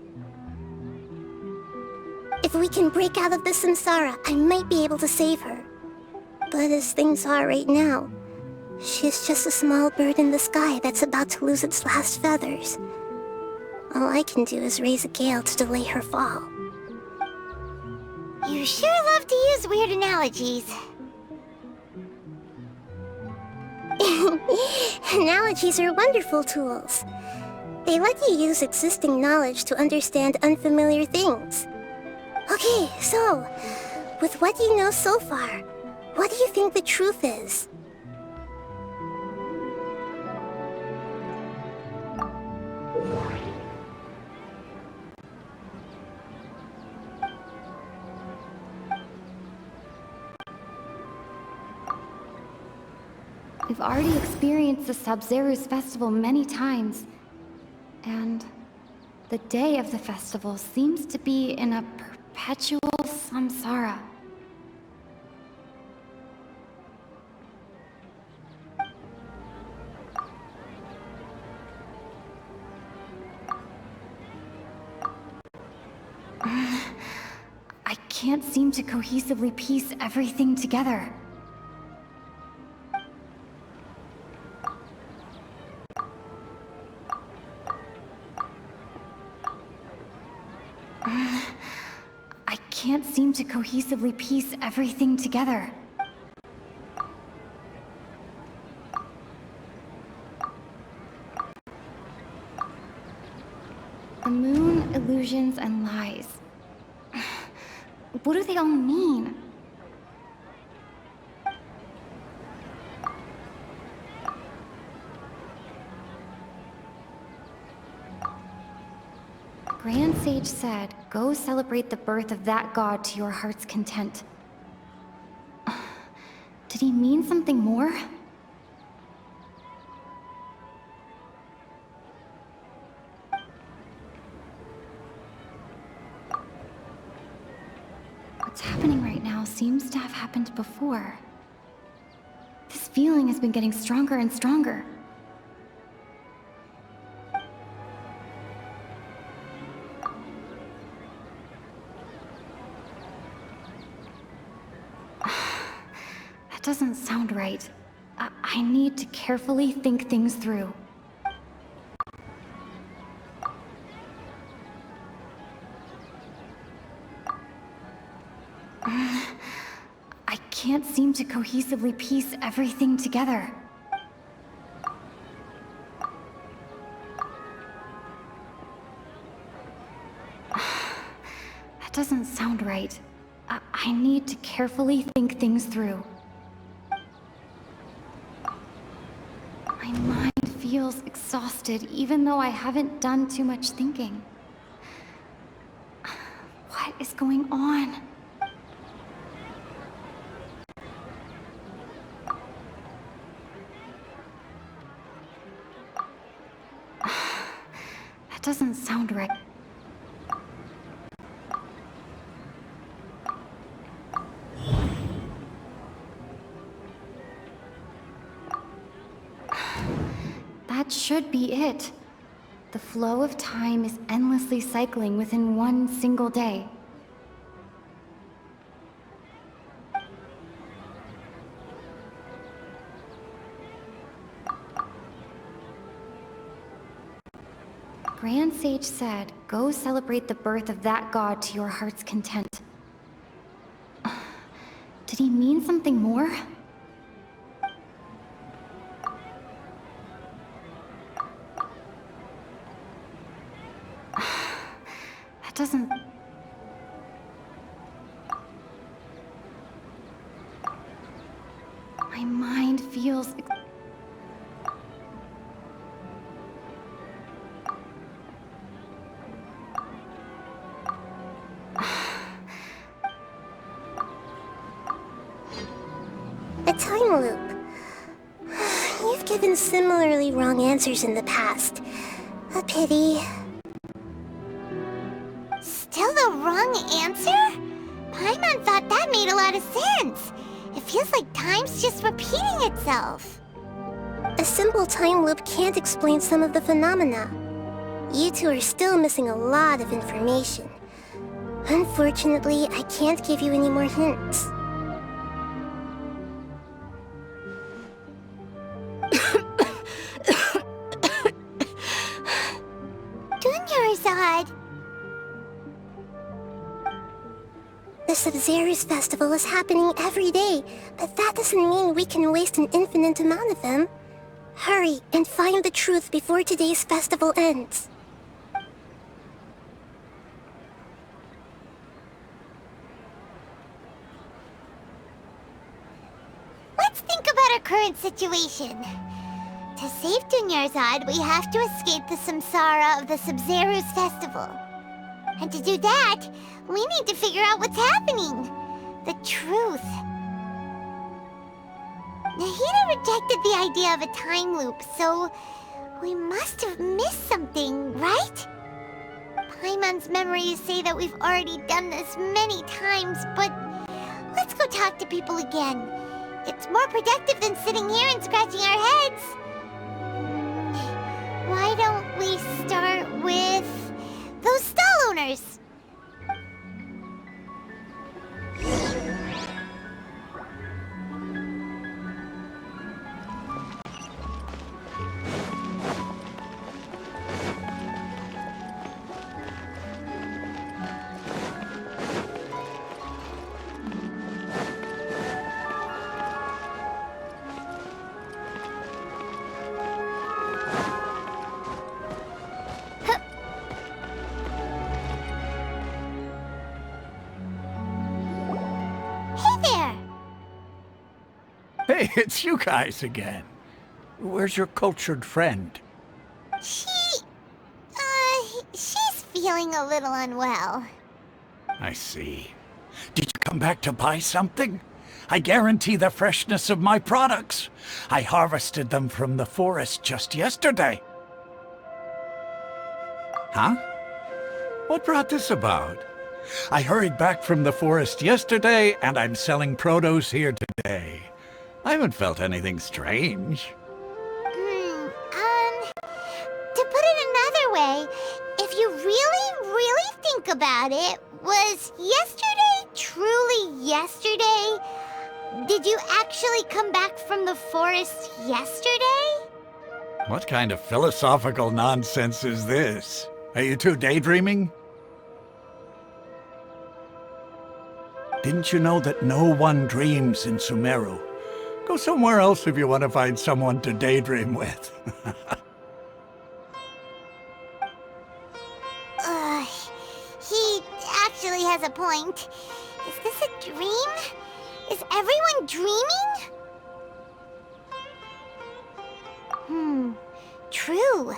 If we can break out of the samsara, I might be able to save her. But as things are right now, she's just a small bird in the sky that's about to lose its last feathers. All I can do is raise a gale to delay her fall. You sure love to use weird analogies. Analogies are wonderful tools. They let you use existing knowledge to understand unfamiliar things. Okay, so, with what you know so far, what do you think the truth is? We've already experienced the Sub-Zeru's festival many times, and the day of the festival seems to be in a perpetual samsara. I can't seem to cohesively piece everything together. I can't seem to cohesively piece everything together. The moon, illusions, and lies. What do they all mean? Grand Sage said, "Go celebrate the birth of that god to your heart's content." Did he mean something more? What's happening right now seems to have happened before. This feeling has been getting stronger and stronger. That doesn't sound right. I need to carefully think things through. I can't seem to cohesively piece everything together. That doesn't sound right. I need to carefully think things through. My mind feels exhausted, even though I haven't done too much thinking. What is going on? That doesn't sound right. That should be it. The flow of time is endlessly cycling within one single day. Grand Sage said, "Go celebrate the birth of that god to your heart's content." Did he mean something more? That doesn't... My mind feels... A time loop. You've given similarly wrong answers in the past. A pity. Still the wrong answer? Paimon thought that made a lot of sense. It feels like time's just repeating itself. A simple time loop can't explain some of the phenomena. You two are still missing a lot of information. Unfortunately, I can't give you any more hints. Dunyarzad! The Sub-Zeru's festival is happening every day, but that doesn't mean we can waste an infinite amount of them. Hurry and find the truth before today's festival ends. Let's think about our current situation. To save Dunyarzad, we have to escape the samsara of the Sub-Zeru's festival. And to do that, we need to figure out what's happening. The truth. Nahida rejected the idea of a time loop, so we must have missed something, right? Paimon's memories say that we've already done this many times, but let's go talk to people again. It's more productive than sitting here and scratching our heads. Why don't we start with those stall owners? Hey, it's you guys again. Where's your cultured friend? She's feeling a little unwell. I see. Did you come back to buy something? I guarantee the freshness of my products. I harvested them from the forest just yesterday. Huh? What brought this about? I hurried back from the forest yesterday, and I'm selling produce here today. I haven't felt anything strange. To put it another way, if you really think about it, was yesterday truly yesterday? Did you actually come back from the forest yesterday? What kind of philosophical nonsense is this? Are you two daydreaming? Didn't you know that no one dreams in Sumeru? Go somewhere else if you want to find someone to daydream with. He actually has a point. Is this a dream? Is everyone dreaming? True.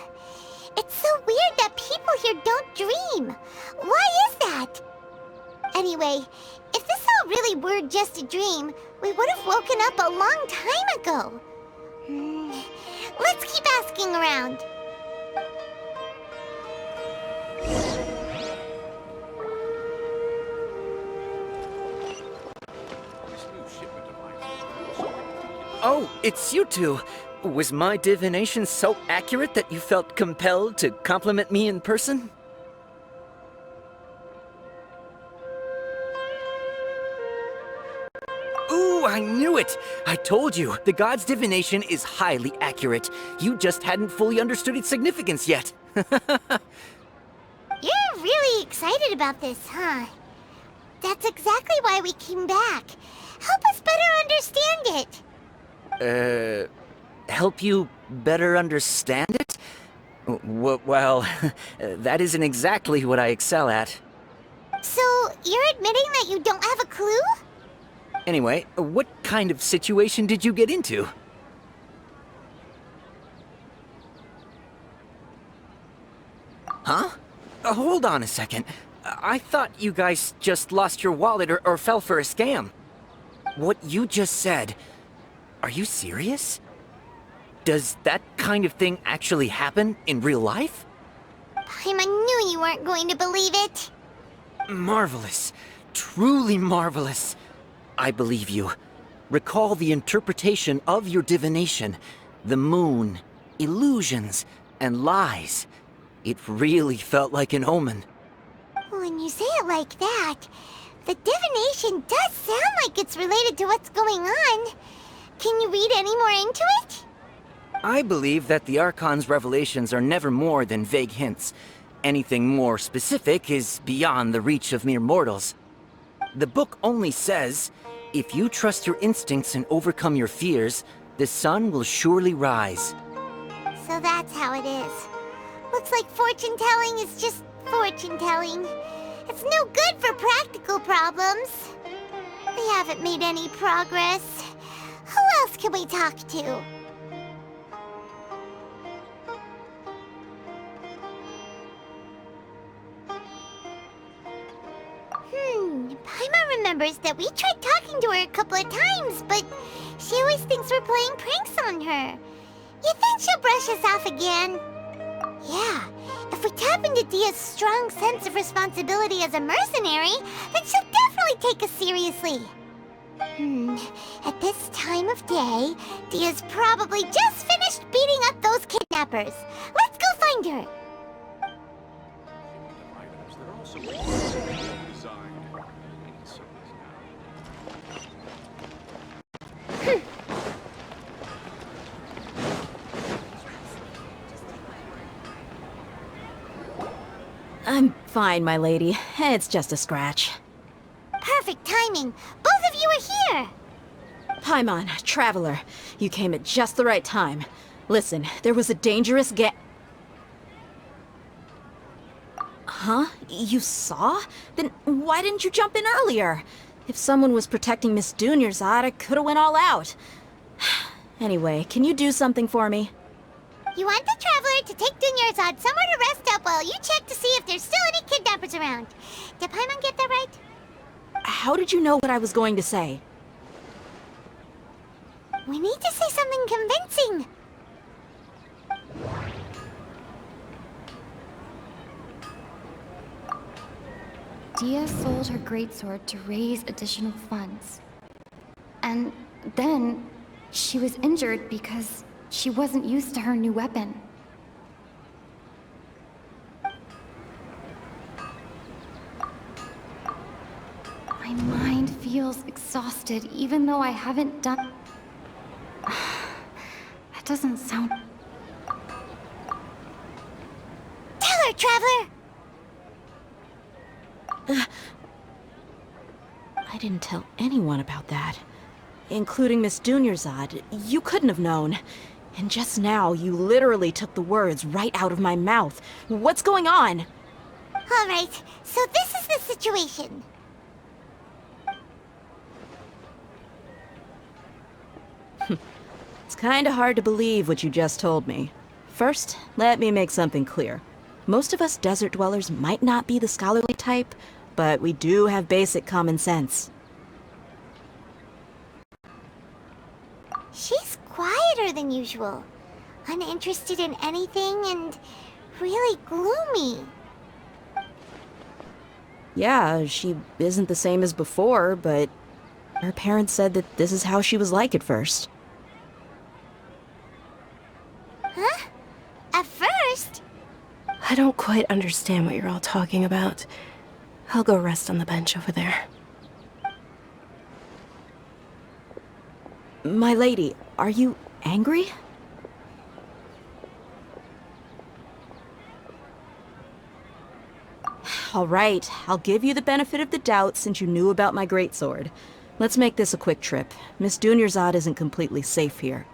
It's so weird that people here don't dream. Why is that? Anyway, if this all really were just a dream, we would have woken up a long time ago. Let's keep asking around. Oh, it's you two. Was my divination so accurate that you felt compelled to compliment me in person? Ooh, I knew it! I told you, the god's divination is highly accurate. You just hadn't fully understood its significance yet. You're really excited about this, huh? That's exactly why we came back. Help us better understand it. Help you better understand it? Well, that isn't exactly what I excel at. So, you're admitting that you don't have a clue? Anyway, what kind of situation did you get into? Huh? Hold on a second. I thought you guys just lost your wallet or fell for a scam. What you just said, are you serious? Does that kind of thing actually happen in real life? Paimon knew you weren't going to believe it. Marvelous. Truly marvelous. I believe you. Recall the interpretation of your divination. The moon, illusions, and lies. It really felt like an omen. When you say it like that, the divination does sound like it's related to what's going on. Can you read any more into it? I believe that the Archon's revelations are never more than vague hints. Anything more specific is beyond the reach of mere mortals. The book only says, if you trust your instincts and overcome your fears, the sun will surely rise. So that's how it is. Looks like fortune-telling is just fortune-telling. It's no good for practical problems. We haven't made any progress. Who else can we talk to? Paimon remembers that we tried talking to her a couple of times, but She always thinks we're playing pranks on her. You think she'll brush us off again? Yeah, if we tap into Dia's strong sense of responsibility as a mercenary, then she'll definitely take us seriously. At this time of day, Dia's probably just finished beating up those kidnappers. Let's go find her. I'm fine, my lady. It's just a scratch. Perfect timing. Both of you are here. Paimon, Traveler, you came at just the right time. Listen, there was a dangerous Huh? You saw? Then why didn't you jump in earlier? If someone was protecting Miss Dunyarzad, I could've went all out. Anyway, can you do something for me? You want the Traveler to take Dunyarzad somewhere to rest up while you check to see if there's still any kidnappers around. Did Paimon get that right? How did you know what I was going to say? We need to say something convincing. Dia sold her greatsword to raise additional funds. And then she was injured because she wasn't used to her new weapon. My mind feels exhausted even though I haven't done... That doesn't sound... Tell her, Traveler! I didn't tell anyone about that. Including Miss Dunyarzad. You couldn't have known. And just now, you literally took the words right out of my mouth. What's going on? All right, so this is the situation. It's kinda hard to believe what you just told me. First, let me make something clear. Most of us desert dwellers might not be the scholarly type, but we do have basic common sense. She's quieter than usual. Uninterested in anything and really gloomy. Yeah, she isn't the same as before, but her parents said that this is how she was like at first. Huh? At first? I don't quite understand what you're all talking about. I'll go rest on the bench over there. My lady, are you angry? All right, I'll give you the benefit of the doubt since you knew about my greatsword. Let's make this a quick trip. Miss Dunyarzad isn't completely safe here.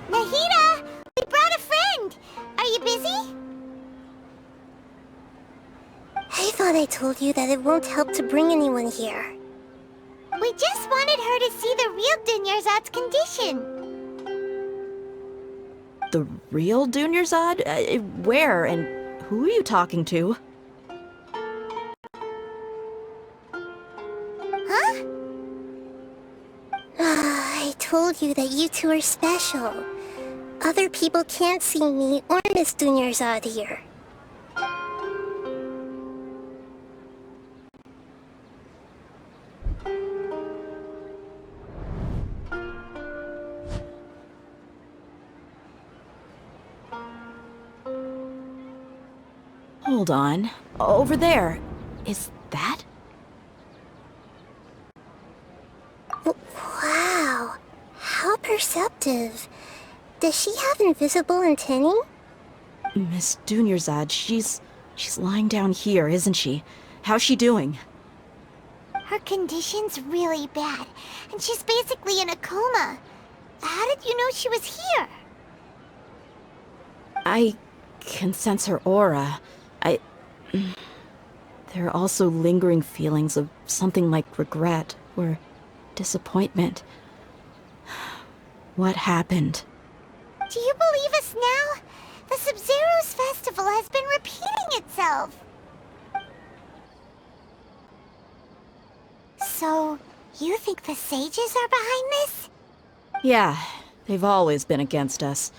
Nahida! We brought a friend! Are you busy? I thought I told you that it won't help to bring anyone here. We just wanted her to see the real Dunyarzad's condition. The real Dunyarzad? Where and who are you talking to? Huh? I told you that you two are special. Other people can't see me or Miss Dunyarzad here. Hold on. Over there. Is that? Detective. Does she have invisible antennae? Miss Dunyarzad, she's lying down here, isn't she? How's she doing? Her condition's really bad, and she's basically in a coma. How did you know she was here? I can sense her aura. There are also lingering feelings of something like regret or disappointment. What happened? Do you believe us now? The Sub-Zero's festival has been repeating itself. So, you think the sages are behind this? Yeah, they've always been against us.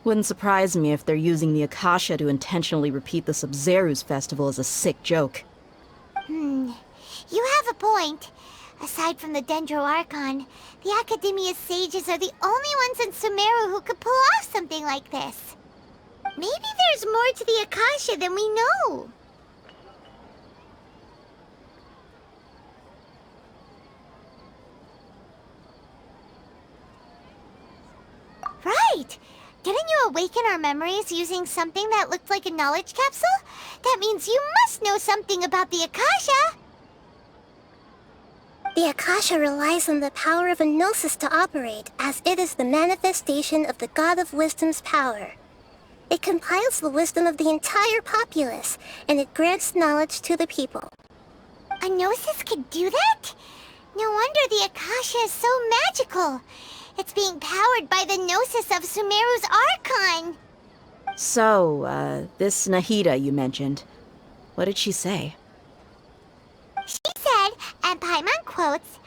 Wouldn't surprise me if they're using the Akasha to intentionally repeat the Sub-Zero's festival as a sick joke. You have a point. Aside from the Dendro Archon, the Academia's sages are the only ones in Sumeru who could pull off something like this. Maybe there's more to the Akasha than we know. Right! Didn't you awaken our memories using something that looked like a knowledge capsule? That means you must know something about the Akasha! The Akasha relies on the power of a gnosis to operate, as it is the manifestation of the God of Wisdom's power. It compiles the wisdom of the entire populace, and it grants knowledge to the people. A gnosis could do that? No wonder the Akasha is so magical. It's being powered by the gnosis of Sumeru's Archon. So, this Nahida you mentioned, what did she say? She said, and Paimon quotes,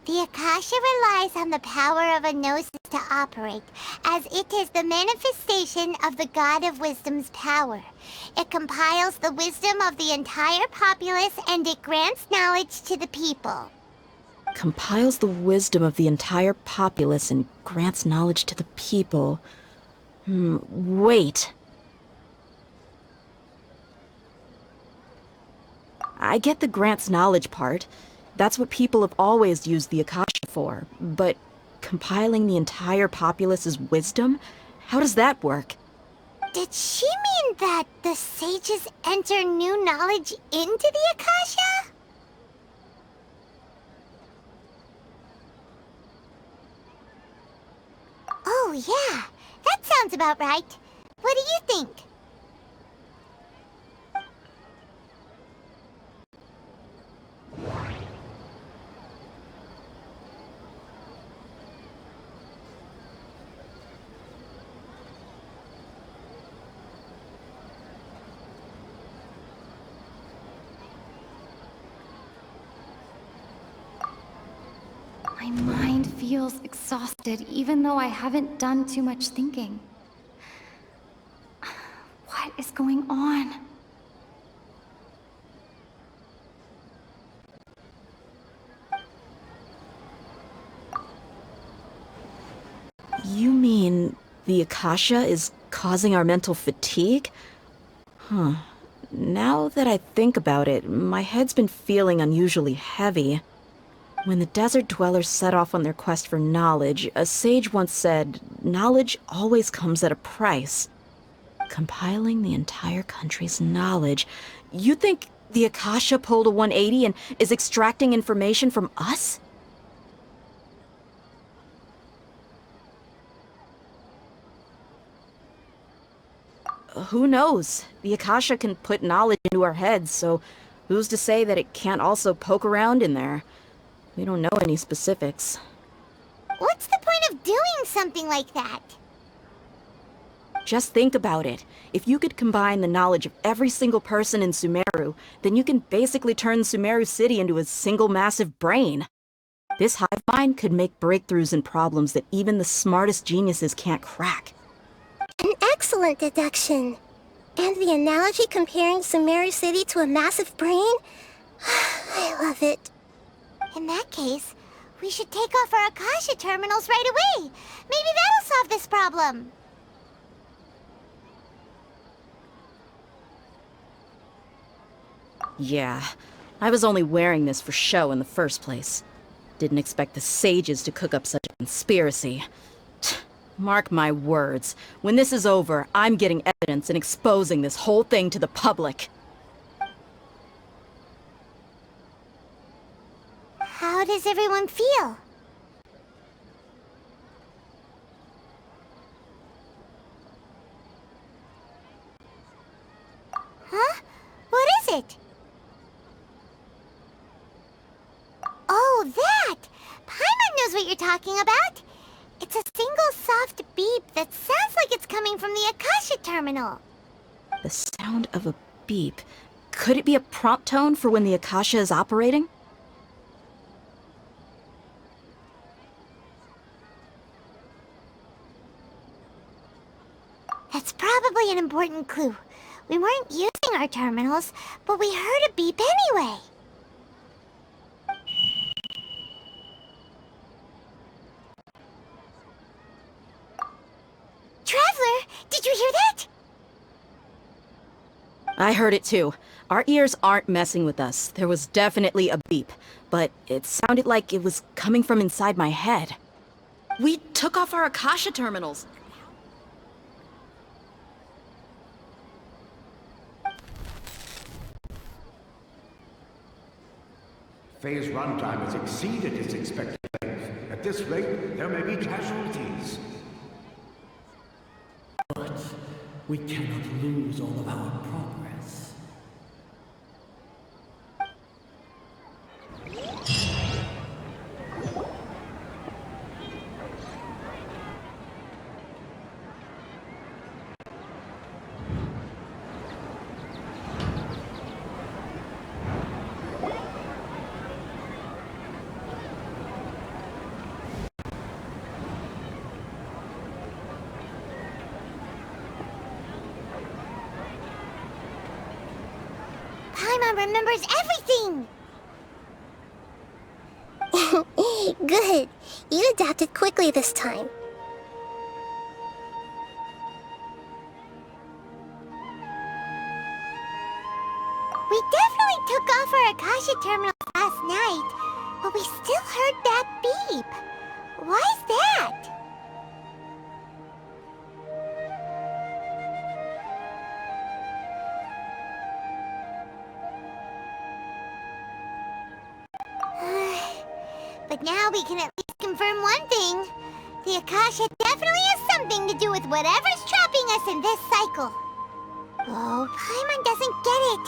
"The Akasha relies on the power of a gnosis to operate, as it is the manifestation of the God of Wisdom's power. It compiles the wisdom of the entire populace and it grants knowledge to the people." Compiles the wisdom of the entire populace and grants knowledge to the people. Wait. I get the grants knowledge part. That's what people have always used the Akasha for. But compiling the entire populace's wisdom? How does that work? Did she mean that the sages enter new knowledge into the Akasha? Oh yeah, that sounds about right. What do you think? My mind feels exhausted, even though I haven't done too much thinking. What is going on? You mean the Akasha is causing our mental fatigue? Huh. Now that I think about it, my head's been feeling unusually heavy. When the desert dwellers set off on their quest for knowledge, a sage once said, knowledge always comes at a price. Compiling the entire country's knowledge. You think the Akasha pulled a 180 and is extracting information from us? Who knows? The Akasha can put knowledge into our heads, so who's to say that it can't also poke around in there? We don't know any specifics. What's the point of doing something like that? Just think about it. If you could combine the knowledge of every single person in Sumeru, then you can basically turn Sumeru City into a single massive brain. This hive mind could make breakthroughs in problems that even the smartest geniuses can't crack. An excellent deduction. And the analogy comparing Sumeru City to a massive brain? I love it. In that case, we should take off our Akasha terminals right away. Maybe that'll solve this problem. Yeah, I was only wearing this for show in the first place. Didn't expect the sages to cook up such a conspiracy. Mark my words. When this is over, I'm getting evidence and exposing this whole thing to the public. How does everyone feel? Huh? What is it? Oh, that! Paimon knows what you're talking about. It's a single soft beep that sounds like it's coming from the Akasha terminal. The sound of a beep. Could it be a prompt tone for when the Akasha is operating? That's probably an important clue. We weren't using our terminals, but we heard a beep anyway. Traveler, did you hear that? I heard it too. Our ears aren't messing with us. There was definitely a beep, but it sounded like it was coming from inside my head. We took off our Akasha terminals. Phase runtime has exceeded its expected length. At this rate, there may be casualties. But we cannot lose all of our progress. Paimon remembers everything! Good. You adapted quickly this time. We definitely took off our Akasha terminals last night, but we still heard that beep. Why is that? But now we can at least confirm one thing. The Akasha definitely has something to do with whatever's trapping us in this cycle. Oh, Paimon doesn't get it.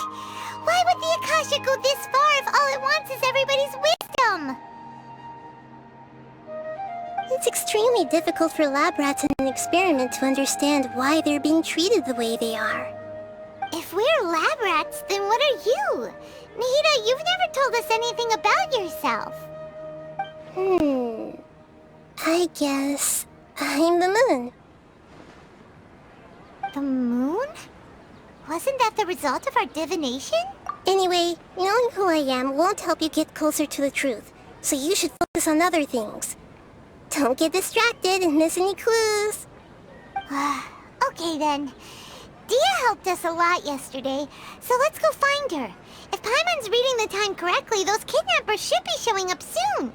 Why would the Akasha go this far if all it wants is everybody's wisdom? It's extremely difficult for lab rats in an experiment to understand why they're being treated the way they are. If we're lab rats, then what are you? Nahida, you've never told us anything about yourself. I guess I'm the moon. The moon? Wasn't that the result of our divination? Anyway, knowing who I am won't help you get closer to the truth, so you should focus on other things. Don't get distracted and miss any clues. Okay then. Dia helped us a lot yesterday, so let's go find her. If Paimon's reading the time correctly, those kidnappers should be showing up soon.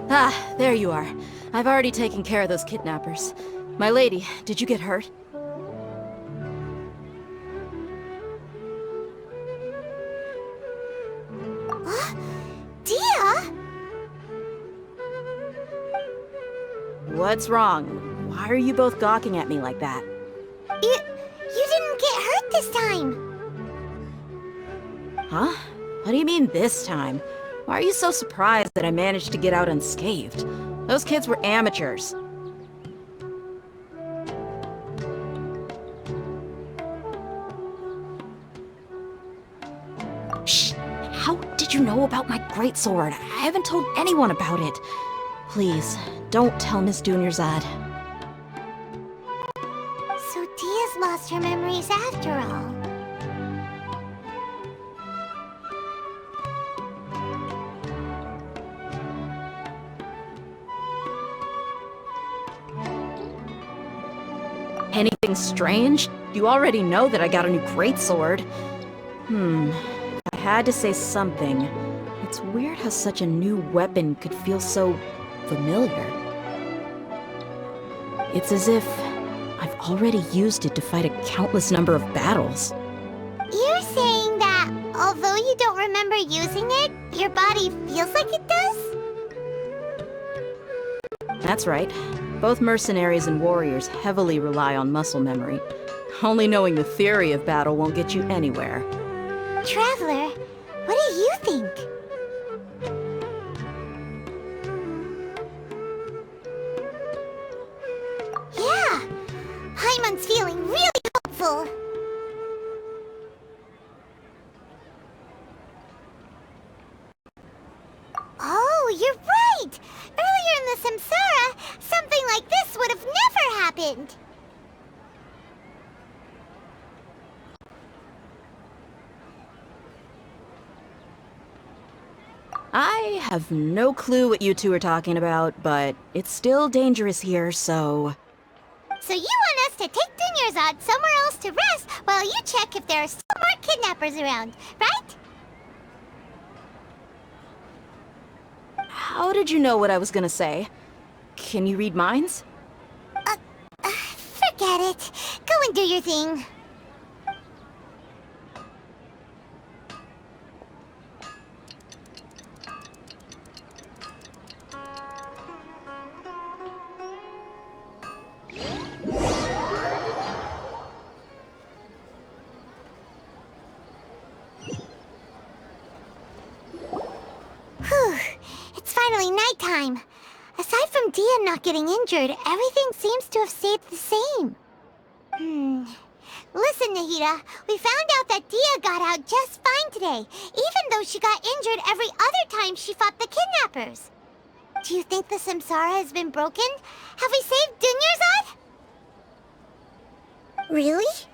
Ah, there you are. I've already taken care of those kidnappers. My lady, did you get hurt? Dia? What's wrong? Why are you both gawking at me like that? You didn't get hurt this time. Huh? What do you mean this time? Why are you so surprised that I managed to get out unscathed? Those kids were amateurs. Shh! How did you know about my greatsword? I haven't told anyone about it. Please, don't tell Miss Dunyarzad. So Dia's lost her memories after all. Anything strange? You already know that I got a new greatsword. If I had to say something, it's weird how such a new weapon could feel so familiar. It's as if I've already used it to fight a countless number of battles. You're saying that although you don't remember using it, your body feels like it does? That's right. Both mercenaries and warriors heavily rely on muscle memory. Only knowing the theory of battle won't get you anywhere. Traveler, what do you think? Yeah, Paimon's feeling really hopeful. Oh, you're right! Earlier in the Samsara, something like this would have never happened! I have no clue what you two are talking about, but it's still dangerous here, so... So you want us to take Dunyarzad somewhere else to rest while you check if there are still more kidnappers around, right? How did you know what I was gonna say? Can you read minds? Forget it. Go and do your thing. Whew. It's finally nighttime. Aside from Dia not getting injured, everything seems to have stayed the same. Listen, Nahida, we found out that Dia got out just fine today, even though she got injured every other time she fought the kidnappers. Do you think the Samsara has been broken? Have we saved Dunyarzad? Really?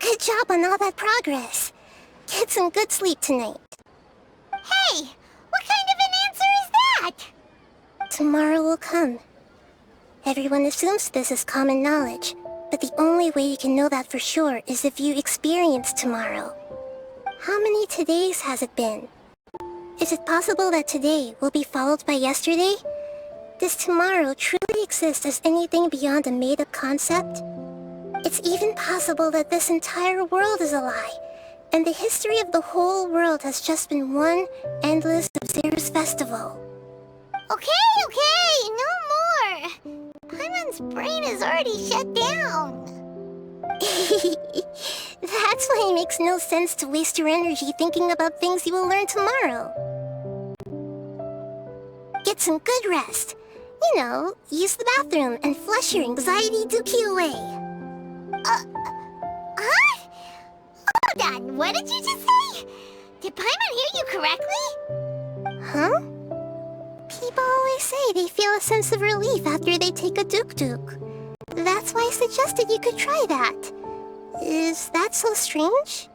Good job on all that progress. Get some good sleep tonight. Hey, what kind of an answer is that? Tomorrow will come. Everyone assumes this is common knowledge, but the only way you can know that for sure is if you experience tomorrow. How many todays has it been? Is it possible that today will be followed by yesterday? Does tomorrow truly exist as anything beyond a made-up concept? It's even possible that this entire world is a lie, and the history of the whole world has just been one endless Sumeru's festival. Okay, no more! Paimon's brain is already shut down. That's why it makes no sense to waste your energy thinking about things you will learn tomorrow. Get some good rest. You know, use the bathroom and flush your anxiety dookie away. Huh? Hold on, what did you just say? Did Paimon hear you correctly? Huh? People always say they feel a sense of relief after they take a duk-duk. That's why I suggested you could try that. Is that so strange?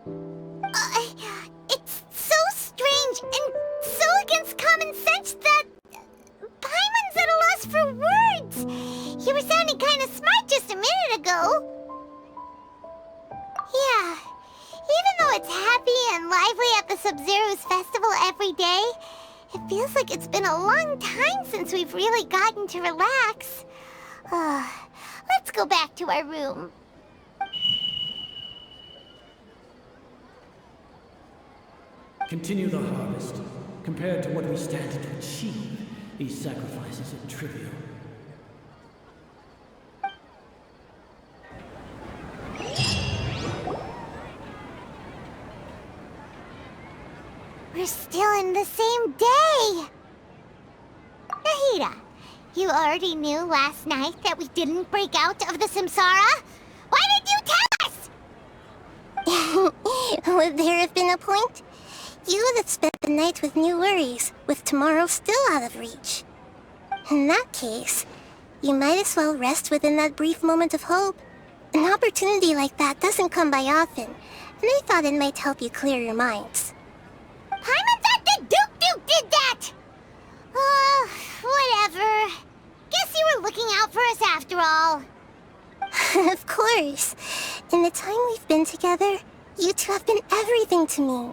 It's so strange and so against common sense that Paimon's at a loss for words. You were sounding kind of smart just a minute ago. Yeah, even though it's happy and lively at the Sub-Zero's festival every day, it feels like it's been a long time since we've really gotten to relax. Let's go back to our room. Continue the harvest. Compared to what we stand to achieve, these sacrifices are trivial. We're still in the same day! Nahida, you already knew last night that we didn't break out of the Samsara? Why did you tell us? Would there have been a point? You would have spent the night with new worries, with tomorrow still out of reach. In that case, you might as well rest within that brief moment of hope. An opportunity like that doesn't come by often, and I thought it might help you clear your minds. Paimon thought the Duke did that! Whatever. Guess you were looking out for us after all. Of course. In the time we've been together, you two have been everything to me.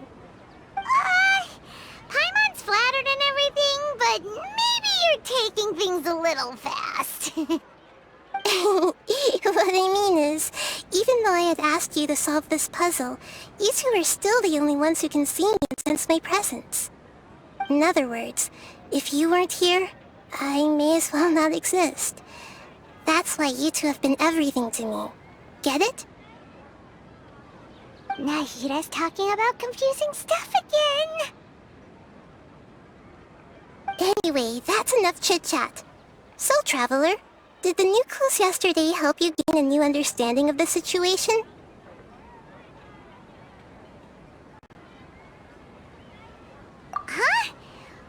Paimon's flattered and everything, but maybe you're taking things a little fast. What I mean is, even though I had asked you to solve this puzzle, you two are still the only ones who can see me and sense my presence. In other words, if you weren't here, I may as well not exist. That's why you two have been everything to me. Get it? Nahida's talking about confusing stuff again. Anyway, that's enough chit-chat. So, Traveler, did the new clues yesterday help you gain a new understanding of the situation? Huh?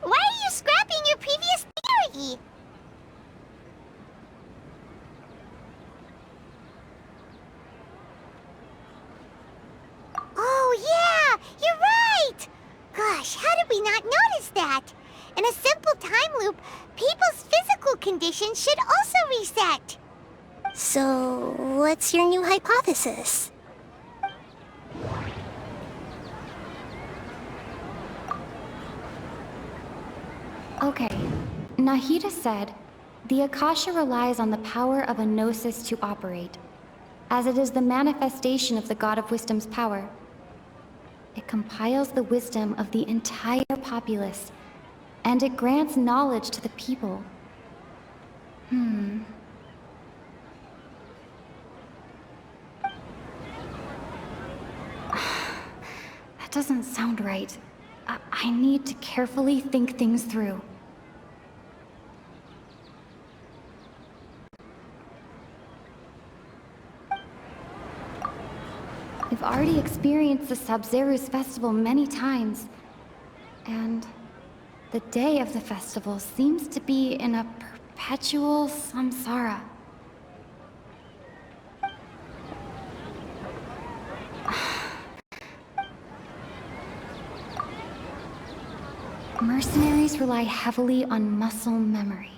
Why are you scrapping your previous theory? Oh yeah, you're right! Gosh, how did we not notice that? In a simple time loop, people's physical conditions should also reset. So, what's your new hypothesis? Okay, Nahida said, the Akasha relies on the power of a gnosis to operate, as it is the manifestation of the God of Wisdom's power. It compiles the wisdom of the entire populace, and it grants knowledge to the people. That doesn't sound right. I need to carefully think things through. We've already experienced the Sub-Zeru's festival many times, and the day of the festival seems to be in a perpetual samsara. Mercenaries rely heavily on muscle memory.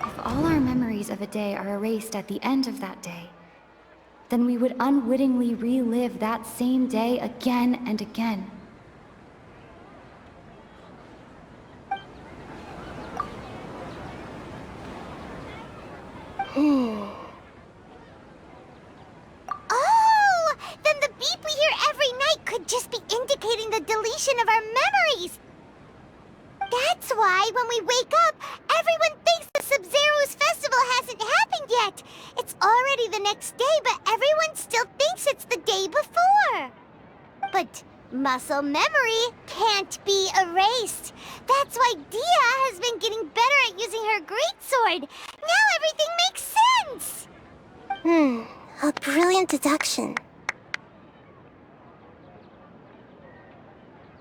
If all our memories of a day are erased at the end of that day, then we would unwittingly relive that same day again and again. Oh! Then the beep we hear every night could just be indicating the deletion of our memories! That's why when we wake up, everyone thinks the Sub-Zeru's festival hasn't happened yet! It's already the next day, but everyone still thinks it's the day before! But muscle memory can't be erased. That's why Dia has been getting better at using her greatsword. Now everything makes sense! A brilliant deduction.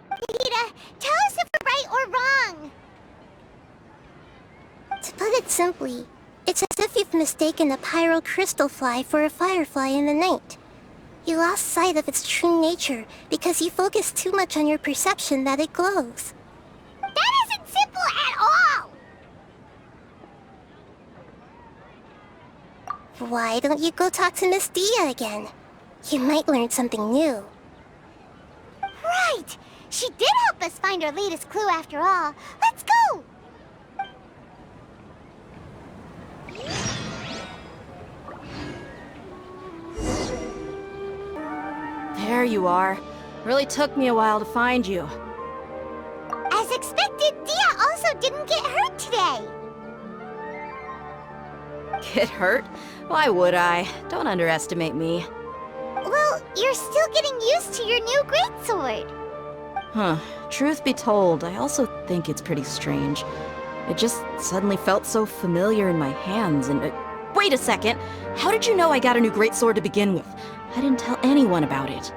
Dia, tell us if we're right or wrong. To put it simply, it's as if you've mistaken a pyro crystal fly for a firefly in the night. You lost sight of its true nature because you focused too much on your perception that it glows. That isn't simple at all! Why don't you go talk to Miss Dia again? You might learn something new. Right! She did help us find our latest clue after all. Let's go! There you are. Really took me a while to find you. As expected, Dia also didn't get hurt today. Get hurt? Why would I? Don't underestimate me. Well, you're still getting used to your new greatsword. Huh. Truth be told, I also think it's pretty strange. It just suddenly felt so familiar in my hands and... Wait a second! How did you know I got a new greatsword to begin with? I didn't tell anyone about it.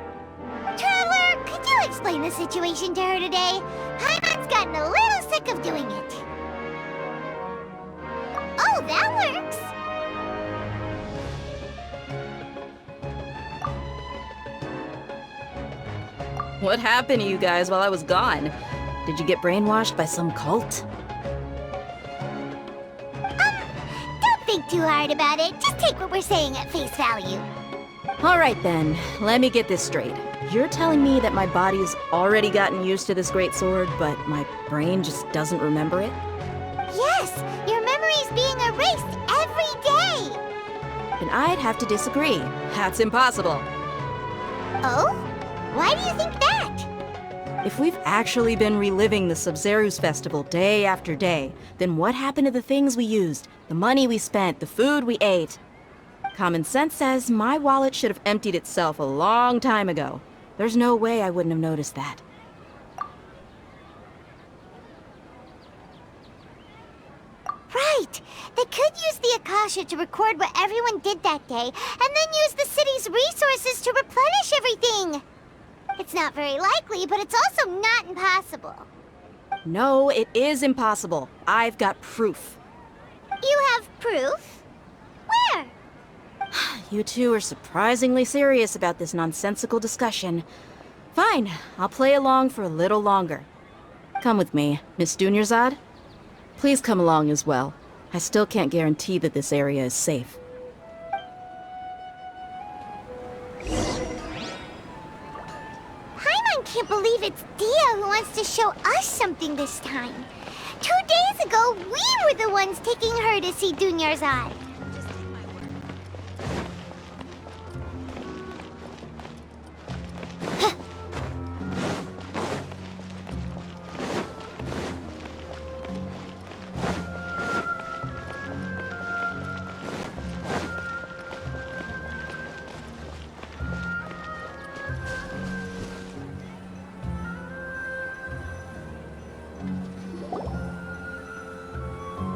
Traveler, could you explain the situation to her today? Paimon's gotten a little sick of doing it. Oh, that works! What happened to you guys while I was gone? Did you get brainwashed by some cult? Don't think too hard about it. Just take what we're saying at face value. Alright then, let me get this straight. You're telling me that my body's already gotten used to this great sword, but my brain just doesn't remember it? Yes, your memory's being erased every day. Then I'd have to disagree. That's impossible. Oh? Why do you think that? If we've actually been reliving the Sumeru's festival day after day, then what happened to the things we used, the money we spent, the food we ate? Common sense says my wallet should have emptied itself a long time ago. There's no way I wouldn't have noticed that. Right! They could use the Akasha to record what everyone did that day, and then use the city's resources to replenish everything! It's not very likely, but it's also not impossible. No, it is impossible. I've got proof. You have proof? Where? You two are surprisingly serious about this nonsensical discussion. Fine, I'll play along for a little longer. Come with me, Miss Dunyarzad. Please come along as well. I still can't guarantee that this area is safe. Paimon can't believe it's Dia who wants to show us something this time. 2 days ago, we were the ones taking her to see Dunyarzad.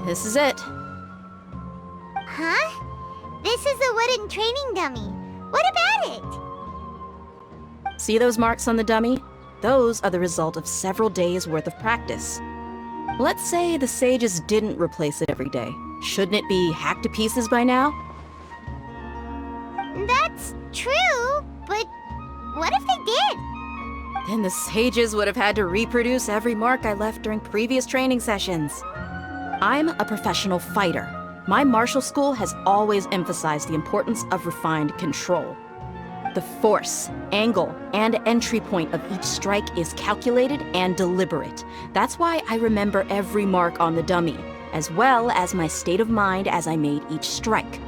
This is it. Huh? This is a wooden training dummy. What about it? See those marks on the dummy? Those are the result of several days' worth of practice. Let's say the sages didn't replace it every day. Shouldn't it be hacked to pieces by now? That's true, but what if they did? Then the sages would have had to reproduce every mark I left during previous training sessions. I'm a professional fighter. My martial school has always emphasized the importance of refined control. The force, angle, and entry point of each strike is calculated and deliberate. That's why I remember every mark on the dummy, as well as my state of mind as I made each strike.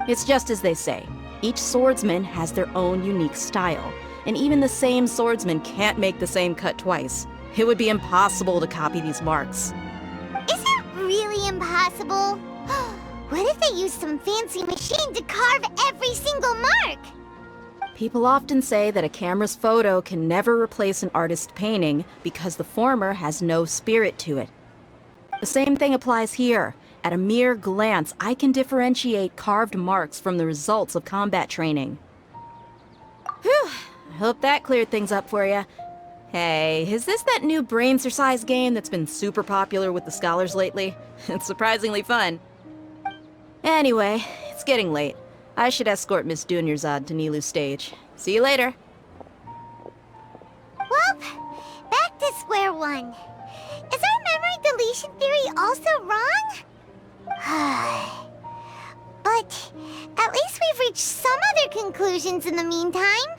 It's just as they say, each swordsman has their own unique style, and even the same swordsman can't make the same cut twice. It would be impossible to copy these marks. Is it really impossible? What if they used some fancy machine to carve every single mark? People often say that a camera's photo can never replace an artist's painting because the former has no spirit to it. The same thing applies here. At a mere glance, I can differentiate carved marks from the results of combat training. Whew, I hope that cleared things up for you. Hey, is this that new brain exercise game that's been super popular with the scholars lately? It's surprisingly fun. Anyway, it's getting late. I should escort Miss Dunyarzad to Nilu's stage. See you later. Well, back to square one. Is our memory deletion theory also wrong? But at least we've reached some other conclusions in the meantime.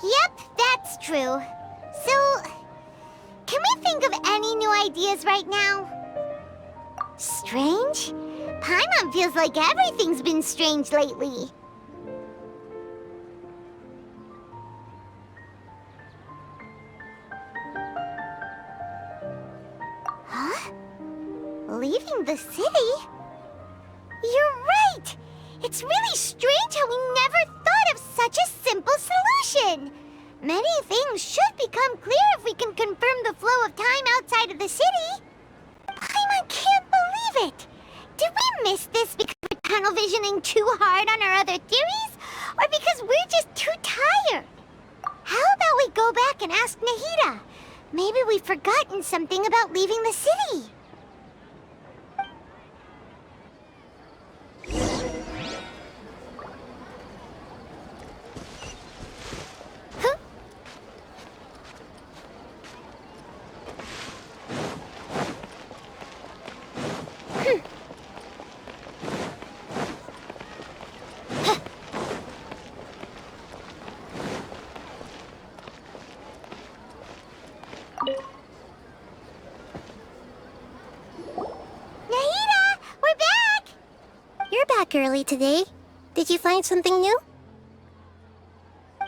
Yep, that's true. So, can we think of any new ideas right now? Strange? Paimon feels like everything's been strange lately. Huh? Leaving the city? You're right! It's really strange how we never thought of such a simple solution! Many things should become clear if we can confirm the flow of time outside of the city. Paimon can't believe it! Did we miss this because we're tunnel visioning too hard on our other theories? Or because we're just too tired? How about we go back and ask Nahida? Maybe we've forgotten something about leaving the city. back early today. Did you find something new?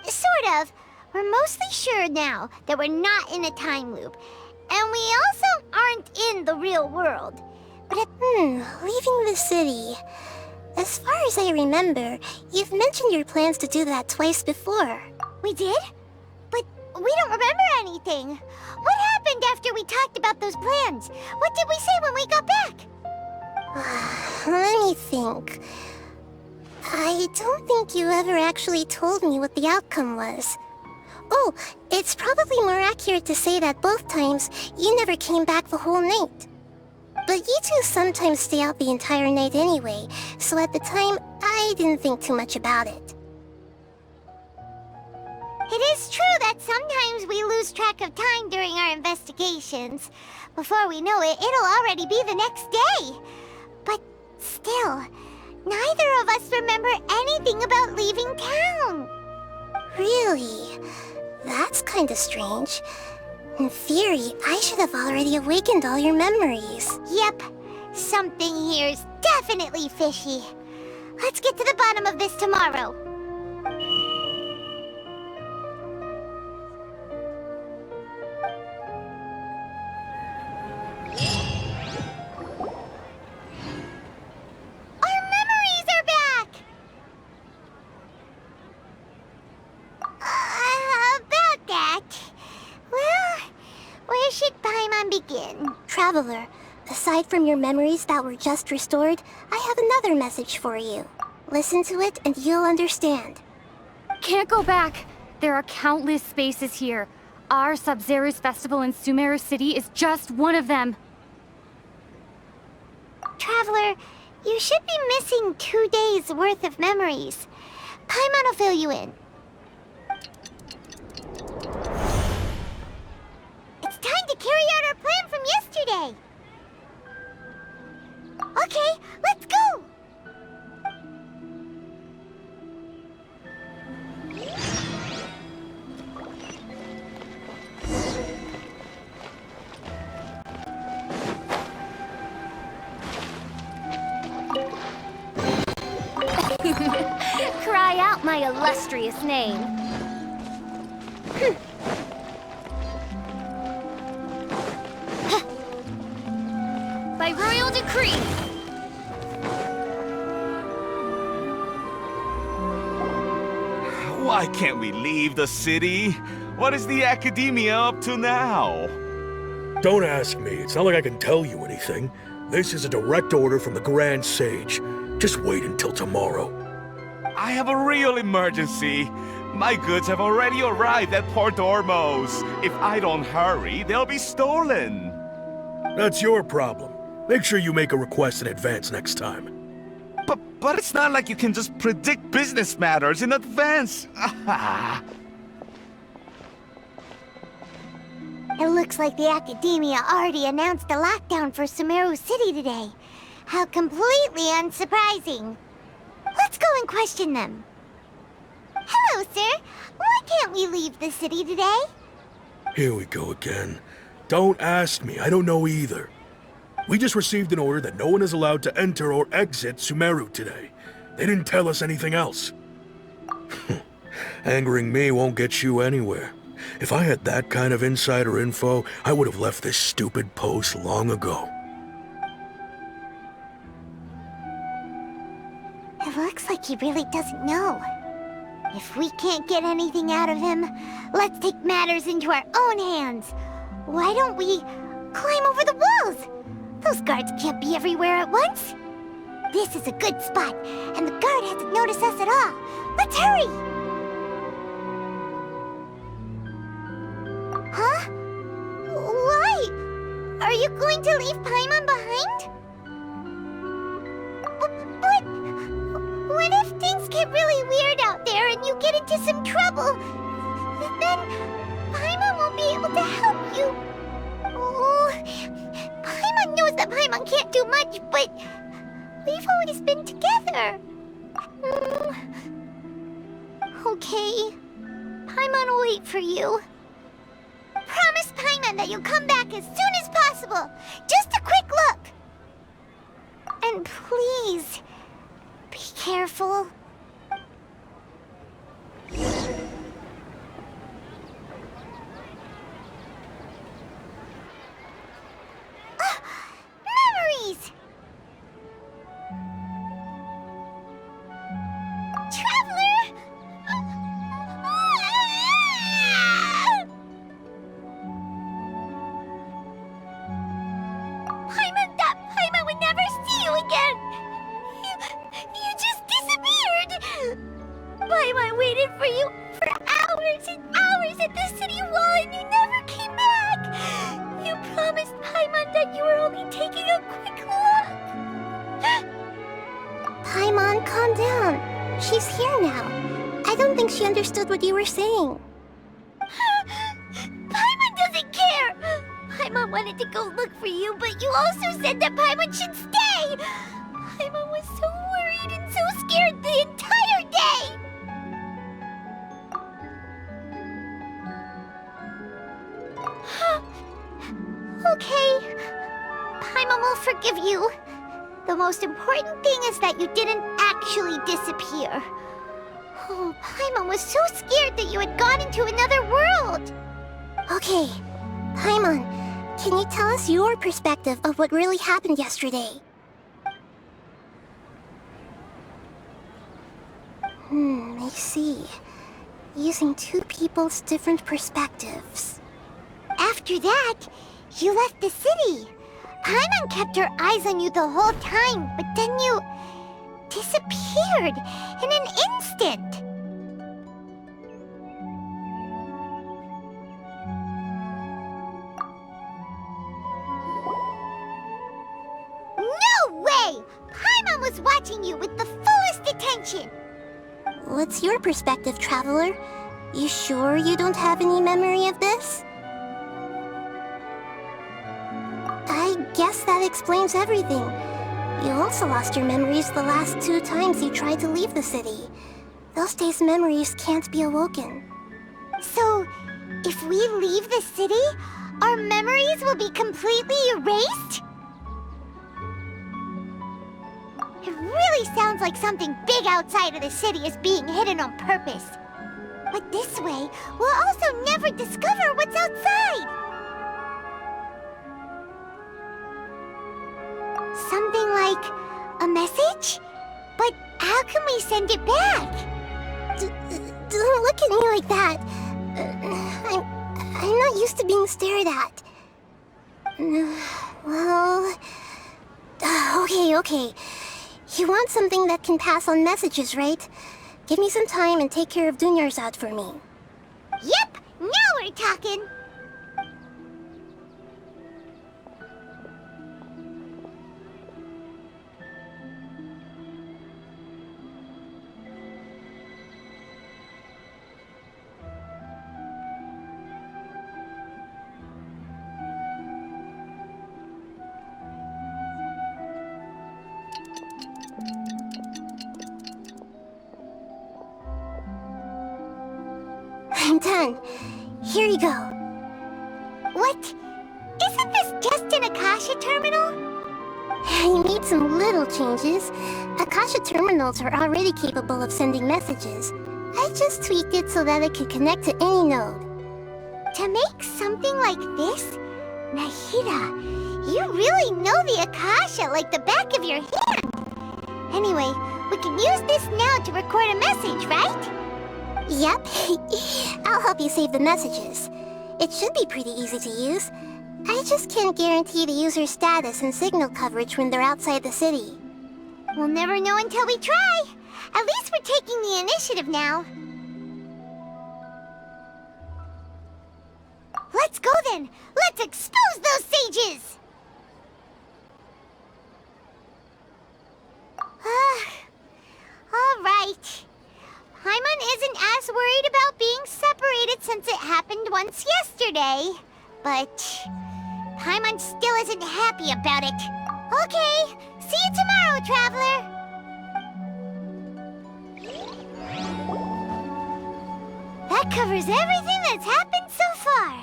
Sort of. We're mostly sure now that we're not in a time loop. And we also aren't in the real world. But leaving the city. As far as I remember, you've mentioned your plans to do that twice before. We did? But we don't remember anything. What happened after we talked about those plans? What did we say when we got back? Let me think. I don't think you ever actually told me what the outcome was. Oh, it's probably more accurate to say that both times you never came back the whole night. But you two sometimes stay out the entire night anyway, so at the time, I didn't think too much about it. It is true that sometimes we lose track of time during our investigations. Before we know it, it'll already be the next day. But still, neither of us remember anything about leaving town. Really? That's kinda strange. In theory, I should have already awakened all your memories. Yep. Something here's definitely fishy. Let's get to the bottom of this tomorrow. Our memories are back! About that... Well, where should Paimon begin? Traveler, aside from your memories that were just restored, I have another message for you. Listen to it and you'll understand. Can't go back. There are countless spaces here. Our Sub-Zero's festival in Sumeru City is just one of them. Traveler, you should be missing 2 days' worth of memories. Paimon will fill you in. It's time to carry out our plan from yesterday. Okay, let's go! Cry out my illustrious name. By royal decree. Why can't we leave the city? What is the Academia up to now? Don't ask me. It's not like I can tell you anything. This is a direct order from the Grand Sage. Just wait until tomorrow. I have a real emergency. My goods have already arrived at Port Ormos. If I don't hurry, they'll be stolen. That's your problem. Make sure you make a request in advance next time. But it's not like you can just predict business matters in advance. It looks like the Academia already announced a lockdown for Sumeru City today. How completely unsurprising. Let's go and question them. Hello, sir. Why can't we leave the city today? Here we go again. Don't ask me. I don't know either. We just received an order that no one is allowed to enter or exit Sumeru today. They didn't tell us anything else. Angering me won't get you anywhere. If I had that kind of insider info, I would have left this stupid post long ago. It looks like he really doesn't know. If we can't get anything out of him, let's take matters into our own hands. Why don't we climb over the walls? Those guards can't be everywhere at once. This is a good spot, and the guard hasn't noticed us at all. Let's hurry! Huh? Why? Are you going to leave Paimon behind? But what if things get really weird out there and you get into some trouble? Then Paimon won't be able to help you. Oh, Paimon knows that Paimon can't do much, but we've always been together. Okay. Paimon will wait for you. Promise Paimon that you'll come back as soon as possible. Just a quick look. And please, careful. Memories! Traveler! Paimon would never see you again! You just disappeared! Paimon waited for you for hours and hours at the city wall and you never came back! You promised Paimon that you were only taking a quick look! Paimon, calm down. She's here now. I don't think she understood what you were saying. Paimon doesn't care! Paimon wanted to go look for you, but you also said that Paimon should stay! Paimon was so worried and so scared the entire day! Okay. Paimon will forgive you. The most important thing is that you didn't actually disappear. Oh, Paimon was so scared that you had gone into another world! Okay, Paimon, can you tell us your perspective of what really happened yesterday? I see. Using two people's different perspectives. After that, you left the city. Paimon kept her eyes on you the whole time, but then you disappeared in an instant. No way! Paimon was watching you with the fullest attention. What's your perspective, Traveler? You sure you don't have any memory of this? I guess that explains everything. You also lost your memories the last 2 times you tried to leave the city. Those days' memories can't be awoken. So, if we leave the city, our memories will be completely erased? It really sounds like something big outside of the city is being hidden on purpose. But this way, we'll also never discover what's outside. Something like a message? But how can we send it back? Don't look at me like that. I'm not used to being stared at. Well... Okay. You want something that can pass on messages, right? Give me some time and take care of Dunyarzad for me. Yep! Now we're talking! I'm done. Here you go. What? Isn't this just an Akasha terminal? I made some little changes. Akasha terminals are already capable of sending messages. I just tweaked it so that it could connect to any node. To make something like this? Nahida, you really know the Akasha like the back of your hand. Anyway, we can use this now to record a message, right? Yep. I'll help you save the messages. It should be pretty easy to use. I just can't guarantee the user's status and signal coverage when they're outside the city. We'll never know until we try. At least we're taking the initiative now. Let's go then! Let's expose those sages! All right. Paimon isn't as worried about being separated since it happened once yesterday. But Paimon still isn't happy about it. Okay, see you tomorrow, Traveler! That covers everything that's happened so far.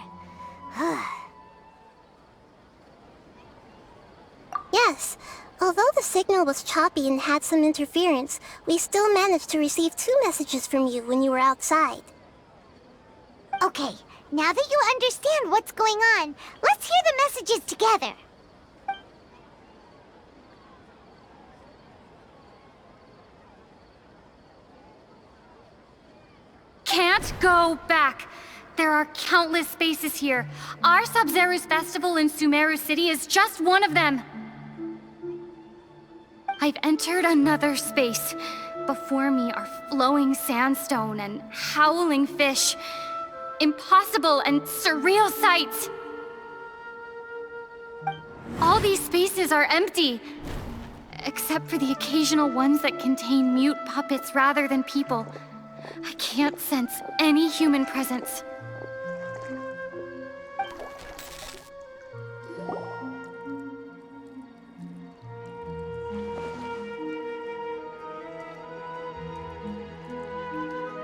Yes. Although the signal was choppy and had some interference, we still managed to receive 2 messages from you when you were outside. Okay, now that you understand what's going on, let's hear the messages together. Can't go back. There are countless spaces here. Our Sub-Zero's festival in Sumeru City is just one of them. I've entered another space. Before me are flowing sandstone and howling fish. Impossible and surreal sights. All these spaces are empty, except for the occasional ones that contain mute puppets rather than people. I can't sense any human presence.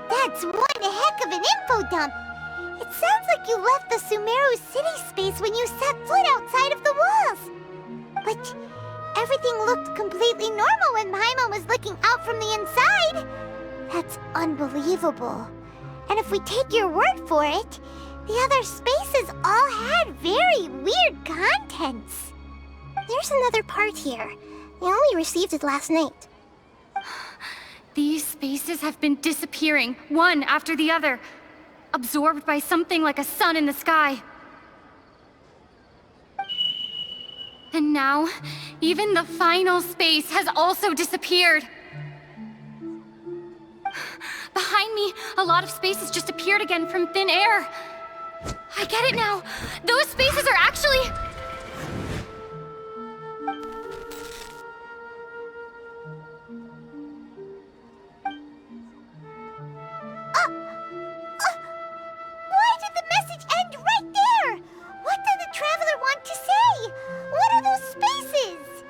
That's one heck of an info dump. It sounds like you left the Sumeru City space when you set foot outside of the walls. But everything looked completely normal when Paimon was looking out from the inside. That's unbelievable. And if we take your word for it, the other spaces all had very weird contents. There's another part here. We only received it last night. These spaces have been disappearing, one after the other, absorbed by something like a sun in the sky. And now, even the final space has also disappeared. Behind me, a lot of spaces just appeared again from thin air. I get it now. Those spaces are actually... Why did the message end right there? What did the Traveler want to say? What are those spaces?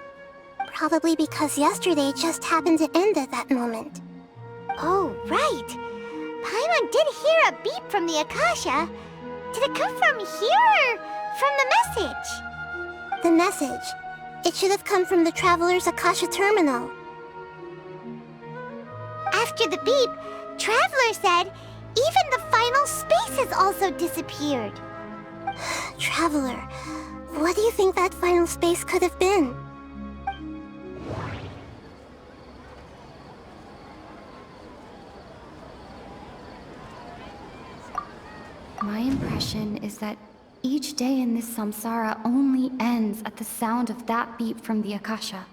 Probably because yesterday just happened to end at that moment. Oh, right. Paimon did hear a beep from the Akasha. Did it come from here or from the message? The message. It should have come from the Traveler's Akasha terminal. After the beep, Traveler said even the final space has also disappeared. Traveler, what do you think that final space could have been? My impression is that each day in this samsara only ends at the sound of that beep from the Akasha.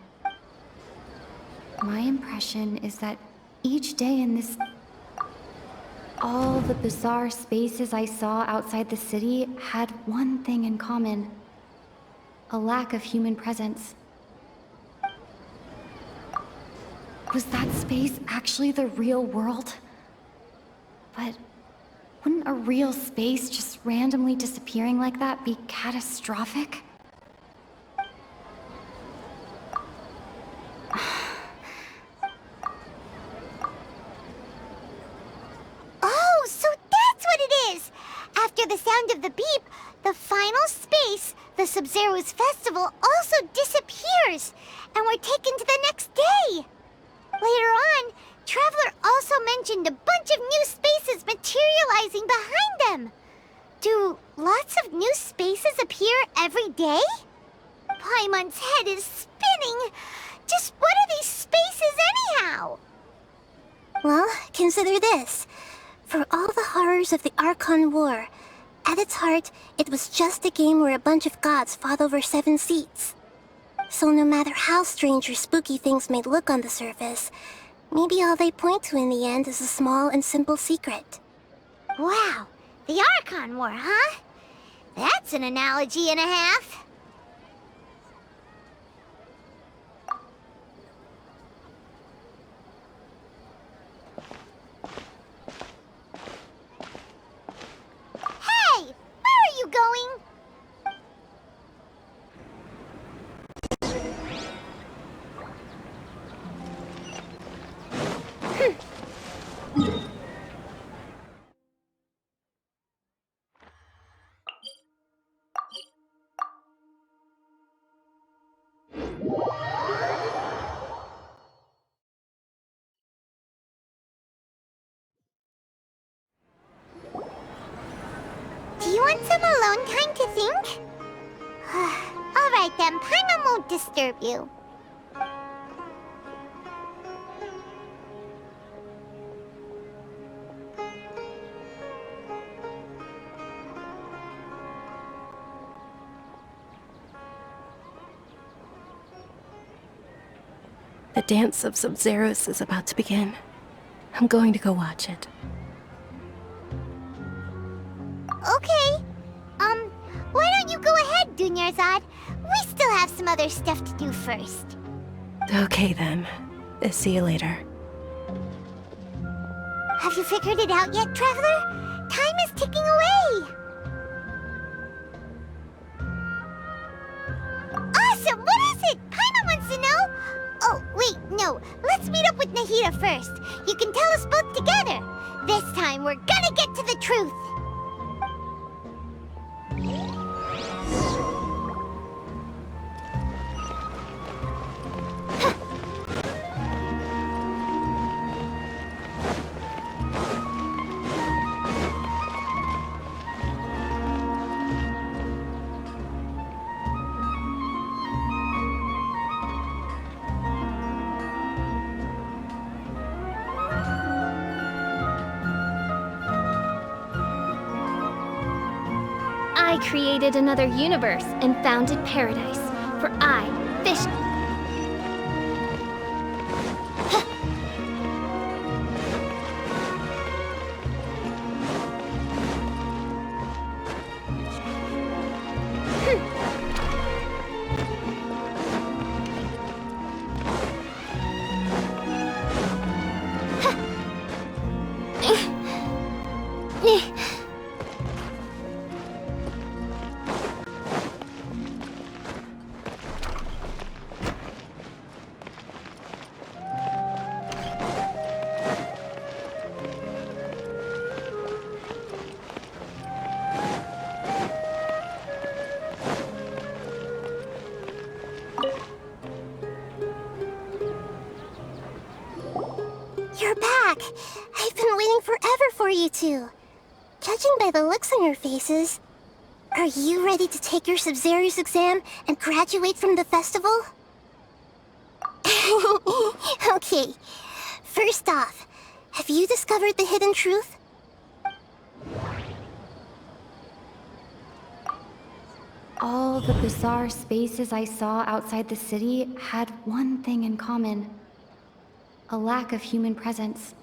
My impression is that each day in this... All the bizarre spaces I saw outside the city had one thing in common. A lack of human presence. Was that space actually the real world? But wouldn't a real space just randomly disappearing like that be catastrophic? Oh, so that's what it is! After the sound of the beep, the final space, the Sub-Zero's festival, also disappears, and we're taken to the next day. Later on, Traveler also mentioned a bunch of new spaces materializing behind them. Do lots of new spaces appear every day? Paimon's head is spinning. Just what are these spaces anyhow? Well, consider this. For all the horrors of the Archon War, at its heart, it was just a game where a bunch of gods fought over 7 seats. So no matter how strange or spooky things may look on the surface, maybe all they point to in the end is a small and simple secret. Wow, the Archon War, huh? That's an analogy and a half. Hey, where are you going? Do you want some alone time to think? Alright then, Paimon won't disturb you. The dance of Sub-Zeros is about to begin. I'm going to go watch it. Okay. Why don't you go ahead, Dunyarzad? We still have some other stuff to do first. Okay then. See you later. Have you figured it out yet, Traveler? Time is ticking away! Awesome! What is it? Paimon wants to know! Oh, wait, no. Let's meet up with Nahida first. You can tell us both together. This time, we're gonna get to the truth! I created another universe and founded paradise, for I, fish... You're back! I've been waiting forever for you two. Judging by the looks on your faces, are you ready to take your Sub-Zero's exam and graduate from the festival? Okay, first off, have you discovered the hidden truth? All the bizarre spaces I saw outside the city had one thing in common. A lack of human presence.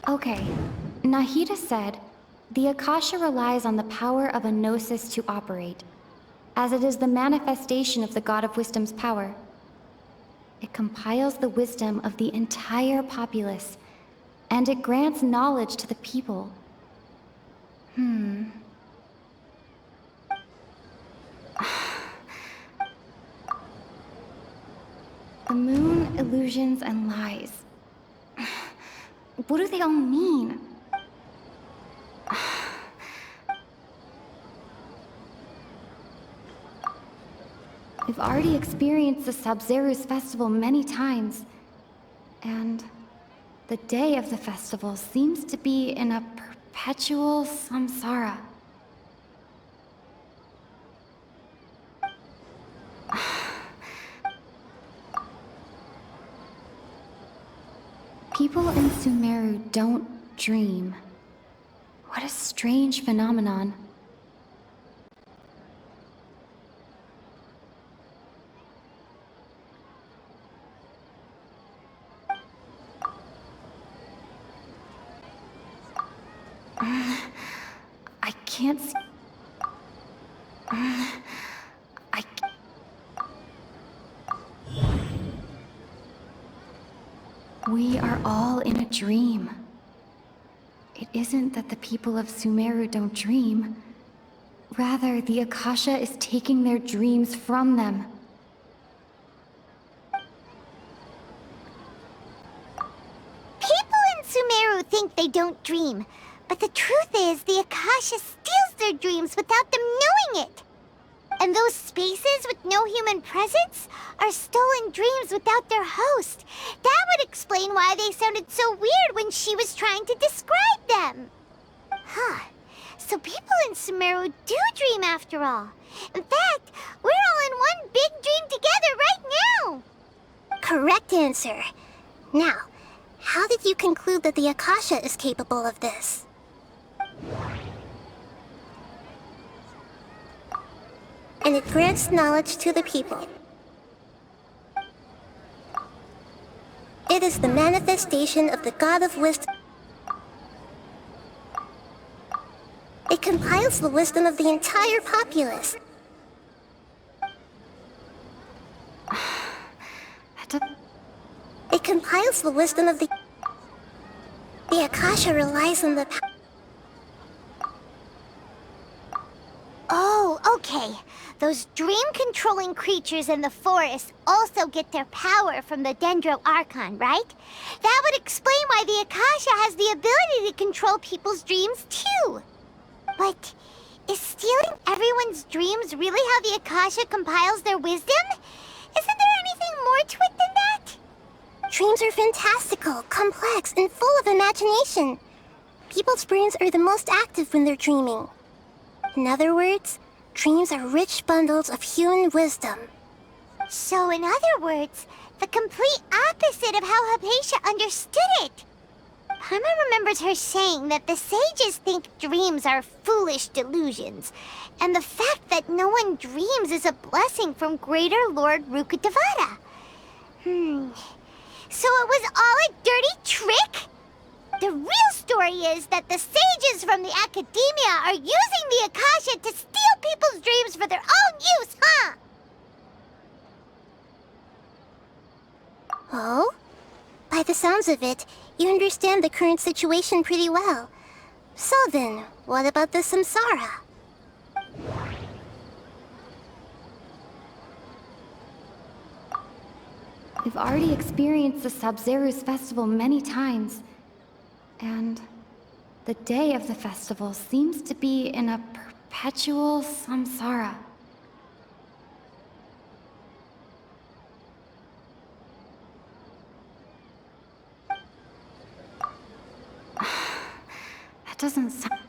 Okay, Nahida said, the Akasha relies on the power of a gnosis to operate, as it is the manifestation of the God of Wisdom's power. It compiles the wisdom of the entire populace, and it grants knowledge to the people. The moon, illusions, and lies. What do they all mean? We've already experienced the Sub-Zero's festival many times, and the day of the festival seems to be in a perpetual samsara. People in Sumeru don't dream. What a strange phenomenon. I can't see... We are all in a dream. It isn't that the people of Sumeru don't dream. Rather, the Akasha is taking their dreams from them. People think they don't dream. But the truth is, the Akasha steals their dreams without them knowing it. And those spaces with no human presence are stolen dreams without their host. That would explain why they sounded so weird when she was trying to describe them. Huh. So people in Sumeru do dream after all. In fact, we're all in one big dream together right now. Correct answer. Now, how did you conclude that the Akasha is capable of this? And it grants knowledge to the people. It is the manifestation of the God of Wisdom. It compiles the wisdom of the entire populace. It compiles the wisdom of the Akasha relies on the Oh, okay. Those dream-controlling creatures in the forest also get their power from the Dendro Archon, right? That would explain why the Akasha has the ability to control people's dreams, too. But is stealing everyone's dreams really how the Akasha compiles their wisdom? Isn't there anything more to it than that? Dreams are fantastical, complex, and full of imagination. People's brains are the most active when they're dreaming. In other words, dreams are rich bundles of human wisdom. So in other words, the complete opposite of how Hypatia understood it. Paimon remembers her saying that the sages think dreams are foolish delusions, and the fact that no one dreams is a blessing from Greater Lord Rukkhadevata. So it was all a dirty trick? The real story is that the sages from the Academia are using the Akasha to steal people's dreams for their own use, huh? Oh? By the sounds of it, you understand the current situation pretty well. So then, what about the Samsara? We've already experienced the Sub-Zeru's festival many times. And the day of the festival seems to be in a perpetual samsara. That doesn't sound...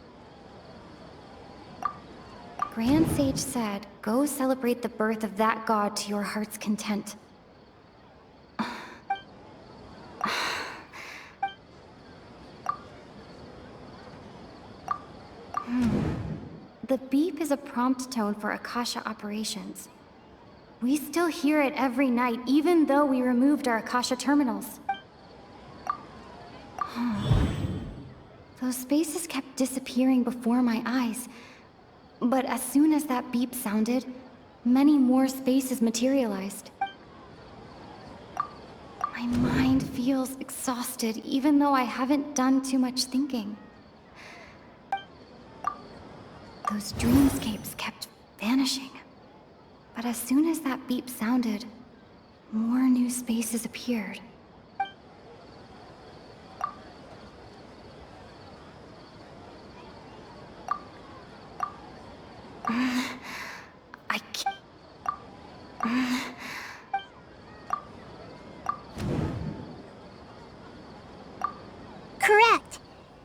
Grand Sage said, go celebrate the birth of that god to your heart's content. The beep is a prompt tone for Akasha operations. We still hear it every night, even though we removed our Akasha terminals. Those spaces kept disappearing before my eyes. But as soon as that beep sounded, many more spaces materialized. My mind feels exhausted, even though I haven't done too much thinking. Those dreamscapes kept vanishing. But as soon as that beep sounded, more new spaces appeared. I can't... Correct.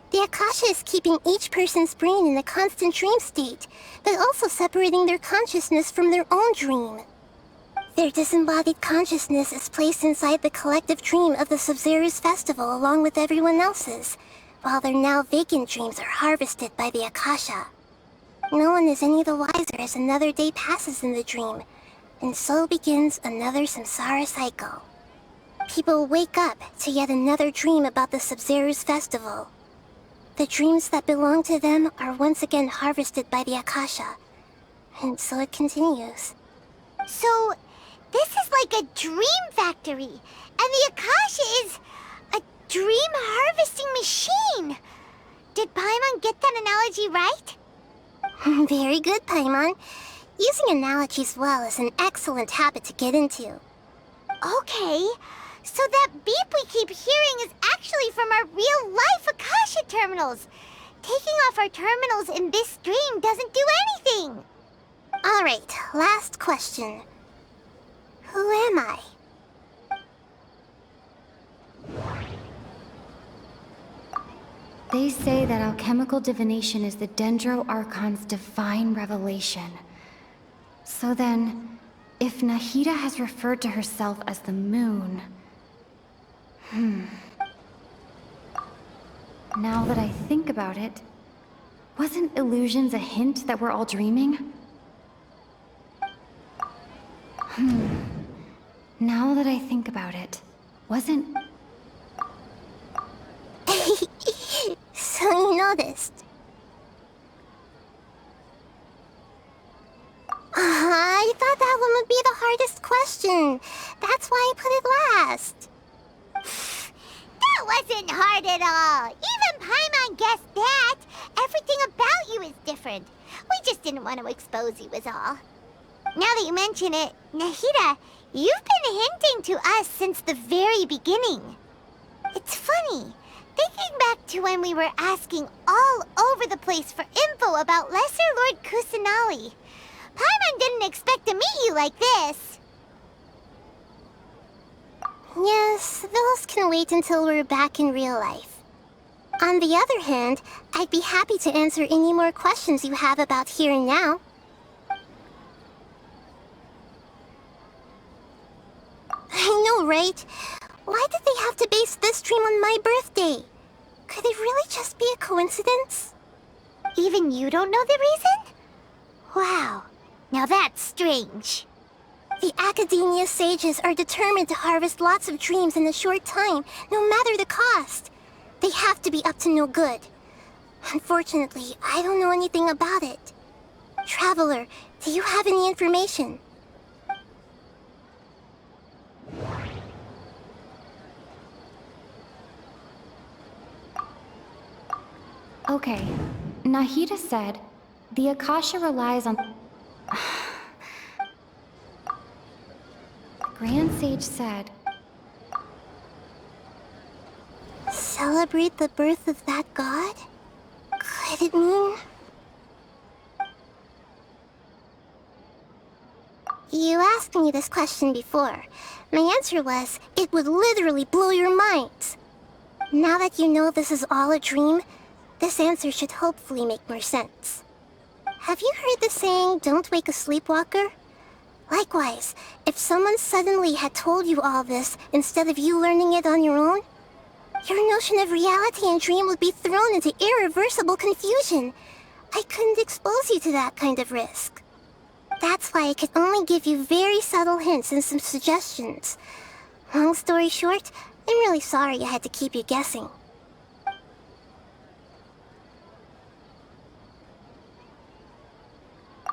The Akasha is keeping each person's brain in a constant dream state, but also separating their consciousness from their own dream. Their disembodied consciousness is placed inside the collective dream of the Sub-Zeru's festival along with everyone else's, while their now vacant dreams are harvested by the Akasha. No one is any the wiser as another day passes in the dream, and so begins another samsara cycle. People wake up to yet another dream about the Sub-Zeru's festival. The dreams that belong to them are once again harvested by the Akasha, and so it continues. So, this is like a dream factory, and the Akasha is a dream harvesting machine. Did Paimon get that analogy right? Very good, Paimon. Using analogies well is an excellent habit to get into. Okay, so that beep we keep hearing is actually from our real-life Akasha. terminals. Taking off our terminals in this stream doesn't do anything. Alright, last question. Who am I? They say that alchemical divination is the Dendro Archon's divine revelation. So then, if Nahida has referred to herself as the moon... Now that I think about it, wasn't illusions a hint that we're all dreaming? Now that I think about it, wasn't... So you noticed. I thought that one would be the hardest question. That's why I put it last. That wasn't hard at all. Even Paimon guessed that. Everything about you is different. We just didn't want to expose you is all. Now that you mention it, Nahida, you've been hinting to us since the very beginning. It's funny. Thinking back to when we were asking all over the place for info about Lesser Lord Kusanali, Paimon didn't expect to meet you like this. Yes, those can wait until we're back in real life. On the other hand, I'd be happy to answer any more questions you have about here and now. I know, right? Why did they have to base this dream on my birthday? Could it really just be a coincidence? Even you don't know the reason? Wow, now that's strange. The Academia sages are determined to harvest lots of dreams in a short time, no matter the cost. They have to be up to no good. Unfortunately, I don't know anything about it. Traveler, do you have any information? Okay, Nahida said, the Akasha relies on... Grand Sage said... Celebrate the birth of that god? Could it mean... You asked me this question before. My answer was, it would literally blow your minds. Now that you know this is all a dream, this answer should hopefully make more sense. Have you heard the saying, don't wake a sleepwalker? Likewise, if someone suddenly had told you all this instead of you learning it on your own, your notion of reality and dream would be thrown into irreversible confusion. I couldn't expose you to that kind of risk. That's why I could only give you very subtle hints and some suggestions. Long story short, I'm really sorry I had to keep you guessing.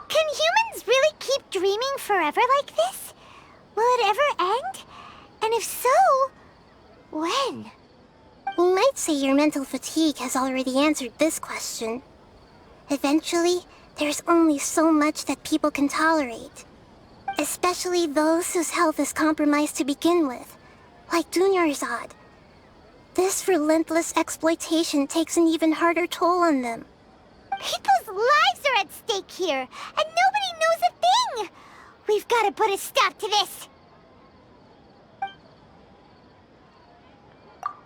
Can humans really keep dreaming forever like this? Will it ever end? And if so, when? You might say your mental fatigue has already answered this question. Eventually, there's only so much that people can tolerate. Especially those whose health is compromised to begin with, like Dunyarzad. This relentless exploitation takes an even harder toll on them. People's lives are at stake here, and nobody knows a thing! We've got to put a stop to this!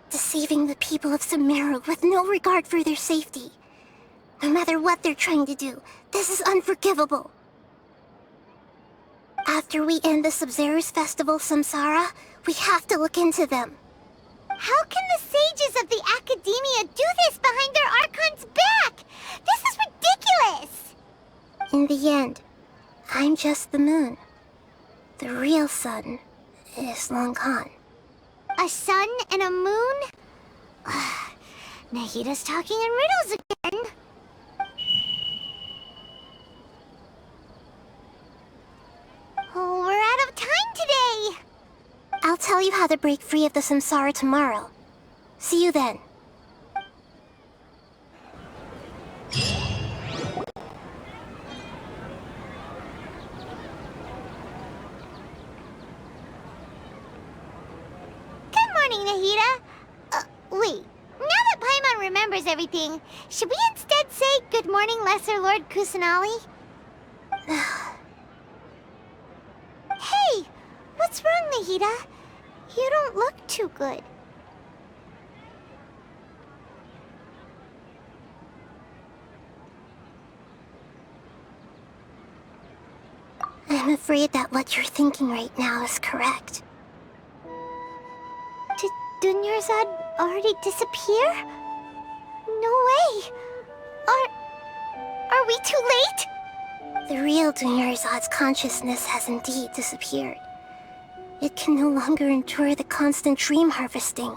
Deceiving the people of Sumeru with no regard for their safety. No matter what they're trying to do, this is unforgivable. After we end the Sub-Zero's festival, Samsara, we have to look into them. How can the sages of the Academia do this behind their Archon's back? This is ridiculous! In the end, I'm just the moon. The real sun is long gone. A sun and a moon? Nahida's talking in riddles again. Oh, we're out of time today! I'll tell you how to break free of the samsara tomorrow. See you then. Good morning, Nahida. Wait. Now that Paimon remembers remembers everything. Should we instead say good morning, Lesser Lord Kusanali? Hey! What's wrong, Nahida? You don't look too good. I'm afraid that what you're thinking right now is correct. Did Dunyarzad already disappear? No way! Are we too late? The real Dunyarzad's consciousness has indeed disappeared. It can no longer endure the constant dream harvesting.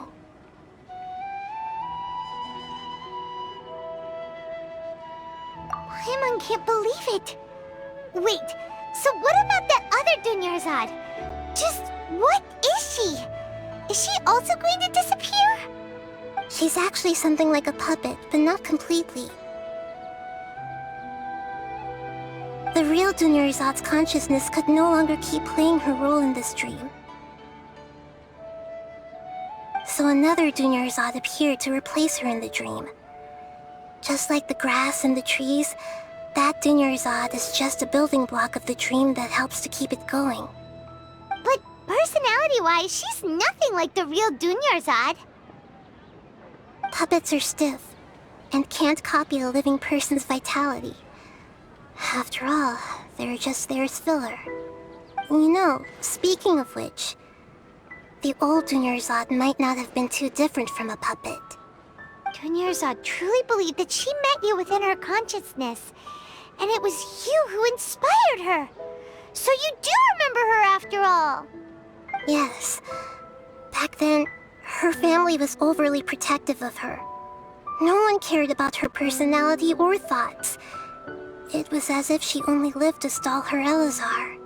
Paimon can't believe it. Wait, so what about that other Dunyarzad? Just what is she? Is she also going to disappear? She's actually something like a puppet, but not completely. The real Dunyarzad's consciousness could no longer keep playing her role in this dream. So another Dunyarzad appeared to replace her in the dream. Just like the grass and the trees, that Dunyarzad is just a building block of the dream that helps to keep it going. But personality-wise, she's nothing like the real Dunyarzad. Puppets are stiff, and can't copy a living person's vitality. After all, they're just there as filler. You know, speaking of which, the old Dunyarzad might not have been too different from a puppet. Dunyarzad truly believed that she met you within her consciousness, and it was you who inspired her. So you do remember her after all. Yes. Back then, her family was overly protective of her. No one cared about her personality or thoughts. It was as if she only lived to stall her Elazar.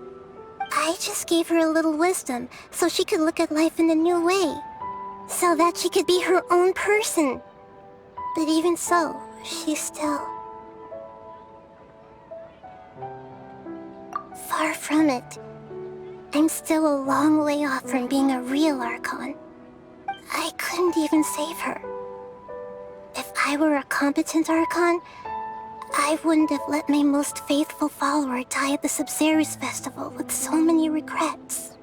I just gave her a little wisdom so she could look at life in a new way. So that she could be her own person. But even so, she's still... far from it. I'm still a long way off from being a real Archon. I couldn't even save her. If I were a competent Archon, I wouldn't have let my most faithful follower die at the Sumeru's festival with so many regrets.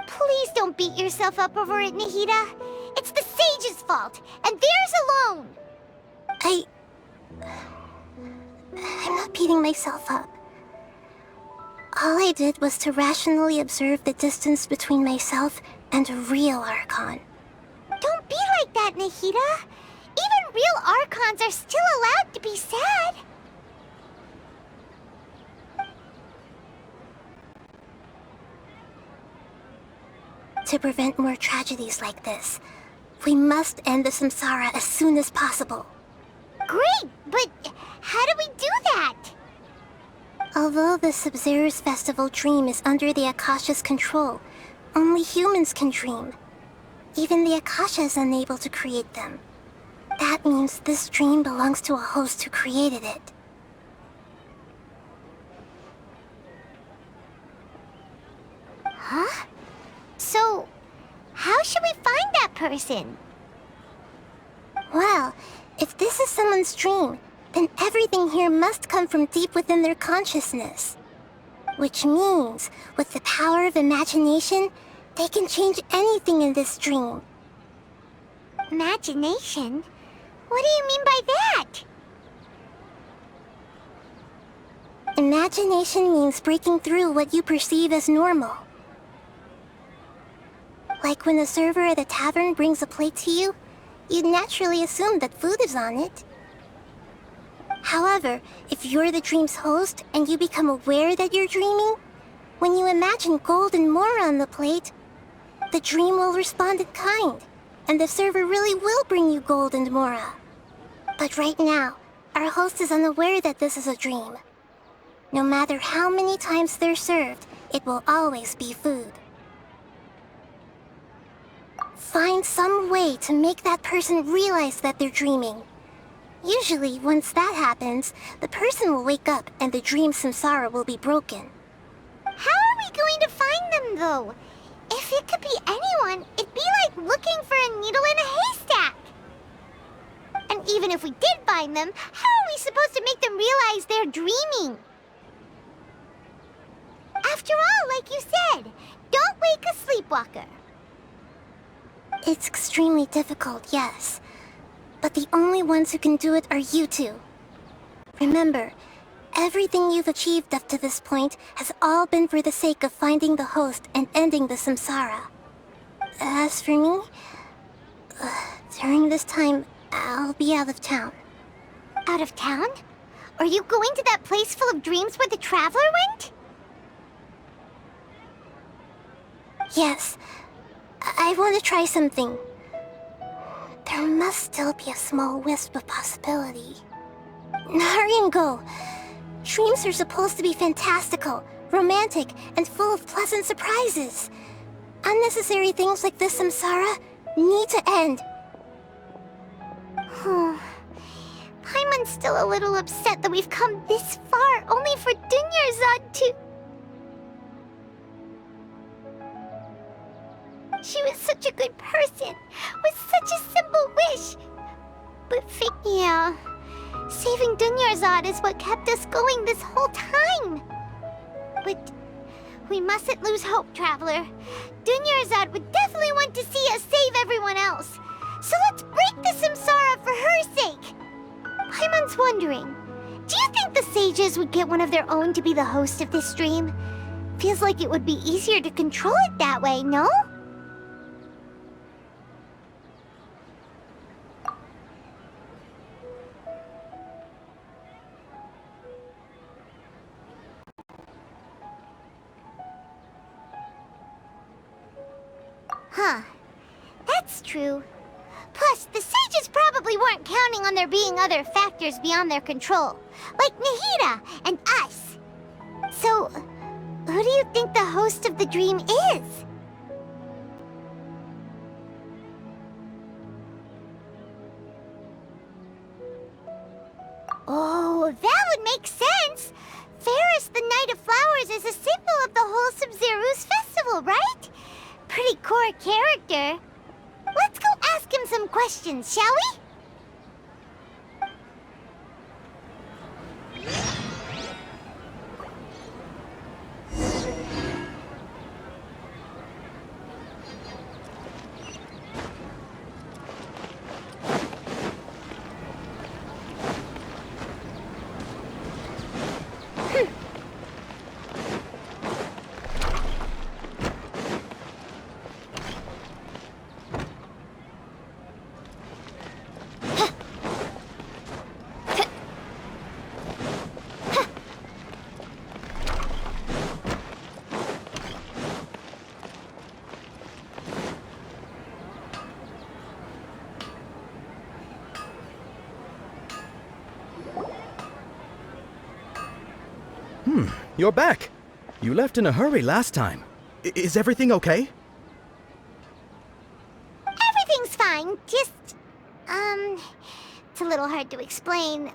Please don't beat yourself up over it, Nahida. It's the sage's fault, and theirs alone. I'm not beating myself up. All I did was to rationally observe the distance between myself and a real Archon. Don't be like that, Nahida. Even real Archons are still allowed to be sad. To prevent more tragedies like this, we must end the samsara as soon as possible. Great, but how do we do that? Although the Sumeru's festival dream is under the Akasha's control, only humans can dream. Even the Akasha is unable to create them. That means this dream belongs to a host who created it. Huh? So, how should we find that person? Well, if this is someone's dream, then everything here must come from deep within their consciousness. Which means, with the power of imagination, they can change anything in this dream. Imagination? What do you mean by that? Imagination means breaking through what you perceive as normal. Like when the server at a tavern brings a plate to you, you'd naturally assume that food is on it. However, if you're the dream's host and you become aware that you're dreaming, when you imagine gold and more on the plate, the dream will respond in kind, and the server really will bring you gold and mora. But right now, our host is unaware that this is a dream. No matter how many times they're served, it will always be food. Find some way to make that person realize that they're dreaming. Usually, once that happens, the person will wake up and the dream samsara will be broken. How are we going to find them, though? If it could be anyone, it'd be like looking for a needle in a haystack. And Even if we did find them, how are we supposed to make them realize they're dreaming? After all, like you said, don't wake a sleepwalker. It's extremely difficult, yes. But the only ones who can do it are you two. Remember, everything you've achieved up to this point has all been for the sake of finding the host and ending the samsara. As for me, during this time, I'll be out of town. Out of town? Are you going to that place full of dreams where the Traveler went? Yes. I want to try something. There must still be a small wisp of possibility. Hurry and go. Dreams are supposed to be fantastical, romantic, and full of pleasant surprises. Unnecessary things like this samsara need to end. Paimon's still a little upset that we've come this far only for Dunyarzad to... She was such a good person, with such a simple wish. But yeah, saving Dunyarzad is what kept us going this whole time. But we mustn't lose hope, Traveler. Dunyarzad would definitely want to see us save everyone else. So let's break the samsara for her sake. Paimon's wondering, do you think the sages would get one of their own to be the host of this stream? Feels like it would be easier to control it that way, no? Huh. That's true. Plus, the sages probably weren't counting on there being other factors beyond their control, like Nahida and us. So, who do you think the host of the dream is? Oh, that would make sense! Ferris, the Knight of Flowers, is a symbol of the whole Sumeru's festival, right? Pretty core character. Let's go ask him some questions, shall we? You're back. You left in a hurry last time. Is everything okay? Everything's fine, just... it's a little hard to explain.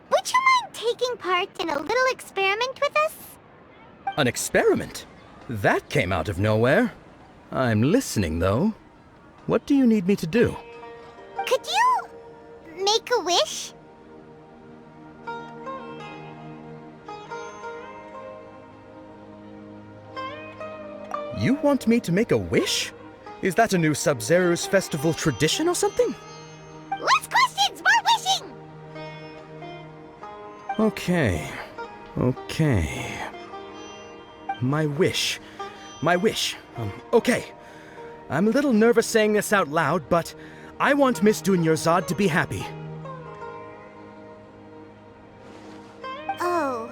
Would you mind taking part in a little experiment with us? An experiment? That came out of nowhere. I'm listening, though. What do you need me to do? Could you... make a wish? You want me to make a wish? Is that a new Sub-Zero's festival tradition or something? Less questions, more wishing! Okay. My wish. Okay. I'm a little nervous saying this out loud, but I want Miss Dunyarzad to be happy. Oh.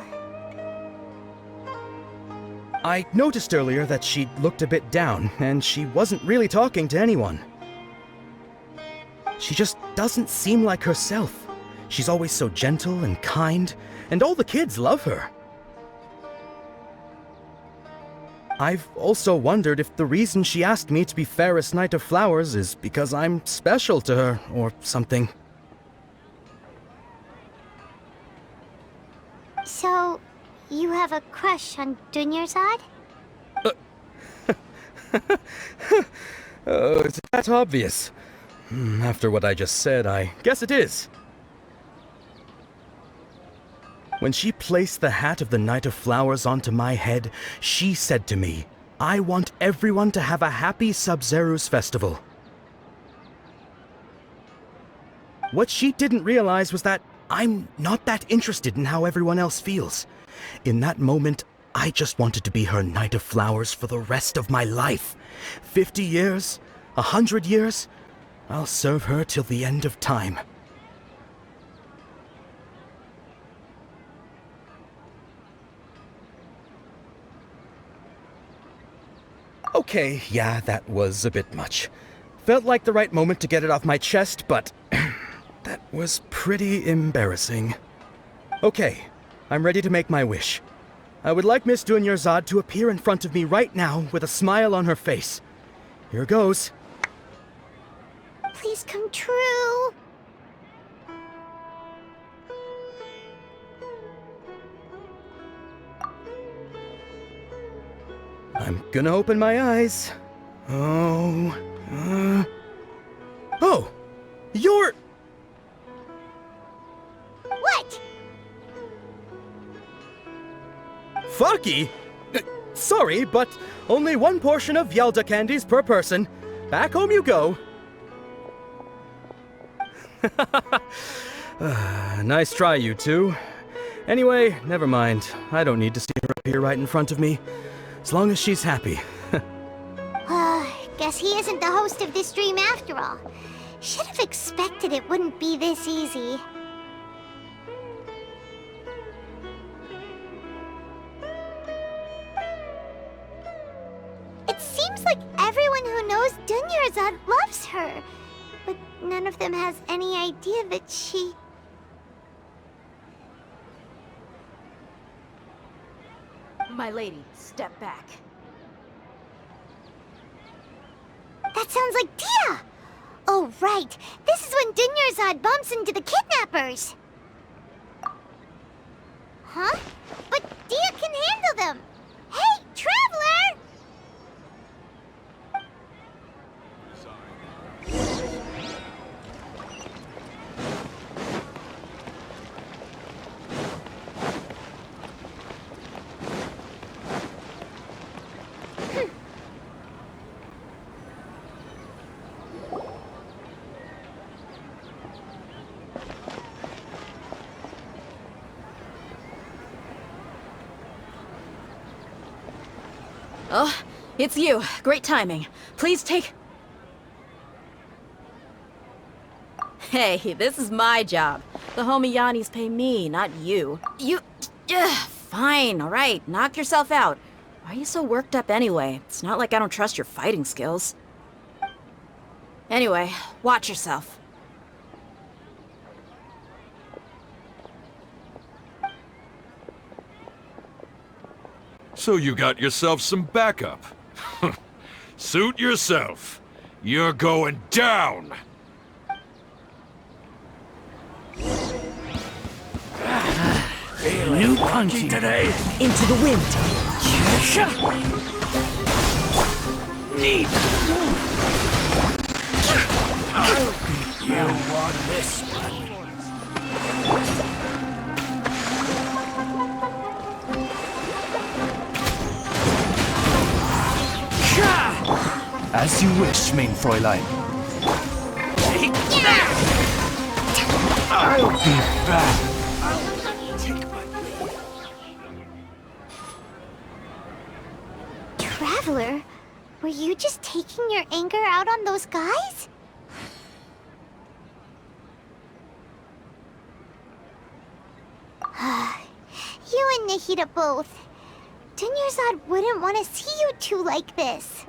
I noticed earlier that she looked a bit down, and she wasn't really talking to anyone. She just doesn't seem like herself. She's always so gentle and kind, and all the kids love her. I've also wondered if the reason she asked me to be Fairest Knight of Flowers is because I'm special to her, or something. So, you have a crush on Dunyarzad? Oh, it's that obvious. After what I just said, I guess it is. When she placed the hat of the Knight of Flowers onto my head, she said to me, "I want everyone to have a happy Sub-Zero's festival." What she didn't realize was that I'm not that interested in how everyone else feels. In that moment, I just wanted to be her Knight of Flowers for the rest of my life. 50 years? 100 years? I'll serve her till the end of time. Okay, yeah, that was a bit much. Felt like the right moment to get it off my chest, but that was pretty embarrassing. Okay, I'm ready to make my wish. I would like Miss Dunyarzad to appear in front of me right now with a smile on her face. Here goes. Please come true. I'm gonna open my eyes. Oh, you're... What? Faki? Sorry, but only one portion of Yalda candies per person. Back home you go. Nice try, you two. Anyway, never mind. I don't need to see her appear right in front of me. As long as she's happy. Guess he isn't the host of this dream after all. Should have expected it wouldn't be this easy. It seems like everyone who knows Dunyarzad loves her, but none of them has any idea that she... My lady, step back. That sounds like Dia! Oh, right. This is when Dunyarzad bumps into the kidnappers. Huh? But Dia can handle them. Hey, Traveler! Oh, it's you. Great timing. Please take... Hey, this is my job. The homie Yannis pay me, not you. Fine, alright. Knock yourself out. Why are you so worked up anyway? It's not like I don't trust your fighting skills. Anyway, watch yourself. So you got yourself some backup. Suit yourself. You're going down! New punchy today. Into the wind. Neat. You want this one? As you wish, mein Fräulein. I'll be back. Traveler, were you just taking your anger out on those guys? You and Nahida both. Dunyarzad wouldn't want to see you two like this.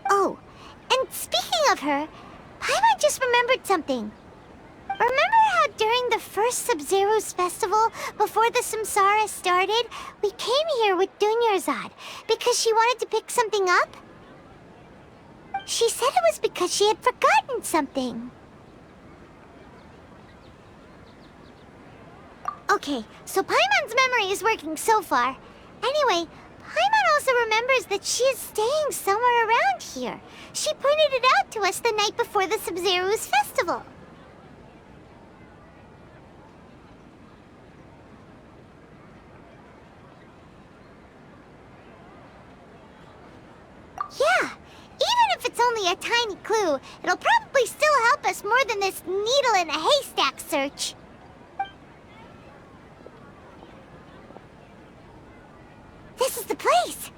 Oh, and speaking of her, Paimon just remembered something. Remember how during the first Sub-Zero's festival, before the Samsara started, we came here with Dunyarzad because she wanted to pick something up? She said it was because she had forgotten something. Okay, so Paimon's memory is working so far. Anyway, Paimon also remembers that she is staying somewhere around here. She pointed it out to us the night before the Sumeru's festival. Yeah, even if it's only a tiny clue, it'll probably still help us more than this needle in a haystack search. This is the place!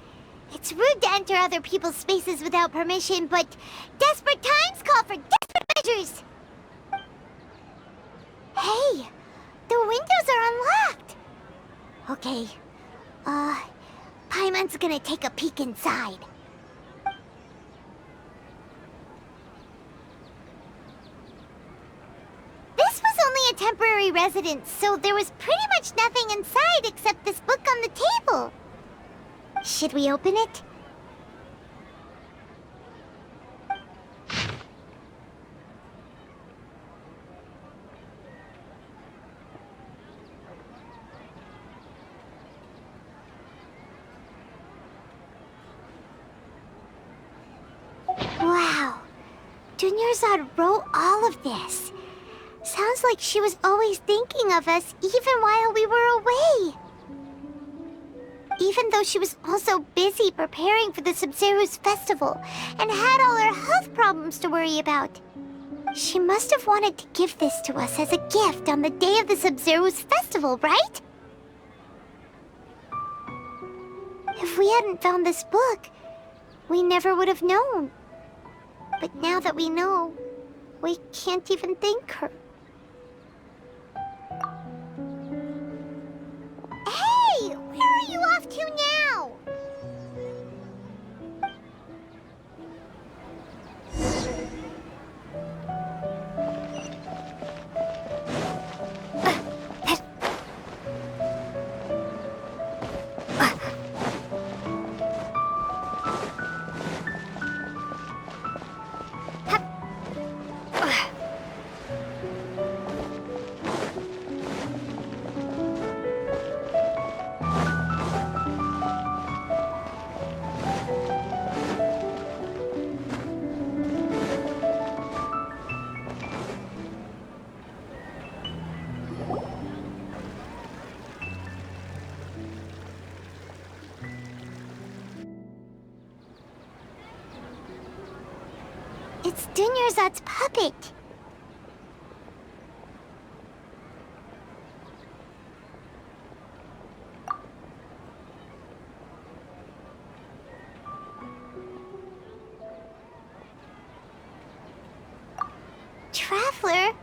It's rude to enter other people's spaces without permission, but desperate times call for desperate measures! Hey! The windows are unlocked! Okay, Paimon's gonna take a peek inside. This was only a temporary residence, so there was pretty much nothing inside except this book on the table. Should we open it? Wow. Dunyarzad wrote all of this. Sounds like she was always thinking of us even while we were away. Even though she was also busy preparing for the Sumeru's festival and had all her health problems to worry about. She must have wanted to give this to us as a gift on the day of the Sumeru's festival, right? If we hadn't found this book, we never would have known. But now that we know, we can't even thank her. Hey! Where are you off to now? It's Dunyarzad's puppet. Traveler?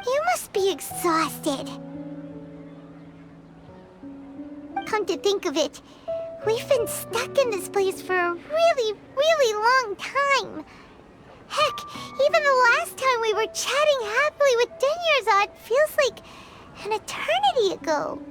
You must be exhausted. Come to think of it, we've been stuck in this place for a really, really long time. Heck, even the last time we were chatting happily with Dunyarzad feels like an eternity ago.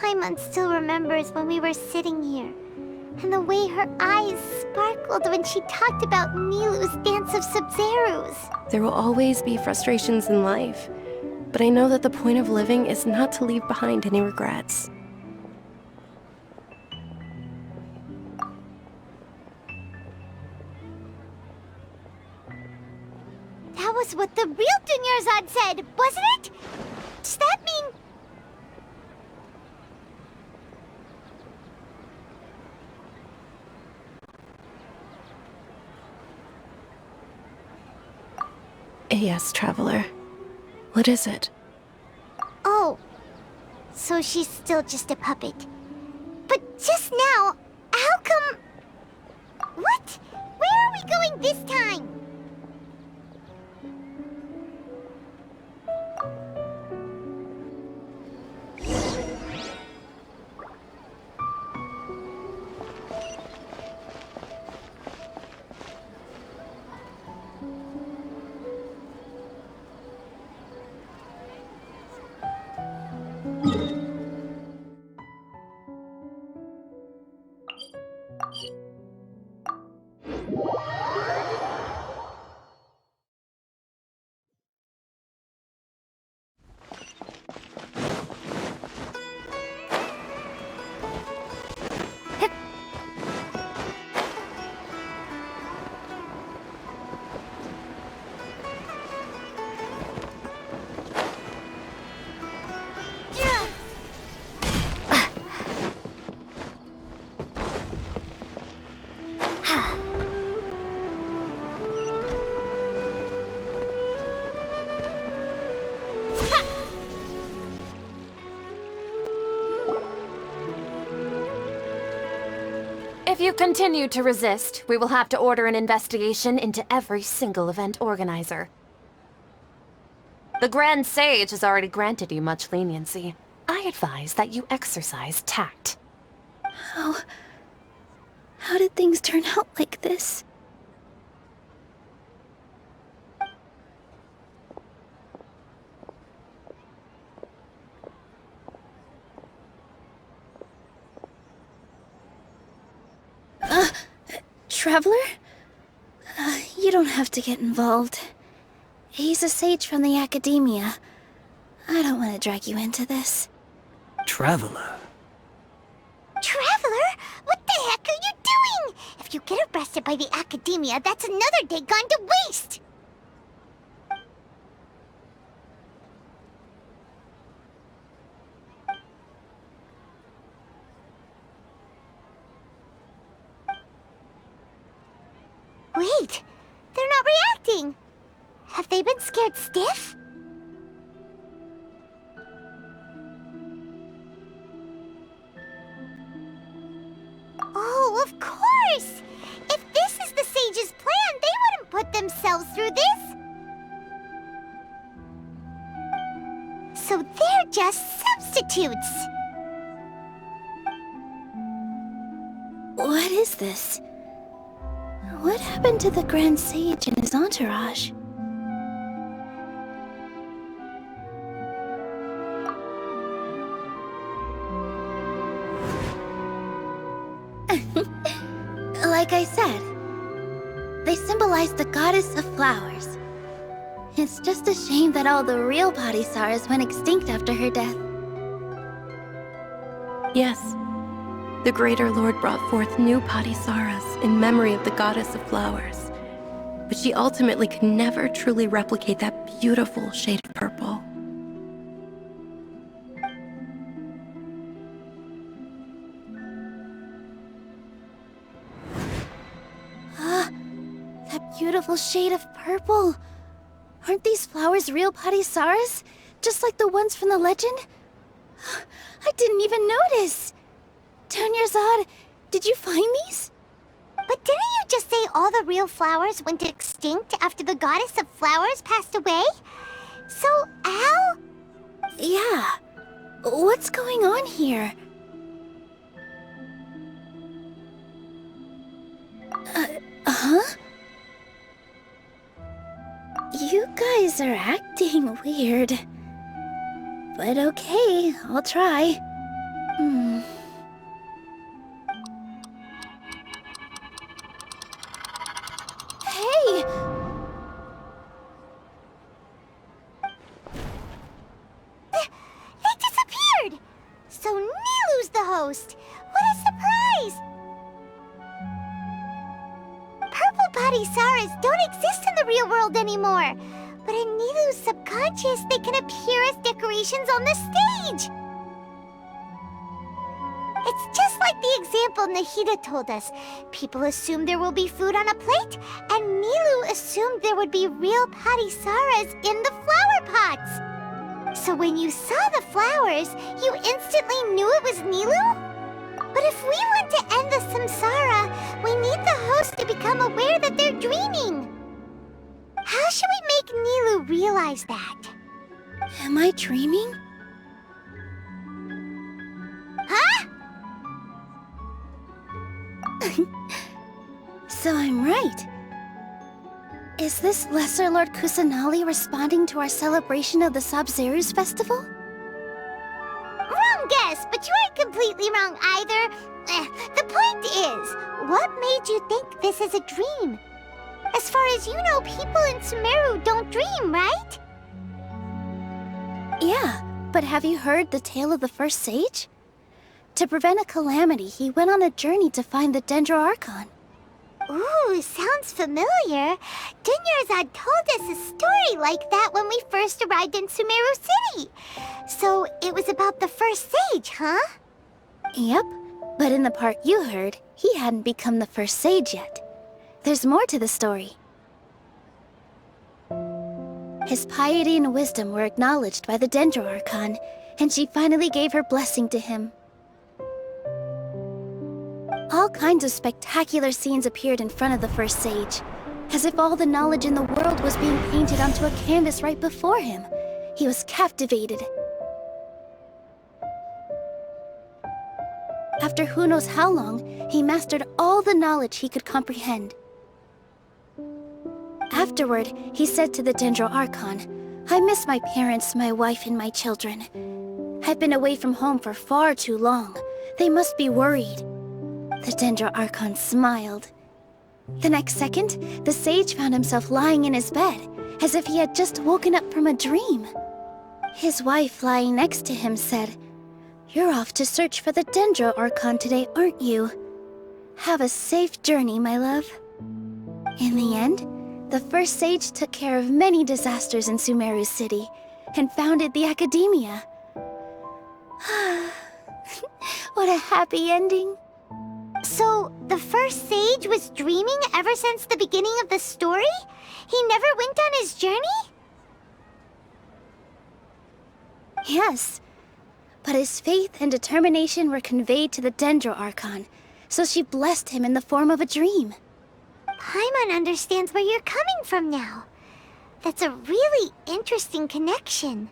Paimon still remembers when we were sitting here, and the way her eyes sparkled when she talked about Nilu's dance of Sumerus. There will always be frustrations in life, but I know that the point of living is not to leave behind any regrets. That was what the real Dunyarzad said, wasn't it? Does that mean... Yes, Traveler. What is it? Oh, so she's still just a puppet. But just now, how come... What? Where are we going this time? If you continue to resist, we will have to order an investigation into every single event organizer. The Grand Sage has already granted you much leniency. I advise that you exercise tact. How did things turn out like this? Traveler? You don't have to get involved. He's a sage from the Academia. I don't want to drag you into this. Traveler? Traveler? What the heck are you doing? If you get arrested by the Academia, that's another day gone to waste! Wait, they're not reacting. Have they been scared stiff? Oh, of course! If this is the Sage's plan, they wouldn't put themselves through this! So they're just substitutes! What is this? What happened to the Grand Sage and his entourage? Like I said, they symbolize the goddess of flowers. It's just a shame that all the real Padisaras went extinct after her death. Yes. The Greater Lord brought forth new Padisaras in memory of the goddess of flowers. But she ultimately could never truly replicate that beautiful shade of purple. That beautiful shade of purple. Aren't these flowers real Padisaras? Just like the ones from the legend? I didn't even notice! Dunyarzad, did you find these? But didn't you just say all the real flowers went extinct after the goddess of flowers passed away? So, how? Yeah. What's going on here? Huh? You guys are acting weird. But okay, I'll try. Hey! They disappeared! So Nilu's the host! What a surprise! Purple Padisaras don't exist in the real world anymore. But in Nilu's subconscious, they can appear as decorations on the stage! It's just like the example Nahida told us. People assumed there will be food on a plate, and Nilu assumed there would be real Padisaras in the flower pots. So when you saw the flowers, you instantly knew it was Nilu? But if we want to end the samsara, we need the host to become aware that they're dreaming. How should we make Nilu realize that? Am I dreaming? Huh? So I'm right. Is this Lesser Lord Kusanali responding to our celebration of the Sabzeruz festival? Wrong guess, but you aren't completely wrong either. The point is, what made you think this is a dream? As far as you know, people in Sumeru don't dream, right? Yeah, but have you heard the tale of the first sage? To prevent a calamity, he went on a journey to find the Dendro Archon. Ooh, sounds familiar. Dunyarzad told us a story like that when we first arrived in Sumeru City. So it was about the first sage, huh? Yep, but in the part you heard, he hadn't become the first sage yet. There's more to the story. His piety and wisdom were acknowledged by the Dendro Archon, and she finally gave her blessing to him. All kinds of spectacular scenes appeared in front of the first sage, as if all the knowledge in the world was being painted onto a canvas right before him. He was captivated. After who knows how long, he mastered all the knowledge he could comprehend. Afterward, he said to the Dendro Archon, "I miss my parents, my wife, and my children. I've been away from home for far too long. They must be worried." The Dendro Archon smiled. The next second, the sage found himself lying in his bed, as if he had just woken up from a dream. His wife, lying next to him, said, "You're off to search for the Dendro Archon today, aren't you? Have a safe journey, my love." In the end, the first sage took care of many disasters in Sumeru City, and founded the Academia. What a happy ending. So, the first sage was dreaming ever since the beginning of the story? He never went on his journey? Yes, but his faith and determination were conveyed to the Dendro Archon, so she blessed him in the form of a dream. Paimon understands where you're coming from now. That's a really interesting connection.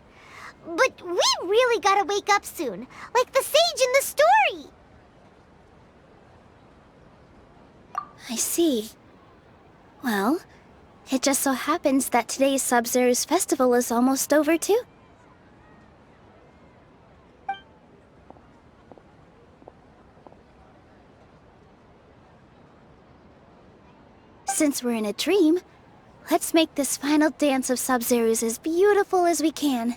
But we really gotta wake up soon, like the sage in the story! I see. Well, it just so happens that today's Sub-Zero's festival is almost over too. Since we're in a dream, let's make this final dance of Sub-Zero's as beautiful as we can.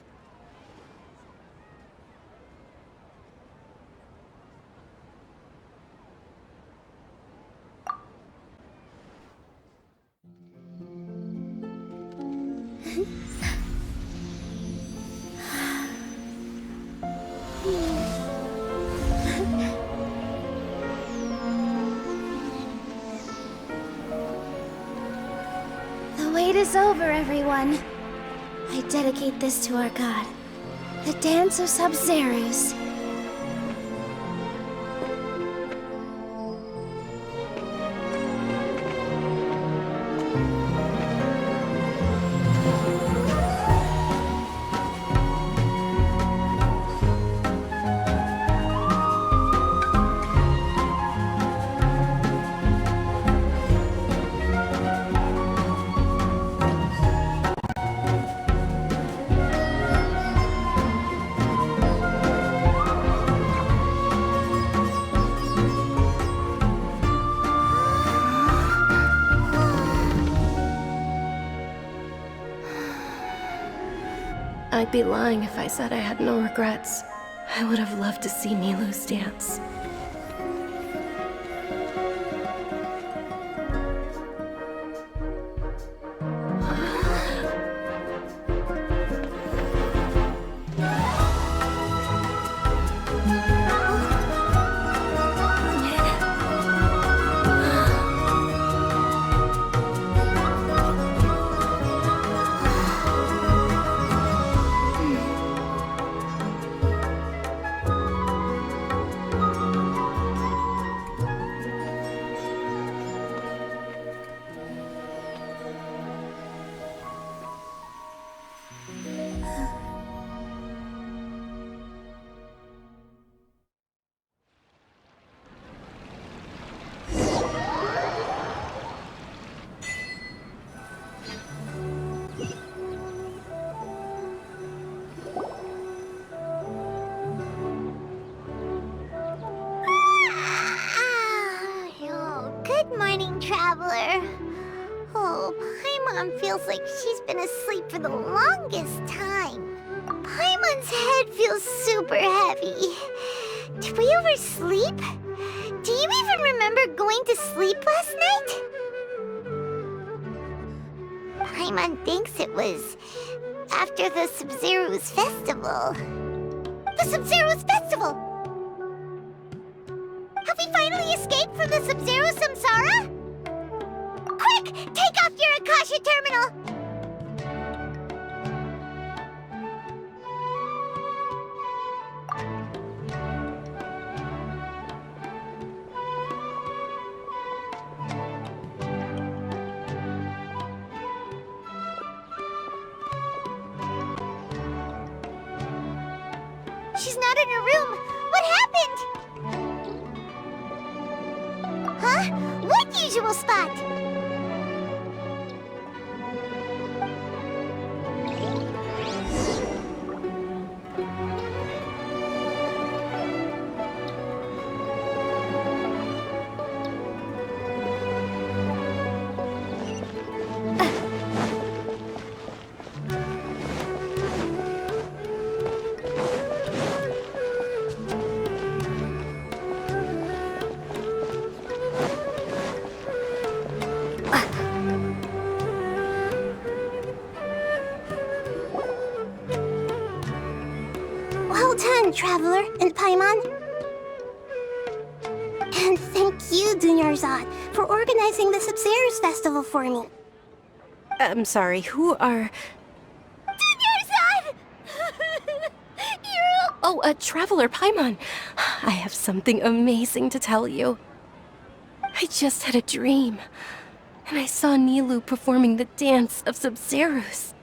The wait is over, everyone. I dedicate this to our god, the Dance of Sub-Zeros. I'd be lying if I said I had no regrets. I would have loved to see Nilou's dance. Good morning, traveler. Oh, Paimon feels like she's been asleep for the longest time. Paimon's head feels super heavy. Did we oversleep? Do you even remember going to sleep last night? Paimon thinks it was after the Sub-Zero's festival. The Sub-Zero's festival! Have we finally escaped from the Sub-Zero Samsara? Quick! Take off your Akasha terminal! she's not in her room. What happened? Huh? What usual spot? Well done, Traveler and Paimon. And thank you, Dunyarzad, for organizing the Sumeru's festival for me. I'm sorry, who are... Dunyarzad! Oh, Traveler Paimon. I have something amazing to tell you. I just had a dream, and I saw Nilou performing the dance of Sumeru's.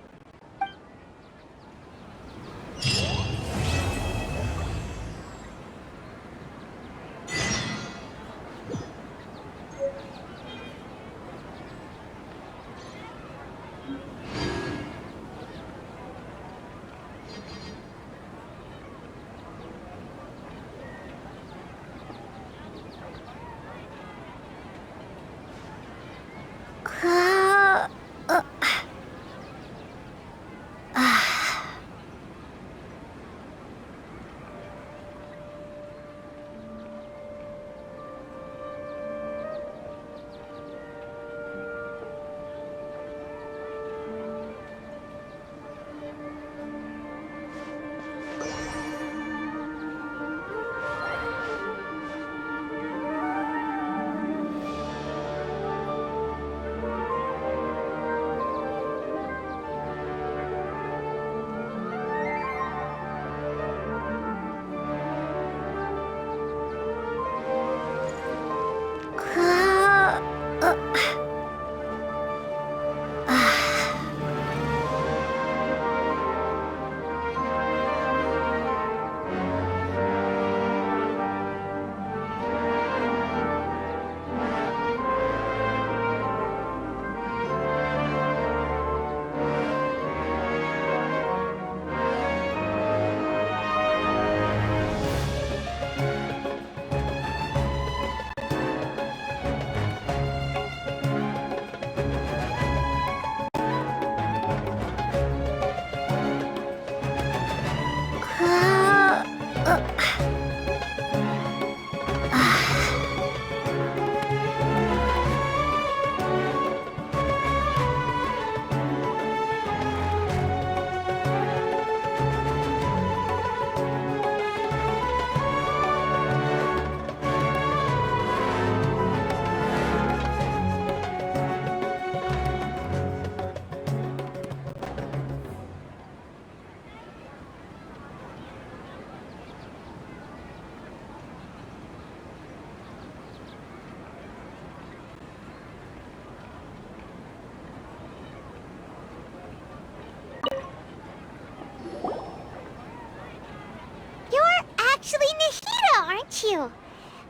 Aren't you?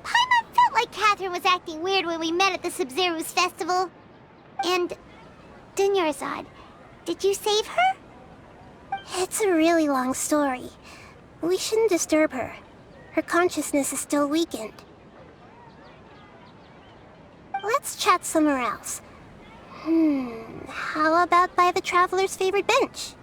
Paimon felt like Catherine was acting weird when we met at the Sumeru's festival. And... Dunyarzad, did you save her? It's a really long story. We shouldn't disturb her. Her consciousness is still weakened. Let's chat somewhere else. How about by the Traveler's favorite bench?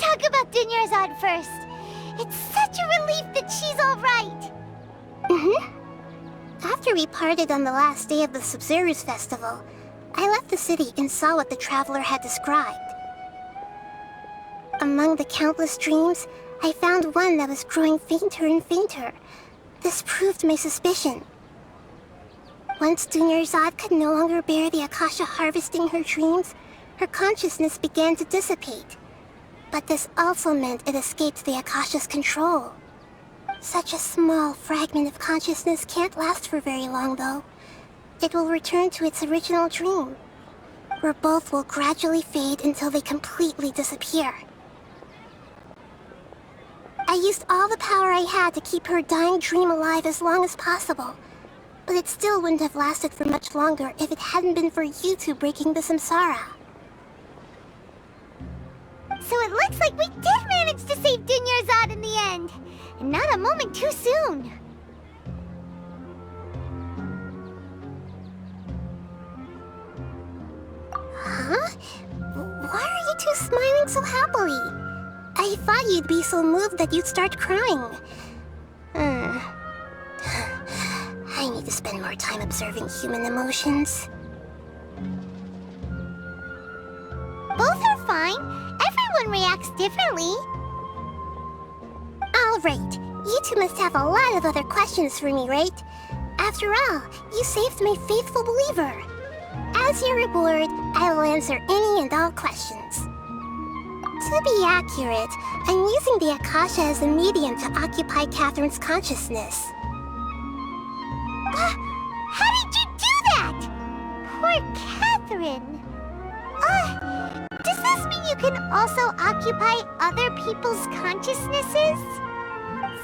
talk about Dunyarzad first. It's such a relief that she's all right. After we parted on the last day of the Sumeru's festival, I left the city and saw what the traveler had described. Among the countless dreams, I found one that was growing fainter and fainter. This proved my suspicion. Once Dunyarzad could no longer bear the Akasha harvesting her dreams, her consciousness began to dissipate. But this also meant it escaped the Akasha's control. Such a small fragment of consciousness can't last for very long, though. It will return to its original dream, where both will gradually fade until they completely disappear. I used all the power I had to keep her dying dream alive as long as possible, but it still wouldn't have lasted for much longer if it hadn't been for you two breaking the samsara. So it looks like we did manage to save Dunyarzad in the end, and not a moment too soon. Huh? Why are you two smiling so happily? I thought you'd be so moved that you'd start crying. I need to spend more time observing human emotions. Both are fine. Everyone reacts differently. Alright, you two must have a lot of other questions for me, right? After all, you saved my faithful believer. As your reward, I will answer any and all questions. To be accurate, I'm using the Akasha as a medium to occupy Catherine's consciousness. How did you do that? Poor Catherine. Does this mean you can also occupy other people's consciousnesses?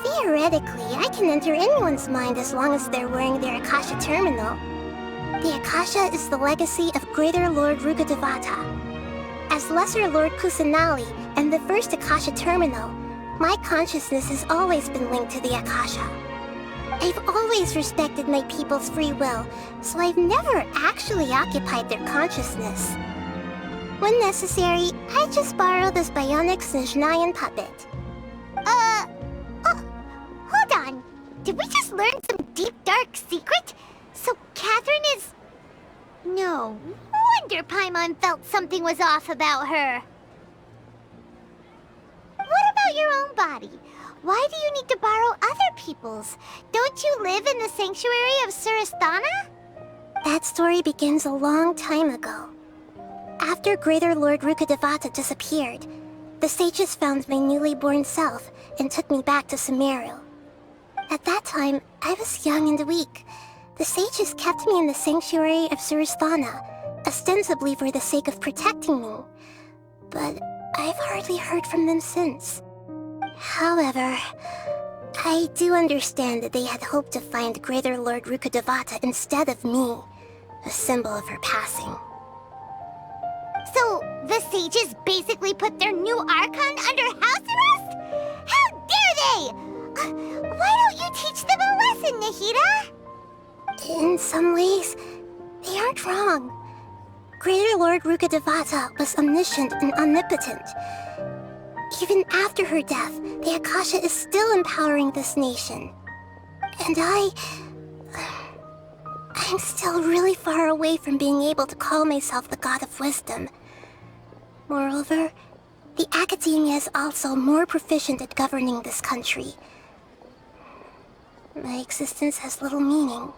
Theoretically, I can enter anyone's mind as long as they're wearing their Akasha terminal. The Akasha is the legacy of Greater Lord Rukkhadevata. As Lesser Lord Kusanali and the first Akasha terminal, my consciousness has always been linked to the Akasha. I've always respected my people's free will, so I've never actually occupied their consciousness. When necessary, I just borrow this bionic Snezhnayan puppet. Hold on. Did we just learn some deep, dark secret? So Catherine is... No wonder Paimon felt something was off about her. What about your own body? Why do you need to borrow other people's? Don't you live in the sanctuary of Surasthana? That story begins a long time ago. After Greater Lord Rukkhadevata disappeared, the sages found my newly born self and took me back to Sumeru. At that time, I was young and weak. The sages kept me in the sanctuary of Surasthana, ostensibly for the sake of protecting me. But I've hardly heard from them since. However, I do understand that they had hoped to find Greater Lord Rukkhadevata instead of me, a symbol of her passing. So, the sages basically put their new Archon under house arrest? How dare they! Why don't you teach them a lesson, Nahida? In some ways, they aren't wrong. Greater Lord Rukkhadevata was omniscient and omnipotent. Even after her death, the Akasha is still empowering this nation. And I'm still really far away from being able to call myself the God of Wisdom. Moreover, the Academia is also more proficient at governing this country. My existence has little meaning.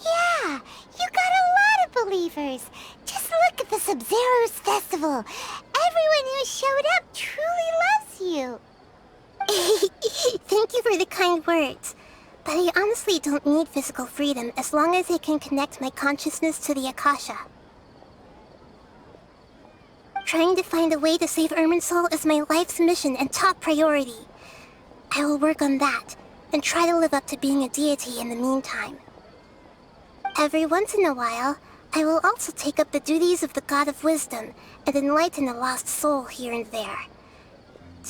Yeah, you got a lot of believers. Just look at the Sumeru's festival. Everyone who showed up truly loves you. Thank you for the kind words. But I honestly don't need physical freedom as long as I can connect my consciousness to the Akasha. Trying to find a way to save Irminsul is my life's mission and top priority. I will work on that, and try to live up to being a deity in the meantime. Every once in a while, I will also take up the duties of the God of Wisdom and enlighten a lost soul here and there.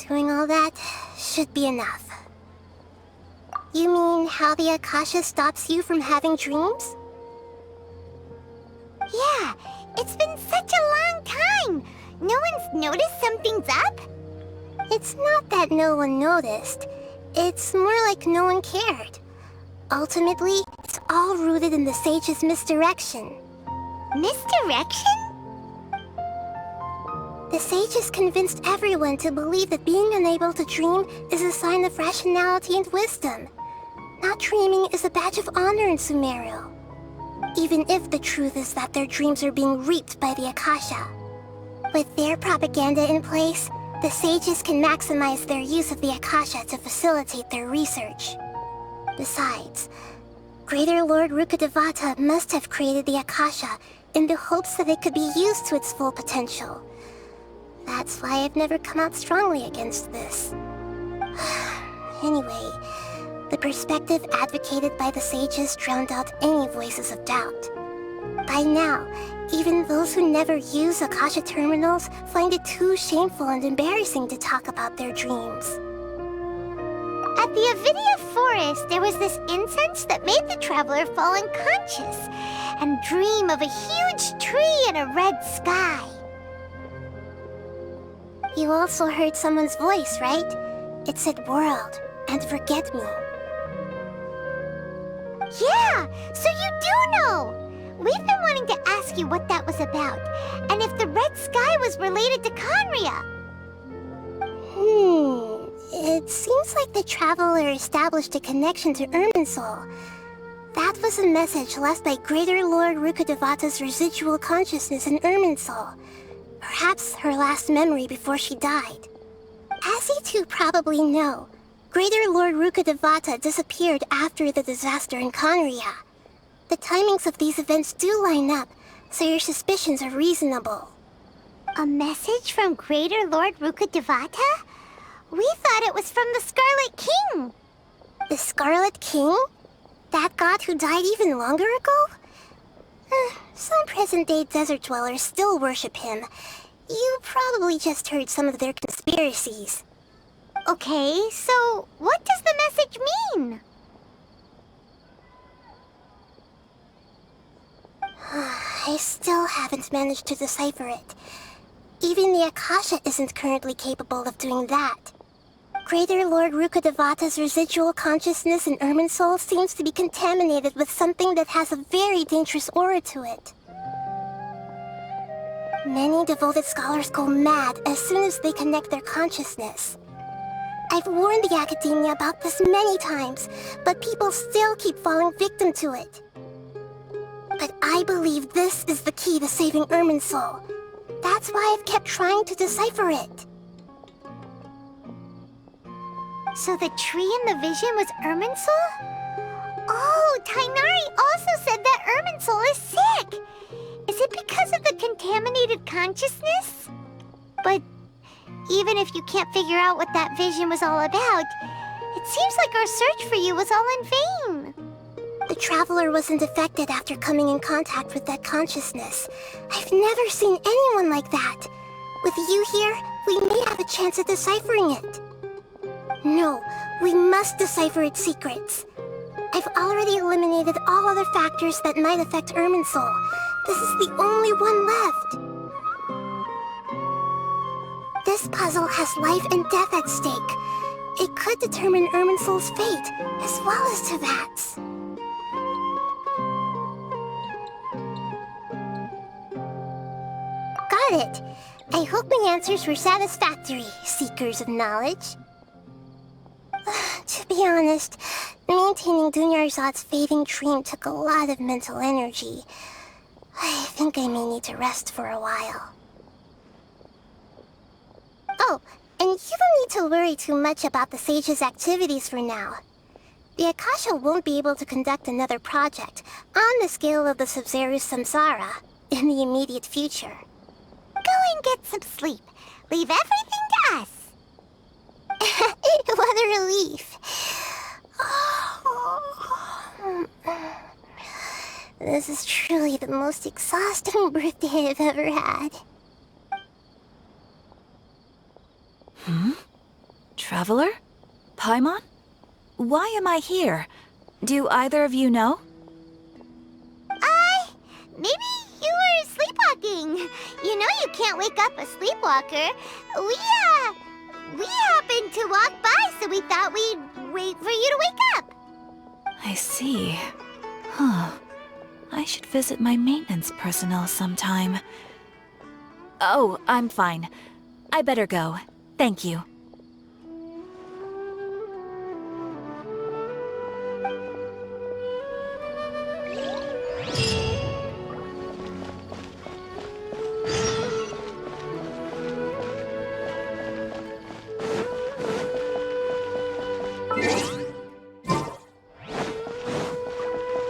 Doing all that should be enough. You mean how the Akasha stops you from having dreams? Yeah, it's been such a long time. No one's noticed something's up? It's not that no one noticed. It's more like no one cared. Ultimately, it's all rooted in the sage's misdirection. Misdirection? The sages convinced everyone to believe that being unable to dream is a sign of rationality and wisdom. Not dreaming is a badge of honor in Sumeru. Even if the truth is that their dreams are being reaped by the Akasha. With their propaganda in place, the sages can maximize their use of the Akasha to facilitate their research. Besides, Greater Lord Rukkhadevata must have created the Akasha in the hopes that it could be used to its full potential. That's why I've never come out strongly against this. Anyway, the perspective advocated by the sages drowned out any voices of doubt. By now, even those who never use Akasha terminals find it too shameful and embarrassing to talk about their dreams. At the Avidia forest, there was this incense that made the traveler fall unconscious and dream of a huge tree and a red sky. You also heard someone's voice, right? It said world and forget me. Yeah, so you do know! We've been wanting to ask you what that was about, and if the red sky was related to Conria. It seems like the traveler established a connection to Irminsul. That was a message left by Greater Lord Rukkhadevata's residual consciousness in Irminsul. Perhaps her last memory before she died. As you two probably know, Greater Lord Rukkhadevata disappeared after the disaster in Conria. The timings of these events do line up, so your suspicions are reasonable. A message from Greater Lord Rukkhadevata? We thought it was from the Scarlet King. The Scarlet King? That god who died even longer ago? Some present-day desert dwellers still worship him. You probably just heard some of their conspiracies. Okay, so what does the message mean? I still haven't managed to decipher it. Even the Akasha isn't currently capable of doing that. Greater Lord Rukkhadevata's residual consciousness in Irminsul seems to be contaminated with something that has a very dangerous aura to it. Many devoted scholars go mad as soon as they connect their consciousness. I've warned the Academia about this many times, but people still keep falling victim to it. But I believe this is the key to saving Irminsul. That's why I've kept trying to decipher it. So the tree in the vision was Irminsul? Oh, Tainari also said that Irminsul is sick! Is it because of the contaminated consciousness? But even if you can't figure out what that vision was all about, it seems like our search for you was all in vain. The Traveler wasn't affected after coming in contact with that consciousness. I've never seen anyone like that. With you here, we may have a chance at deciphering it. No, we must decipher its secrets. I've already eliminated all other factors that might affect Irminsul. This is the only one left. This puzzle has life and death at stake. It could determine Irminsul's fate, as well as Tevat's. Got it. I hope my answers were satisfactory, seekers of knowledge. To be honest, maintaining Dunyarzad's fading dream took a lot of mental energy. I think I may need to rest for a while. Oh, and you don't need to worry too much about the Sage's activities for now. The Akasha won't be able to conduct another project on the scale of the Sumeru Samsara in the immediate future. Go and get some sleep. Leave everything to us. What a relief. This is truly the most exhausting birthday I've ever had. Traveler? Paimon? Why am I here? Do either of you know? Maybe you were can't wake up a sleepwalker. We happened to walk by, so we thought we'd wait for you to wake up. I see. Huh. I should visit my maintenance personnel sometime. Oh, I'm fine. I better go. Thank you.